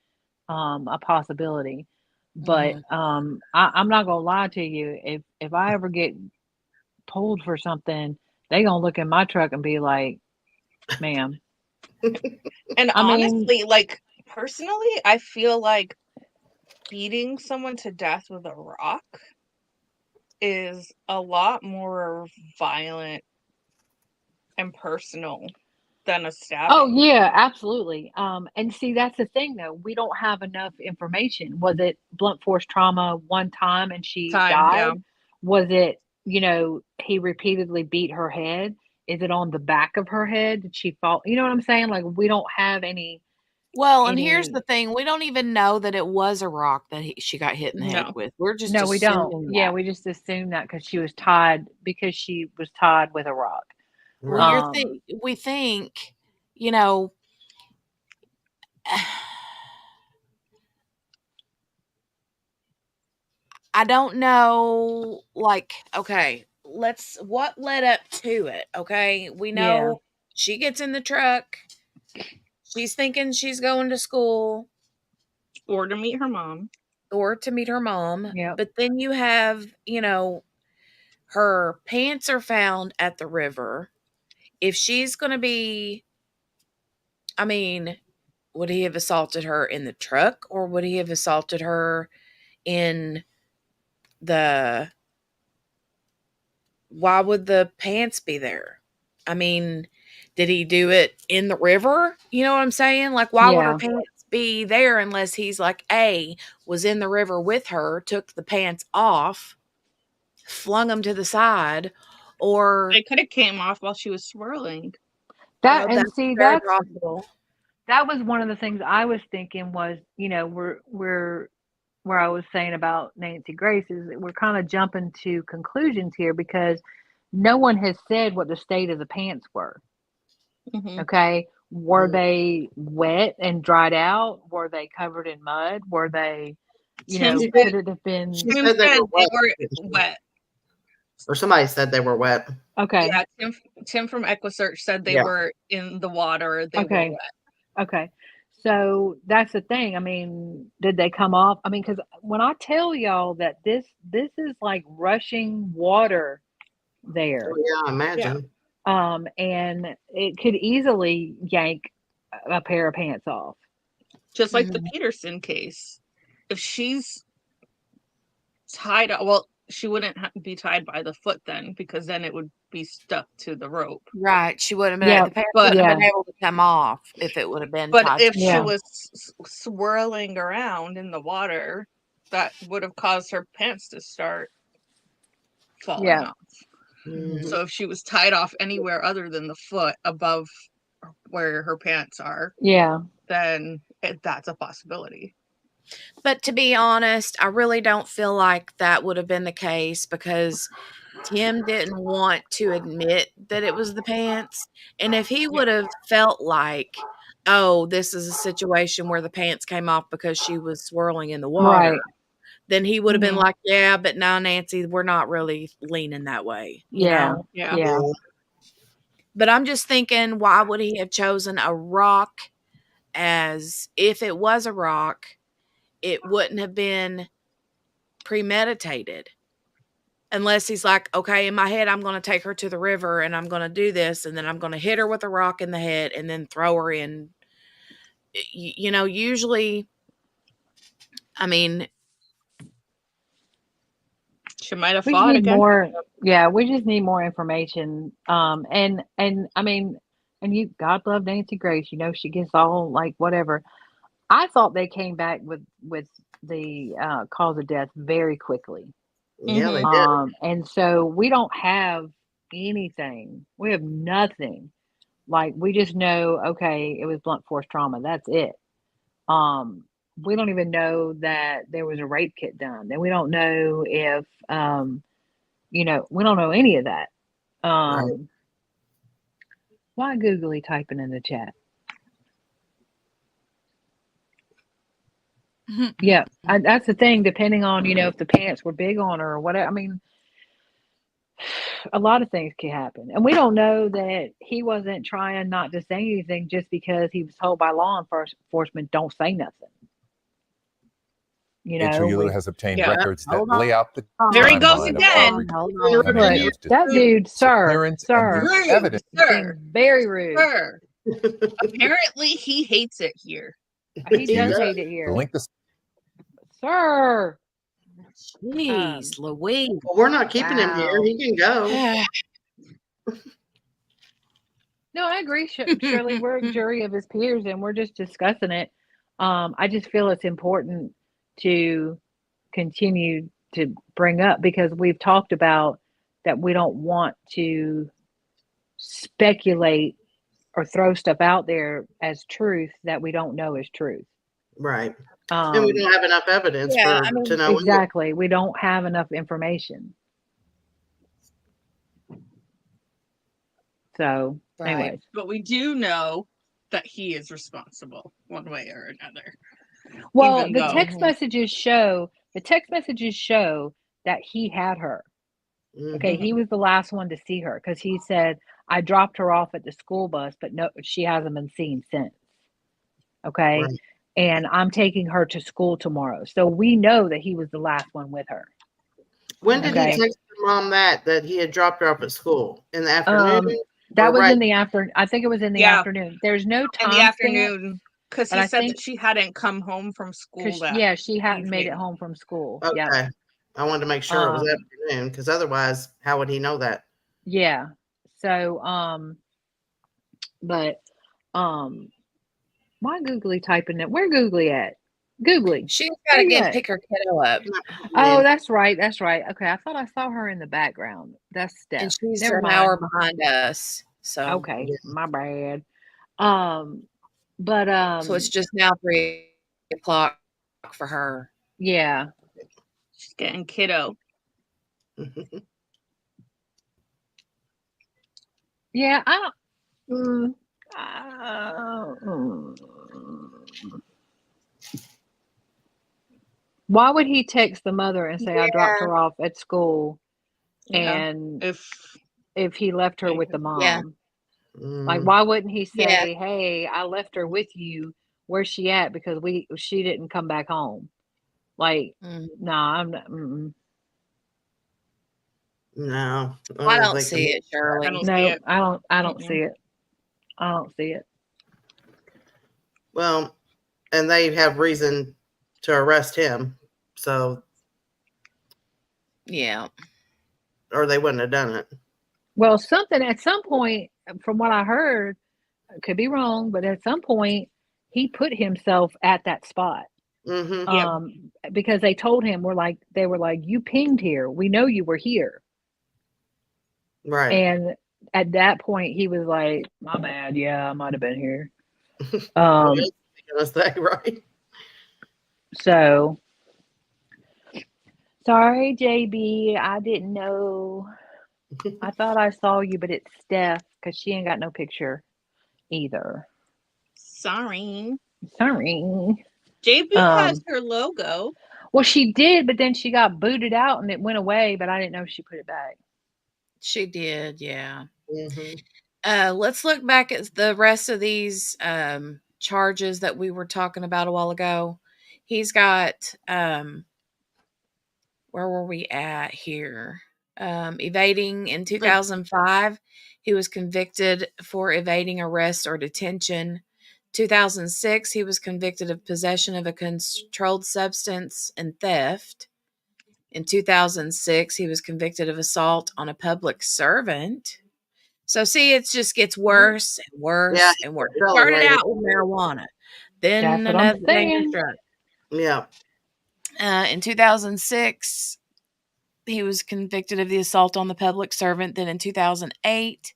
[SPEAKER 2] a possibility. But I'm not gonna lie to you. If I ever get pulled for something, they gonna look in my truck and be like, "Ma'am."
[SPEAKER 15] And honestly, like personally, I feel like beating someone to death with a rock is a lot more violent and personal than a stabbing.
[SPEAKER 2] Oh yeah, absolutely. And see, that's the thing though. We don't have enough information. Was it blunt force trauma one time and she died?
[SPEAKER 15] Yeah.
[SPEAKER 2] Was it, he repeatedly beat her head? Is it on the back of her head? Did she fall? You know what I'm saying? Like, we don't have any.
[SPEAKER 1] Well, and here's the thing: we don't even know that it was a rock that she got hit in the head with. We're just
[SPEAKER 2] we don't.
[SPEAKER 1] that.
[SPEAKER 2] Yeah, we just assume that because she was tied with a rock.
[SPEAKER 1] Well, we think, I don't know, like, okay, what led up to it, okay? We know she gets in the truck. She's thinking she's going to school.
[SPEAKER 15] Or to meet her mom.
[SPEAKER 2] Yep.
[SPEAKER 1] But then you have, her pants are found at the river. If she's going to be, I mean, would he have assaulted her in the truck or would he have assaulted her in why would the pants be there? I mean, did he do it in the river? You know what I'm saying? Like, why would her pants be there unless he's like, was in the river with her, took the pants off, flung them to the side, or
[SPEAKER 15] they could have came off while she was swirling.
[SPEAKER 2] That's
[SPEAKER 1] possible.
[SPEAKER 2] That was one of the things I was thinking was, we're where I was saying about Nancy Grace is that we're kind of jumping to conclusions here because no one has said what the state of the pants were. Okay. Were they wet and dried out? Were they covered in mud? Were they, could it have been?
[SPEAKER 14] She said they were
[SPEAKER 15] wet.
[SPEAKER 14] Or somebody said they were wet.
[SPEAKER 2] Okay.
[SPEAKER 15] Yeah, Tim from EquiSearch said they were in the water. They were wet.
[SPEAKER 2] Okay. So that's the thing. I mean, did they come off? I mean, because when I tell y'all that this is like rushing water there.
[SPEAKER 14] Oh, yeah, I imagine.
[SPEAKER 2] And it could easily yank a pair of pants off.
[SPEAKER 15] Just like the Peterson case. If she's tied up, well, she wouldn't be tied by the foot then, because then it would be stuck to the rope.
[SPEAKER 1] Right. She wouldn't have been, the pants
[SPEAKER 15] but
[SPEAKER 1] wouldn't have been able to come off if it would have been
[SPEAKER 15] but
[SPEAKER 1] tied
[SPEAKER 15] if
[SPEAKER 1] to
[SPEAKER 15] she
[SPEAKER 1] them.
[SPEAKER 15] was swirling around in the water, that would have caused her pants to start falling off.
[SPEAKER 3] Mhm.
[SPEAKER 15] So if she was tied off anywhere other than the foot above where her pants are, then that's a possibility.
[SPEAKER 1] But to be honest, I really don't feel like that would have been the case, because Tim didn't want to admit that it was the pants. And if he would have felt like, oh, this is a situation where the pants came off because she was swirling in the water, then he would have been like, yeah, but now, Nancy, we're not really leaning that way, you know?
[SPEAKER 15] Yeah.
[SPEAKER 1] But I'm just thinking, why would he have chosen a rock? As if it was a rock, it wouldn't have been premeditated. Unless he's like, okay, in my head, I'm going to take her to the river and I'm going to do this, and then I'm going to hit her with a rock in the head and then throw her in. You know, usually, I mean,
[SPEAKER 15] she might have
[SPEAKER 2] We
[SPEAKER 15] fought
[SPEAKER 2] need
[SPEAKER 15] again.
[SPEAKER 2] more. Yeah, we just need more information. And I mean, and you, God love Nancy Grace. You know, she gets all like whatever. I thought they came back with the cause of death very quickly.
[SPEAKER 3] Yeah, they did.
[SPEAKER 2] And so we don't have anything. We have nothing. Like, we just know, okay, it was blunt force trauma. That's it. We don't even know that there was a rape kit done. And we don't know if you know, we don't know any of that. Why googly typing in the chat? Yeah, that's the thing. Depending on, you know, if the pants were big on her or whatever. I mean, a lot of things can happen, and we don't know that he wasn't trying not to say anything just because he was told by law enforcement, "Don't say nothing." You know,
[SPEAKER 16] HOU has obtained
[SPEAKER 15] Yeah.
[SPEAKER 16] records that lay out the
[SPEAKER 15] There he goes
[SPEAKER 16] timeline of
[SPEAKER 15] again.
[SPEAKER 16] Audrey Cunningham's
[SPEAKER 2] that dude, sir,
[SPEAKER 16] disappearance and the evidence.
[SPEAKER 2] being very rude.
[SPEAKER 15] Sir. Apparently, he hates it here.
[SPEAKER 2] He does
[SPEAKER 16] used
[SPEAKER 2] hate it
[SPEAKER 16] to
[SPEAKER 2] here,
[SPEAKER 16] link the
[SPEAKER 2] sir.
[SPEAKER 1] Jeez, Louise.
[SPEAKER 14] Well, we're not keeping him here. He can go.
[SPEAKER 2] No, I agree, Shirley. We're a jury of his peers, and we're just discussing it. I just feel it's important to continue to bring up, because we've talked about that we don't want to speculate or throw stuff out there as truth that we don't know is truth.
[SPEAKER 14] Right. And we don't have enough evidence to know.
[SPEAKER 2] Exactly. We don't have enough information. So, anyways.
[SPEAKER 15] But we do know that he is responsible one way or another.
[SPEAKER 2] Well, the text messages show that he had her. Okay, he was the last one to see her, because he said, I dropped her off at the school bus, but no, she hasn't been seen since. Okay.
[SPEAKER 14] Right.
[SPEAKER 2] And I'm taking her to school tomorrow. So we know that he was the last one with her.
[SPEAKER 14] When did he text your mom that he had dropped her off at school? In the afternoon?
[SPEAKER 2] That was in the afternoon. I think it was in the afternoon. There's no time
[SPEAKER 15] in the afternoon, because he said that she hadn't come home from school.
[SPEAKER 2] She hadn't made it home from school.
[SPEAKER 14] Okay.
[SPEAKER 2] Yeah.
[SPEAKER 14] I wanted to make sure it was afternoon, because otherwise, how would he know that?
[SPEAKER 2] Yeah. So, but, why googly typing it? Where googly at? Googly.
[SPEAKER 1] She's got to pick her kiddo up.
[SPEAKER 2] Oh, that's right. That's right. Okay, I thought I saw her in the background. That's Steph.
[SPEAKER 1] And she's
[SPEAKER 2] Never
[SPEAKER 1] an
[SPEAKER 2] mind.
[SPEAKER 1] hour behind us. So
[SPEAKER 2] okay, my bad.
[SPEAKER 1] So it's just now 3:00 for her.
[SPEAKER 2] Yeah.
[SPEAKER 15] She's getting kiddo.
[SPEAKER 2] Yeah, I don't. Why would he text the mother and say, I dropped her off at school, and if he left her with the mom? Like, why wouldn't he say, hey, I left her with you, where's she at, because she didn't come back home? Like, nah, I'm not.
[SPEAKER 14] No,
[SPEAKER 1] I don't see it, Shirley.
[SPEAKER 2] No, I don't see it. I don't see it.
[SPEAKER 14] Well, and they have reason to arrest him. So
[SPEAKER 1] Yeah.
[SPEAKER 14] Or they wouldn't have done it.
[SPEAKER 2] Well, something at some point, from what I heard, could be wrong, but at some point he put himself at that spot. Because they told him, they were like, you pinged here. We know you were here.
[SPEAKER 14] Right.
[SPEAKER 2] And at that point he was like, my bad. Yeah, I might have been here.
[SPEAKER 14] Right.
[SPEAKER 2] So sorry, JB. I didn't know. I thought I saw you, but it's Steph because she ain't got no picture either.
[SPEAKER 15] Sorry.
[SPEAKER 2] JB
[SPEAKER 15] has her logo.
[SPEAKER 2] Well, she did, but then she got booted out and it went away, but I didn't know if she put it back.
[SPEAKER 1] She did, yeah. Let's look back at the rest of these charges that we were talking about a while ago. He's got, where were we at here? Evading in 2005. He was convicted for evading arrest or detention. 2006, he was convicted of possession of a controlled substance and theft. In 2006, he was convicted of assault on a public servant. So see, it just gets worse and worse and worse. It started out with marijuana, then another dangerous drug.
[SPEAKER 14] Yeah.
[SPEAKER 1] In 2006, he was convicted of the assault on the public servant. Then in 2008,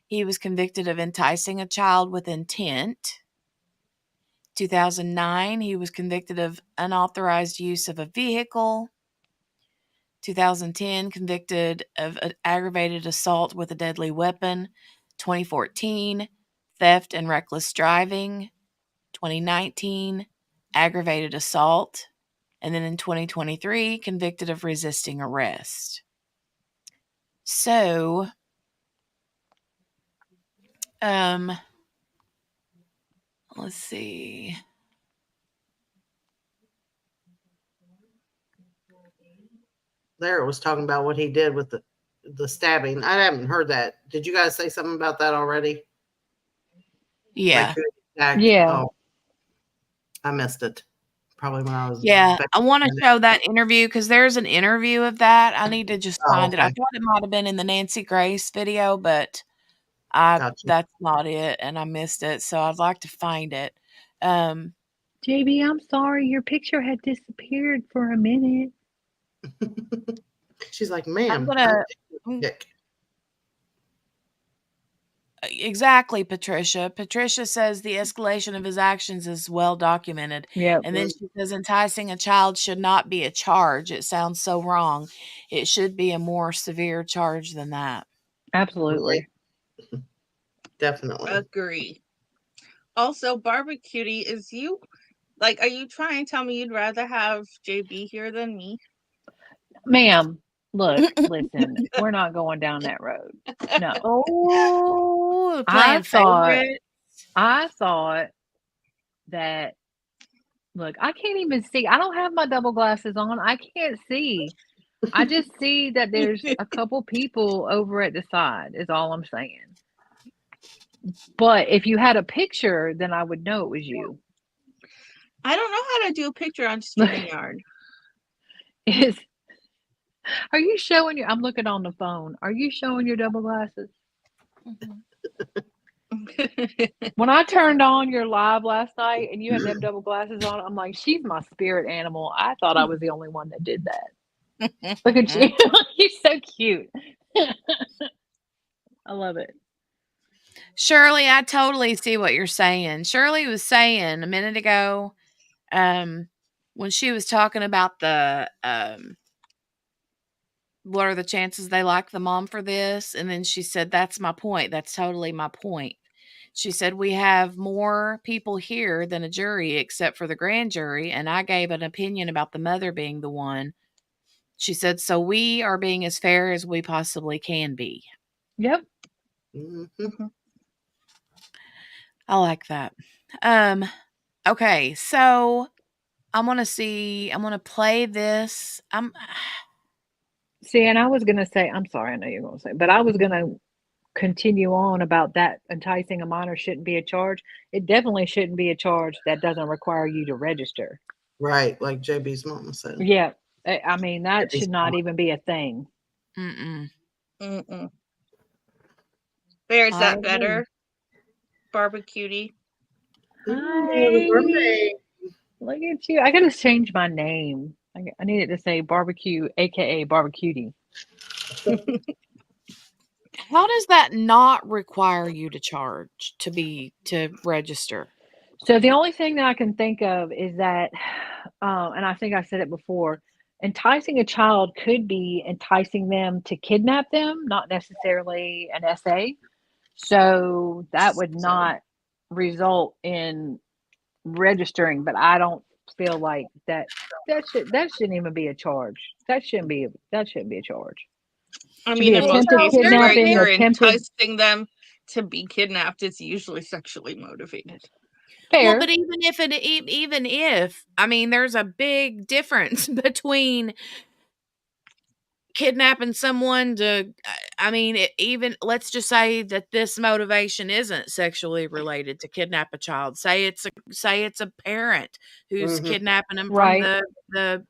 [SPEAKER 1] he was convicted of enticing a child with intent. 2009, he was convicted of unauthorized use of a vehicle. 2010, convicted of aggravated assault with a deadly weapon. 2014, theft and reckless driving. 2019, aggravated assault. And then in 2023, convicted of resisting arrest. So, let's see.
[SPEAKER 14] There it was talking about what he did with the stabbing. I haven't heard that. Did you guys say something about that already?
[SPEAKER 1] Yeah.
[SPEAKER 2] Yeah.
[SPEAKER 14] Oh, I missed it. Probably when I was.
[SPEAKER 1] Yeah, I want to show that interview because there's an interview of that. I need to just find it. I thought it might have been in the Nancy Grace video, but that's not it, and I missed it. So I'd like to find it.
[SPEAKER 2] JB, I'm sorry, your picture had disappeared for a minute.
[SPEAKER 14] She's like, ma'am.
[SPEAKER 1] Exactly, Patricia. Patricia says the escalation of his actions is well documented.
[SPEAKER 2] Yeah.
[SPEAKER 1] And then she says enticing a child should not be a charge. It sounds so wrong. It should be a more severe charge than that.
[SPEAKER 2] Absolutely.
[SPEAKER 14] Definitely.
[SPEAKER 15] Agree. Also, Barbecutie, are you trying to tell me you'd rather have JB here than me?
[SPEAKER 2] Ma'am, look, listen, we're not going down that road. No.
[SPEAKER 1] Oh,
[SPEAKER 2] I thought that, look, I can't even see. I don't have my double glasses on. I can't see. I just see that there's a couple people over at the side is all I'm saying. But if you had a picture, then I would know it was you.
[SPEAKER 15] I don't know how to do a picture on StreamYard.
[SPEAKER 2] Are you showing your? I'm looking on the phone. Are you showing your double glasses? When I turned on your live last night and you had them double glasses on, I'm like, she's my spirit animal. I thought I was the only one that did that. Look at you. You're so cute. I love it.
[SPEAKER 1] Shirley, I totally see what you're saying. Shirley was saying a minute ago, when she was talking about the what are the chances they like the mom for this? And then she said, that's my point. That's totally my point. She said, we have more people here than a jury except for the grand jury. And I gave an opinion about the mother being the one. She said, so we are being as fair as we possibly can be.
[SPEAKER 2] Yep.
[SPEAKER 1] I like that. Okay, so I'm going to play this.
[SPEAKER 2] See, and I was going to say, I'm sorry, I know you're going to say, but I was going to continue on about that enticing a minor shouldn't be a charge. It definitely shouldn't be a charge that doesn't require you to register.
[SPEAKER 14] Right, like JB's mama said.
[SPEAKER 2] Yeah, I mean, that should not even be a thing.
[SPEAKER 1] Mm-mm.
[SPEAKER 15] Mm-mm. There's
[SPEAKER 2] I
[SPEAKER 15] that
[SPEAKER 2] agree.
[SPEAKER 15] better? Barbecue.
[SPEAKER 2] Hi. Look at you. I gotta change my name. I need it to say barbecue, aka barbecutie.
[SPEAKER 1] How does that not require you to charge to register?
[SPEAKER 2] So the only thing that I can think of is that, and I think I said it before, enticing a child could be enticing them to kidnap them, not necessarily an SA. So that would not result in registering, but I don't feel like that shouldn't even be a charge. That shouldn't be a charge.
[SPEAKER 15] I
[SPEAKER 2] Should
[SPEAKER 15] mean,
[SPEAKER 2] be
[SPEAKER 15] in most
[SPEAKER 2] attempted
[SPEAKER 15] cases where
[SPEAKER 2] kidnapping,
[SPEAKER 15] you're
[SPEAKER 2] attempted.
[SPEAKER 15] enticing them to be kidnapped, it's usually sexually motivated.
[SPEAKER 1] Well,
[SPEAKER 2] Fair.
[SPEAKER 1] but even if, I mean, there's a big difference between kidnapping someone to, I mean, even let's just say that this motivation isn't sexually related to kidnap a child. Say it's a parent who's kidnapping them from
[SPEAKER 2] Right.
[SPEAKER 1] the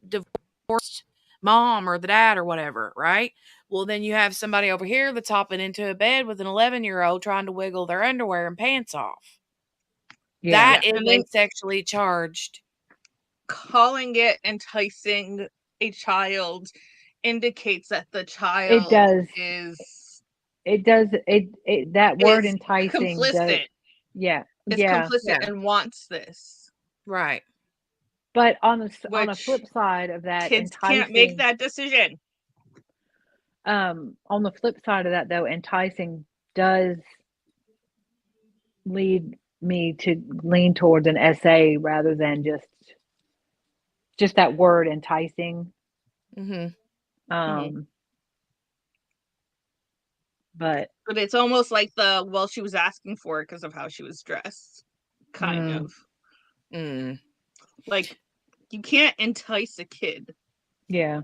[SPEAKER 1] divorced mom or the dad or whatever, right? Well, then you have somebody over here that's hopping into a bed with an 11-year-old trying to wiggle their underwear and pants off.
[SPEAKER 2] Yeah.
[SPEAKER 1] That is
[SPEAKER 15] And
[SPEAKER 1] a
[SPEAKER 15] then
[SPEAKER 1] sexually charged.
[SPEAKER 15] calling it enticing a child indicates that the
[SPEAKER 2] It
[SPEAKER 15] child
[SPEAKER 2] does.
[SPEAKER 15] is
[SPEAKER 2] That word
[SPEAKER 15] is
[SPEAKER 2] enticing does.
[SPEAKER 15] complicit.
[SPEAKER 2] Yeah.
[SPEAKER 15] Is
[SPEAKER 2] Yeah.
[SPEAKER 15] complicit and wants this.
[SPEAKER 1] Right.
[SPEAKER 2] But on a
[SPEAKER 15] Which
[SPEAKER 2] flip side of that,
[SPEAKER 15] kids can't make
[SPEAKER 2] enticing,
[SPEAKER 15] that decision.
[SPEAKER 2] on the flip side of that though, enticing does lead me to lean towards an SA rather than just that word enticing.
[SPEAKER 1] Mhm.
[SPEAKER 2] Um, but
[SPEAKER 15] But it's almost like she was asking for it because of how she was dressed. Kind of. Like, you can't entice a kid.
[SPEAKER 2] yeah.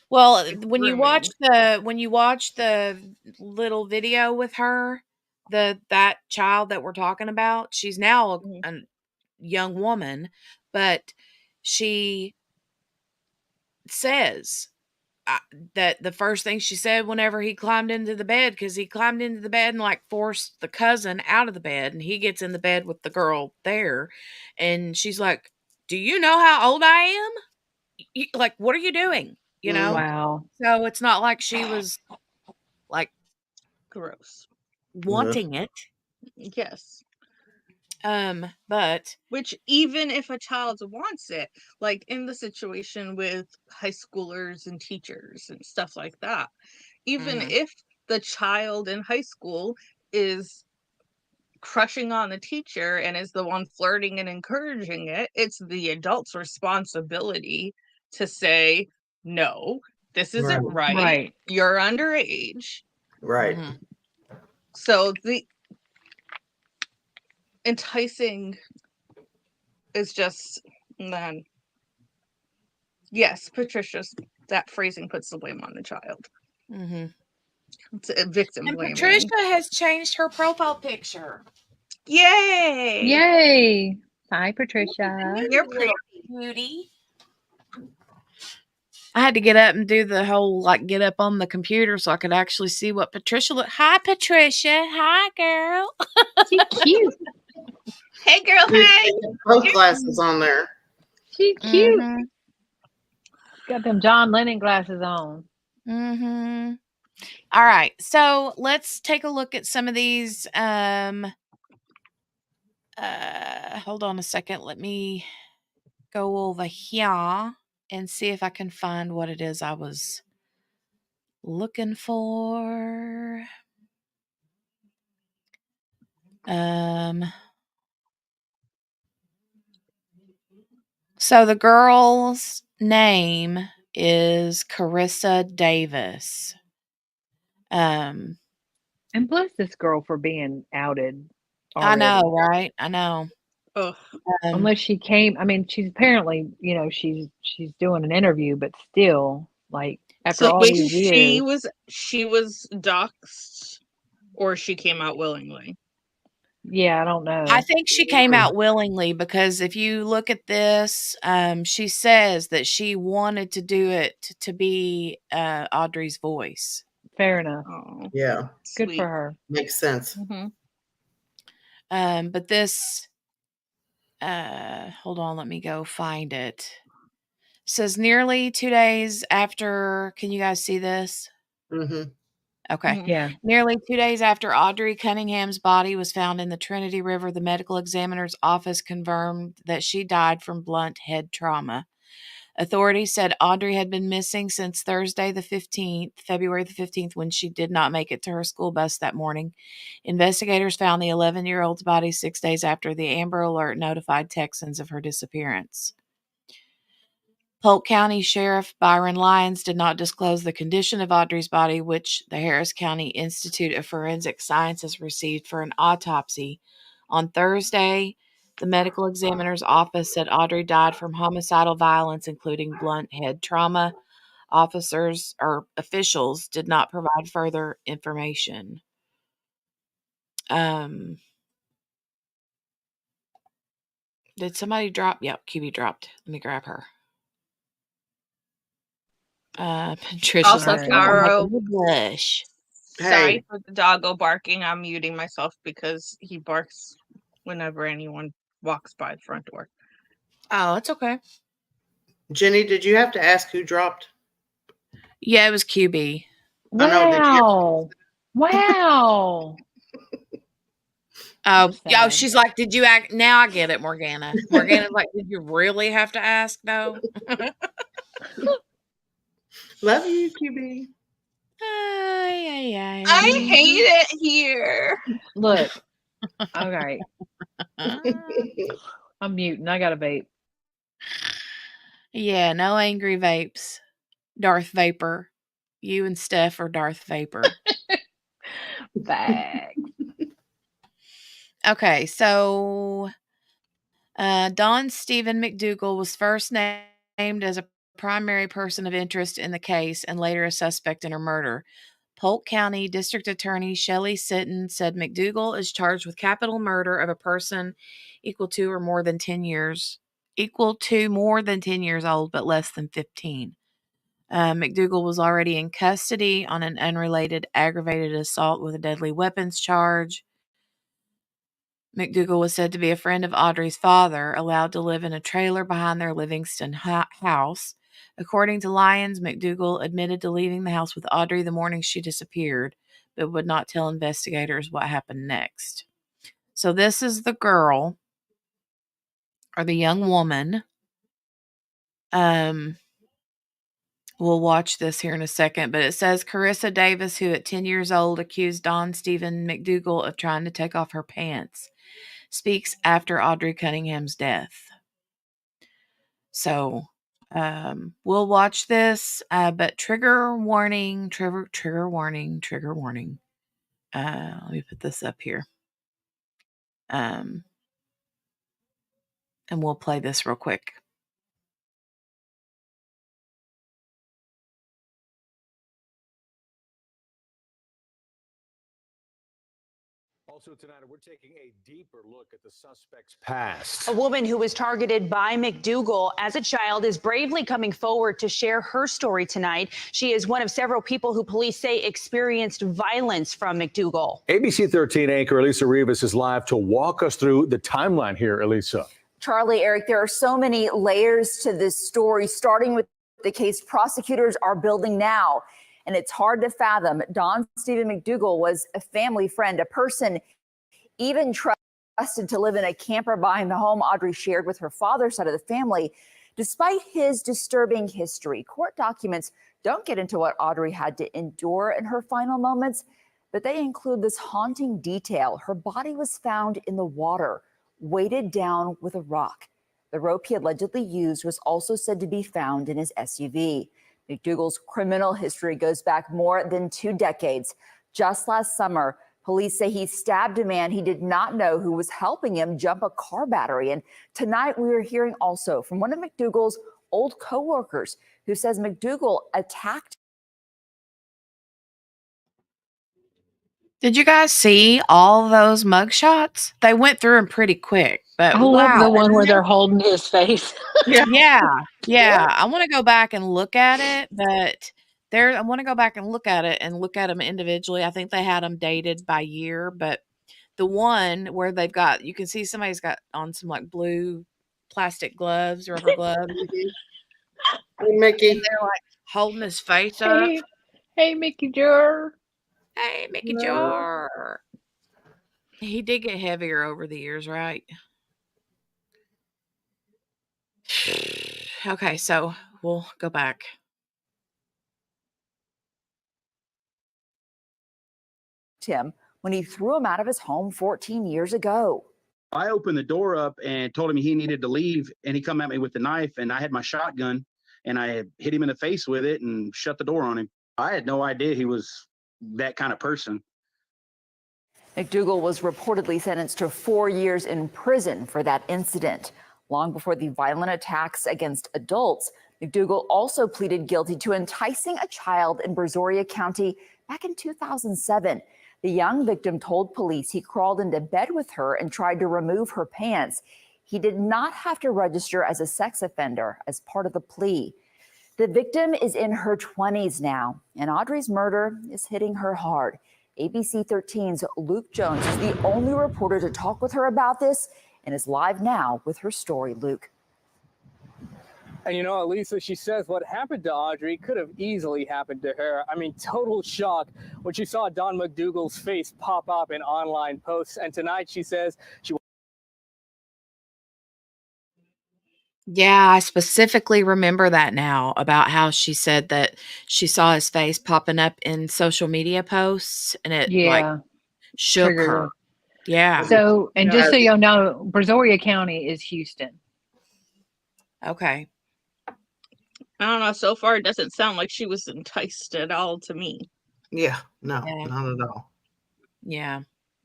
[SPEAKER 1] Well,
[SPEAKER 15] It's
[SPEAKER 1] when you watch the little video with her, that child that we're talking about, she's now a young woman, but she says that the first thing she said whenever he climbed into the bed, because he climbed into the bed and like forced the cousin out of the bed, and he gets in the bed with the girl there, and she's like, "Do you know how old I am? Like, what are you doing?" You know?
[SPEAKER 2] Wow.
[SPEAKER 1] So it's not like she was like
[SPEAKER 15] gross
[SPEAKER 1] wanting it.
[SPEAKER 15] Yes.
[SPEAKER 1] But
[SPEAKER 15] which even if a child wants it, like in the situation with high schoolers and teachers and stuff like that, even if the child in high school is crushing on the teacher and is the one flirting and encouraging it, it's the adult's responsibility to say, no, this isn't right. You're underage.
[SPEAKER 14] Right.
[SPEAKER 15] So the enticing is just, man. Yes, Patricia's, that phrasing puts the blame on the child. It's a victim
[SPEAKER 1] And
[SPEAKER 15] blaming.
[SPEAKER 1] Patricia has changed her profile picture.
[SPEAKER 15] Yay!
[SPEAKER 2] Yay! Hi, Patricia.
[SPEAKER 1] You're pretty beauty. I had to get up and do the whole get up on the computer so I could actually see what Patricia looked. Hi, Patricia. Hi, girl.
[SPEAKER 2] She's cute.
[SPEAKER 15] Hey, girl. Hey.
[SPEAKER 14] Both glasses on there.
[SPEAKER 2] She's cute. Got them John Lennon glasses on.
[SPEAKER 1] All right. So let's take a look at some of these. Hold on a second. Let me go over here and see if I can find what it is I was looking for. So the girl's name is Carissa Davis.
[SPEAKER 2] And bless this girl for being outed
[SPEAKER 1] I
[SPEAKER 2] already.
[SPEAKER 1] know, right? I know.
[SPEAKER 2] Unless she came, I mean, she's apparently, she's doing an interview, but still, like after all these years,
[SPEAKER 15] she was doxxed, or she came out willingly.
[SPEAKER 2] Yeah, I don't know.
[SPEAKER 1] I think she came out willingly because if you look at this, she says that she wanted to do it to be Audrey's voice.
[SPEAKER 2] Fair enough.
[SPEAKER 15] Oh,
[SPEAKER 14] Yeah.
[SPEAKER 2] Good
[SPEAKER 15] sweet.
[SPEAKER 2] for her.
[SPEAKER 14] Makes sense.
[SPEAKER 1] But this, hold on, let me go find it. Says nearly 2 days after. Can you guys see this?
[SPEAKER 14] Mm-hmm.
[SPEAKER 1] Okay.
[SPEAKER 2] Yeah.
[SPEAKER 1] Nearly 2 days after Audrii Cunningham's body was found in the Trinity River, the medical examiner's office confirmed that she died from blunt head trauma. Authorities said Audrey had been missing since Thursday the 15th, February the 15th, when she did not make it to her school bus that morning. Investigators found the 11-year-old's body 6 days after the Amber Alert notified Texans of her disappearance. Polk County Sheriff Byron Lyons did not disclose the condition of Audrey's body, which the Harris County Institute of Forensic Sciences received for an autopsy. On Thursday, the medical examiner's office said Audrey died from homicidal violence, including blunt head trauma. Officers or officials did not provide further information. Did somebody drop? Yep, QB dropped. Let me grab her. Patricia's
[SPEAKER 15] Also,
[SPEAKER 1] like, "Oh, I'm
[SPEAKER 15] Caro,
[SPEAKER 1] making me blush."
[SPEAKER 15] sorry
[SPEAKER 14] Hey.
[SPEAKER 15] for the doggo barking. I'm muting myself because he barks whenever anyone walks by the front door.
[SPEAKER 1] Oh, it's okay.
[SPEAKER 14] Jenny, did you have to ask who dropped?
[SPEAKER 1] Yeah, it was QB.
[SPEAKER 2] Wow. Wow.
[SPEAKER 1] Oh, yeah,
[SPEAKER 2] Sad.
[SPEAKER 1] she's like, "Did you act?" Now I get it, Morgana. Morgana's like, "Did you really have to ask, though?"
[SPEAKER 14] Love you, QB.
[SPEAKER 15] I hate it here.
[SPEAKER 2] Look. Okay. I'm muting. I got a vape.
[SPEAKER 1] Yeah, no angry vapes. Darth Vapor. You and Steph are Darth Vapor.
[SPEAKER 2] Bag.
[SPEAKER 1] Okay, so Don Stephen McDougal was first named as a primary person of interest in the case and later a suspect in her murder. Polk County District Attorney Shelley Sitton said McDougal is charged with capital murder of a person equal to more than 10 years old, but less than 15. McDougal was already in custody on an unrelated aggravated assault with a deadly weapons charge. McDougal was said to be a friend of Audrey's father, allowed to live in a trailer behind their Livingston house. According to Lyons, McDougal admitted to leaving the house with Audrey the morning she disappeared, but would not tell investigators what happened next. So this is the girl, or the young woman. We'll watch this here in a second, but it says Carissa Davis, who at 10 years old accused Don Stephen McDougal of trying to take off her pants, speaks after Audrii Cunningham's death. So we'll watch this, but trigger warning, trigger warning, trigger warning. Let me put this up here. And we'll play this real quick.
[SPEAKER 17] Also tonight, we're taking a deeper look at the suspect's past.
[SPEAKER 18] A woman who was targeted by McDougal as a child is bravely coming forward to share her story tonight. She is one of several people who police say experienced violence from McDougal.
[SPEAKER 17] ABC 13 anchor Elisa Rivas is live to walk us through the timeline here, Elisa.
[SPEAKER 19] Charlie, Eric, there are so many layers to this story, starting with the case prosecutors are building now. And it's hard to fathom. Don Stephen McDougal was a family friend, a person even trusted to live in a camper behind the home Audrey shared with her father's side of the family. Despite his disturbing history, court documents don't get into what Audrey had to endure in her final moments, but they include this haunting detail. Her body was found in the water, weighted down with a rock. The rope he allegedly used was also said to be found in his SUV. McDougal's criminal history goes back more than 2 decades. Just last summer, police say he stabbed a man he did not know who was helping him jump a car battery. And tonight we are hearing also from one of McDougal's old coworkers who says McDougal attacked.
[SPEAKER 1] Did you guys see all those mugshots? They went through them pretty quick, but
[SPEAKER 2] I love
[SPEAKER 1] wow.
[SPEAKER 2] the one where they're holding his face.
[SPEAKER 1] Yeah. I want to go back and look at it, but I want to go back and look at it and look at them individually. I think they had them dated by year, but the one where you can see somebody's got on some like blue plastic gloves, rubber gloves.
[SPEAKER 14] Hey, Mickey.
[SPEAKER 1] And they're like holding his face up.
[SPEAKER 2] Hey, Mickey Jar.
[SPEAKER 1] Hey, Mickey Jar. He did get heavier over the years, right? Okay, so we'll go back.
[SPEAKER 19] Tim, when he threw him out of his home 14 years ago.
[SPEAKER 20] I opened the door up and told him he needed to leave, and he come at me with the knife, and I had my shotgun, and I hit him in the face with it and shut the door on him. I had no idea he was that kind of person.
[SPEAKER 19] McDougal was reportedly sentenced to 4 years in prison for that incident. Long before the violent attacks against adults, McDougal also pleaded guilty to enticing a child in Brazoria County back in 2007. The young victim told police he crawled into bed with her and tried to remove her pants. He did not have to register as a sex offender as part of the plea. The victim is in her 20s now, and Audrii's murder is hitting her hard. ABC 13's Luke Jones is the only reporter to talk with her about this and is live now with her story. Luke.
[SPEAKER 21] And you know, Elisa, she says what happened to Audrii could have easily happened to her. I mean, total shock when she saw Don McDougal's face pop up in online posts. And tonight she says she...
[SPEAKER 1] Yeah, I specifically remember that now about how she said that she saw his face popping up in social media posts and it like shook
[SPEAKER 2] Triggered
[SPEAKER 1] her.
[SPEAKER 2] her.
[SPEAKER 1] Yeah.
[SPEAKER 2] So, and just so y'all know, Brazoria County is Houston.
[SPEAKER 1] Okay.
[SPEAKER 15] I don't know. So far, it doesn't sound like she was enticed at all to me.
[SPEAKER 14] Yeah, no, not at all.
[SPEAKER 1] Yeah.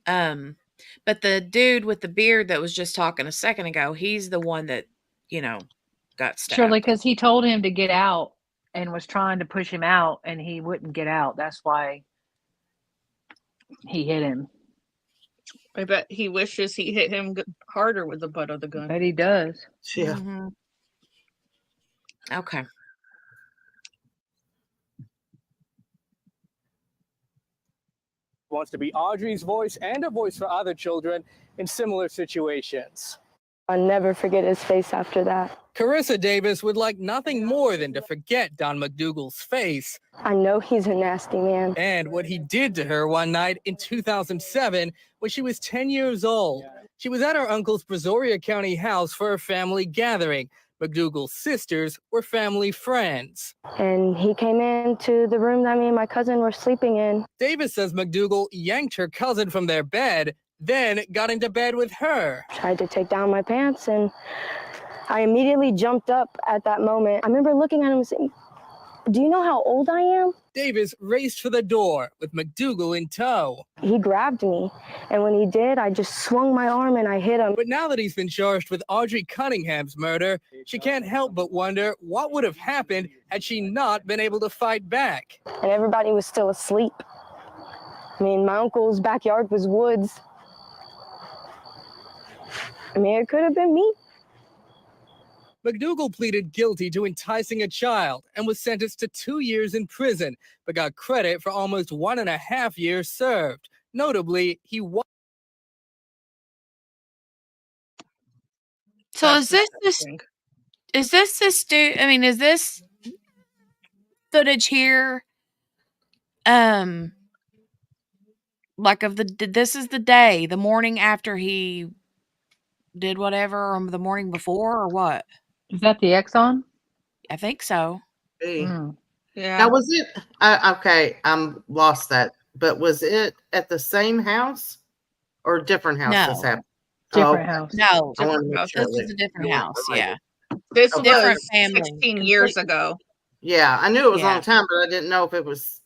[SPEAKER 1] But the dude with the beard that was just talking a second ago, he's the one that, got stabbed.
[SPEAKER 2] Surely, because he told him to get out and was trying to push him out, and he wouldn't get out. That's why he hit him.
[SPEAKER 15] I bet he wishes he hit him harder with the butt of the gun.
[SPEAKER 2] But he does.
[SPEAKER 14] Yeah.
[SPEAKER 1] Mm-hmm. Okay.
[SPEAKER 21] wants to be Audrii's voice and a voice for other children in similar situations.
[SPEAKER 22] I'll never forget his face after that.
[SPEAKER 21] Carissa Davis would like nothing more than to forget Don McDougal's face.
[SPEAKER 22] I know he's a nasty man.
[SPEAKER 21] And what he did to her one night in 2007 when she was 10 years old. She was at her uncle's Brazoria County house for a family gathering. McDougal's sisters were family friends.
[SPEAKER 22] And he came into the room that me and my cousin were sleeping in.
[SPEAKER 21] Davis says McDougal yanked her cousin from their bed, then got into bed with her.
[SPEAKER 22] Tried to take down my pants, and I immediately jumped up at that moment. I remember looking at him and saying, "Do you know how old I am?"
[SPEAKER 21] Davis raced for the door with McDougal in tow.
[SPEAKER 22] He grabbed me, and when he did, I just swung my arm and I hit him.
[SPEAKER 21] But now that he's been charged with Audrii Cunningham's murder, she can't help but wonder what would have happened had she not been able to fight back.
[SPEAKER 22] And everybody was still asleep. I mean, my uncle's backyard was woods. I mean, it could have been me.
[SPEAKER 21] McDougal pleaded guilty to enticing a child and was sentenced to 2 years in prison, but got credit for almost 1.5 years served. Notably, he was.
[SPEAKER 1] So is this dude? I mean, is this footage here? Like this is the day, the morning after he did whatever, or the morning before, or what?
[SPEAKER 2] Is that the Exxon?
[SPEAKER 1] I think so.
[SPEAKER 2] Mm.
[SPEAKER 15] Yeah.
[SPEAKER 14] Now, was it okay? I'm lost that, but was it at the same house or a different house?
[SPEAKER 1] No.
[SPEAKER 14] This happened.
[SPEAKER 2] Different house.
[SPEAKER 1] No,
[SPEAKER 14] I want to make sure
[SPEAKER 1] this was a different house. Yeah,
[SPEAKER 15] This
[SPEAKER 1] different
[SPEAKER 15] was
[SPEAKER 1] family.
[SPEAKER 15] 16 years ago.
[SPEAKER 14] Yeah, I knew it was a
[SPEAKER 1] Yeah.
[SPEAKER 14] long time, but I didn't know if it was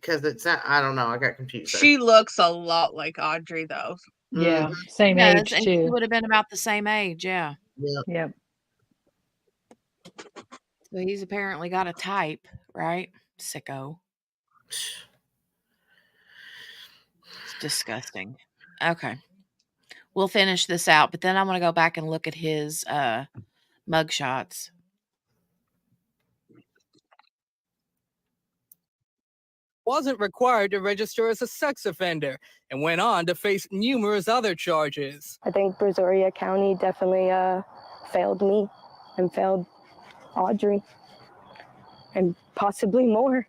[SPEAKER 14] because it's. I don't know. I got confused. There.
[SPEAKER 15] She looks a lot like Audrii, though.
[SPEAKER 2] Yeah, same
[SPEAKER 1] Yes,
[SPEAKER 2] age
[SPEAKER 1] and she
[SPEAKER 2] too.
[SPEAKER 1] would have been about the same age. Yeah.
[SPEAKER 2] Yep.
[SPEAKER 1] So he's apparently got a type, right? Sicko. Disgusting. Okay. We'll finish this out, but then I want to go back and look at his mug shots.
[SPEAKER 21] Wasn't required to register as a sex offender and went on to face numerous other charges.
[SPEAKER 22] I think Brazoria County definitely failed me and failed Audrey and possibly more.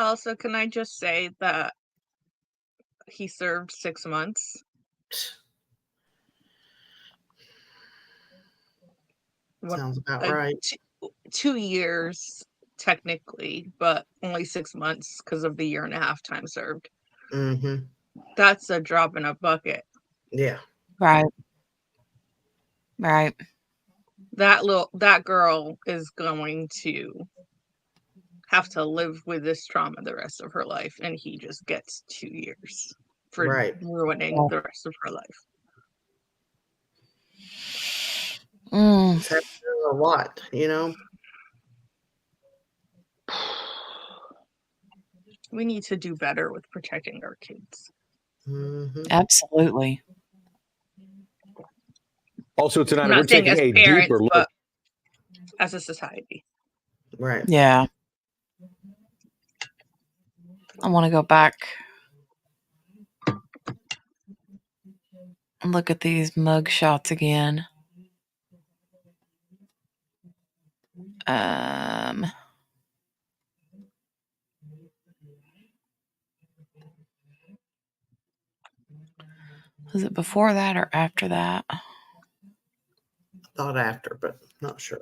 [SPEAKER 15] Also, can I just say that he served 6 months?
[SPEAKER 14] Sounds about right.
[SPEAKER 15] 2 years, technically, but only 6 months because of the 1.5 year time served.
[SPEAKER 14] Mm-hmm.
[SPEAKER 15] That's a drop in a bucket.
[SPEAKER 14] Yeah.
[SPEAKER 1] Right. Right.
[SPEAKER 15] That girl is going to have to live with this trauma the rest of her life, and he just gets 2 years for ruining the rest of her life.
[SPEAKER 14] It's happened a lot, you know.
[SPEAKER 15] We need to do better with protecting our kids.
[SPEAKER 14] Mm-hmm.
[SPEAKER 1] Absolutely.
[SPEAKER 17] Also tonight, we're taking a deeper look.
[SPEAKER 15] But as a society.
[SPEAKER 14] Right.
[SPEAKER 1] Yeah. I want to go back and look at these mug shots again. Was it before that or after that?
[SPEAKER 14] Thought after, but not sure.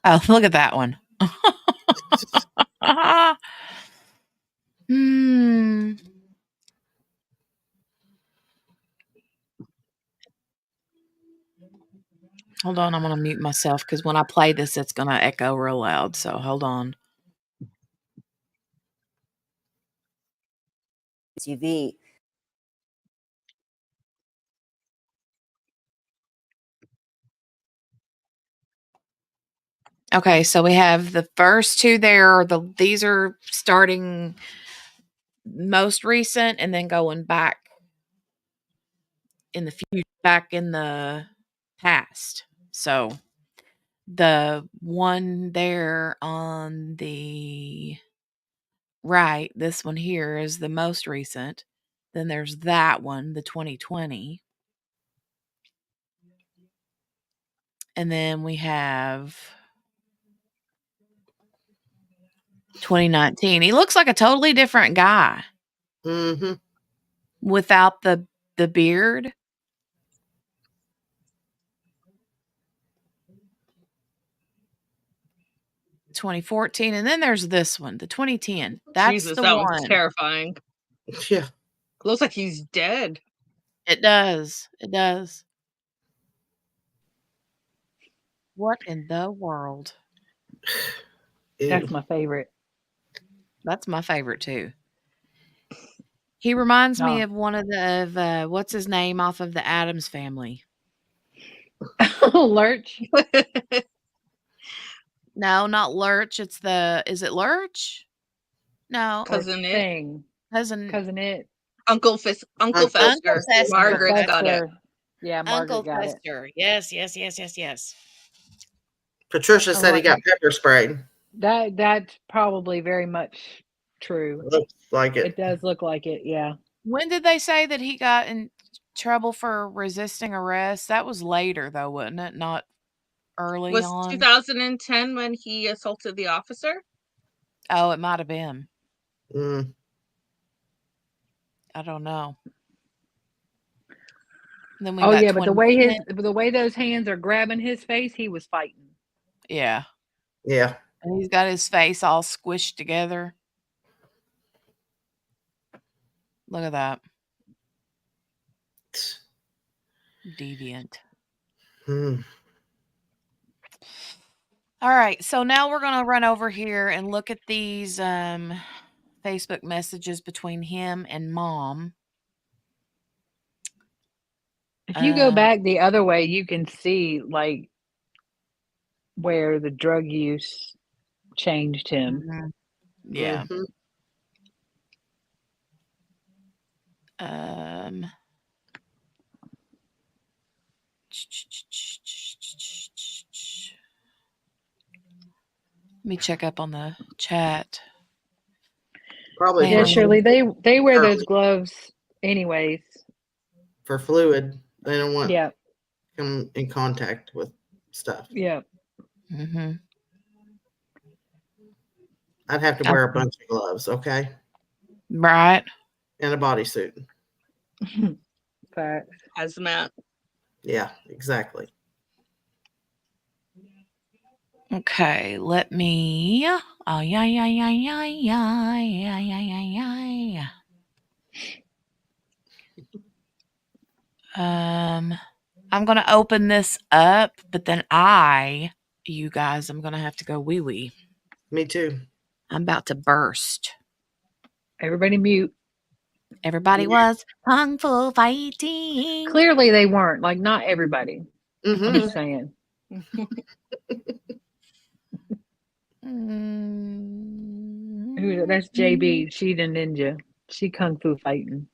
[SPEAKER 1] Oh, look at that one. Hold on, I'm going to mute myself because when I play this, it's going to echo real loud. So hold on.
[SPEAKER 19] SUV.
[SPEAKER 1] Okay, so we have the first two there. These are starting most recent and then going back in the future, back in the past. So the one there on the right, this one here is the most recent. Then there's that one, the 2020. And then we have 2019. He looks like a totally different guy.
[SPEAKER 14] Mm-hmm.
[SPEAKER 1] Without the beard. $2014, and then there's this one, the 2010. That's
[SPEAKER 15] Jesus,
[SPEAKER 1] the
[SPEAKER 15] that
[SPEAKER 1] one.
[SPEAKER 15] was terrifying.
[SPEAKER 14] Yeah.
[SPEAKER 15] Looks like he's dead.
[SPEAKER 1] It does. It does. What in the world?
[SPEAKER 2] That's my favorite.
[SPEAKER 1] That's my favorite too. He reminds me of one of the what's his name off of the Addams Family.
[SPEAKER 2] Lurch.
[SPEAKER 1] No, not Lurch. It's is it Lurch? No.
[SPEAKER 15] Cousin It.
[SPEAKER 1] Cousin
[SPEAKER 2] It.
[SPEAKER 15] Uncle Fester. Margaret's got it.
[SPEAKER 2] Yeah, Margaret
[SPEAKER 1] Uncle
[SPEAKER 2] got
[SPEAKER 1] Fester. Yes.
[SPEAKER 14] Patricia said he got pepper sprayed.
[SPEAKER 2] That's probably very much true.
[SPEAKER 14] Looks like it.
[SPEAKER 2] It does look like it, yeah.
[SPEAKER 1] When did they say that he got in trouble for resisting arrest? That was later though, wasn't it? Not early on.
[SPEAKER 15] Was 2010 when he assaulted the officer?
[SPEAKER 1] Oh, it might have been.
[SPEAKER 14] Mm.
[SPEAKER 1] I don't know. Then we
[SPEAKER 2] got but the way those hands are grabbing his face, he was fighting.
[SPEAKER 1] Yeah.
[SPEAKER 14] Yeah.
[SPEAKER 1] And he's got his face all squished together. Look at that. Deviant.
[SPEAKER 14] Hmm.
[SPEAKER 1] All right. So now we're going to run over here and look at these Facebook messages between him and Mom.
[SPEAKER 2] If you go back the other way, you can see like where the drug use changed him.
[SPEAKER 1] Mhm. Yeah.
[SPEAKER 14] Mhm.
[SPEAKER 1] Let me check up on the chat.
[SPEAKER 14] Probably
[SPEAKER 2] Yeah,
[SPEAKER 14] for
[SPEAKER 2] Shirley, they wear those
[SPEAKER 14] early
[SPEAKER 2] gloves anyways.
[SPEAKER 14] for fluid. They don't want
[SPEAKER 2] Yeah.
[SPEAKER 14] come in contact with stuff.
[SPEAKER 2] Yeah.
[SPEAKER 1] Mm-hmm.
[SPEAKER 14] I'd have to wear a bunch of gloves, okay?
[SPEAKER 1] Right.
[SPEAKER 14] And a bodysuit.
[SPEAKER 2] Facts.
[SPEAKER 15] Hazmat.
[SPEAKER 14] Yeah, exactly.
[SPEAKER 1] Okay, let me. Oh yeah. I'm gonna open this up, but then you guys, I'm gonna have to go wee wee.
[SPEAKER 14] Me too.
[SPEAKER 1] I'm about to burst.
[SPEAKER 2] Everybody mute.
[SPEAKER 1] Everybody was kung fu fighting.
[SPEAKER 2] Clearly they weren't. Like not everybody.
[SPEAKER 14] Mm-hmm.
[SPEAKER 2] I'm just saying. That's JB. She the ninja. She kung fu fighting.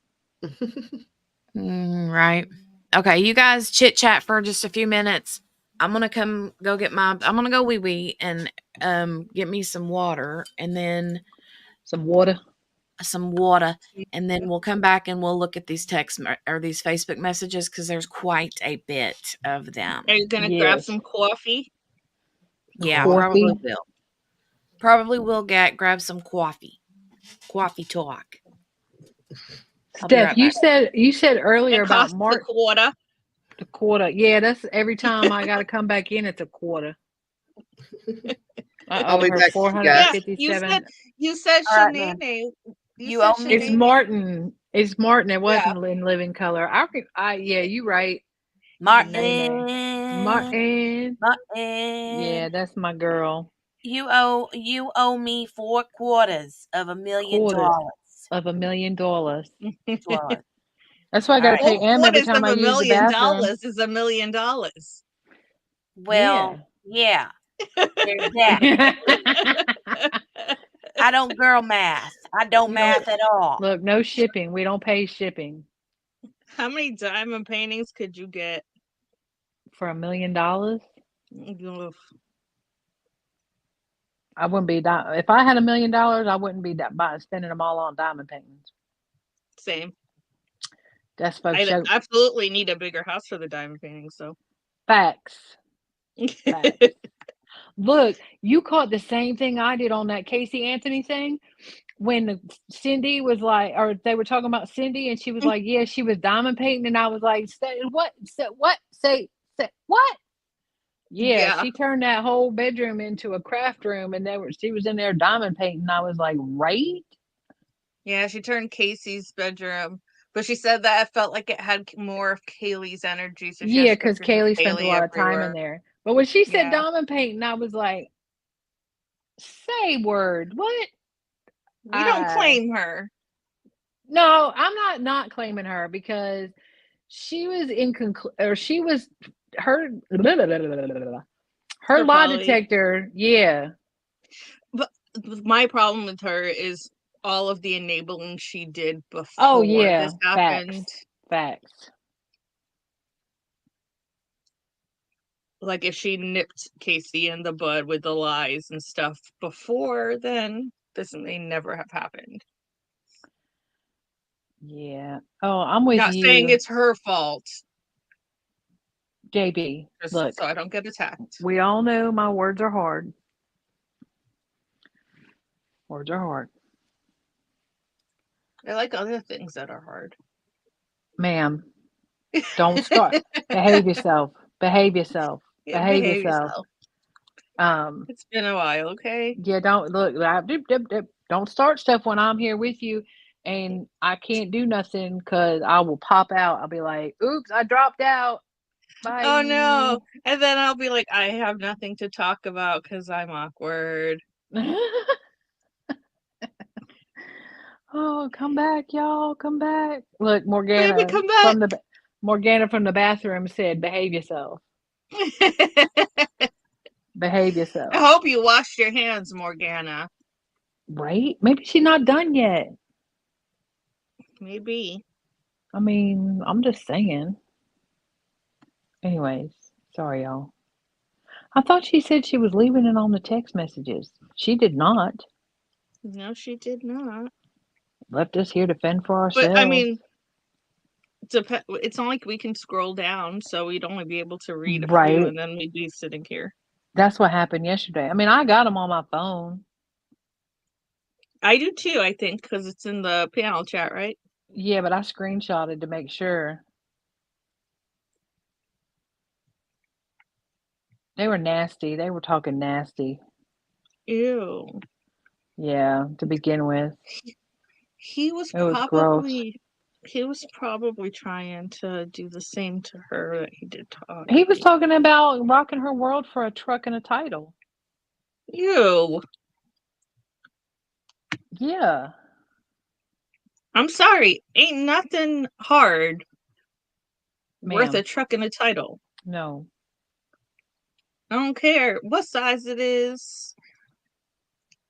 [SPEAKER 1] Right. Okay, you guys chit chat for just a few minutes. I'm gonna I'm gonna go wee wee and get me some water and then
[SPEAKER 2] some water,
[SPEAKER 1] and then we'll come back and we'll look at these or these Facebook messages because there's quite a bit of them.
[SPEAKER 15] Are you gonna grab some coffee?
[SPEAKER 1] Yeah,
[SPEAKER 2] Coffee?
[SPEAKER 1] probably will. Probably will grab some coffee. Coffee talk.
[SPEAKER 2] Steph, you said earlier about March.
[SPEAKER 15] The quarter.
[SPEAKER 2] The quarter. Yeah, that's every time I gotta come back in, it's a quarter.
[SPEAKER 14] I'll be
[SPEAKER 2] her
[SPEAKER 14] back, you guys.
[SPEAKER 2] 457.
[SPEAKER 15] You said
[SPEAKER 1] All right,
[SPEAKER 15] Shanae.
[SPEAKER 1] man.
[SPEAKER 15] You
[SPEAKER 1] owe
[SPEAKER 15] said
[SPEAKER 1] me.
[SPEAKER 2] It's Martin. It's Martin. It wasn't
[SPEAKER 15] Yeah.
[SPEAKER 2] in living color. Yeah, you right.
[SPEAKER 1] Martin.
[SPEAKER 2] Martin. Yeah, that's my girl.
[SPEAKER 1] You owe me $750,000 of $1 million.
[SPEAKER 2] Of $1 million. That's why I gotta
[SPEAKER 15] Four
[SPEAKER 2] pay Em every
[SPEAKER 15] quarters
[SPEAKER 2] time
[SPEAKER 15] of
[SPEAKER 2] I
[SPEAKER 15] $1
[SPEAKER 2] use the
[SPEAKER 15] million
[SPEAKER 2] bathroom.
[SPEAKER 15] is $1 million.
[SPEAKER 1] Well, yeah. There's that. I don't girl math. I don't math at all.
[SPEAKER 2] Look, no shipping. We don't pay shipping.
[SPEAKER 15] How many diamond paintings could you get
[SPEAKER 2] for $1 million? I wouldn't be if I had $1 million, I wouldn't be spending them all on diamond paintings.
[SPEAKER 15] Same.
[SPEAKER 2] That's folks.
[SPEAKER 15] I absolutely need a bigger house for the diamond paintings. So
[SPEAKER 2] facts. Facts. Look, you caught the same thing I did on that Casey Anthony thing when Cindy was like, or they were talking about Cindy, and she was like, "Yeah, she was diamond painting," and I was like, "Say what? Say what? Say what?" Yeah, she turned that whole bedroom into a craft room, and she was in there diamond painting. I was like, right?
[SPEAKER 15] Yeah, she turned Casey's bedroom, but she said that it felt like it had more of Kaylee's energy. So
[SPEAKER 2] yeah, because Kaylee spends a lot of time in there. But when she said diamond painting, I was like, say word, what?
[SPEAKER 15] We don't claim her.
[SPEAKER 2] No, I'm not claiming her because she was her lie detector. Yeah.
[SPEAKER 15] But my problem with her is all of the enabling she did before this happened.
[SPEAKER 2] Facts.
[SPEAKER 15] Like if she nipped Casey in the bud with the lies and stuff before, then this may never have happened.
[SPEAKER 2] Yeah. Oh, I'm with you.
[SPEAKER 15] Not saying it's her fault.
[SPEAKER 2] JB, look.
[SPEAKER 15] So I don't get attacked.
[SPEAKER 2] We all know my words are hard. Words are hard.
[SPEAKER 15] I like other things that are hard.
[SPEAKER 2] Ma'am, don't start. Behave yourself. Behave yourself.
[SPEAKER 15] Yeah,
[SPEAKER 2] behave yourself.
[SPEAKER 15] It's been a while, okay?
[SPEAKER 2] Yeah, don't look. Don't start stuff when I'm here with you, and I can't do nothing because I will pop out. I'll be like, "Oops, I dropped out. Bye."
[SPEAKER 15] Oh no! And then I'll be like, I have nothing to talk about because I'm awkward.
[SPEAKER 2] Oh, come back, y'all! Come back! Look, Morgana
[SPEAKER 15] Baby, come back.
[SPEAKER 2] Morgana from the bathroom said, "Behave yourself. Behave yourself."
[SPEAKER 15] I hope you washed your hands, Morgana.
[SPEAKER 2] Right? Maybe she's not done yet.
[SPEAKER 15] Maybe.
[SPEAKER 2] I mean, I'm just saying. Anyways, sorry, y'all. I thought she said she was leaving it on the text messages. She did not.
[SPEAKER 15] No, she did not.
[SPEAKER 2] Left us here to fend for
[SPEAKER 15] But
[SPEAKER 2] ourselves.
[SPEAKER 15] I mean, it's not like we can scroll down, so we'd only be able to read a few,
[SPEAKER 2] Right.
[SPEAKER 15] and then we'd be sitting here.
[SPEAKER 2] That's what happened yesterday. I mean, I got them on my phone.
[SPEAKER 15] I do too, I think, because it's in the panel chat, right?
[SPEAKER 2] Yeah, but I screenshotted to make sure. They were nasty. They were talking nasty.
[SPEAKER 15] Ew.
[SPEAKER 2] Yeah, to begin with.
[SPEAKER 15] He was
[SPEAKER 2] It was gross.
[SPEAKER 15] probably trying to do the same to her that he did to Audrii.
[SPEAKER 2] He was talking about rocking her world for a truck and a title.
[SPEAKER 15] Ew.
[SPEAKER 2] Yeah.
[SPEAKER 15] I'm sorry. Ain't nothing hard worth
[SPEAKER 2] Ma'am.
[SPEAKER 15] a truck and a title.
[SPEAKER 2] No.
[SPEAKER 15] I don't care what size it is.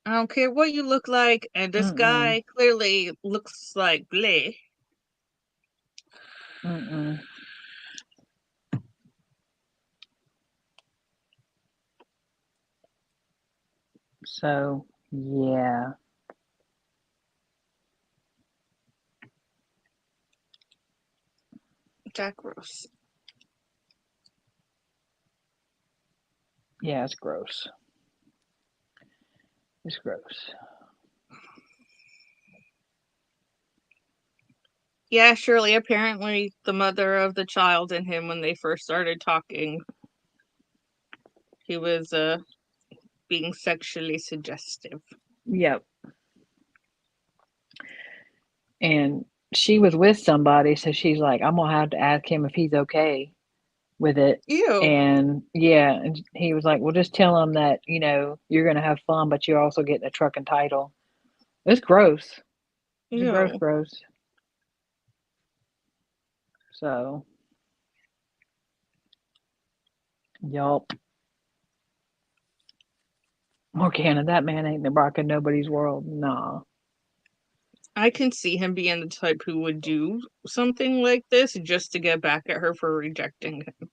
[SPEAKER 15] I don't care what you look like. And this guy clearly looks like bleh.
[SPEAKER 2] So, yeah.
[SPEAKER 15] That gross.
[SPEAKER 2] Yeah, it's gross. It's gross.
[SPEAKER 15] Yeah, Shirley, apparently the mother of the child and him, when they first started talking, he was being sexually suggestive.
[SPEAKER 2] Yep. And she was with somebody, so she's like, I'm gonna have to ask him if he's okay with it.
[SPEAKER 15] Ew.
[SPEAKER 2] And yeah, and he was like, well, just tell him that, you know, you're gonna have fun, but you're also getting a truck and title. It's gross. It's
[SPEAKER 15] Ew.
[SPEAKER 2] gross. So, yup. Morgana, that man ain't rocking nobody's world. Nah.
[SPEAKER 15] I can see him being the type who would do something like this just to get back at her for rejecting him.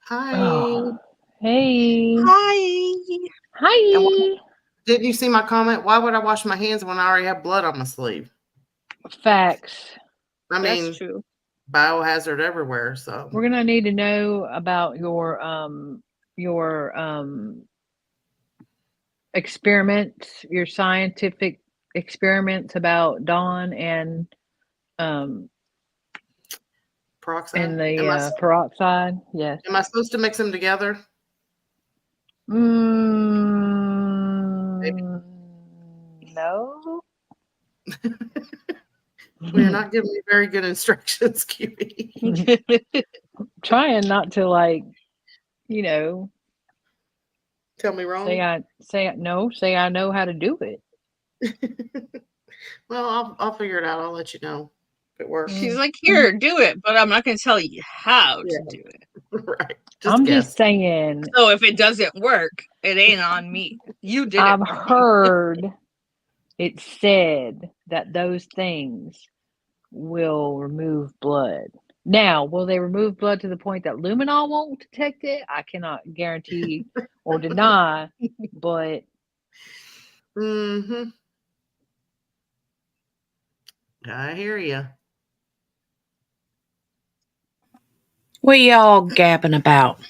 [SPEAKER 14] Hi.
[SPEAKER 2] Oh. Hey.
[SPEAKER 15] Hi.
[SPEAKER 2] Hi.
[SPEAKER 14] Didn't you see my comment? Why would I wash my hands when I already have blood on my sleeve?
[SPEAKER 2] Facts.
[SPEAKER 14] I mean,
[SPEAKER 15] that's true.
[SPEAKER 14] Biohazard everywhere. So
[SPEAKER 2] we're gonna need to know about your experiments, your scientific experiments about Dawn and
[SPEAKER 14] peroxide.
[SPEAKER 2] and the peroxide. Yes.
[SPEAKER 14] Am I supposed to mix them together?
[SPEAKER 2] No.
[SPEAKER 14] Well, you're not giving me very good instructions, QB.
[SPEAKER 2] Trying not to, like, you know,
[SPEAKER 14] tell me wrong.
[SPEAKER 2] Say I know how to do it.
[SPEAKER 14] Well, I'll figure it out. I'll let you know if it works.
[SPEAKER 15] She's like, here, do it, but I'm not going to tell you how to do it.
[SPEAKER 14] Right.
[SPEAKER 2] I'm just saying.
[SPEAKER 15] So if it doesn't work, it ain't on me. You did it.
[SPEAKER 2] I've heard it said that those things will remove blood. Now, will they remove blood to the point that luminol won't detect it? I cannot guarantee or deny, but
[SPEAKER 14] I hear you.
[SPEAKER 1] What y'all gabbing about?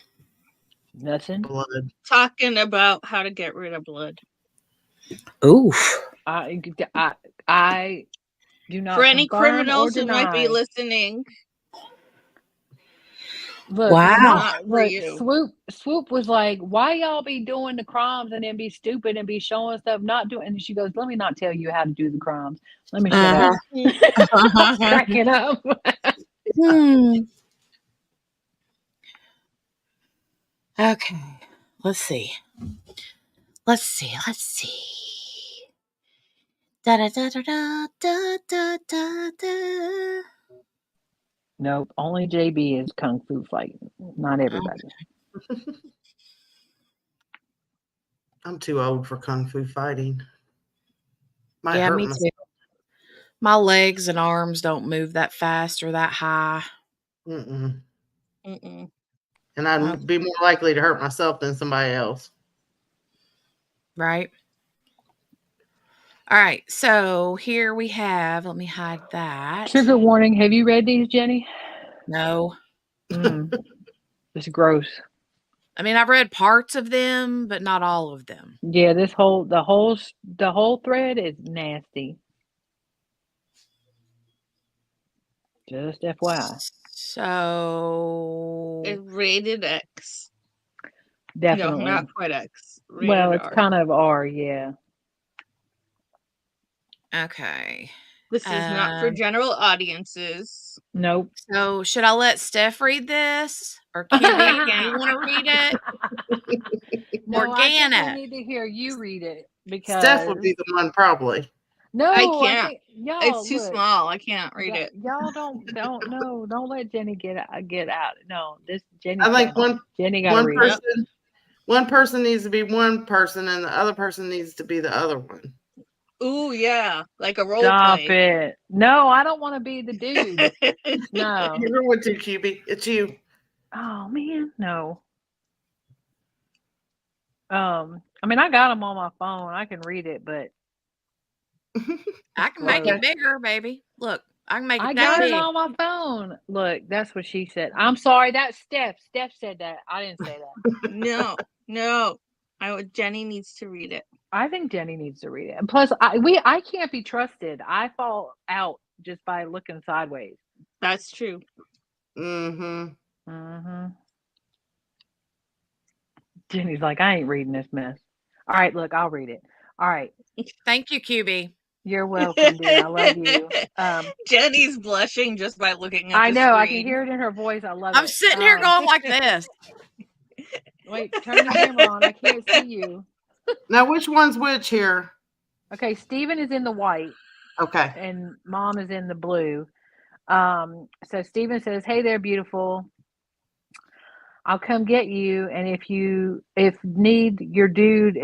[SPEAKER 2] Nothing.
[SPEAKER 14] Blood.
[SPEAKER 15] Talking about how to get rid of blood.
[SPEAKER 1] Oof.
[SPEAKER 2] I do not.
[SPEAKER 15] For any criminals who might be listening.
[SPEAKER 2] Look,
[SPEAKER 1] wow.
[SPEAKER 2] Swoop was like, why y'all be doing the crimes and then be stupid and be showing stuff not doing? And she goes, let me not tell you how to do the crimes. Let me shut up. I was cracking up.
[SPEAKER 1] Okay, let's see. Da da da da da da da da.
[SPEAKER 2] Nope. Only JB is kung fu fighting. Not everybody.
[SPEAKER 14] I'm too old for kung fu fighting. Might
[SPEAKER 1] Yeah,
[SPEAKER 14] hurt
[SPEAKER 1] me
[SPEAKER 14] myself.
[SPEAKER 1] too. My legs and arms don't move that fast or that high.
[SPEAKER 14] Mm-mm.
[SPEAKER 15] Mm-mm.
[SPEAKER 14] And I'd be more likely to hurt myself than somebody else.
[SPEAKER 1] Right. All right. So here we have, let me hide that.
[SPEAKER 2] Trigger warning. Have you read these, Jenny?
[SPEAKER 1] No.
[SPEAKER 2] It's gross.
[SPEAKER 1] I mean, I've read parts of them, but not all of them.
[SPEAKER 2] Yeah, the whole thread is nasty. Just FYI.
[SPEAKER 1] So
[SPEAKER 15] it's rated X.
[SPEAKER 2] Definitely.
[SPEAKER 15] No, not quite X. Rated
[SPEAKER 2] Well, it's
[SPEAKER 15] R.
[SPEAKER 2] kind of R, yeah.
[SPEAKER 1] Okay.
[SPEAKER 15] This is not for general audiences.
[SPEAKER 2] Nope.
[SPEAKER 1] So should I let Steph read this? Or QB, do you want to read it?
[SPEAKER 2] No, I think
[SPEAKER 1] Organic.
[SPEAKER 2] I need to hear you read it because
[SPEAKER 14] Steph would be the one probably.
[SPEAKER 2] No,
[SPEAKER 15] I can't.
[SPEAKER 2] think y'all.
[SPEAKER 15] It's too
[SPEAKER 2] look,
[SPEAKER 15] small. I can't read it.
[SPEAKER 2] Y'all don't let Jenny get out. No, this Jenny.
[SPEAKER 14] I think
[SPEAKER 2] Jenny got to read it.
[SPEAKER 14] One person needs to be one person, and the other person needs to be the other one.
[SPEAKER 15] Ooh, yeah, like a role
[SPEAKER 2] Stop
[SPEAKER 15] play.
[SPEAKER 2] it! No, I don't want to be the dude. No,
[SPEAKER 14] you're going to QB. It's you.
[SPEAKER 2] Oh man, no. I mean, I got them on my phone. I can read it, but
[SPEAKER 1] I can make it bigger, baby. Look, I can make it
[SPEAKER 2] I
[SPEAKER 1] that
[SPEAKER 2] got
[SPEAKER 1] big.
[SPEAKER 2] it on my phone. Look, that's what she said. I'm sorry, that's Steph. Steph said that. I didn't say that.
[SPEAKER 15] No. Jenny needs to read it.
[SPEAKER 2] I think Jenny needs to read it. And plus, I can't be trusted. I fall out just by looking sideways.
[SPEAKER 15] That's true.
[SPEAKER 2] Jenny's like, I ain't reading this mess. All right, look, I'll read it. All right.
[SPEAKER 1] Thank you, QB.
[SPEAKER 2] You're welcome, dear. I love you.
[SPEAKER 15] Jenny's blushing just by looking at
[SPEAKER 2] I
[SPEAKER 15] the
[SPEAKER 2] know.
[SPEAKER 15] screen.
[SPEAKER 2] I can hear it in her voice. I love it.
[SPEAKER 1] I'm sitting here going like this.
[SPEAKER 2] Wait, turn the camera on. I can't see you.
[SPEAKER 14] Now, which one's which here?
[SPEAKER 2] Okay, Steven is in the white.
[SPEAKER 14] Okay.
[SPEAKER 2] And Mom is in the blue. So Steven says, "Hey there, beautiful. I'll come get you. And if need your dude,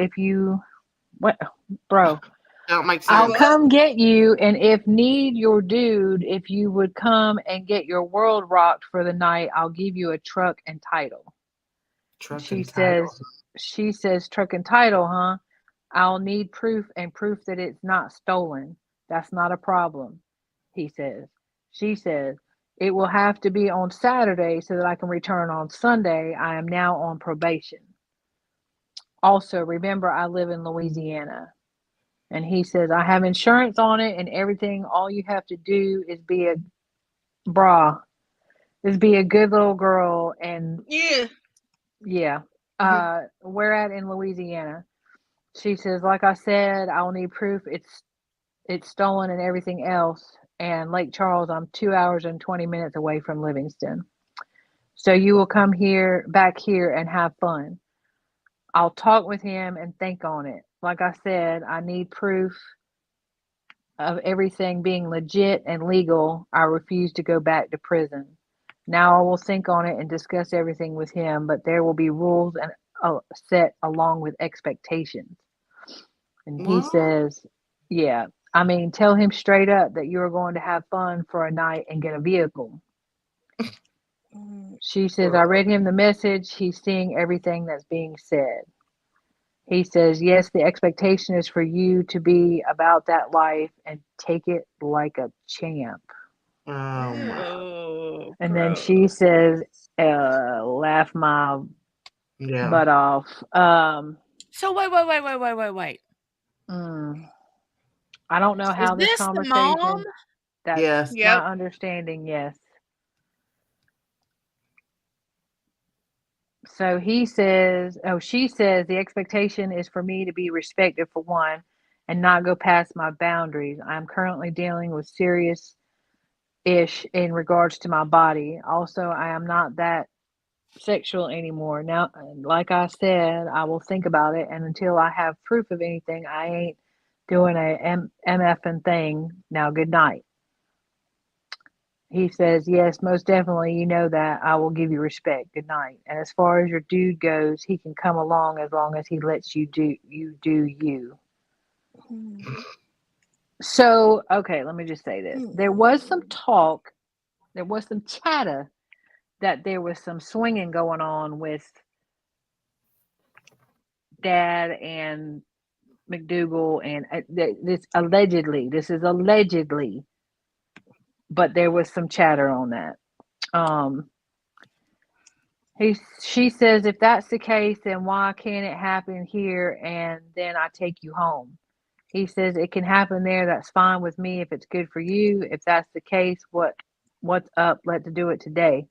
[SPEAKER 2] bro,
[SPEAKER 14] don't make sense.
[SPEAKER 2] I'll come get you. And if need your dude, if you would come and get your world rocked for the night, I'll give you a truck and title." She says, "Truck and title, huh? I'll need proof that it's not stolen. That's not a problem," he says. She says, "It will have to be on Saturday so that I can return on Sunday. I am now on probation. Also, remember, I live in Louisiana." And he says, "I have insurance on it and everything. All you have to do is be a good little girl and yeah. We're at in Louisiana." She says, "Like I said, I'll need proof it's stolen and everything else. And Lake Charles, I'm 2 hours and 20 minutes away from Livingston. So you will come back here and have fun. I'll talk with him and think on it. Like I said, I need proof of everything being legit and legal. I refuse to go back to prison. Now I will think on it and discuss everything with him, but there will be rules and set along with expectations." And he says, "Yeah, I mean, tell him straight up that you're going to have fun for a night and get a vehicle." She says, "I read him the message. He's seeing everything that's being said." He says, "Yes, the expectation is for you to be about that life and take it like a champ."
[SPEAKER 15] Oh,
[SPEAKER 2] and then she says, "Laugh my butt off."
[SPEAKER 1] So wait.
[SPEAKER 2] I don't know how this
[SPEAKER 1] this
[SPEAKER 2] conversation.
[SPEAKER 1] The mom?
[SPEAKER 2] That's my understanding. Yes. So he says, she says, "The expectation is for me to be respected for one and not go past my boundaries. I'm currently dealing with serious ish in regards to my body. Also, I am not that sexual anymore. Now, like I said, I will think about it. And until I have proof of anything, I ain't doing a MFing thing. Now, good night." He says, yes, most definitely. You know that. I will give you respect. Good night. And as far as your dude goes, he can come along as long as he lets you do you. So, okay, let me just say this. There was some talk, there was some chatter that there was some swinging going on with Dad and McDougal, and this is allegedly, but there was some chatter on that. She says, if that's the case, then why can't it happen here and then I take you home? He says it can happen there. That's fine with me if it's good for you. If that's the case, what's up? Let's do it today.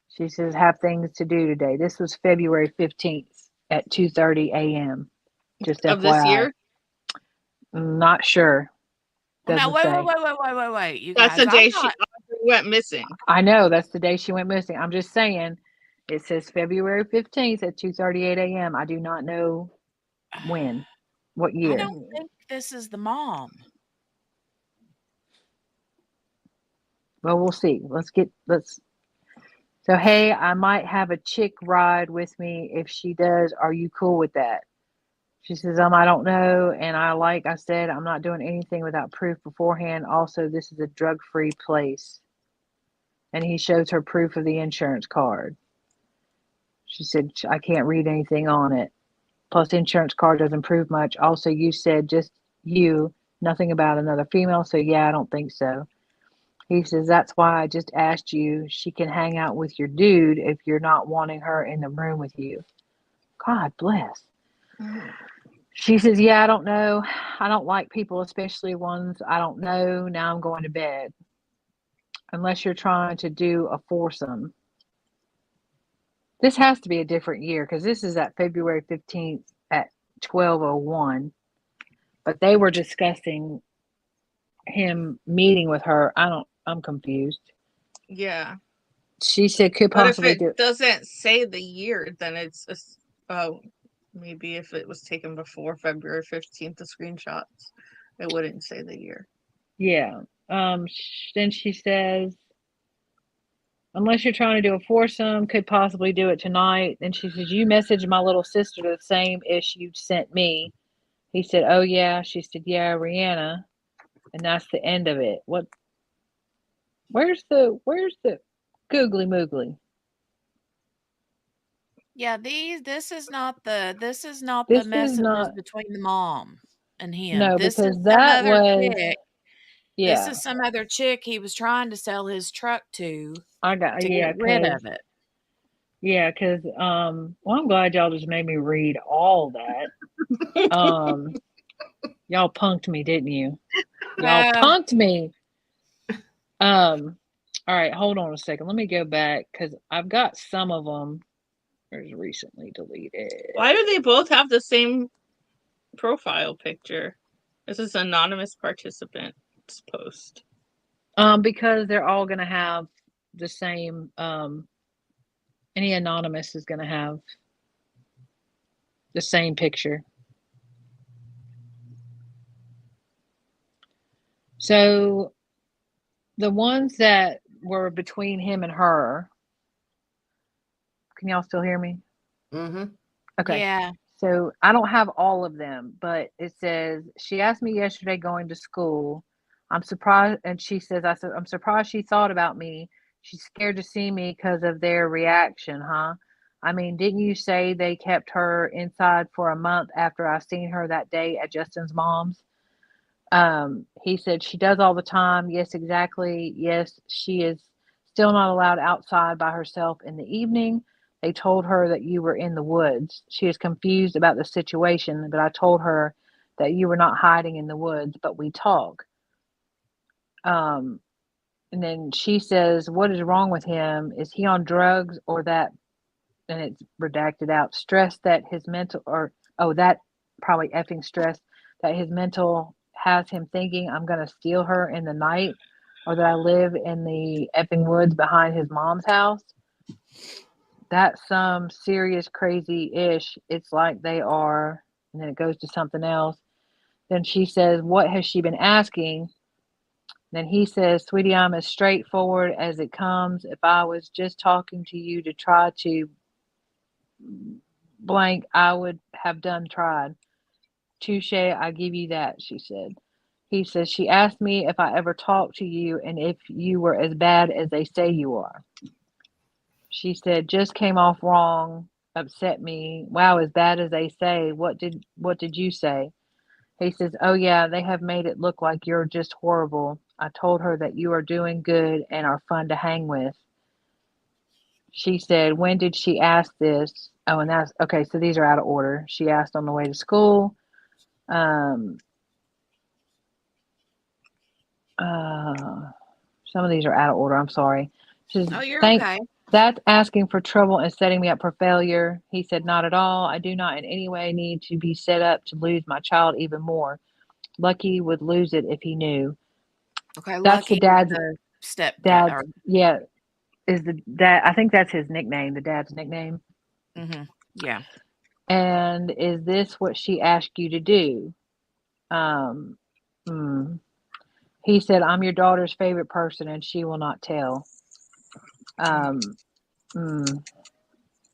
[SPEAKER 2] She says, have things to do today. This was February 15th at 2:30 a.m. Just
[SPEAKER 15] of this
[SPEAKER 2] FYI.
[SPEAKER 15] year.
[SPEAKER 2] Not sure.
[SPEAKER 1] Now,
[SPEAKER 2] Doesn't say.
[SPEAKER 1] wait. You
[SPEAKER 15] That's
[SPEAKER 1] guys,
[SPEAKER 15] the day she went missing.
[SPEAKER 2] I know that's the day she went missing. I'm just saying. It says February 15th at 2:38 a.m. I do not know when, what year.
[SPEAKER 1] I don't think this is the mom.
[SPEAKER 2] Well, we'll see. So, hey, I might have a chick ride with me. If she does, are you cool with that? She says, I don't know. And like I said, I'm not doing anything without proof beforehand. Also, this is a drug-free place. And he shows her proof of the insurance card. She said, I can't read anything on it. Plus, the insurance card doesn't prove much. Also, you said just you, nothing about another female. So, yeah, I don't think so. He says, that's why I just asked you. She can hang out with your dude if you're not wanting her in the room with you. God bless. She says, yeah, I don't know. I don't like people, especially ones I don't know. Now I'm going to bed. Unless you're trying to do a foursome. This has to be a different year because this is at February 15th at 12:01. But they were discussing him meeting with her. I'm confused.
[SPEAKER 15] Yeah.
[SPEAKER 2] She said could possibly do.
[SPEAKER 15] But if it doesn't say the year, then it's maybe if it was taken before February 15th, the screenshots, it wouldn't say the year.
[SPEAKER 2] Yeah. Then she says, unless you're trying to do a foursome, could possibly do it tonight. Then she says, you messaged my little sister the same ish you sent me. He said, oh yeah. She said, yeah, Rihanna. And that's the end of it. Where's the googly moogly?
[SPEAKER 1] Yeah, this is not the messages between the mom and him.
[SPEAKER 2] No,
[SPEAKER 1] this
[SPEAKER 2] because
[SPEAKER 1] is
[SPEAKER 2] that
[SPEAKER 1] some other
[SPEAKER 2] was
[SPEAKER 1] chick.
[SPEAKER 2] Yeah.
[SPEAKER 1] This is some other chick he was trying to sell his truck to
[SPEAKER 2] get
[SPEAKER 1] rid of it.
[SPEAKER 2] Yeah, because well, I'm glad y'all just made me read all that. Y'all punked me, didn't you? Y'all punked me. All right, hold on a second. Let me go back because I've got some of them. There's recently deleted.
[SPEAKER 15] Why do they both have the same profile picture? This is anonymous participant's post.
[SPEAKER 2] Because they're all gonna have the same. Any anonymous is gonna have the same picture. So the ones that were between him and her. Can y'all still hear me?
[SPEAKER 14] Mm-hmm.
[SPEAKER 2] Okay.
[SPEAKER 1] Yeah.
[SPEAKER 2] So I don't have all of them, but it says, she asked me yesterday going to school. I'm surprised. And she says, I said, I'm surprised she thought about me. She's scared to see me because of their reaction, huh? I mean, didn't you say they kept her inside for a month after I seen her that day at Justin's mom's? He said, she does all the time. Yes, exactly. Yes, she is still not allowed outside by herself in the evening. They told her that you were in the woods. She is confused about the situation, but I told her that you were not hiding in the woods, but we talk. And then she says, what is wrong with him? Is he on drugs or that? And it's redacted out. Stress that his mental, that probably effing stress that his mental has him thinking I'm going to steal her in the night or that I live in the effing woods behind his mom's house. That's some serious crazy-ish. It's like they are, and then it goes to something else. Then she says, what has she been asking? Then he says, "Sweetie, I'm as straightforward as it comes. If I was just talking to you to try to blank, I would have done tried. Touche, I give you that," she said. He says, "She asked me if I ever talked to you and if you were as bad as they say you are." She said, "Just came off wrong, upset me. Wow, as bad as they say. What did you say?" He says, "Oh yeah, they have made it look like you're just horrible. I told her that you are doing good and are fun to hang with." She said, "When did she ask this?" Oh, and that's okay. So these are out of order. She asked on the way to school. Um, some of these are out of order. I'm sorry. She says,
[SPEAKER 1] Oh, you're okay.
[SPEAKER 2] That's asking for trouble and setting me up for failure." He said, "Not at all. I do not in any way need to be set up to lose my child even more. Lucky would lose it if he knew."
[SPEAKER 1] Okay,
[SPEAKER 2] That's the
[SPEAKER 1] Lucky is
[SPEAKER 2] dad's
[SPEAKER 1] the stepdad.
[SPEAKER 2] dad's yeah, is the dad. I think that's his nickname, the dad's nickname.
[SPEAKER 1] Yeah.
[SPEAKER 2] "And is this what she asked you to do?" Um, mm. He said, "I'm your daughter's favorite person and she will not tell." Um, mm.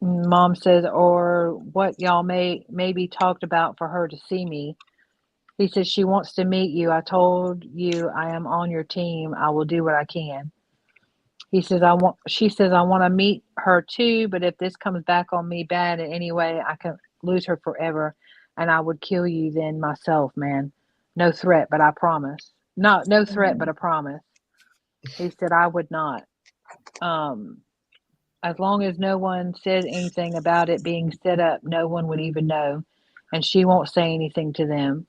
[SPEAKER 2] Mom says, "Or what y'all maybe talked about for her to see me." He says, "She wants to meet you. I told you I am on your team. I will do what I can." She says, "I want to meet her too, but if this comes back on me bad in any way, I can lose her forever and I would kill you then myself, man. No threat, but I promise." No threat, but a promise. He said, "I would not. Um, as long as no one says anything about it being set up, no one would even know, and she won't say anything to them."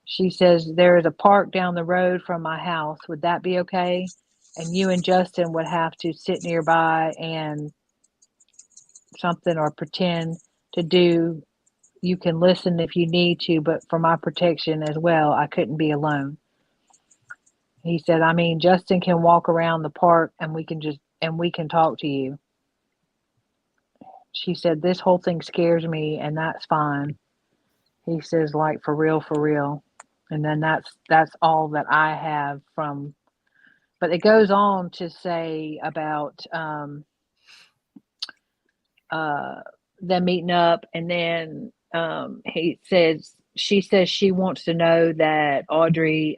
[SPEAKER 2] She says, "There is a park down the road from my house. Would that be okay? And you and Justin would have to sit nearby and something or pretend to do. You can listen if you need to, but for my protection as well, I couldn't be alone." He said, "I mean, Justin can walk around the park and we can talk to you." She said, "This whole thing scares me and that's fine." He says, "Like for real, for real." And then that's all that I have from, but it goes on to say about them meeting up, and then she says she wants to know that Audrii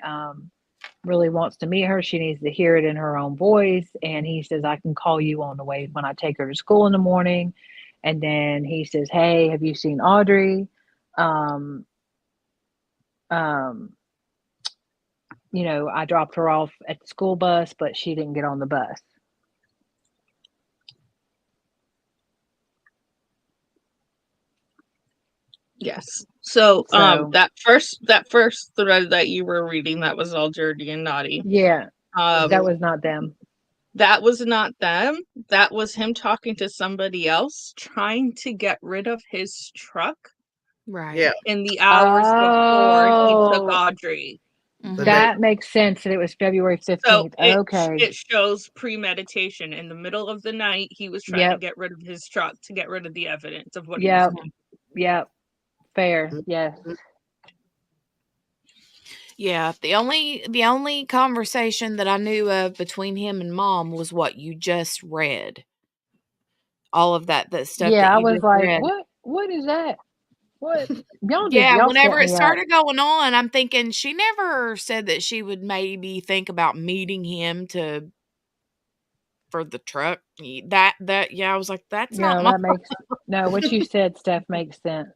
[SPEAKER 2] really wants to meet her. She needs to hear it in her own voice. And he says, "I can call you on the way when I take her to school in the morning." And then he says, "Hey, have you seen Audrii? Um, um, I dropped her off at the school bus, but she didn't get on the bus."
[SPEAKER 15] Yes. So that first thread that you were reading, that was all dirty and naughty.
[SPEAKER 2] Yeah. That was not them.
[SPEAKER 15] That was not them. That was him talking to somebody else, trying to get rid of his truck.
[SPEAKER 1] Right.
[SPEAKER 14] Yeah.
[SPEAKER 15] In the hours before he took Audrii.
[SPEAKER 2] That makes sense. And it was February 15th.
[SPEAKER 15] So
[SPEAKER 2] Okay.
[SPEAKER 15] it shows premeditation. In the middle of the night, he was trying to get rid of his truck to get rid of the evidence of what he was doing.
[SPEAKER 2] Yep. Fair. Yes.
[SPEAKER 1] Yeah, the only conversation that I knew of between him and Mom was what you just read. All of that stuff that
[SPEAKER 2] I
[SPEAKER 1] you
[SPEAKER 2] was
[SPEAKER 1] just
[SPEAKER 2] like,
[SPEAKER 1] read.
[SPEAKER 2] what is that? What? Y'all
[SPEAKER 1] Whenever
[SPEAKER 2] set
[SPEAKER 1] it
[SPEAKER 2] me up.
[SPEAKER 1] started going on, I'm thinking she never said that she would maybe think about meeting him for the truck. I was like, that's not
[SPEAKER 2] that makes what you said, Steph, makes sense.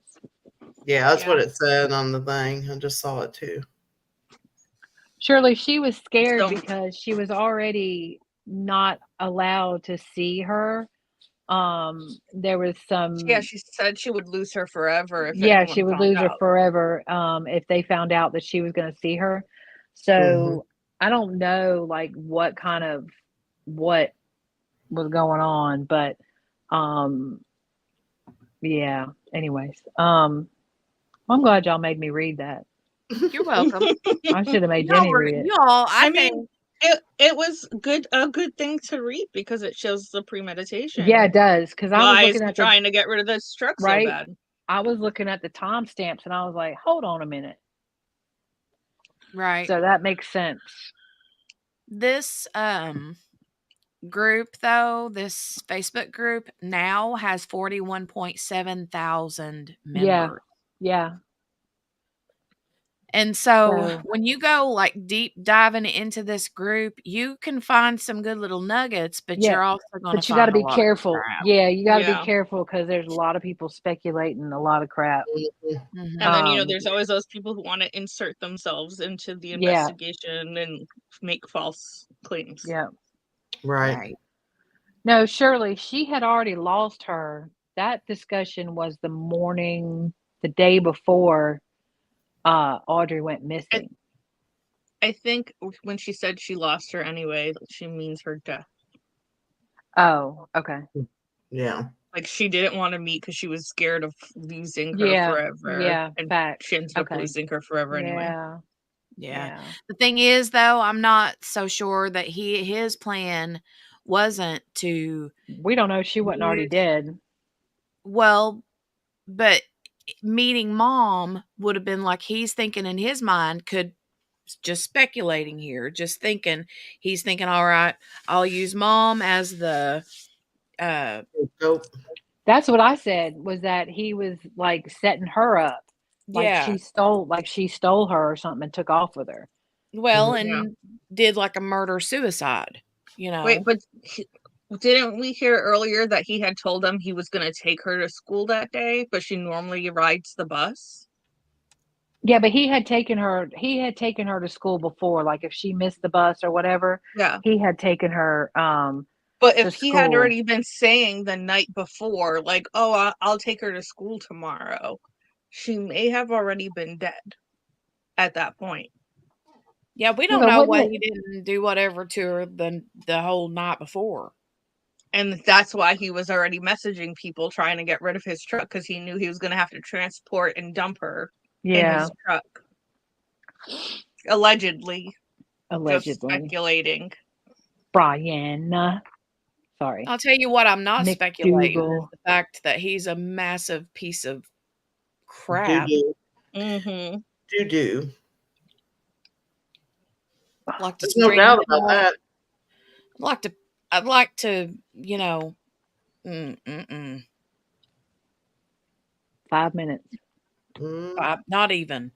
[SPEAKER 14] Yeah, that's what it said on the thing. I just saw it too.
[SPEAKER 2] Surely she was scared because she was already not allowed to see her. There was some.
[SPEAKER 15] Yeah, she said she would lose her forever if
[SPEAKER 2] Yeah, she
[SPEAKER 15] anyone
[SPEAKER 2] would
[SPEAKER 15] found
[SPEAKER 2] lose her
[SPEAKER 15] out.
[SPEAKER 2] forever if they found out that she was going to see her. So I don't know what was going on, but yeah. Anyways, I'm glad y'all made me read that.
[SPEAKER 1] You're welcome.
[SPEAKER 2] I should have made Jenny read it.
[SPEAKER 1] I
[SPEAKER 15] mean, it was a good thing to read because it shows the premeditation.
[SPEAKER 2] Yeah, it does, because I was
[SPEAKER 15] Why is
[SPEAKER 2] looking
[SPEAKER 15] he
[SPEAKER 2] at
[SPEAKER 15] trying to get rid of this truck so bad?
[SPEAKER 2] I was looking at the timestamps and I was like, hold on a minute.
[SPEAKER 1] Right.
[SPEAKER 2] So that makes sense.
[SPEAKER 1] This group, though, this Facebook group now has 41.7 thousand members.
[SPEAKER 2] Yeah.
[SPEAKER 1] And so when you go like deep diving into this group, you can find some good little nuggets, but you're also going to
[SPEAKER 2] but you got to
[SPEAKER 1] find a
[SPEAKER 2] be
[SPEAKER 1] lot of
[SPEAKER 2] careful.
[SPEAKER 1] crap.
[SPEAKER 2] Yeah, you got to be careful because there's a lot of people speculating a lot of crap.
[SPEAKER 1] Mhm.
[SPEAKER 15] And then, there's always those people who want to insert themselves into the investigation and make false claims.
[SPEAKER 2] Yeah.
[SPEAKER 14] Right.
[SPEAKER 2] No, Shirley, she had already lost her. That discussion was the day before Audrii went missing.
[SPEAKER 15] I think when she said she lost her anyway, she means her death.
[SPEAKER 2] Oh, okay.
[SPEAKER 14] Yeah.
[SPEAKER 15] Like she didn't want to meet because she was scared of losing her forever.
[SPEAKER 2] Yeah,
[SPEAKER 15] and
[SPEAKER 2] fact.
[SPEAKER 15] she ended up losing her forever anyway.
[SPEAKER 1] Yeah. The thing is, though, I'm not so sure that his plan wasn't to.
[SPEAKER 2] We don't know if she wasn't already dead.
[SPEAKER 1] Well, but meeting Mom would have been like he's thinking in his mind, just speculating here, just thinking, he's thinking, all right, I'll use Mom as the
[SPEAKER 2] That's what I said, was that he was like setting her up. Like
[SPEAKER 1] Yeah.
[SPEAKER 2] she stole her or something and took off with her.
[SPEAKER 1] Well, and did like a murder suicide,
[SPEAKER 15] Wait, but didn't we hear earlier that he had told them he was going to take her to school that day, but she normally rides the bus?
[SPEAKER 2] Yeah, but he had taken her to school before, like if she missed the bus or whatever.
[SPEAKER 15] Yeah.
[SPEAKER 2] He had taken her
[SPEAKER 15] But
[SPEAKER 2] to
[SPEAKER 15] if he had
[SPEAKER 2] school.
[SPEAKER 15] already been saying the night before, like, oh, I'll take her to school tomorrow, she may have already been dead at that point.
[SPEAKER 1] Yeah, we don't know why he didn't do whatever to her the whole night before.
[SPEAKER 15] And that's why he was already messaging people trying to get rid of his truck, because he knew he was going to have to transport and dump her in his truck. Allegedly. Just speculating.
[SPEAKER 2] Brian. Sorry.
[SPEAKER 1] I'll tell you what, I'm not speculating is
[SPEAKER 2] McDougal.
[SPEAKER 1] the fact that he's a massive piece of crap.
[SPEAKER 15] Mm-hmm.
[SPEAKER 14] Doo-doo.
[SPEAKER 1] Like to
[SPEAKER 14] There's no doubt about that.
[SPEAKER 1] I'd like to,
[SPEAKER 2] 5 minutes.
[SPEAKER 1] Not even.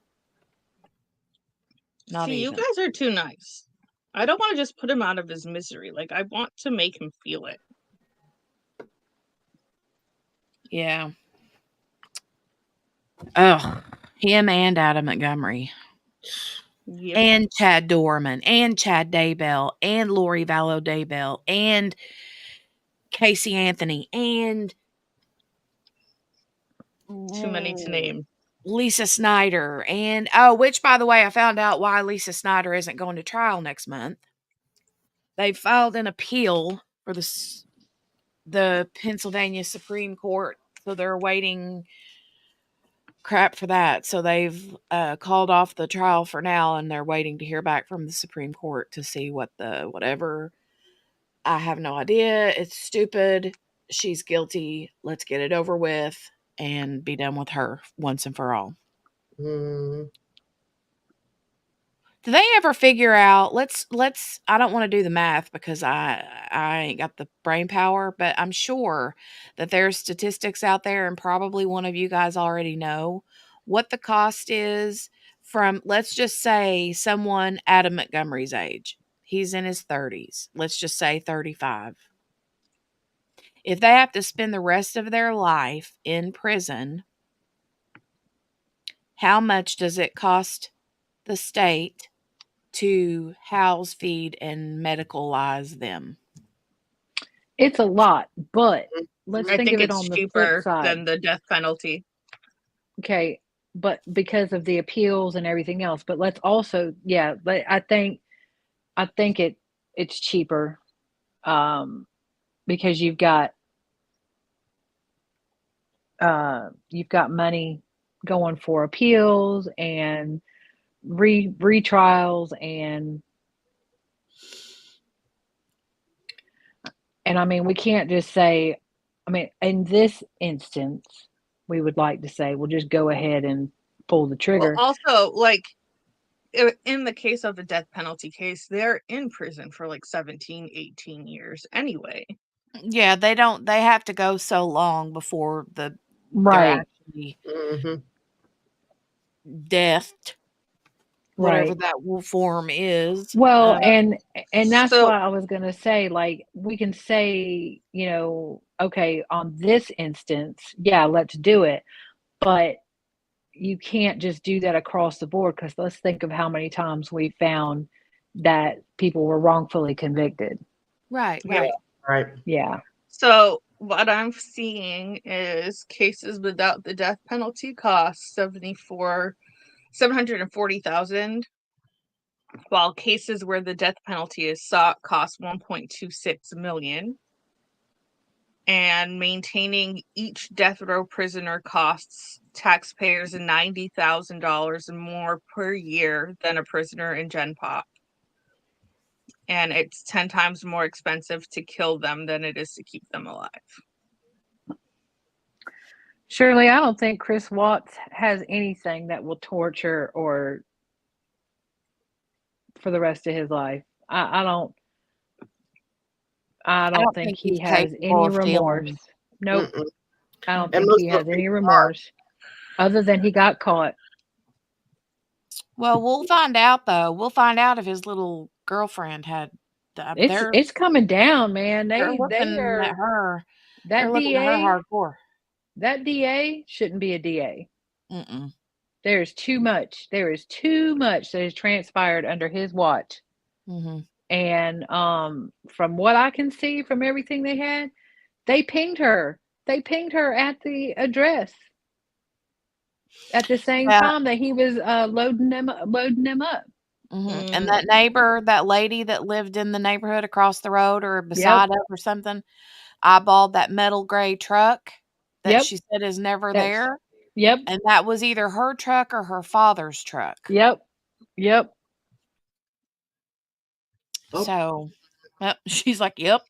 [SPEAKER 15] See, you guys are too nice. I don't want to just put him out of his misery. Like, I want to make him feel it.
[SPEAKER 1] Yeah. Oh, him and Adam Montgomery.
[SPEAKER 15] Yep.
[SPEAKER 1] And Chad Dorman and Chad Daybell and Lori Vallow Daybell and Casey Anthony and
[SPEAKER 15] too many to name.
[SPEAKER 1] Lisa Snyder and which, by the way, I found out why Lisa Snyder isn't going to trial next month. They filed an appeal for the Pennsylvania Supreme Court, so they're awaiting crap for that. So they've called off the trial for now, and they're waiting to hear back from the Supreme Court to see whatever. I have no idea. It's stupid. She's guilty. Let's get it over with and be done with her once and for all. Do they ever figure out, let's I don't want to do the math because I ain't got the brain power, but I'm sure that there's statistics out there, and probably one of you guys already know what the cost is from, let's just say, someone Adam Montgomery's age. He's in his 30s. Let's just say 35. If they have to spend the rest of their life in prison, how much does it cost the state to house, feed, and medicalize them?
[SPEAKER 2] It's a lot, but let's think of it on the flip side.
[SPEAKER 15] Than the death penalty.
[SPEAKER 2] Okay, but because of the appeals and everything else. But let's also, I think it's cheaper, because you've got money going for appeals and retrials and I mean, we can't just say, I mean, in this instance, we would like to say, we'll just go ahead and pull the trigger.
[SPEAKER 15] Well, also, like, in the case of the death penalty case, they're in prison for like 17, 18 years anyway.
[SPEAKER 1] Yeah, they have to go so long before they're
[SPEAKER 2] Right.
[SPEAKER 1] actually
[SPEAKER 14] Mhm.
[SPEAKER 1] deathed, whatever
[SPEAKER 2] Right.
[SPEAKER 1] that form is.
[SPEAKER 2] Well, and that's
[SPEAKER 15] So
[SPEAKER 2] why I was gonna say, like, we can say, okay, on this instance, yeah, let's do it, but you can't just do that across the board because let's think of how many times we found that people were wrongfully convicted.
[SPEAKER 1] Right,
[SPEAKER 15] yeah.
[SPEAKER 1] right.
[SPEAKER 14] Right.
[SPEAKER 2] Yeah.
[SPEAKER 15] So what I'm seeing is cases without the death penalty cost 740,000, while cases where the death penalty is sought cost 1.26 million. And maintaining each death row prisoner costs taxpayers $90,000 more per year than a prisoner in Gen Pop. And it's 10 times more expensive to kill them than it is to keep them alive.
[SPEAKER 2] Shirley, I don't think Chris Watts has anything that will torture or for the rest of his life. I don't think he
[SPEAKER 1] he's
[SPEAKER 2] has
[SPEAKER 1] capable
[SPEAKER 2] any
[SPEAKER 1] of
[SPEAKER 2] remorse.
[SPEAKER 1] feeling.
[SPEAKER 2] Nope.
[SPEAKER 14] Mm-mm.
[SPEAKER 2] I don't
[SPEAKER 14] And
[SPEAKER 2] think
[SPEAKER 14] most
[SPEAKER 2] he
[SPEAKER 14] of
[SPEAKER 2] has
[SPEAKER 14] those
[SPEAKER 2] any
[SPEAKER 14] people
[SPEAKER 2] remorse other than he got caught.
[SPEAKER 1] Well, we'll find out though. We'll find out if his little girlfriend had.
[SPEAKER 2] It's coming down, man.
[SPEAKER 1] They're
[SPEAKER 2] They
[SPEAKER 1] looking
[SPEAKER 2] are
[SPEAKER 1] at her. They're
[SPEAKER 2] that
[SPEAKER 1] looking at her
[SPEAKER 2] DA.
[SPEAKER 1] hardcore.
[SPEAKER 2] That DA shouldn't be a DA.
[SPEAKER 1] Mm-mm.
[SPEAKER 2] There's too much. There is too much that has transpired under his watch.
[SPEAKER 1] Mm-hmm.
[SPEAKER 2] And from what I can see from everything they had, they pinged her. They pinged her at the address at the same time that he was loading them up.
[SPEAKER 1] Mm-hmm. And that neighbor, that lady that lived in the neighborhood across the road or beside us or something, eyeballed that metal gray truck that she said is never there.
[SPEAKER 2] Yep.
[SPEAKER 1] And that was either her truck or her father's truck.
[SPEAKER 2] Yep.
[SPEAKER 1] So, she's like, yep,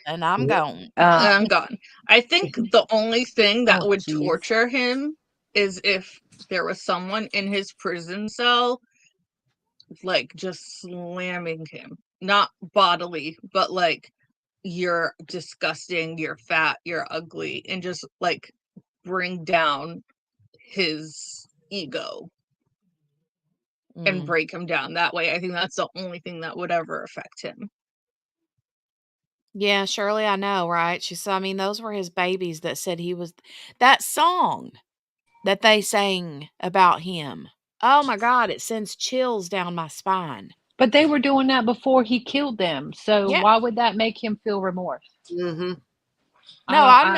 [SPEAKER 1] and I'm gone.
[SPEAKER 15] I'm gone. I think the only thing that
[SPEAKER 2] Oh,
[SPEAKER 15] would
[SPEAKER 2] geez.
[SPEAKER 15] torture him is if there was someone in his prison cell, like just slamming him, not bodily, but like, you're disgusting, you're fat, you're ugly, and just like bring down his ego and break him down that way. I think that's the only thing that would ever affect him.
[SPEAKER 1] Yeah, Shirley, I know, right? She said, I mean, those were his babies that said he was that song that they sang about him. Oh my God, it sends chills down my spine.
[SPEAKER 2] But they were doing that before he killed them. So
[SPEAKER 1] Yeah.
[SPEAKER 2] why would that make him feel remorse?
[SPEAKER 14] Mm-hmm.
[SPEAKER 1] No, I'm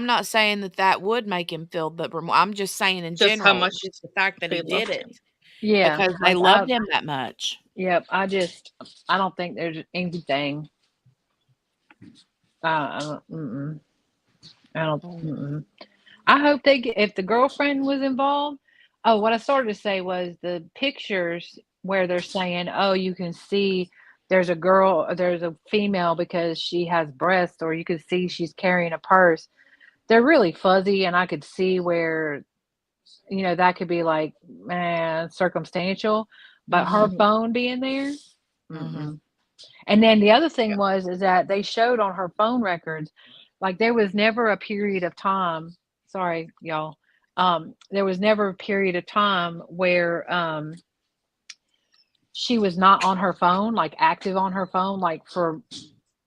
[SPEAKER 1] not saying that would make him feel the remorse. I'm just saying in
[SPEAKER 15] Just how
[SPEAKER 1] general,
[SPEAKER 15] much
[SPEAKER 1] just the fact that he
[SPEAKER 15] they loved
[SPEAKER 1] did it.
[SPEAKER 15] him.
[SPEAKER 2] Yeah.
[SPEAKER 1] Because they loved him that much.
[SPEAKER 2] Yep. I don't think there's anything. I don't. I hope they get, if the girlfriend was involved. Oh, what I started to say was the pictures where they're saying, oh, you can see there's a female because she has breasts, or you could see she's carrying a purse. They're really fuzzy, and I could see where, that could be like, circumstantial, but her phone being there. And then the other thing is that they showed on her phone records, like there was never a period of time. Sorry, y'all. There was never a period of time where she was not on her phone, like active on her phone, like for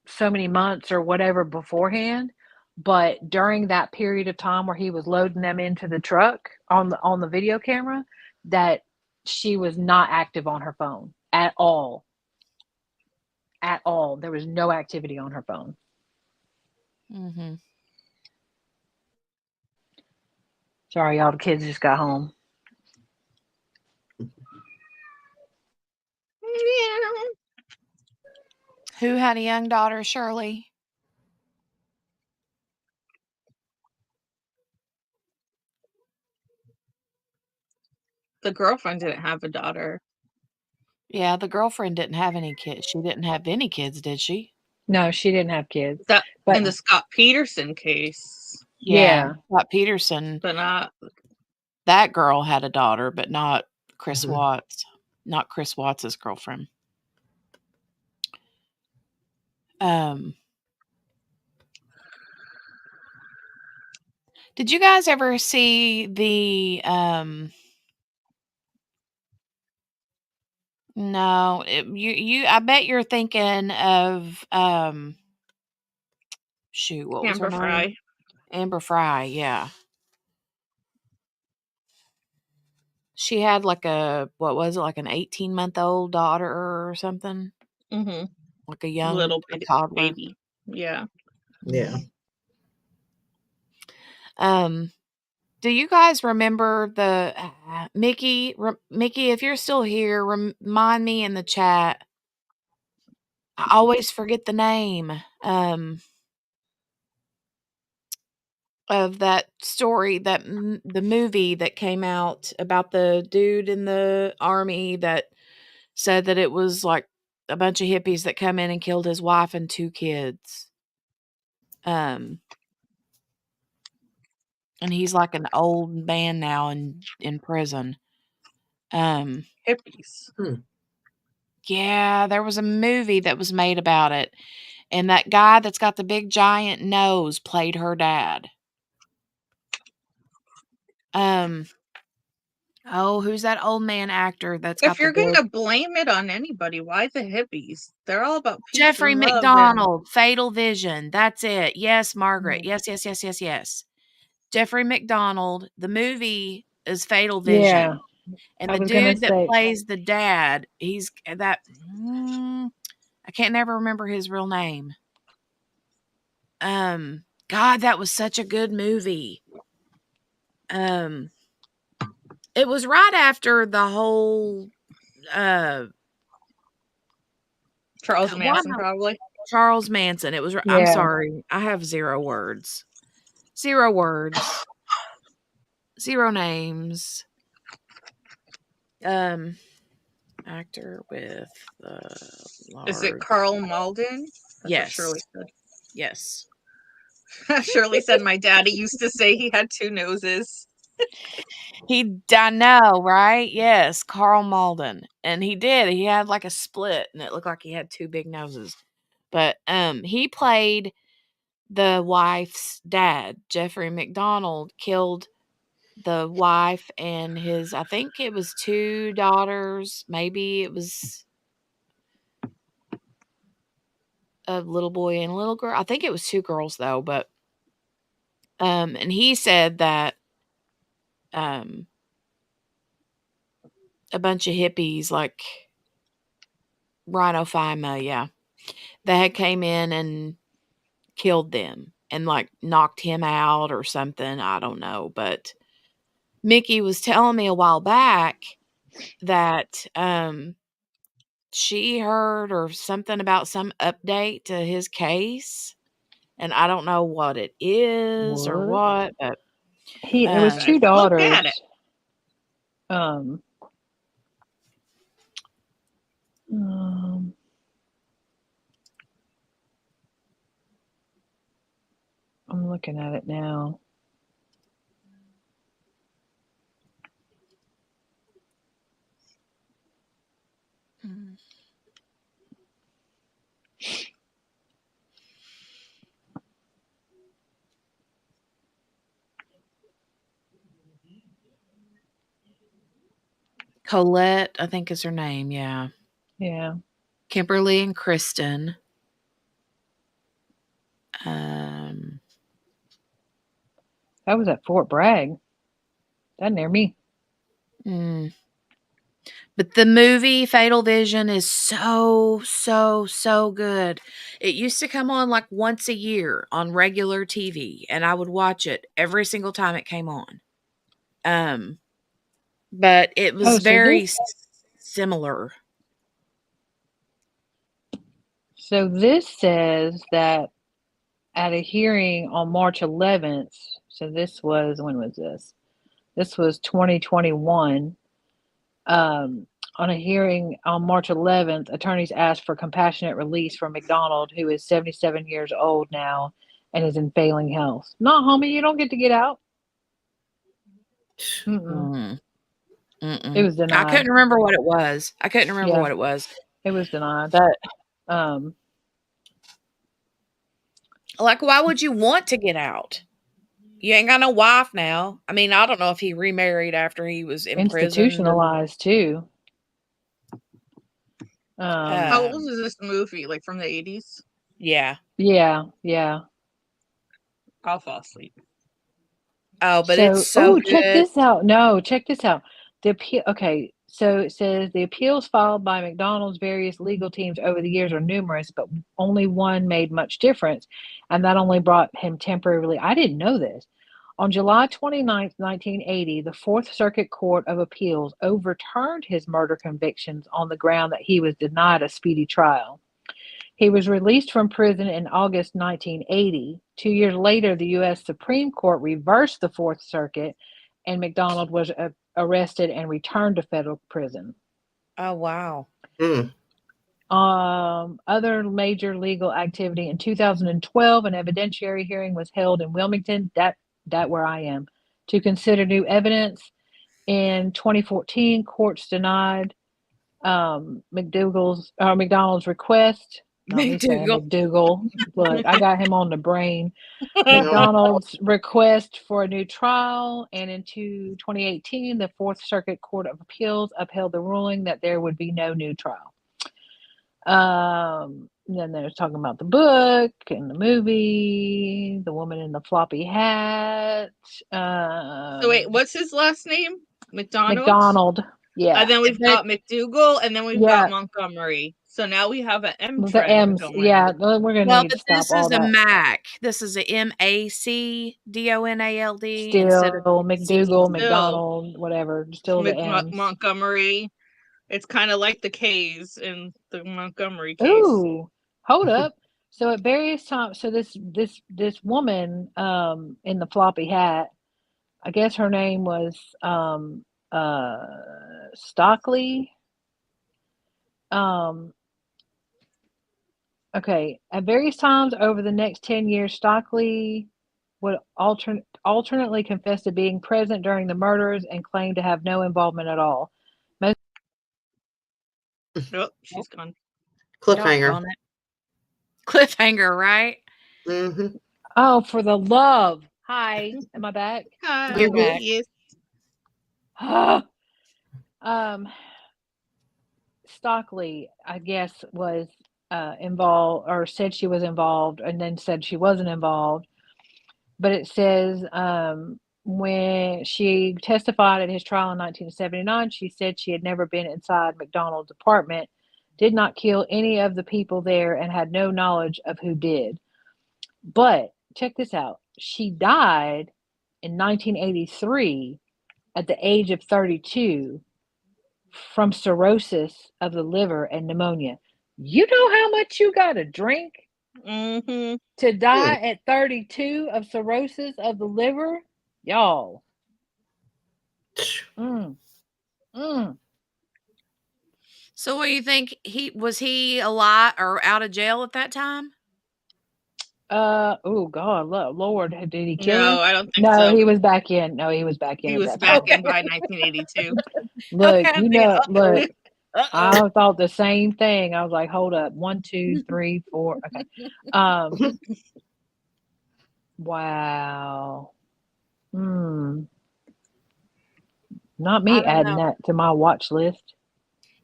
[SPEAKER 2] so many months or whatever beforehand. But during that period of time where he was loading them into the truck on the video camera, that she was not active on her phone at all. At all. There was no activity on her phone.
[SPEAKER 1] Mm-hmm.
[SPEAKER 2] Sorry, y'all. The kids just got home.
[SPEAKER 1] Who had a young daughter, Shirley?
[SPEAKER 15] The girlfriend didn't have a daughter.
[SPEAKER 1] Yeah, the girlfriend didn't have any kids. She didn't have any kids, did she?
[SPEAKER 2] No, she didn't have kids.
[SPEAKER 15] But in the Scott Peterson case.
[SPEAKER 1] Yeah. Scott Peterson.
[SPEAKER 15] But not.
[SPEAKER 1] That girl had a daughter, but not Chris Watts. not Chris Watts' girlfriend. Did you guys ever see the no, you I bet you're thinking of shoot, what was her
[SPEAKER 15] Amber
[SPEAKER 1] name?
[SPEAKER 15] Fry.
[SPEAKER 1] Amber Fry, yeah. She had like what was it, like an 18-month-old daughter or something?
[SPEAKER 15] Mm-hmm.
[SPEAKER 1] Like a young
[SPEAKER 15] Little
[SPEAKER 1] toddler.
[SPEAKER 15] baby. Yeah.
[SPEAKER 14] Yeah.
[SPEAKER 1] Do you guys remember the Mickey? Mickey, if you're still here, remind me in the chat. I always forget the name of that story, that the movie that came out about the dude in the army that said that it was like a bunch of hippies that come in and killed his wife and 2 kids. And he's like an old man now in prison.
[SPEAKER 15] Hippies.
[SPEAKER 1] Yeah, there was a movie that was made about it, and that guy that's got the big giant nose played her dad. Oh, who's that old man actor that's got
[SPEAKER 15] If
[SPEAKER 1] the
[SPEAKER 15] you're
[SPEAKER 1] big...
[SPEAKER 15] gonna blame it on anybody, why the hippies? They're all about peace
[SPEAKER 1] Jeffrey
[SPEAKER 15] and love and
[SPEAKER 1] McDonald, Fatal Vision. That's it. Yes, Margaret. Yes, yes, yes, yes, yes. Jeffrey McDonald. The movie is Fatal
[SPEAKER 2] Yeah.
[SPEAKER 1] Vision. And
[SPEAKER 2] I
[SPEAKER 1] the
[SPEAKER 2] was gonna
[SPEAKER 1] dude that
[SPEAKER 2] say
[SPEAKER 1] plays the dad, he's that I can't never remember his real name. God, that was such a good movie. It was right after the whole
[SPEAKER 15] Charles Manson, probably.
[SPEAKER 1] Charles Manson. It was I'm
[SPEAKER 2] Yeah.
[SPEAKER 1] sorry. I have 0 words. 0 words. 0 names. Actor with large...
[SPEAKER 15] Is it Carl Malden? That's
[SPEAKER 1] Yes.
[SPEAKER 15] what Shirley said.
[SPEAKER 1] Yes.
[SPEAKER 15] Shirley said my daddy used to say he had 2 noses.
[SPEAKER 1] I know, right? Yes, Carl Malden. And he did. He had like a split, and it looked like he had 2 big noses. But he played the wife's dad. Jeffrey McDonald killed the wife and his, I think it was 2 daughters. Maybe it was a little boy and a little girl. I think it was 2 girls though, but and he said that a bunch of hippies like Rhino Fima, yeah, they had came in and killed them and like knocked him out or something. I don't know, but Mickey was telling me a while back that she heard or something about some update to his case, and I don't know what it is or what, but
[SPEAKER 2] it was 2
[SPEAKER 15] Look at
[SPEAKER 2] daughters.
[SPEAKER 15] it.
[SPEAKER 2] I'm looking at it now.
[SPEAKER 1] Colette, I think is her name, yeah.
[SPEAKER 2] Yeah.
[SPEAKER 1] Kimberly and Kristen.
[SPEAKER 2] That was at Fort Bragg. That near me.
[SPEAKER 1] But the movie Fatal Vision is so, so, so good. It used to come on like once a year on regular TV, and I would watch it every single time it came on. But it was very similar.
[SPEAKER 2] So this says that at a hearing on March 11th, so this was, when was this? This was 2021. On a hearing on March 11th, attorneys asked for compassionate release from McDonald, who is 77 years old now and is in failing health. No, homie, you don't get to get out. It was
[SPEAKER 1] I
[SPEAKER 2] denied.
[SPEAKER 1] couldn't remember what it was. I couldn't remember
[SPEAKER 2] Yeah.
[SPEAKER 1] what it was.
[SPEAKER 2] It was denied. That
[SPEAKER 1] Like, why would you want to get out? You ain't got no wife now. I mean, I don't know if he remarried after he was imprisoned.
[SPEAKER 2] institutionalized too.
[SPEAKER 15] How old is this movie? Like from the 80s?
[SPEAKER 1] Yeah.
[SPEAKER 2] Yeah. Yeah.
[SPEAKER 15] I'll fall asleep.
[SPEAKER 1] Oh, but it's so good.
[SPEAKER 2] Check this out. No, check this out. The appeal. Okay, so it says the appeals filed by McDonald's various legal teams over the years are numerous, but only one made much difference, and that only brought him temporarily. I didn't know this. On July 29th, 1980, the Fourth Circuit Court of Appeals overturned his murder convictions on the ground that he was denied a speedy trial. He was released from prison in August 1980. 2 years later, the U.S. Supreme Court reversed the Fourth Circuit, and McDonald was arrested and returned to federal prison.
[SPEAKER 1] Oh, wow.
[SPEAKER 2] Other major legal activity in 2012, an evidentiary hearing was held in Wilmington, that where I am, to consider new evidence. In 2014, courts denied McDonald's request. Not me saying McDougal. Look, I got him on the brain. McDonald's request for a new trial, and in 2018, the Fourth Circuit Court of Appeals upheld the ruling that there would be no new trial. Then there's talking about the book and the movie, the woman in the floppy hat.
[SPEAKER 15] So wait, what's his last name?
[SPEAKER 2] McDonald. Yeah.
[SPEAKER 15] And then we've got McDougal, and then we've got Montgomery. So now we have an M
[SPEAKER 2] The M's, yeah. We're gonna need to stop
[SPEAKER 1] this
[SPEAKER 2] all
[SPEAKER 1] is
[SPEAKER 2] that.
[SPEAKER 1] a Mac. This is a MacDonald
[SPEAKER 2] Still
[SPEAKER 1] instead of
[SPEAKER 2] McDougal, McDonald, whatever. Still the M's.
[SPEAKER 15] Montgomery. It's kind of like the K's in the Montgomery case.
[SPEAKER 2] Ooh, hold up. So at various times, so this woman in the floppy hat, I guess her name was Stockley. Okay, at various times over the next 10 years, Stockley would alternately confess to being present during the murders and claim to have no involvement at all.
[SPEAKER 15] Oh, she's gone.
[SPEAKER 14] Cliffhanger.
[SPEAKER 1] Cliffhanger, right?
[SPEAKER 14] Mm-hmm.
[SPEAKER 2] Oh, for the love. Hi, am I back?
[SPEAKER 15] Hi,
[SPEAKER 1] You're back.
[SPEAKER 15] yes.
[SPEAKER 2] Stockley, I guess, was involved, or said she was involved, and then said she wasn't involved. But it says when she testified at his trial in 1979, she said she had never been inside McDonald's apartment, did not kill any of the people there, and had no knowledge of who did. But check this out. She died in 1983 at the age of 32 from cirrhosis of the liver and pneumonia. You know how much you got to drink to die at 32 of cirrhosis of the liver? Y'all.
[SPEAKER 1] So what do you think? Was he alive or out of jail at that time?
[SPEAKER 2] Oh God, Lord, did he kill him?
[SPEAKER 15] No, I don't think
[SPEAKER 2] so.
[SPEAKER 15] so.
[SPEAKER 2] He was back in. No, he was back in.
[SPEAKER 15] He was back in by 1982.
[SPEAKER 2] Look, look. I thought the same thing. I was like, hold up, 1, 2, 3, 4. Okay. Wow. Not me adding that to my watch list.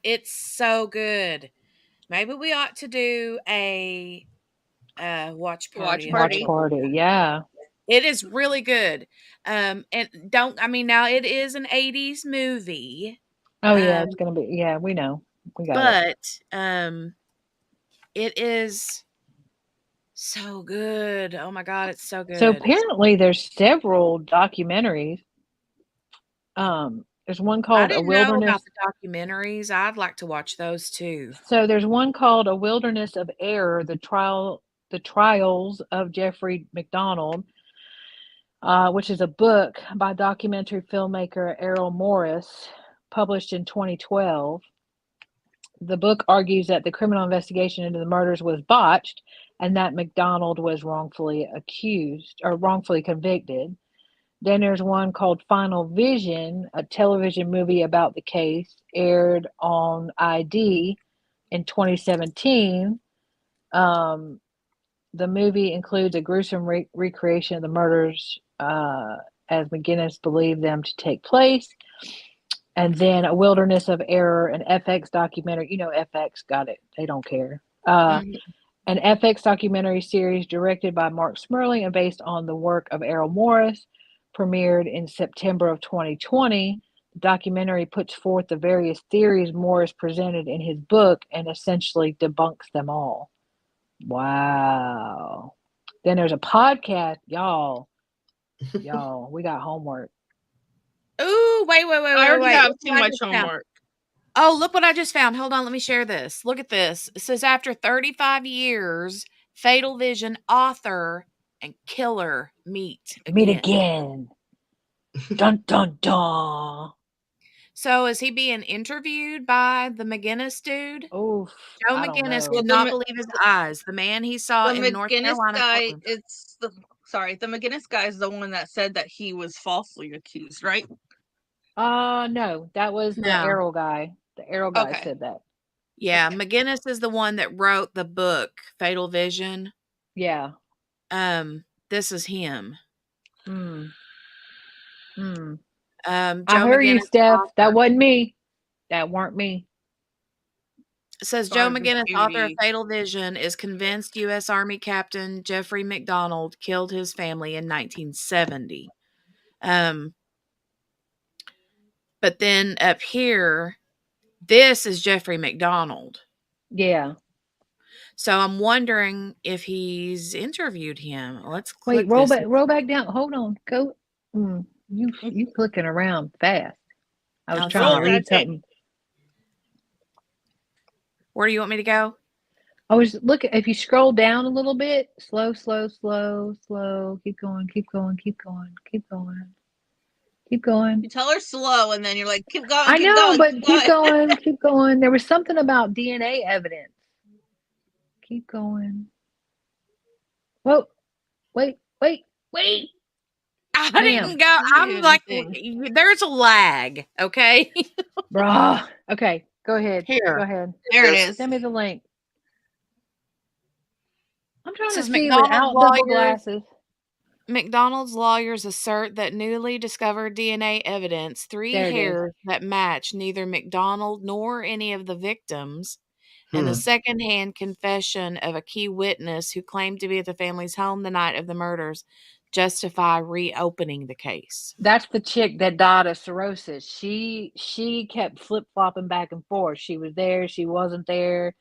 [SPEAKER 1] It's so good. Maybe we ought to do a watch party.
[SPEAKER 2] Watch party, yeah.
[SPEAKER 1] It is really good. And now it is an 80s movie.
[SPEAKER 2] Oh yeah, it's gonna be, yeah, we know. We got it.
[SPEAKER 1] It is so good. Oh my God, it's so good.
[SPEAKER 2] So apparently there's several documentaries. There's one called
[SPEAKER 1] I didn't know about the documentaries. I'd like to watch those too.
[SPEAKER 2] So there's one called A Wilderness of Error, the trials of Jeffrey McDonald, which is a book by documentary filmmaker Errol Morris, published in 2012. The book argues that the criminal investigation into the murders was botched and that McDonald was wrongfully accused or wrongfully convicted. Then there's one called Final Vision, a television movie about the case, aired on ID in 2017. The movie includes a gruesome recreation of the murders as McGinnis believed them to take place. And then A Wilderness of Error, an FX documentary. You know, FX got it. They don't care. An FX documentary series directed by Mark Smurley and based on the work of Errol Morris, premiered in September of 2020. The documentary puts forth the various theories Morris presented in his book and essentially debunks them all. Wow. Then there's a podcast. Y'all, we got homework.
[SPEAKER 1] Ooh, wait.
[SPEAKER 15] I already have too much homework.
[SPEAKER 1] Oh, look what I just found. Hold on, let me share this. Look at this. It says after 35 years, Fatal Vision author and killer meet again.
[SPEAKER 2] Dun, dun, dun.
[SPEAKER 1] So is he being interviewed by the McGinnis dude?
[SPEAKER 2] Oh,
[SPEAKER 1] Joe McGinnis could not believe his eyes. The man he saw in North Carolina.
[SPEAKER 15] The McGinnis guy is the one that said that he was falsely accused, right?
[SPEAKER 2] No, that was the Errol guy. The Errol guy said that.
[SPEAKER 1] Yeah, McGinnis is the one that wrote the book Fatal Vision.
[SPEAKER 2] Yeah.
[SPEAKER 1] This is him.
[SPEAKER 2] Joe
[SPEAKER 1] I
[SPEAKER 2] heard you, Steph. That wasn't me. That weren't me.
[SPEAKER 1] It says Joe McGinnis, author of Fatal Vision, is convinced U.S. Army Captain Jeffrey McDonald killed his family in 1970. But then up here, this is Jeffrey McDonald.
[SPEAKER 2] Yeah.
[SPEAKER 1] So I'm wondering if he's interviewed him. Let's
[SPEAKER 2] wait.
[SPEAKER 1] click
[SPEAKER 2] Roll
[SPEAKER 1] this.
[SPEAKER 2] back. Roll back down. Hold on. Go. You clicking around fast. I was trying to read something.
[SPEAKER 1] Where do you want me to go?
[SPEAKER 2] I was looking. If you scroll down a little bit, slow. Keep going.
[SPEAKER 15] You tell her slow, and then you're like, keep going.
[SPEAKER 2] I know, but keep going. There was something about DNA evidence. Keep going. Whoa. Wait.
[SPEAKER 1] I didn't go. I'm like, there's a lag. Okay.
[SPEAKER 2] Bruh. Okay. Go ahead.
[SPEAKER 1] Here.
[SPEAKER 2] Go ahead.
[SPEAKER 15] There it is.
[SPEAKER 2] Send me the link. I'm trying to see
[SPEAKER 1] McDonald's
[SPEAKER 2] without double glasses.
[SPEAKER 1] McDonald's lawyers assert that newly discovered DNA evidence, three hairs that match neither McDonald nor any of the victims, and the secondhand confession of a key witness who claimed to be at the family's home the night of the murders, justify reopening the case.
[SPEAKER 2] That's the chick that died of cirrhosis. She kept flip-flopping back and forth. She was there, she wasn't there.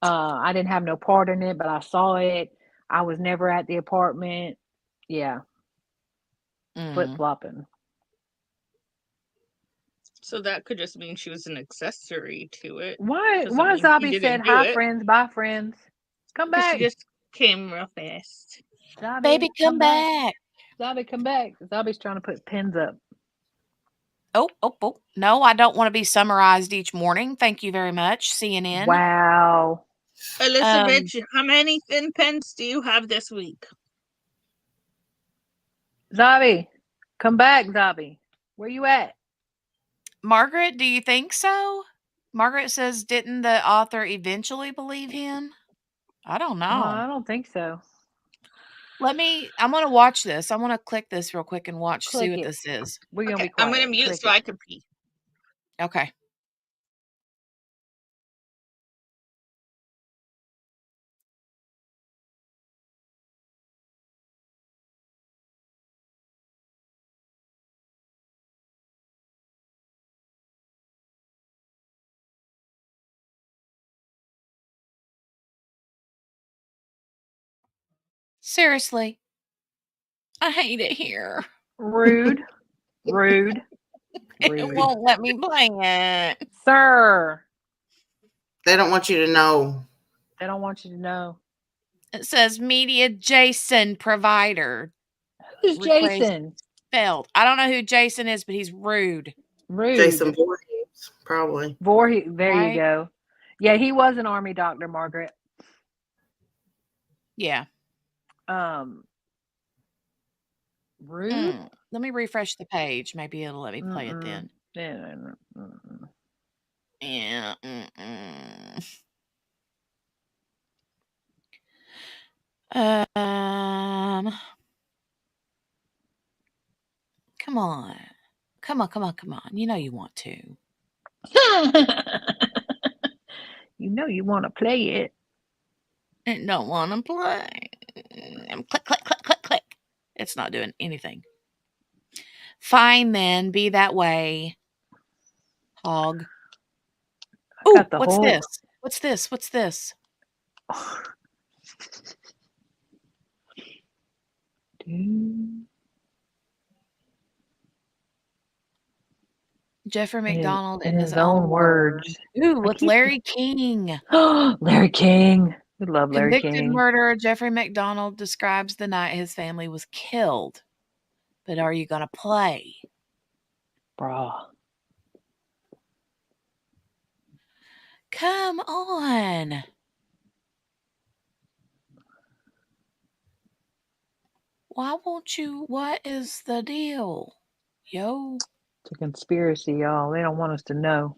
[SPEAKER 2] I didn't have no part in it, but I saw it. I was never at the apartment. Yeah. Flip-flopping.
[SPEAKER 15] So that could just mean she was an accessory to it.
[SPEAKER 2] Why Zabi said hi, friends, bye, friends. Come back.
[SPEAKER 15] She just came real fast.
[SPEAKER 2] Zabi,
[SPEAKER 1] baby, come back.
[SPEAKER 2] Zabi, come back. Zabi's trying to put pins up.
[SPEAKER 1] Oh. No, I don't want to be summarized each morning. Thank you very much, CNN.
[SPEAKER 2] Wow.
[SPEAKER 15] Elizabeth, how many thin pens do you have this week?
[SPEAKER 2] Zabi, come back, Zabi. Where you at?
[SPEAKER 1] Margaret, do you think so? Margaret says, didn't the author eventually believe him? I don't know.
[SPEAKER 2] I don't think so.
[SPEAKER 1] I'm going to watch this. I'm going to click this real quick and see what this is.
[SPEAKER 2] We're going to be quiet.
[SPEAKER 15] I'm going to mute so I can pee.
[SPEAKER 1] Okay. Seriously. I hate it here.
[SPEAKER 2] Rude.
[SPEAKER 1] It won't let me play it.
[SPEAKER 2] Sir.
[SPEAKER 14] They don't want you to know.
[SPEAKER 2] They don't want you to know.
[SPEAKER 1] It says media Jason provider.
[SPEAKER 2] Who's Jason?
[SPEAKER 1] Spelled. I don't know who Jason is, but he's rude.
[SPEAKER 14] Jason Voorhees, probably.
[SPEAKER 2] Voorhees. There you go. Yeah, he was an army doctor, Margaret.
[SPEAKER 1] Yeah.
[SPEAKER 2] Rude.
[SPEAKER 1] Let me refresh the page. Maybe it'll let me play it then. Yeah. Come on. Come on. You know you want to.
[SPEAKER 2] You know you want to play it.
[SPEAKER 1] I don't want to play. Click. It's not doing anything. Fine then, be that way. Hog. Ooh, what's this? What's this? Jeffrey McDonald in his own words. Ooh, with Larry King.
[SPEAKER 2] Larry King. We love Larry King.
[SPEAKER 1] Convicted murderer Jeffrey McDonald describes the night his family was killed. But are you going to play?
[SPEAKER 2] Bruh.
[SPEAKER 1] Come on. Why won't you? What is the deal? Yo.
[SPEAKER 2] It's a conspiracy, y'all. They don't want us to know.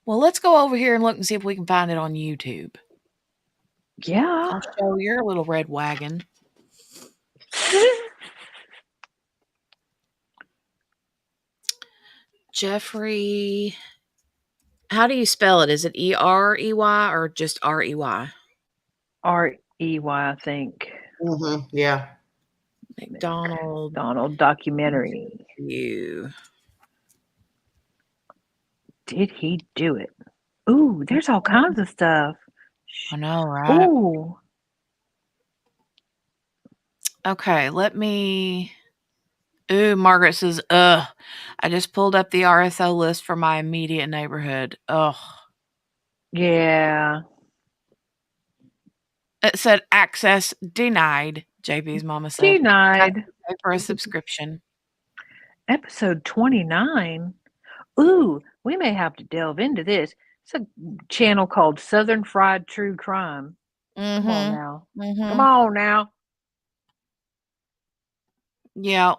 [SPEAKER 1] Well, let's go over here and look and see if we can find it on YouTube.
[SPEAKER 2] Yeah.
[SPEAKER 1] I'll show your little red wagon. Jeffrey. How do you spell it? Is it E-R-E-Y or just R-E-Y?
[SPEAKER 2] R-E-Y, I think.
[SPEAKER 14] Yeah.
[SPEAKER 2] McDonald documentary. Did he do it? Ooh, there's all kinds of stuff.
[SPEAKER 1] I know, right?
[SPEAKER 2] Ooh.
[SPEAKER 1] Okay, let me... Ooh, Margaret says, ugh. I just pulled up the RSO list for my immediate neighborhood. Ugh.
[SPEAKER 2] Yeah.
[SPEAKER 1] It said access denied, JB's mama said.
[SPEAKER 2] Denied.
[SPEAKER 1] Pay for a subscription.
[SPEAKER 2] Episode 29. Ooh, we may have to delve into this. It's a channel called Southern Fried True Crime. Come on now. Come on now.
[SPEAKER 1] Yeah.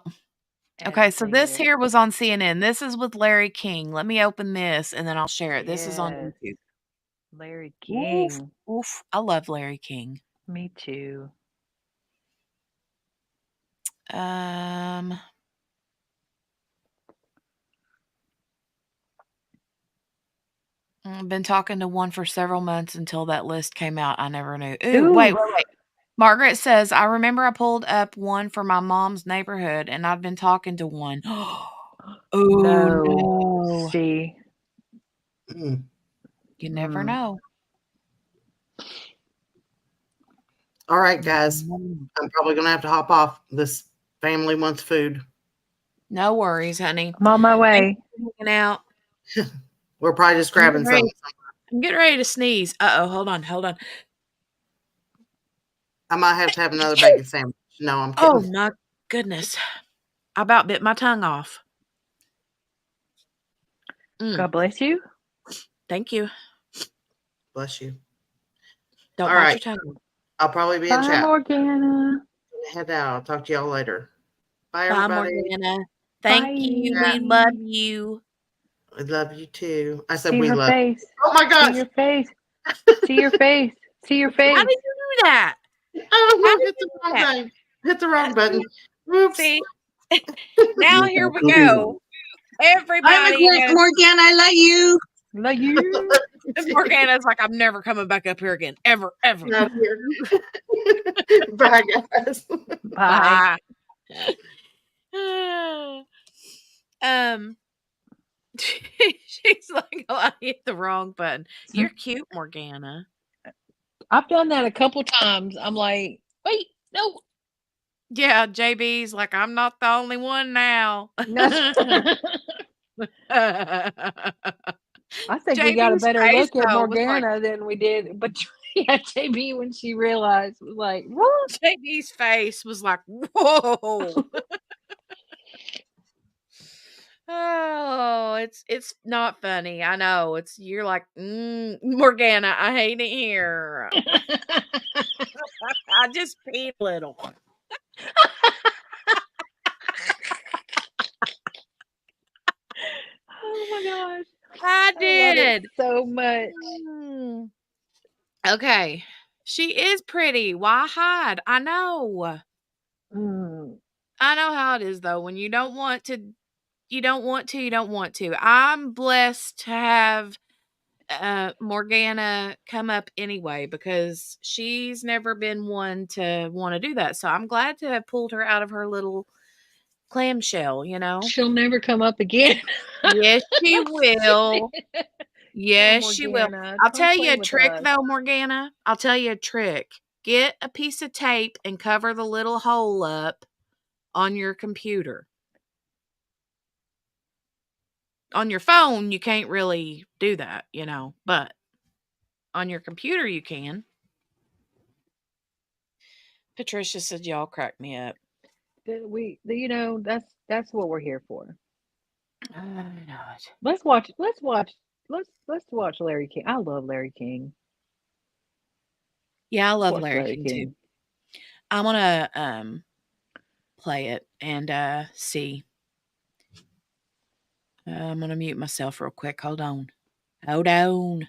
[SPEAKER 1] Okay, so this here was on CNN. This is with Larry King. Let me open this and then I'll share it. This is on YouTube.
[SPEAKER 2] Larry King.
[SPEAKER 1] Oof. I love Larry King.
[SPEAKER 2] Me too.
[SPEAKER 1] I've been talking to one for several months until that list came out. I never knew. Ooh, wait. Margaret says, I remember I pulled up one for my mom's neighborhood and I've been talking to one. Oh, no.
[SPEAKER 2] See.
[SPEAKER 1] You never know.
[SPEAKER 14] All right, guys. I'm probably going to have to hop off. This family wants food.
[SPEAKER 1] No worries, honey.
[SPEAKER 2] I'm on my way.
[SPEAKER 1] Looking out.
[SPEAKER 14] We're probably just grabbing something.
[SPEAKER 1] I'm getting ready to sneeze. Uh-oh, hold on.
[SPEAKER 14] I might have to have another bacon sandwich. No, I'm kidding.
[SPEAKER 1] Oh, my goodness. I about bit my tongue off.
[SPEAKER 2] God bless you.
[SPEAKER 1] Thank you.
[SPEAKER 14] Bless you.
[SPEAKER 1] Don't bite your tongue.
[SPEAKER 14] I'll probably be in chat.
[SPEAKER 2] Bye, Morgana.
[SPEAKER 14] Head out. I'll talk to y'all later. Bye, everybody.
[SPEAKER 1] Morgana. Thank you. We love you.
[SPEAKER 14] I love you too. I said
[SPEAKER 2] See
[SPEAKER 14] we
[SPEAKER 2] her
[SPEAKER 14] love
[SPEAKER 2] face.
[SPEAKER 14] you. Oh my gosh.
[SPEAKER 2] See your face. See your face. See your face.
[SPEAKER 1] How did you do that?
[SPEAKER 14] I don't know. Hit the wrong thing. Hit the wrong button. Oops.
[SPEAKER 1] See? Now here we go. Everybody.
[SPEAKER 4] Morgana, I love you.
[SPEAKER 2] Love you.
[SPEAKER 1] Morgana's like, I'm never coming back up here again. Ever.
[SPEAKER 14] Not here. Bye, guys.
[SPEAKER 2] Bye.
[SPEAKER 1] She's like, oh, I hit the wrong button. You're cute, Morgana.
[SPEAKER 2] I've done that a couple times. I'm like, wait, no.
[SPEAKER 1] Yeah, JB's like, I'm not the only one now.
[SPEAKER 2] I think we got a better look at Morgana than we did. But yeah, JB, when she realized, was like, what?
[SPEAKER 1] JB's face was like, whoa. Oh, it's not funny. I know. You're like, Morgana, I hate it here. I just peed a little.
[SPEAKER 2] Oh my gosh.
[SPEAKER 1] I
[SPEAKER 2] love it
[SPEAKER 1] did.
[SPEAKER 2] so much.
[SPEAKER 1] Okay. She is pretty. Why hide? I know. I know how it is though. When you don't want to, you don't want to, you don't want to. I'm blessed to have Morgana come up anyway because she's never been one to want to do that. So I'm glad to have pulled her out of her little clamshell, you know.
[SPEAKER 2] She'll never come up again.
[SPEAKER 1] Yes, she will. Yes, she will.
[SPEAKER 2] Morgana,
[SPEAKER 1] I'll
[SPEAKER 2] come
[SPEAKER 1] tell you
[SPEAKER 2] play
[SPEAKER 1] a
[SPEAKER 2] with
[SPEAKER 1] trick
[SPEAKER 2] us.
[SPEAKER 1] though, Morgana. I'll tell you a trick. Get a piece of tape and cover the little hole up on your computer. On your phone, you can't really do that, you know, but on your computer, you can. Patricia said, "Y'all crack me up."
[SPEAKER 2] That's what we're here for.
[SPEAKER 1] I know it.
[SPEAKER 2] Let's watch Larry King. I love Larry King.
[SPEAKER 1] Yeah, I love
[SPEAKER 2] Watch
[SPEAKER 1] Larry King too. I'm gonna play it and see. I'm gonna mute myself real quick. Hold on. Hold on.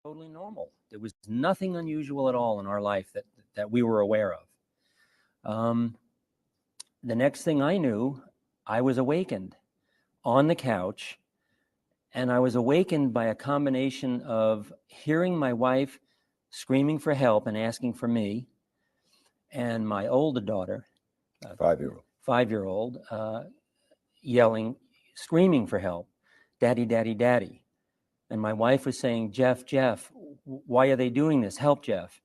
[SPEAKER 5] Totally normal. There was nothing unusual at all in our life that we were aware of. The next thing I knew, I was awakened on the couch, and I was awakened by a combination of hearing my wife screaming for help and asking for me, and my older daughter, 5-year-old, yelling, screaming for help, "Daddy, daddy, daddy." And my wife was saying, "Jeff, Jeff, why are they doing this? Help, Jeff."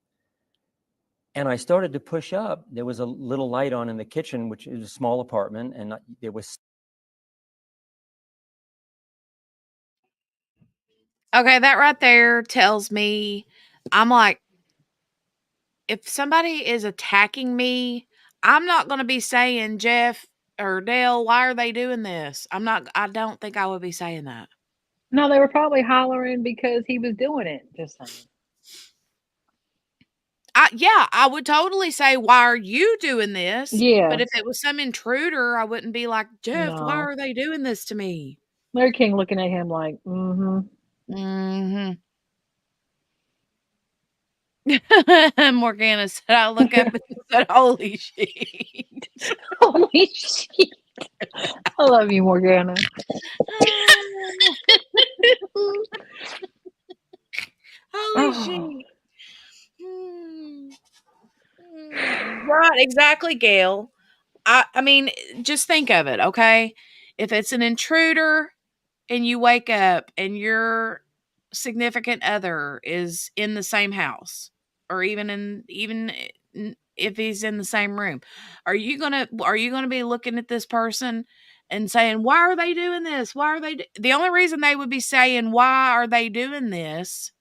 [SPEAKER 5] And I started to push up. There was a little light on in the kitchen, which is a small apartment, and there was.
[SPEAKER 1] Okay, that right there tells me, I'm like, if somebody is attacking me, I'm not going to be saying, "Jeff or Dale, why are they doing this?" I don't think I would be saying that.
[SPEAKER 2] No, they were probably hollering because he was doing it. Just saying.
[SPEAKER 1] Yeah, I would totally say, "Why are you doing this?"
[SPEAKER 2] Yeah.
[SPEAKER 1] But if it was some intruder, I wouldn't be like, "Jeff, why
[SPEAKER 2] No.
[SPEAKER 1] are they doing this to me?"
[SPEAKER 2] Larry King looking at him like,
[SPEAKER 1] Morgana said, I look up and said, "Holy shit."
[SPEAKER 2] Holy shit. I love you, Morgana.
[SPEAKER 1] Holy shit. Right, exactly, Gail. I mean, just think of it, okay? If it's an intruder and you wake up and your significant other is in the same house, or even if he's in the same room, are you gonna be looking at this person and saying, "Why are they doing this? Why are they?" The only reason they would be saying, "Why are they doing this?"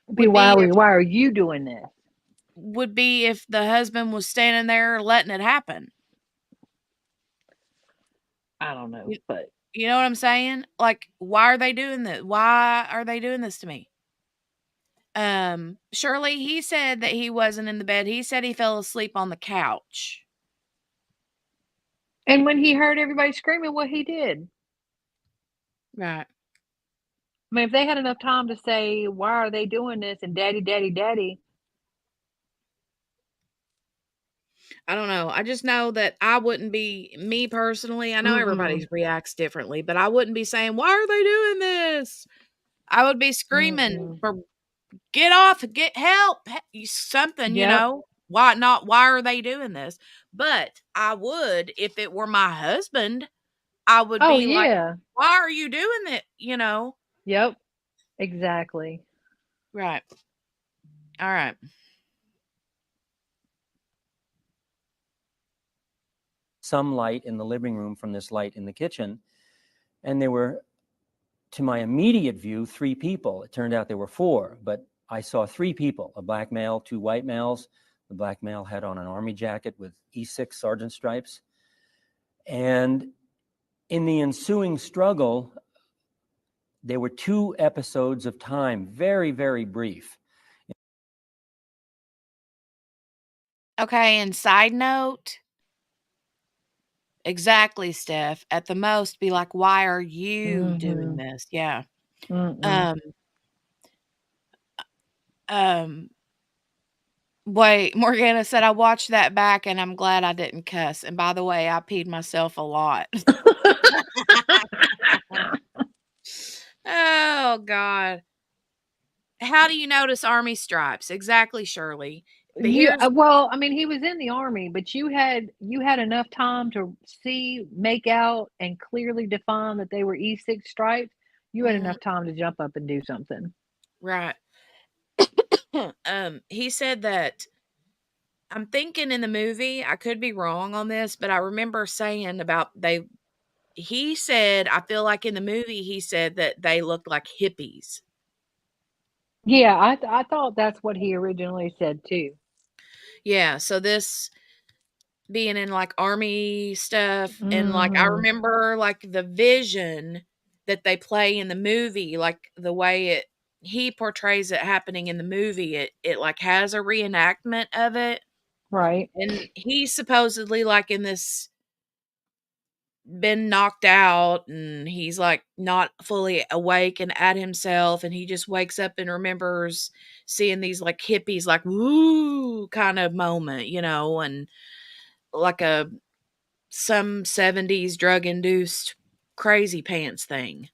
[SPEAKER 1] would
[SPEAKER 2] Why
[SPEAKER 1] be
[SPEAKER 2] are you doing this?
[SPEAKER 1] Would be if the husband was standing there letting it happen.
[SPEAKER 2] I don't know, but
[SPEAKER 1] you know what I'm saying? Like, why are they doing this? Why are they doing this to me? Shirley, he said that he wasn't in the bed. He said he fell asleep on the couch.
[SPEAKER 2] And when he heard everybody screaming, what he did.
[SPEAKER 1] Right.
[SPEAKER 2] I mean, if they had enough time to say, "Why are they doing this?" and "Daddy, daddy, daddy."
[SPEAKER 1] I don't know. I just know that I wouldn't be, me personally, I know everybody reacts differently, but I wouldn't be saying, "Why are they doing this?" I would be screaming for, "Get off, get help," something, you know. Why are they doing this? But I would, if it were my husband, I would be like, "Why are you doing it?" You know?
[SPEAKER 2] Yep. Exactly.
[SPEAKER 1] Right. All right.
[SPEAKER 5] Some light in the living room from this light in the kitchen. And there were, to my immediate view, 3 people. It turned out there were 4, but I saw 3 people, a black male, 2 white males. The black male had on an army jacket with E6 sergeant stripes. And in the ensuing struggle, there were 2 episodes of time, very, very brief.
[SPEAKER 1] Okay, and side note, exactly, Steph. At the most, be like, "Why are you doing this?" Yeah. Wait, Morgana said, "I watched that back and I'm glad I didn't cuss. And by the way, I peed myself a lot." Oh, God. How do you notice army stripes? Exactly, Shirley. But here's
[SPEAKER 2] well, I mean, he was in the army, but you had enough time to see, make out, and clearly define that they were E6 stripes. You had enough time to jump up and do something.
[SPEAKER 1] Right. He said that, I'm thinking in the movie, I could be wrong on this, but I remember saying about he said, I feel like in the movie, he said that they looked like hippies.
[SPEAKER 2] Yeah, I thought that's what he originally said too.
[SPEAKER 1] Yeah, so this being in like army stuff, and like I remember like the vision that they play in the movie, like the way he portrays it happening in the movie, it like has a reenactment of it.
[SPEAKER 2] Right.
[SPEAKER 1] And he's supposedly like in this, been knocked out, and he's like not fully awake and at himself, and he just wakes up and remembers seeing these like hippies like woo kind of moment, and like some 70s drug induced crazy pants thing.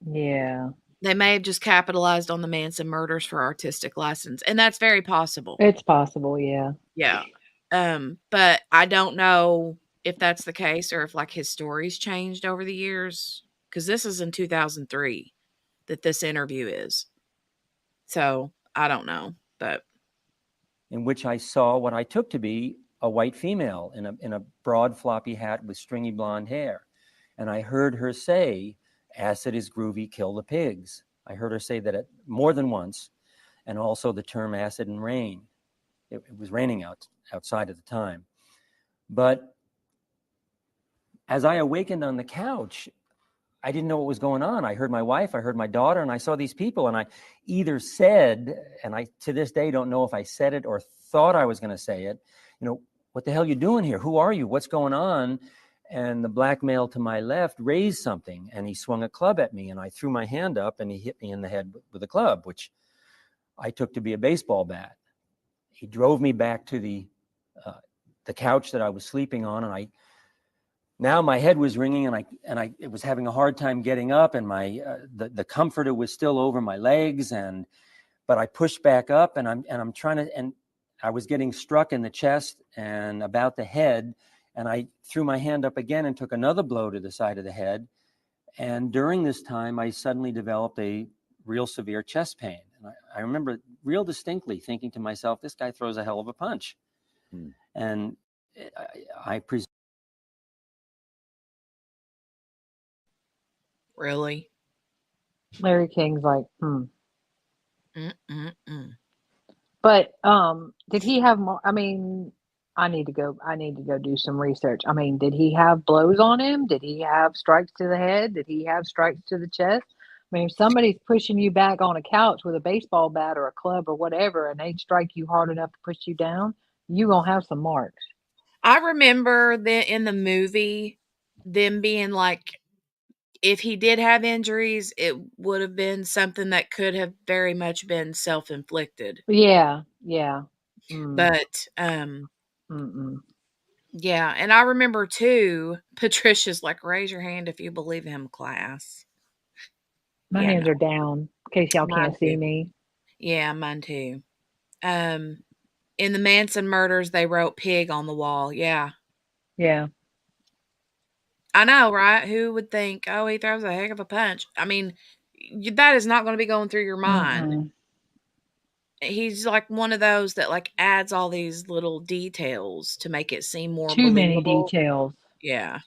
[SPEAKER 2] Yeah.
[SPEAKER 1] They may have just capitalized on the Manson murders for artistic license, and that's very possible.
[SPEAKER 2] It's possible, yeah.
[SPEAKER 1] Yeah. But I don't know if that's the case or if like his story's changed over the years, because this is in 2003 that this interview is. So I don't know, but
[SPEAKER 5] in which I saw what I took to be a white female in a broad floppy hat with stringy blonde hair. And I heard her say, "Acid is groovy, kill the pigs." I heard her say that more than once, and also the term acid and rain. It was raining outside at the time. But as I awakened on the couch, I didn't know what was going on. I heard my wife, I heard my daughter, and I saw these people, and I either said, and I to this day don't know if I said it or thought I was going to say it, "What the hell are you doing here? Who are you? What's going on?" And the black male to my left raised something, and he swung a club at me, and I threw my hand up, and he hit me in the head with a club, which I took to be a baseball bat. He drove me back to the couch that I was sleeping on, and now my head was ringing, and I was having a hard time getting up, and my the comforter was still over my legs, but I pushed back up, and I'm trying to, and I was getting struck in the chest and about the head, and I threw my hand up again and took another blow to the side of the head. And during this time, I suddenly developed a real severe chest pain. And I remember real distinctly thinking to myself, "This guy throws a hell of a punch." And I presume.
[SPEAKER 1] Really?
[SPEAKER 2] Larry King's like, But did he have more? I mean, I need to go do some research. I mean, did he have blows on him? Did he have strikes to the head? Did he have strikes to the chest? I mean, if somebody's pushing you back on a couch with a baseball bat or a club or whatever, and they strike you hard enough to push you down, you gonna have some marks.
[SPEAKER 1] I remember that in the movie, them being like, if he did have injuries, it would have been something that could have very much been self-inflicted.
[SPEAKER 2] Yeah.
[SPEAKER 1] But yeah, and I remember too, Patricia's like, "Raise your hand if you believe him, class."
[SPEAKER 2] My hands are down in case y'all
[SPEAKER 1] Mine
[SPEAKER 2] can't see
[SPEAKER 1] too.
[SPEAKER 2] me.
[SPEAKER 1] Yeah, mine too. In the Manson murders, they wrote pig on the wall. Yeah.
[SPEAKER 2] Yeah.
[SPEAKER 1] I know, right? Who would think, "Oh, he throws a heck of a punch." I mean, that is not going to be going through your mind. He's like one of those that like adds all these little details to make it seem more
[SPEAKER 2] Too many
[SPEAKER 1] believable.
[SPEAKER 2] details.
[SPEAKER 1] Yeah.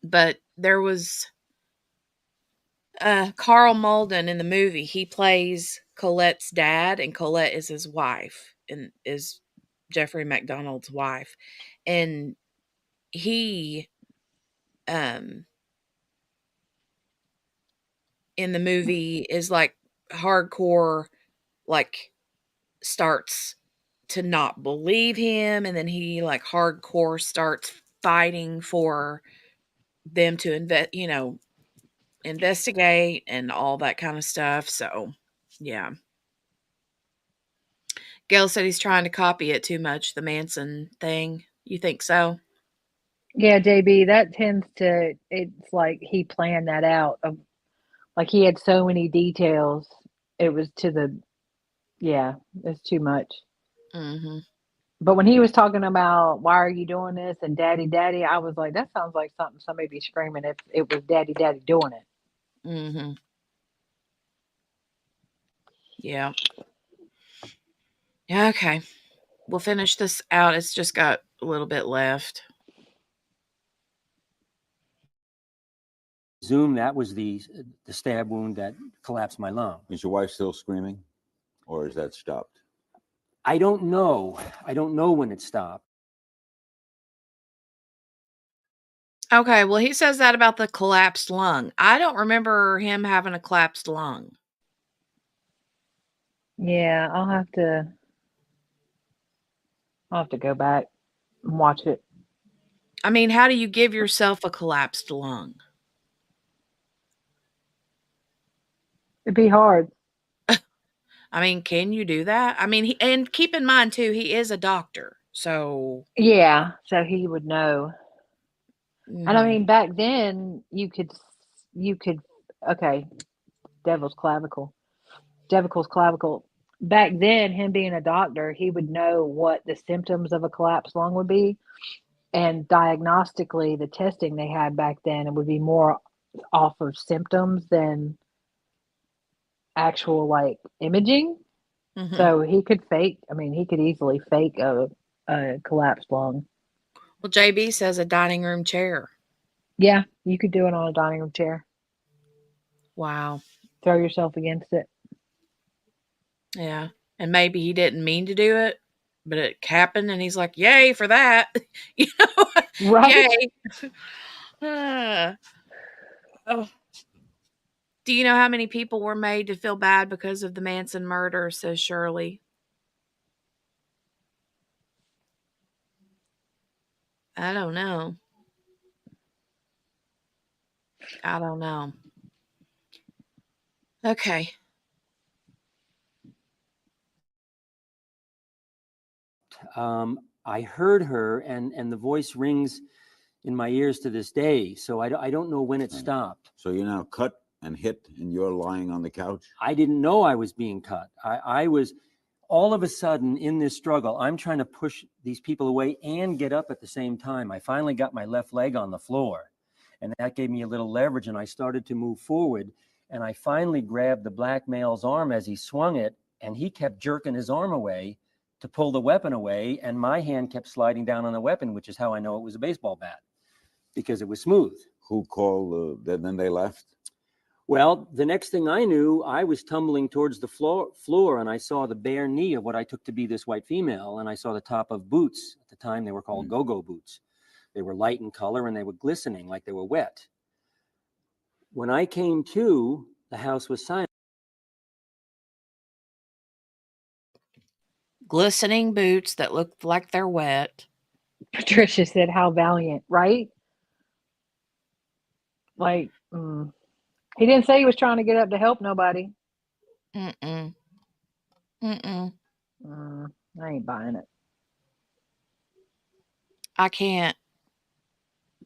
[SPEAKER 1] But there was Carl Malden in the movie, he plays Colette's dad, and Colette is his wife, and is Jeffrey MacDonald's wife. And he, in the movie, is like hardcore, like starts to not believe him, and then he like hardcore starts fighting for them to investigate and all that kind of stuff. So, yeah. Gail said he's trying to copy it too much, the Manson thing. You think so?
[SPEAKER 2] Yeah, JB, that tends to, it's like he planned that out. Like he had so many details. It was yeah, it's too much.
[SPEAKER 1] Mm-hmm.
[SPEAKER 2] But when he was talking about why are you doing this and daddy, daddy, I was like, that sounds like something somebody be screaming if it was daddy, daddy doing it.
[SPEAKER 1] Mm-hmm. Yeah. Okay. We'll finish this out. It's just got a little bit left.
[SPEAKER 5] Zoom, that was the stab wound that collapsed my lung.
[SPEAKER 6] Is your wife still screaming, or is that stopped?
[SPEAKER 5] I don't know. I don't know when it stopped.
[SPEAKER 1] Okay, well, he says that about the collapsed lung. I don't remember him having a collapsed lung.
[SPEAKER 2] Yeah, I'll have to go back and watch it.
[SPEAKER 1] I mean, how do you give yourself a collapsed lung?
[SPEAKER 2] It'd be hard.
[SPEAKER 1] I mean, can you do that? I mean, and keep in mind too, he is a doctor, so
[SPEAKER 2] Yeah, so he would know. And I
[SPEAKER 1] Mhm.
[SPEAKER 2] mean, back then you could, okay, devil's clavicle. Back then, him being a doctor, he would know what the symptoms of a collapsed lung would be. And diagnostically, the testing they had back then, it would be more off of symptoms than actual like imaging.
[SPEAKER 1] Mhm.
[SPEAKER 2] So he could he could easily fake a collapsed lung.
[SPEAKER 1] Well, JB says a dining room chair.
[SPEAKER 2] Yeah, you could do it on a dining room chair.
[SPEAKER 1] Wow.
[SPEAKER 2] Throw yourself against it.
[SPEAKER 1] Yeah. And maybe he didn't mean to do it, but it happened and he's like, "Yay for that." You know?
[SPEAKER 2] Right?
[SPEAKER 1] Yay. Oh. Do you know how many people were made to feel bad because of the Manson murder, says Shirley? I don't know. I don't know. Okay.
[SPEAKER 5] I heard her, and the voice rings in my ears to this day. So I don't know when it stopped.
[SPEAKER 6] So you're now cut and hit, and you're lying on the couch?
[SPEAKER 5] I didn't know I was being cut. I was all of a sudden in this struggle. I'm trying to push these people away and get up at the same time. I finally got my left leg on the floor, and that gave me a little leverage, and I started to move forward. And I finally grabbed the black male's arm as he swung it, and he kept jerking his arm away to pull the weapon away, and my hand kept sliding down on the weapon, which is how I know it was a baseball bat, because it was smooth.
[SPEAKER 6] Who called? Then they left?
[SPEAKER 5] Well, the next thing I knew, I was tumbling towards the floor, and I saw the bare knee of what I took to be this white female, and I saw the top of boots. At the time, they were called go-go boots. They were light in color, and they were glistening like they were wet. When I came to, the house was silent.
[SPEAKER 1] Glistening boots that look like they're wet.
[SPEAKER 2] Patricia said, "How valiant," right? Like, he didn't say he was trying to get up to help nobody.
[SPEAKER 1] Mm-mm.
[SPEAKER 2] I ain't buying it.
[SPEAKER 1] I can't.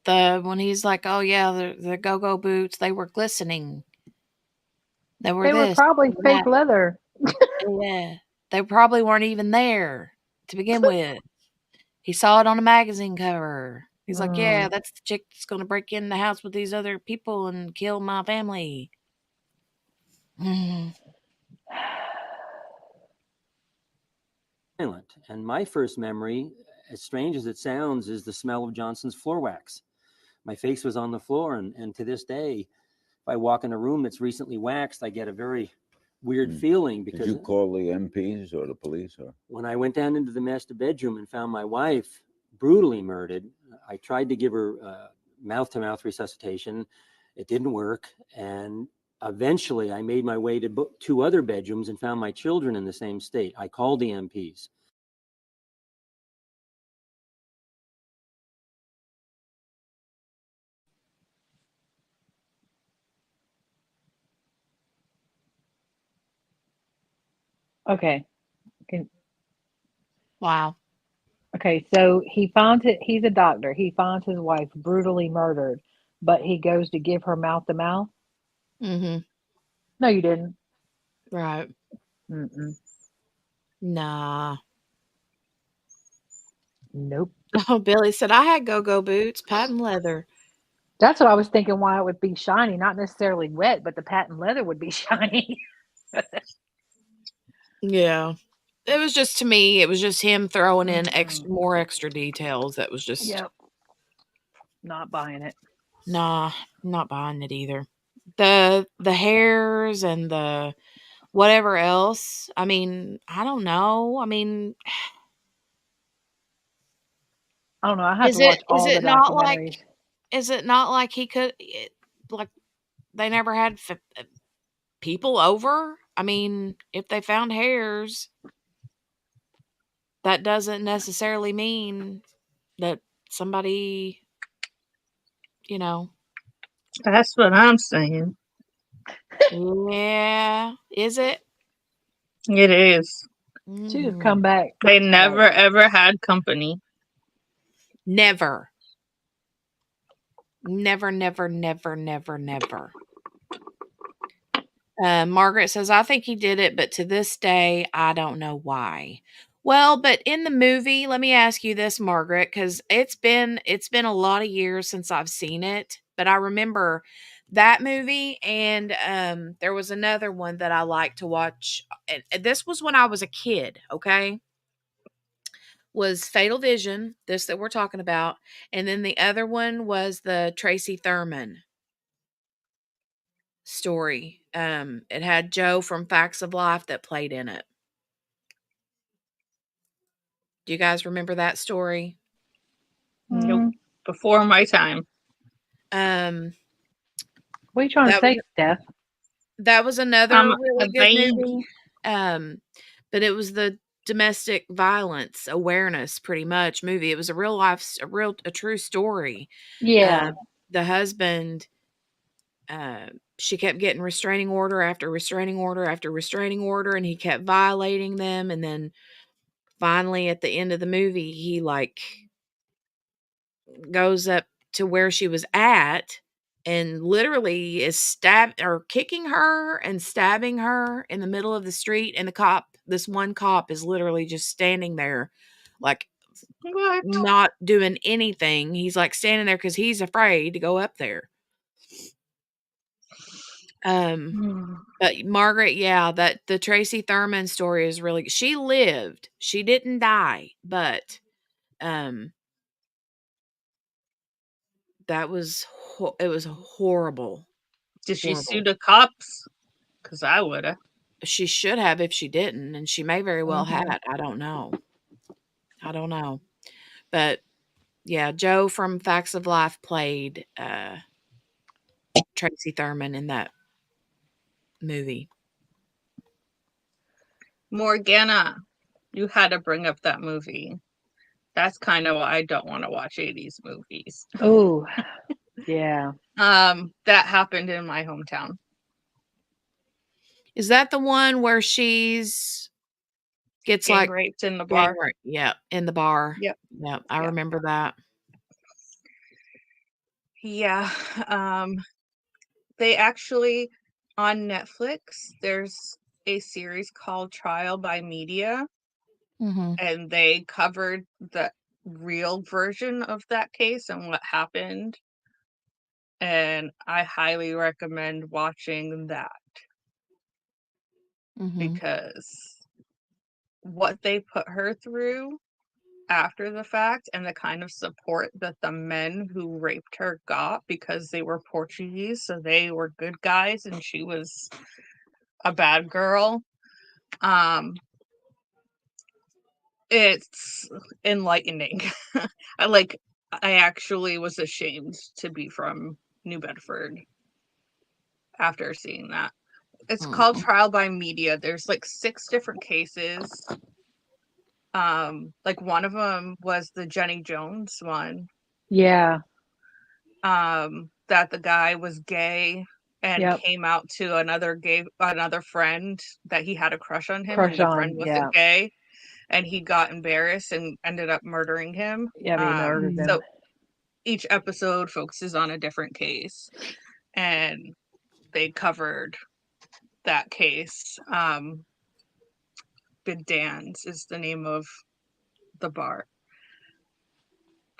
[SPEAKER 1] When he's like, "Oh yeah, the go-go boots, they were glistening. They
[SPEAKER 2] Were probably fake leather."
[SPEAKER 1] Yeah. They probably weren't even there to begin with. He saw it on a magazine cover. He's like, "Yeah, that's the chick that's gonna break in the house with these other people and kill my family."
[SPEAKER 5] Silent. And my first memory, as strange as it sounds, is the smell of Johnson's floor wax. My face was on the floor, and to this day, if I walk in a room that's recently waxed, I get a very weird feeling because.
[SPEAKER 6] Did you call the MPs or the police? Or
[SPEAKER 5] when I went down into the master bedroom and found my wife brutally murdered, I tried to give her mouth-to-mouth resuscitation. It didn't work, and eventually I made my way to 2 other bedrooms and found my children in the same state. I called the MPs.
[SPEAKER 2] Okay.
[SPEAKER 1] Wow.
[SPEAKER 2] Okay, so he finds it. He's a doctor. He finds his wife brutally murdered, but he goes to give her mouth to mouth.
[SPEAKER 1] Mm-hmm.
[SPEAKER 2] No, you didn't.
[SPEAKER 1] Right.
[SPEAKER 2] Mm-mm.
[SPEAKER 1] Nah.
[SPEAKER 2] Nope.
[SPEAKER 1] Oh, Billy said I had go-go boots, patent leather.
[SPEAKER 2] That's what I was thinking. Why it would be shiny, not necessarily wet, but the patent leather would be shiny.
[SPEAKER 1] Yeah. It was just, to me, it was just him throwing in more extra details. That was just.
[SPEAKER 2] Yep. Not buying it.
[SPEAKER 1] Nah, not buying it either. The hairs and the whatever else. I mean, I don't know. I mean,
[SPEAKER 2] I don't know. I have
[SPEAKER 1] is
[SPEAKER 2] to watch
[SPEAKER 1] it
[SPEAKER 2] all the
[SPEAKER 1] not
[SPEAKER 2] documentaries.
[SPEAKER 1] like he could, like they never had people over? I mean, if they found hairs, that doesn't necessarily mean that somebody, you know.
[SPEAKER 15] That's what I'm saying.
[SPEAKER 1] Yeah, is it?
[SPEAKER 15] It is.
[SPEAKER 2] She just come back.
[SPEAKER 15] They never ever had company.
[SPEAKER 1] Never. Never, never, never, never, never. Margaret says, I think he did it, but to this day, I don't know why. Well, but in the movie, let me ask you this, Margaret, because it's been a lot of years since I've seen it, but I remember that movie, and there was another one that I like to watch. And this was when I was a kid, okay? Was Fatal Vision, this that we're talking about, and then the other one was the Tracy Thurman story. It had Joe from Facts of Life that played in it. Do you guys remember that story?
[SPEAKER 15] Nope. Before my time.
[SPEAKER 2] What are you trying to say, Steph?
[SPEAKER 1] That was another
[SPEAKER 15] A
[SPEAKER 1] really good
[SPEAKER 15] baby.
[SPEAKER 1] movie. But it was the domestic violence awareness, pretty much, movie. It was a true story.
[SPEAKER 2] Yeah.
[SPEAKER 1] The husband, she kept getting restraining order after restraining order after restraining order, and he kept violating them. And then finally, at the end of the movie, he goes up to where she was at and literally is kicking her and stabbing her in the middle of the street. And this one cop is literally just standing there, like,
[SPEAKER 15] what?
[SPEAKER 1] Not doing anything. He's like standing there because he's afraid to go up there. But Margaret, yeah, that the Tracy Thurman story is really, she lived. She didn't die, but that was it was horrible.
[SPEAKER 15] Did she sue the cops? Because I would have.
[SPEAKER 1] She should have if she didn't, and she may very well had. I don't know. But yeah, Joe from Facts of Life played Tracy Thurman in that movie.
[SPEAKER 15] Morgana, you had to bring up that movie. That's kind of why I don't want to watch 80s movies.
[SPEAKER 2] Oh, yeah.
[SPEAKER 15] That happened in my hometown.
[SPEAKER 1] Is that the one where she's gets
[SPEAKER 15] Gang
[SPEAKER 1] like
[SPEAKER 15] raped in the bar?
[SPEAKER 1] Yeah, in the bar.
[SPEAKER 15] Yep.
[SPEAKER 1] Yep, I remember that.
[SPEAKER 15] Yeah. They actually, on Netflix, there's a series called Trial by Media. And they covered the real version of that case and what happened. And I highly recommend watching that. Because what they put her through after the fact and the kind of support that the men who raped her got because they were Portuguese, so they were good guys and she was a bad girl. It's enlightening. I actually was ashamed to be from New Bedford after seeing that. It's called Trial by Media. There's like 6 different cases. Like one of them was the Jenny Jones one.
[SPEAKER 2] Yeah.
[SPEAKER 15] That the guy was gay and came out to another friend that he had a crush on him and the friend wasn't gay, and he got embarrassed and ended up murdering him.
[SPEAKER 2] Yeah, he murdered him.
[SPEAKER 15] So each episode focuses on a different case, and they covered that case. Big Dan's is the name of the bar.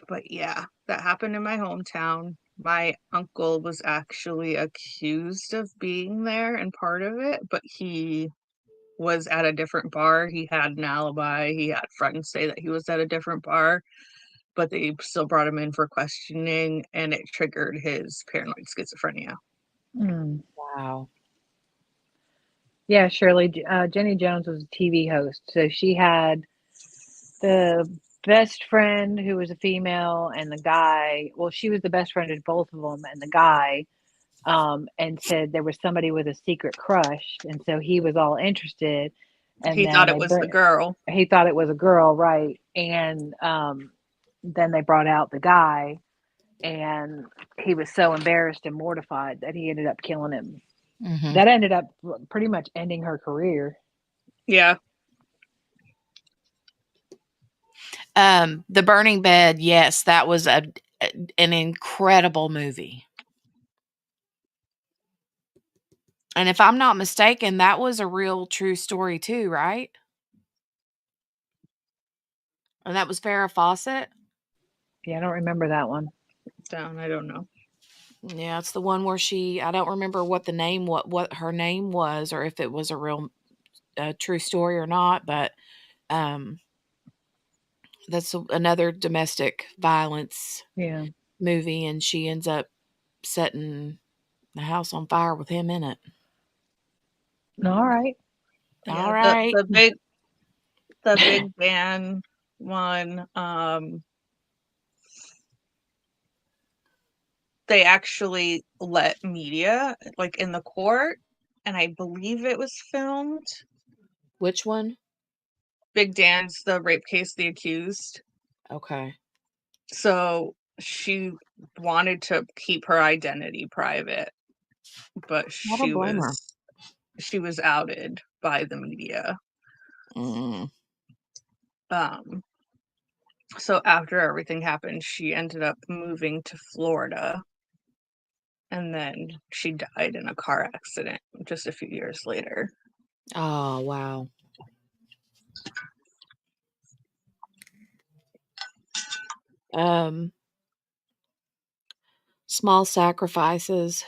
[SPEAKER 15] But yeah, that happened in my hometown. My uncle was actually accused of being there and part of it, but he was at a different bar. He had an alibi. He had friends say that he was at a different bar, but they still brought him in for questioning, and it triggered his paranoid schizophrenia.
[SPEAKER 1] Wow.
[SPEAKER 2] Yeah, Shirley. Jenny Jones was a TV host, so she had the best friend who was a female and the guy. Well, she was the best friend of both of them, and the guy. And said there was somebody with a secret crush, and so he was all interested. And
[SPEAKER 15] he
[SPEAKER 2] then
[SPEAKER 15] thought it was the girl.
[SPEAKER 2] He thought it was a girl, right? And then they brought out the guy, and he was so embarrassed and mortified that he ended up killing him.
[SPEAKER 1] Mm-hmm.
[SPEAKER 2] That ended up pretty much ending her career.
[SPEAKER 15] Yeah.
[SPEAKER 1] The Burning Bed, yes, that was an incredible movie. And if I'm not mistaken, that was a real true story too, right? And that was Farrah Fawcett?
[SPEAKER 2] Yeah, I don't remember that one.
[SPEAKER 15] I don't know.
[SPEAKER 1] Yeah, it's the one where I don't remember what what her name was, or if it was a real true story or not, but that's another domestic violence movie, and she ends up setting the house on fire with him in it.
[SPEAKER 2] All right.
[SPEAKER 1] All right.
[SPEAKER 15] The Big Dan one, they actually let media like in the court, and I believe it was filmed.
[SPEAKER 1] Which one?
[SPEAKER 15] Big Dan's the rape case, the accused.
[SPEAKER 1] Okay.
[SPEAKER 15] So she wanted to keep her identity private, but she was outed by the media. So after everything happened, she ended up moving to Florida, and then she died in a car accident just a few years later.
[SPEAKER 1] Oh, wow. Small Sacrifices.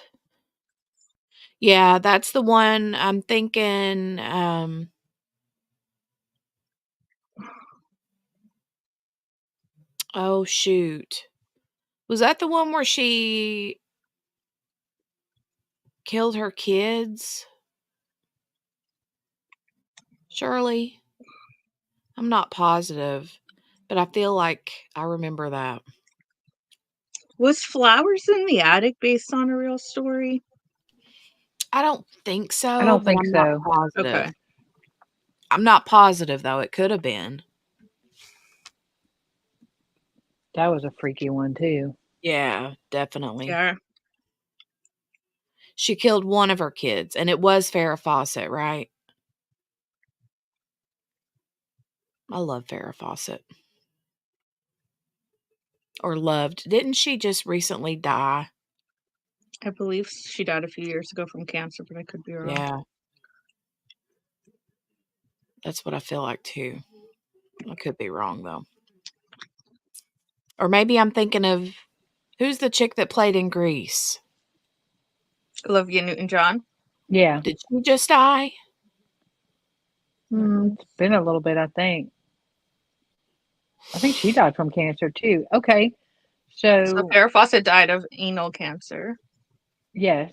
[SPEAKER 1] Yeah, that's the one I'm thinking. Oh, shoot. Was that the one where she killed her kids? Shirley? I'm not positive, but I feel like I remember that.
[SPEAKER 15] Was Flowers in the Attic based on a real story?
[SPEAKER 1] I don't think so.
[SPEAKER 2] I don't think
[SPEAKER 1] I'm
[SPEAKER 2] so.
[SPEAKER 1] not positive.
[SPEAKER 15] Okay.
[SPEAKER 1] I'm not positive, though. It could have been.
[SPEAKER 2] That was a freaky one, too.
[SPEAKER 1] Yeah, definitely.
[SPEAKER 15] Yeah.
[SPEAKER 1] She killed one of her kids, and it was Farrah Fawcett, right? I love Farrah Fawcett. Or loved. Didn't she just recently die?
[SPEAKER 15] I believe she died a few years ago from cancer, but I could be wrong.
[SPEAKER 1] Yeah. That's what I feel like, too. I could be wrong, though. Or maybe I'm thinking of, who's the chick that played in Grease?
[SPEAKER 15] Olivia Newton-John?
[SPEAKER 2] Yeah.
[SPEAKER 1] Did she just die?
[SPEAKER 2] It's been a little bit, I think. I think she died from cancer too. Okay.
[SPEAKER 15] So Farrah Fawcett died of anal cancer.
[SPEAKER 2] Yes.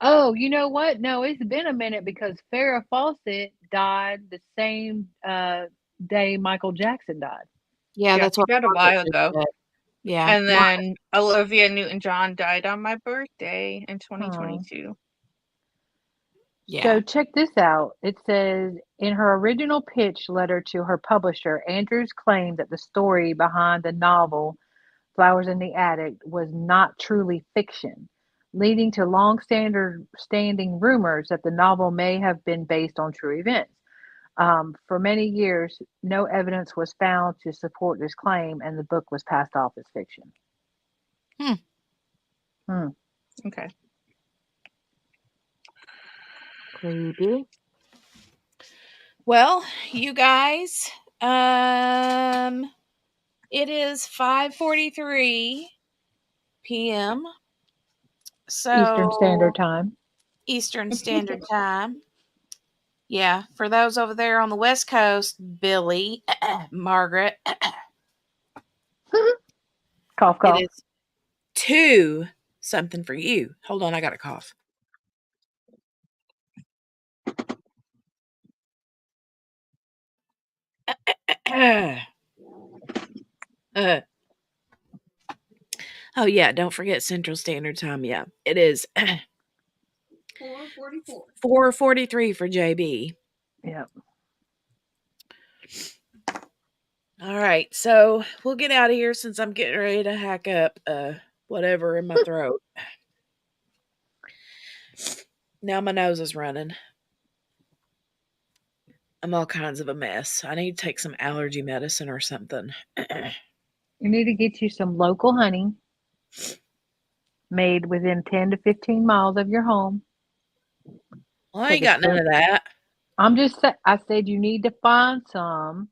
[SPEAKER 2] Oh, you know what? No, it's been a minute because Farrah Fawcett died the same day Michael Jackson died.
[SPEAKER 1] Yeah, that's
[SPEAKER 15] she
[SPEAKER 1] what
[SPEAKER 15] died a while ago.
[SPEAKER 1] Yeah.
[SPEAKER 15] And then Olivia Newton-John died on my birthday in 2022.
[SPEAKER 1] Yeah.
[SPEAKER 2] So check this out. It says in her original pitch letter to her publisher, Andrews claimed that the story behind the novel Flowers in the Attic was not truly fiction, leading to long-standing rumors that the novel may have been based on true events. For many years, no evidence was found to support this claim, and the book was passed off as fiction.
[SPEAKER 15] Okay.
[SPEAKER 1] Creepy. Well, you guys, it is 5:43 p.m. So
[SPEAKER 2] Eastern Standard Time.
[SPEAKER 1] Eastern Standard Time. Yeah, for those over there on the West Coast, Billy, Margaret,
[SPEAKER 2] Cough, cough.
[SPEAKER 1] it is 2 something for you. Hold on, I got a cough. Oh yeah, don't forget Central Standard Time. Yeah, it is 4:43 for JB.
[SPEAKER 2] Yep.
[SPEAKER 1] All right, so we'll get out of here since I'm getting ready to hack up whatever in my throat. Now my nose is running. I'm all kinds of a mess. I need to take some allergy medicine or something.
[SPEAKER 2] You need to get you some local honey made within 10 to 15 miles of your home.
[SPEAKER 1] Well, I ain't got none of that.
[SPEAKER 2] I'm just saying, I said you need to find some.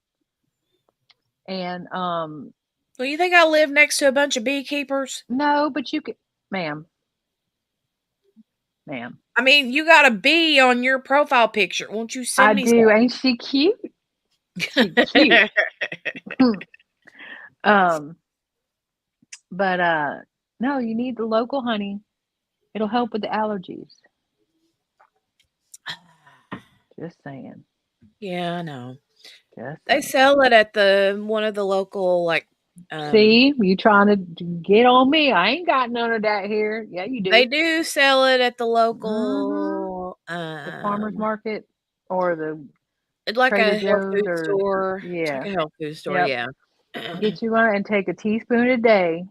[SPEAKER 2] And,
[SPEAKER 1] well, you think I live next to a bunch of beekeepers?
[SPEAKER 2] No, but you could, ma'am.
[SPEAKER 1] I mean, you got a bee on your profile picture. Won't you send me
[SPEAKER 2] do.
[SPEAKER 1] some?
[SPEAKER 2] Ain't she cute? She cute. But no, you need the local honey. It'll help with the allergies. Just saying.
[SPEAKER 1] Yeah, I know.
[SPEAKER 2] Just
[SPEAKER 1] they sell it at one of the local
[SPEAKER 2] see, you trying to get on me. I ain't got none of that here. Yeah, you do.
[SPEAKER 1] They do sell it at the local
[SPEAKER 2] the farmers market or the
[SPEAKER 1] it's like
[SPEAKER 2] Trader
[SPEAKER 1] a health
[SPEAKER 2] Joe's
[SPEAKER 1] food
[SPEAKER 2] or
[SPEAKER 1] store. It's
[SPEAKER 2] yeah.
[SPEAKER 1] like a health food store,
[SPEAKER 2] Yep.
[SPEAKER 1] yeah.
[SPEAKER 2] Get you one and take a teaspoon a day.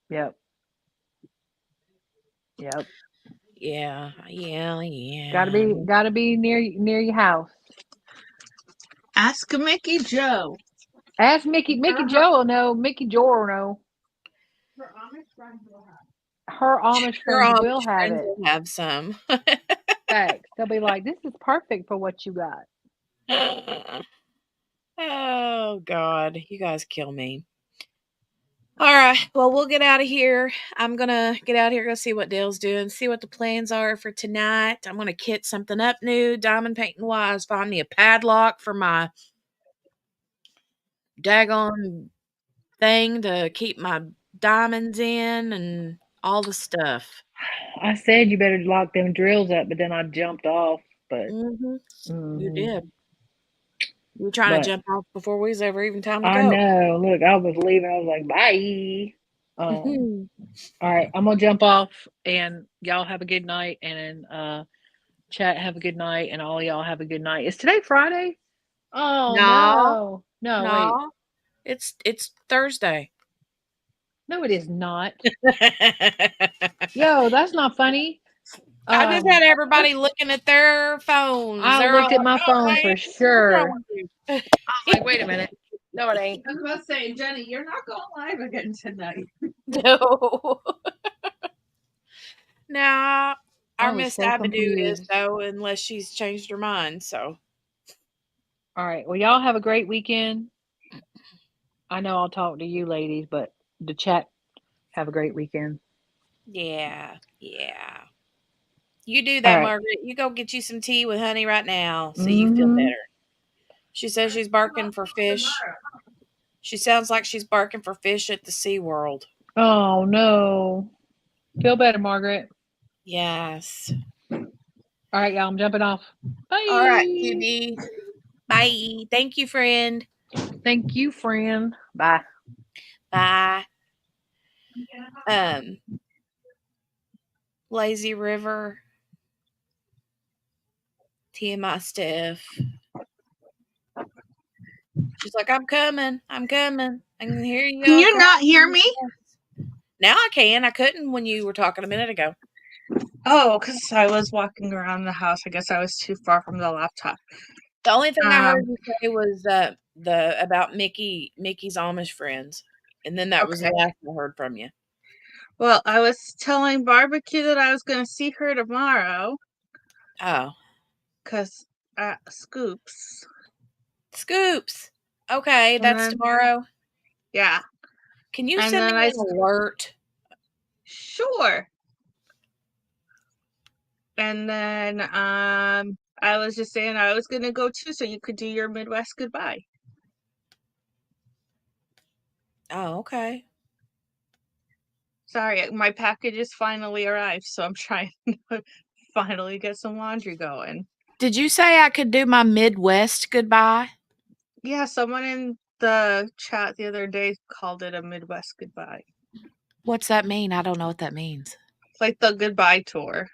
[SPEAKER 2] Yep. Yep.
[SPEAKER 1] Yeah.
[SPEAKER 2] Gotta be near your house.
[SPEAKER 15] Ask Mickey Joe.
[SPEAKER 2] Ask Mickey Joe will know. Mickey Joe will know. Her Amish friends will have it.
[SPEAKER 1] Will have some.
[SPEAKER 2] Facts. They'll be like, this is perfect for what you got.
[SPEAKER 1] Oh God, you guys kill me. All right, well, we'll get out of here. I'm gonna get out of here, go see what Dale's doing, see what the plans are for tonight. I'm gonna kit something up new, diamond painting wise, find me a padlock for my daggone thing to keep my diamonds in and all the stuff.
[SPEAKER 2] I said you better lock them drills up, but then I jumped off. But
[SPEAKER 1] you did. You were trying to jump off before we was ever even time to go.
[SPEAKER 2] I know. Look, I was leaving. I was like, bye. All right, I'm gonna jump off, and y'all have a good night, and chat have a good night, and all y'all have a good night. Is today Friday? Oh no, wait.
[SPEAKER 1] It's Thursday.
[SPEAKER 2] No, it is not. Yo, that's not funny.
[SPEAKER 1] I just had everybody looking at their phones.
[SPEAKER 2] I looked at my phone for sure. I'm like, wait a minute. No, it ain't.
[SPEAKER 15] I was about to say, Jenny, you're not going live again tonight.
[SPEAKER 1] No. Now, our Miss
[SPEAKER 2] so
[SPEAKER 1] Abidu is
[SPEAKER 2] confused.
[SPEAKER 1] though, unless she's changed her mind. So,
[SPEAKER 2] all right. Well, y'all have a great weekend. I know I'll talk to you ladies, but the chat have a great weekend.
[SPEAKER 1] Yeah. You do that, Margaret. You go get you some tea with honey right now, so you feel better. She says she's barking for fish. She sounds like she's barking for fish at the SeaWorld.
[SPEAKER 2] Oh, no. Feel better, Margaret.
[SPEAKER 1] Yes.
[SPEAKER 2] All right, y'all. I'm jumping off. Bye.
[SPEAKER 1] All right, QB. Bye. Thank you, friend.
[SPEAKER 2] Thank you, friend. Bye.
[SPEAKER 1] Bye. Lazy River. TMI Steph. She's like, I'm coming. I'm coming. I can hear you.
[SPEAKER 15] Can you not hear me?
[SPEAKER 1] Now I can. I couldn't when you were talking a minute ago.
[SPEAKER 15] Oh, because I was walking around the house. I guess I was too far from the laptop.
[SPEAKER 1] The only thing I heard you say was the about Mickey's Amish friends, and then that was the last I heard from you.
[SPEAKER 15] Well, I was telling Barbecue that I was going to see her tomorrow.
[SPEAKER 1] Oh,
[SPEAKER 15] because Scoops.
[SPEAKER 1] Scoops. Okay, that's tomorrow.
[SPEAKER 15] Yeah.
[SPEAKER 1] Can you send me an alert?
[SPEAKER 15] Sure. And then I was just saying I was gonna go too, so you could do your Midwest goodbye.
[SPEAKER 1] Oh, okay.
[SPEAKER 15] Sorry, my package has finally arrived, so I'm trying to finally get some laundry going.
[SPEAKER 1] Did you say I could do my Midwest goodbye?
[SPEAKER 15] Yeah, someone in the chat the other day called it a Midwest goodbye.
[SPEAKER 1] What's that mean? I don't know what that means.
[SPEAKER 15] It's like the goodbye tour.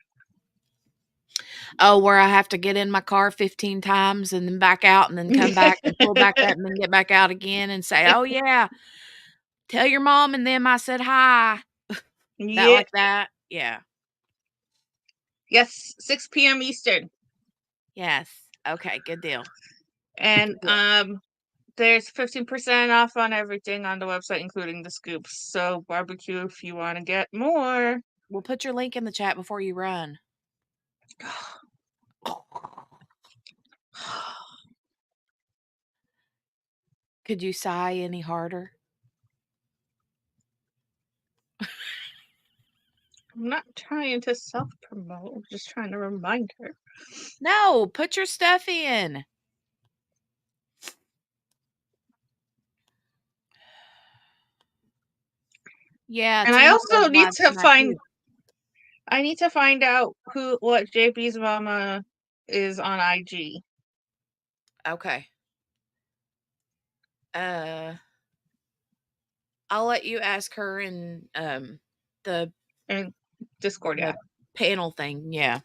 [SPEAKER 1] Oh, where I have to get in my car 15 times and then back out and then come back and pull back out and then get back out again and say, oh, yeah, tell your mom and them I said hi. That like that? Yeah.
[SPEAKER 15] Yes, 6 p.m. Eastern.
[SPEAKER 1] Yes. Okay, good deal.
[SPEAKER 15] And there's 15% off on everything on the website, including the scoops. So Barbecue if you want to get more.
[SPEAKER 1] We'll put your link in the chat before you run. Could you sigh any harder?
[SPEAKER 15] I'm not trying to self-promote. I'm just trying to remind her.
[SPEAKER 1] No, put your stuff in. Yeah,
[SPEAKER 15] and I also need to find. I need to find out what JP's mama is on IG.
[SPEAKER 1] Okay. I'll let you ask her in the
[SPEAKER 15] Discord
[SPEAKER 1] panel thing. Yeah.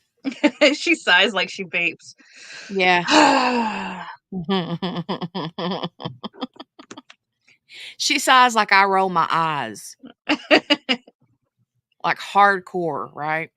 [SPEAKER 15] She sighs like she vapes.
[SPEAKER 1] Yeah. She sighs like I roll my eyes. Like hardcore, right?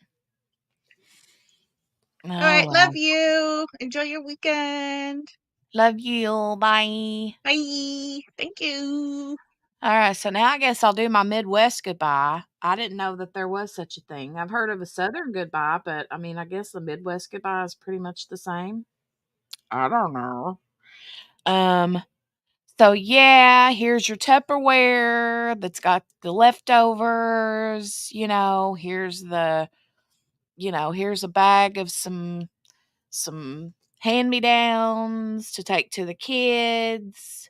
[SPEAKER 15] All right, love you. Enjoy your weekend.
[SPEAKER 1] Love you. Bye.
[SPEAKER 15] Bye. Thank you.
[SPEAKER 1] All right, so now I guess I'll do my Midwest goodbye. I didn't know that there was such a thing. I've heard of a Southern goodbye, but I mean, I guess the Midwest goodbye is pretty much the same. I don't know. So yeah, here's your Tupperware that's got the leftovers, here's here's a bag of some hand-me-downs to take to the kids.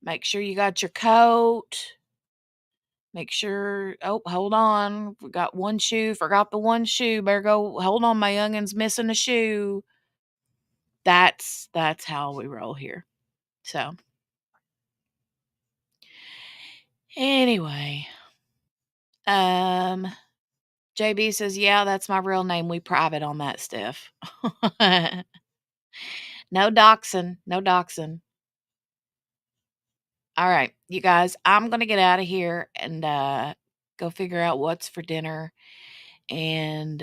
[SPEAKER 1] Make sure you got your coat. Make sure, oh, hold on. We got one shoe, forgot the one shoe. Better go, hold on, my youngin's missing a shoe. That's how we roll here. So anyway, JB says, yeah, that's my real name. We private on that, Steph. No doxing. No doxing. All right, you guys, I'm going to get out of here and go figure out what's for dinner. And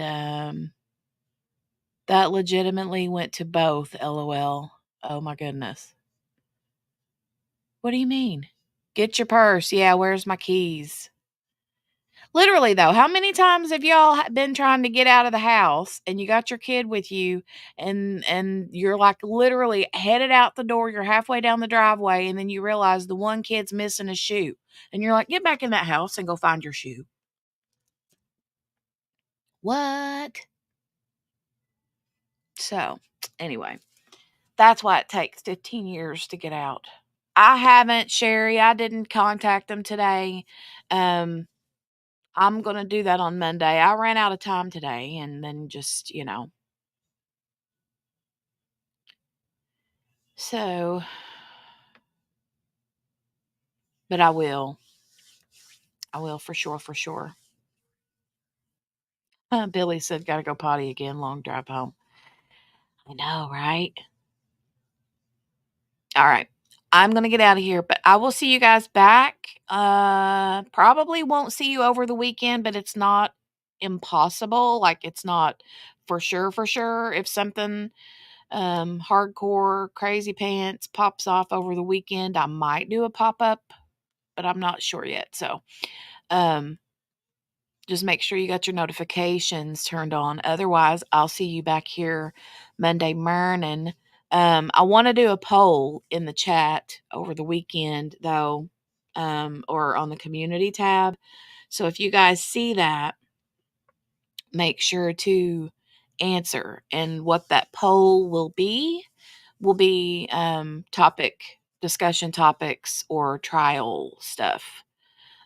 [SPEAKER 1] that legitimately went to both, LOL. Oh my goodness. What do you mean? Get your purse. Yeah, where's my keys? Literally, though, how many times have y'all been trying to get out of the house and you got your kid with you and you're like literally headed out the door, you're halfway down the driveway, and then you realize the one kid's missing a shoe. And you're like, get back in that house and go find your shoe. What? So, anyway, that's why it takes 15 years to get out. I haven't, Sherry. I didn't contact them today. I'm going to do that on Monday. I ran out of time today and then just, So, but I will. I will for sure, for sure. Billy said, gotta go potty again, long drive home. I know, right? All right. I'm going to get out of here, but I will see you guys back. Probably won't see you over the weekend, but it's not impossible. Like, it's not for sure, for sure. If something hardcore, crazy pants pops off over the weekend, I might do a pop-up, but I'm not sure yet. So, just make sure you got your notifications turned on. Otherwise, I'll see you back here Monday morning. I want to do a poll in the chat over the weekend, though, or on the community tab. So if you guys see that, make sure to answer. And what that poll will be discussion topics or trial stuff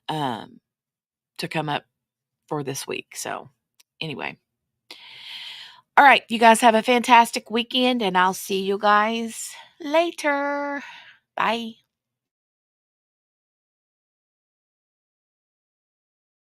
[SPEAKER 1] to come up for this week. So anyway. All right. You guys have a fantastic weekend, and I'll see you guys later. Bye.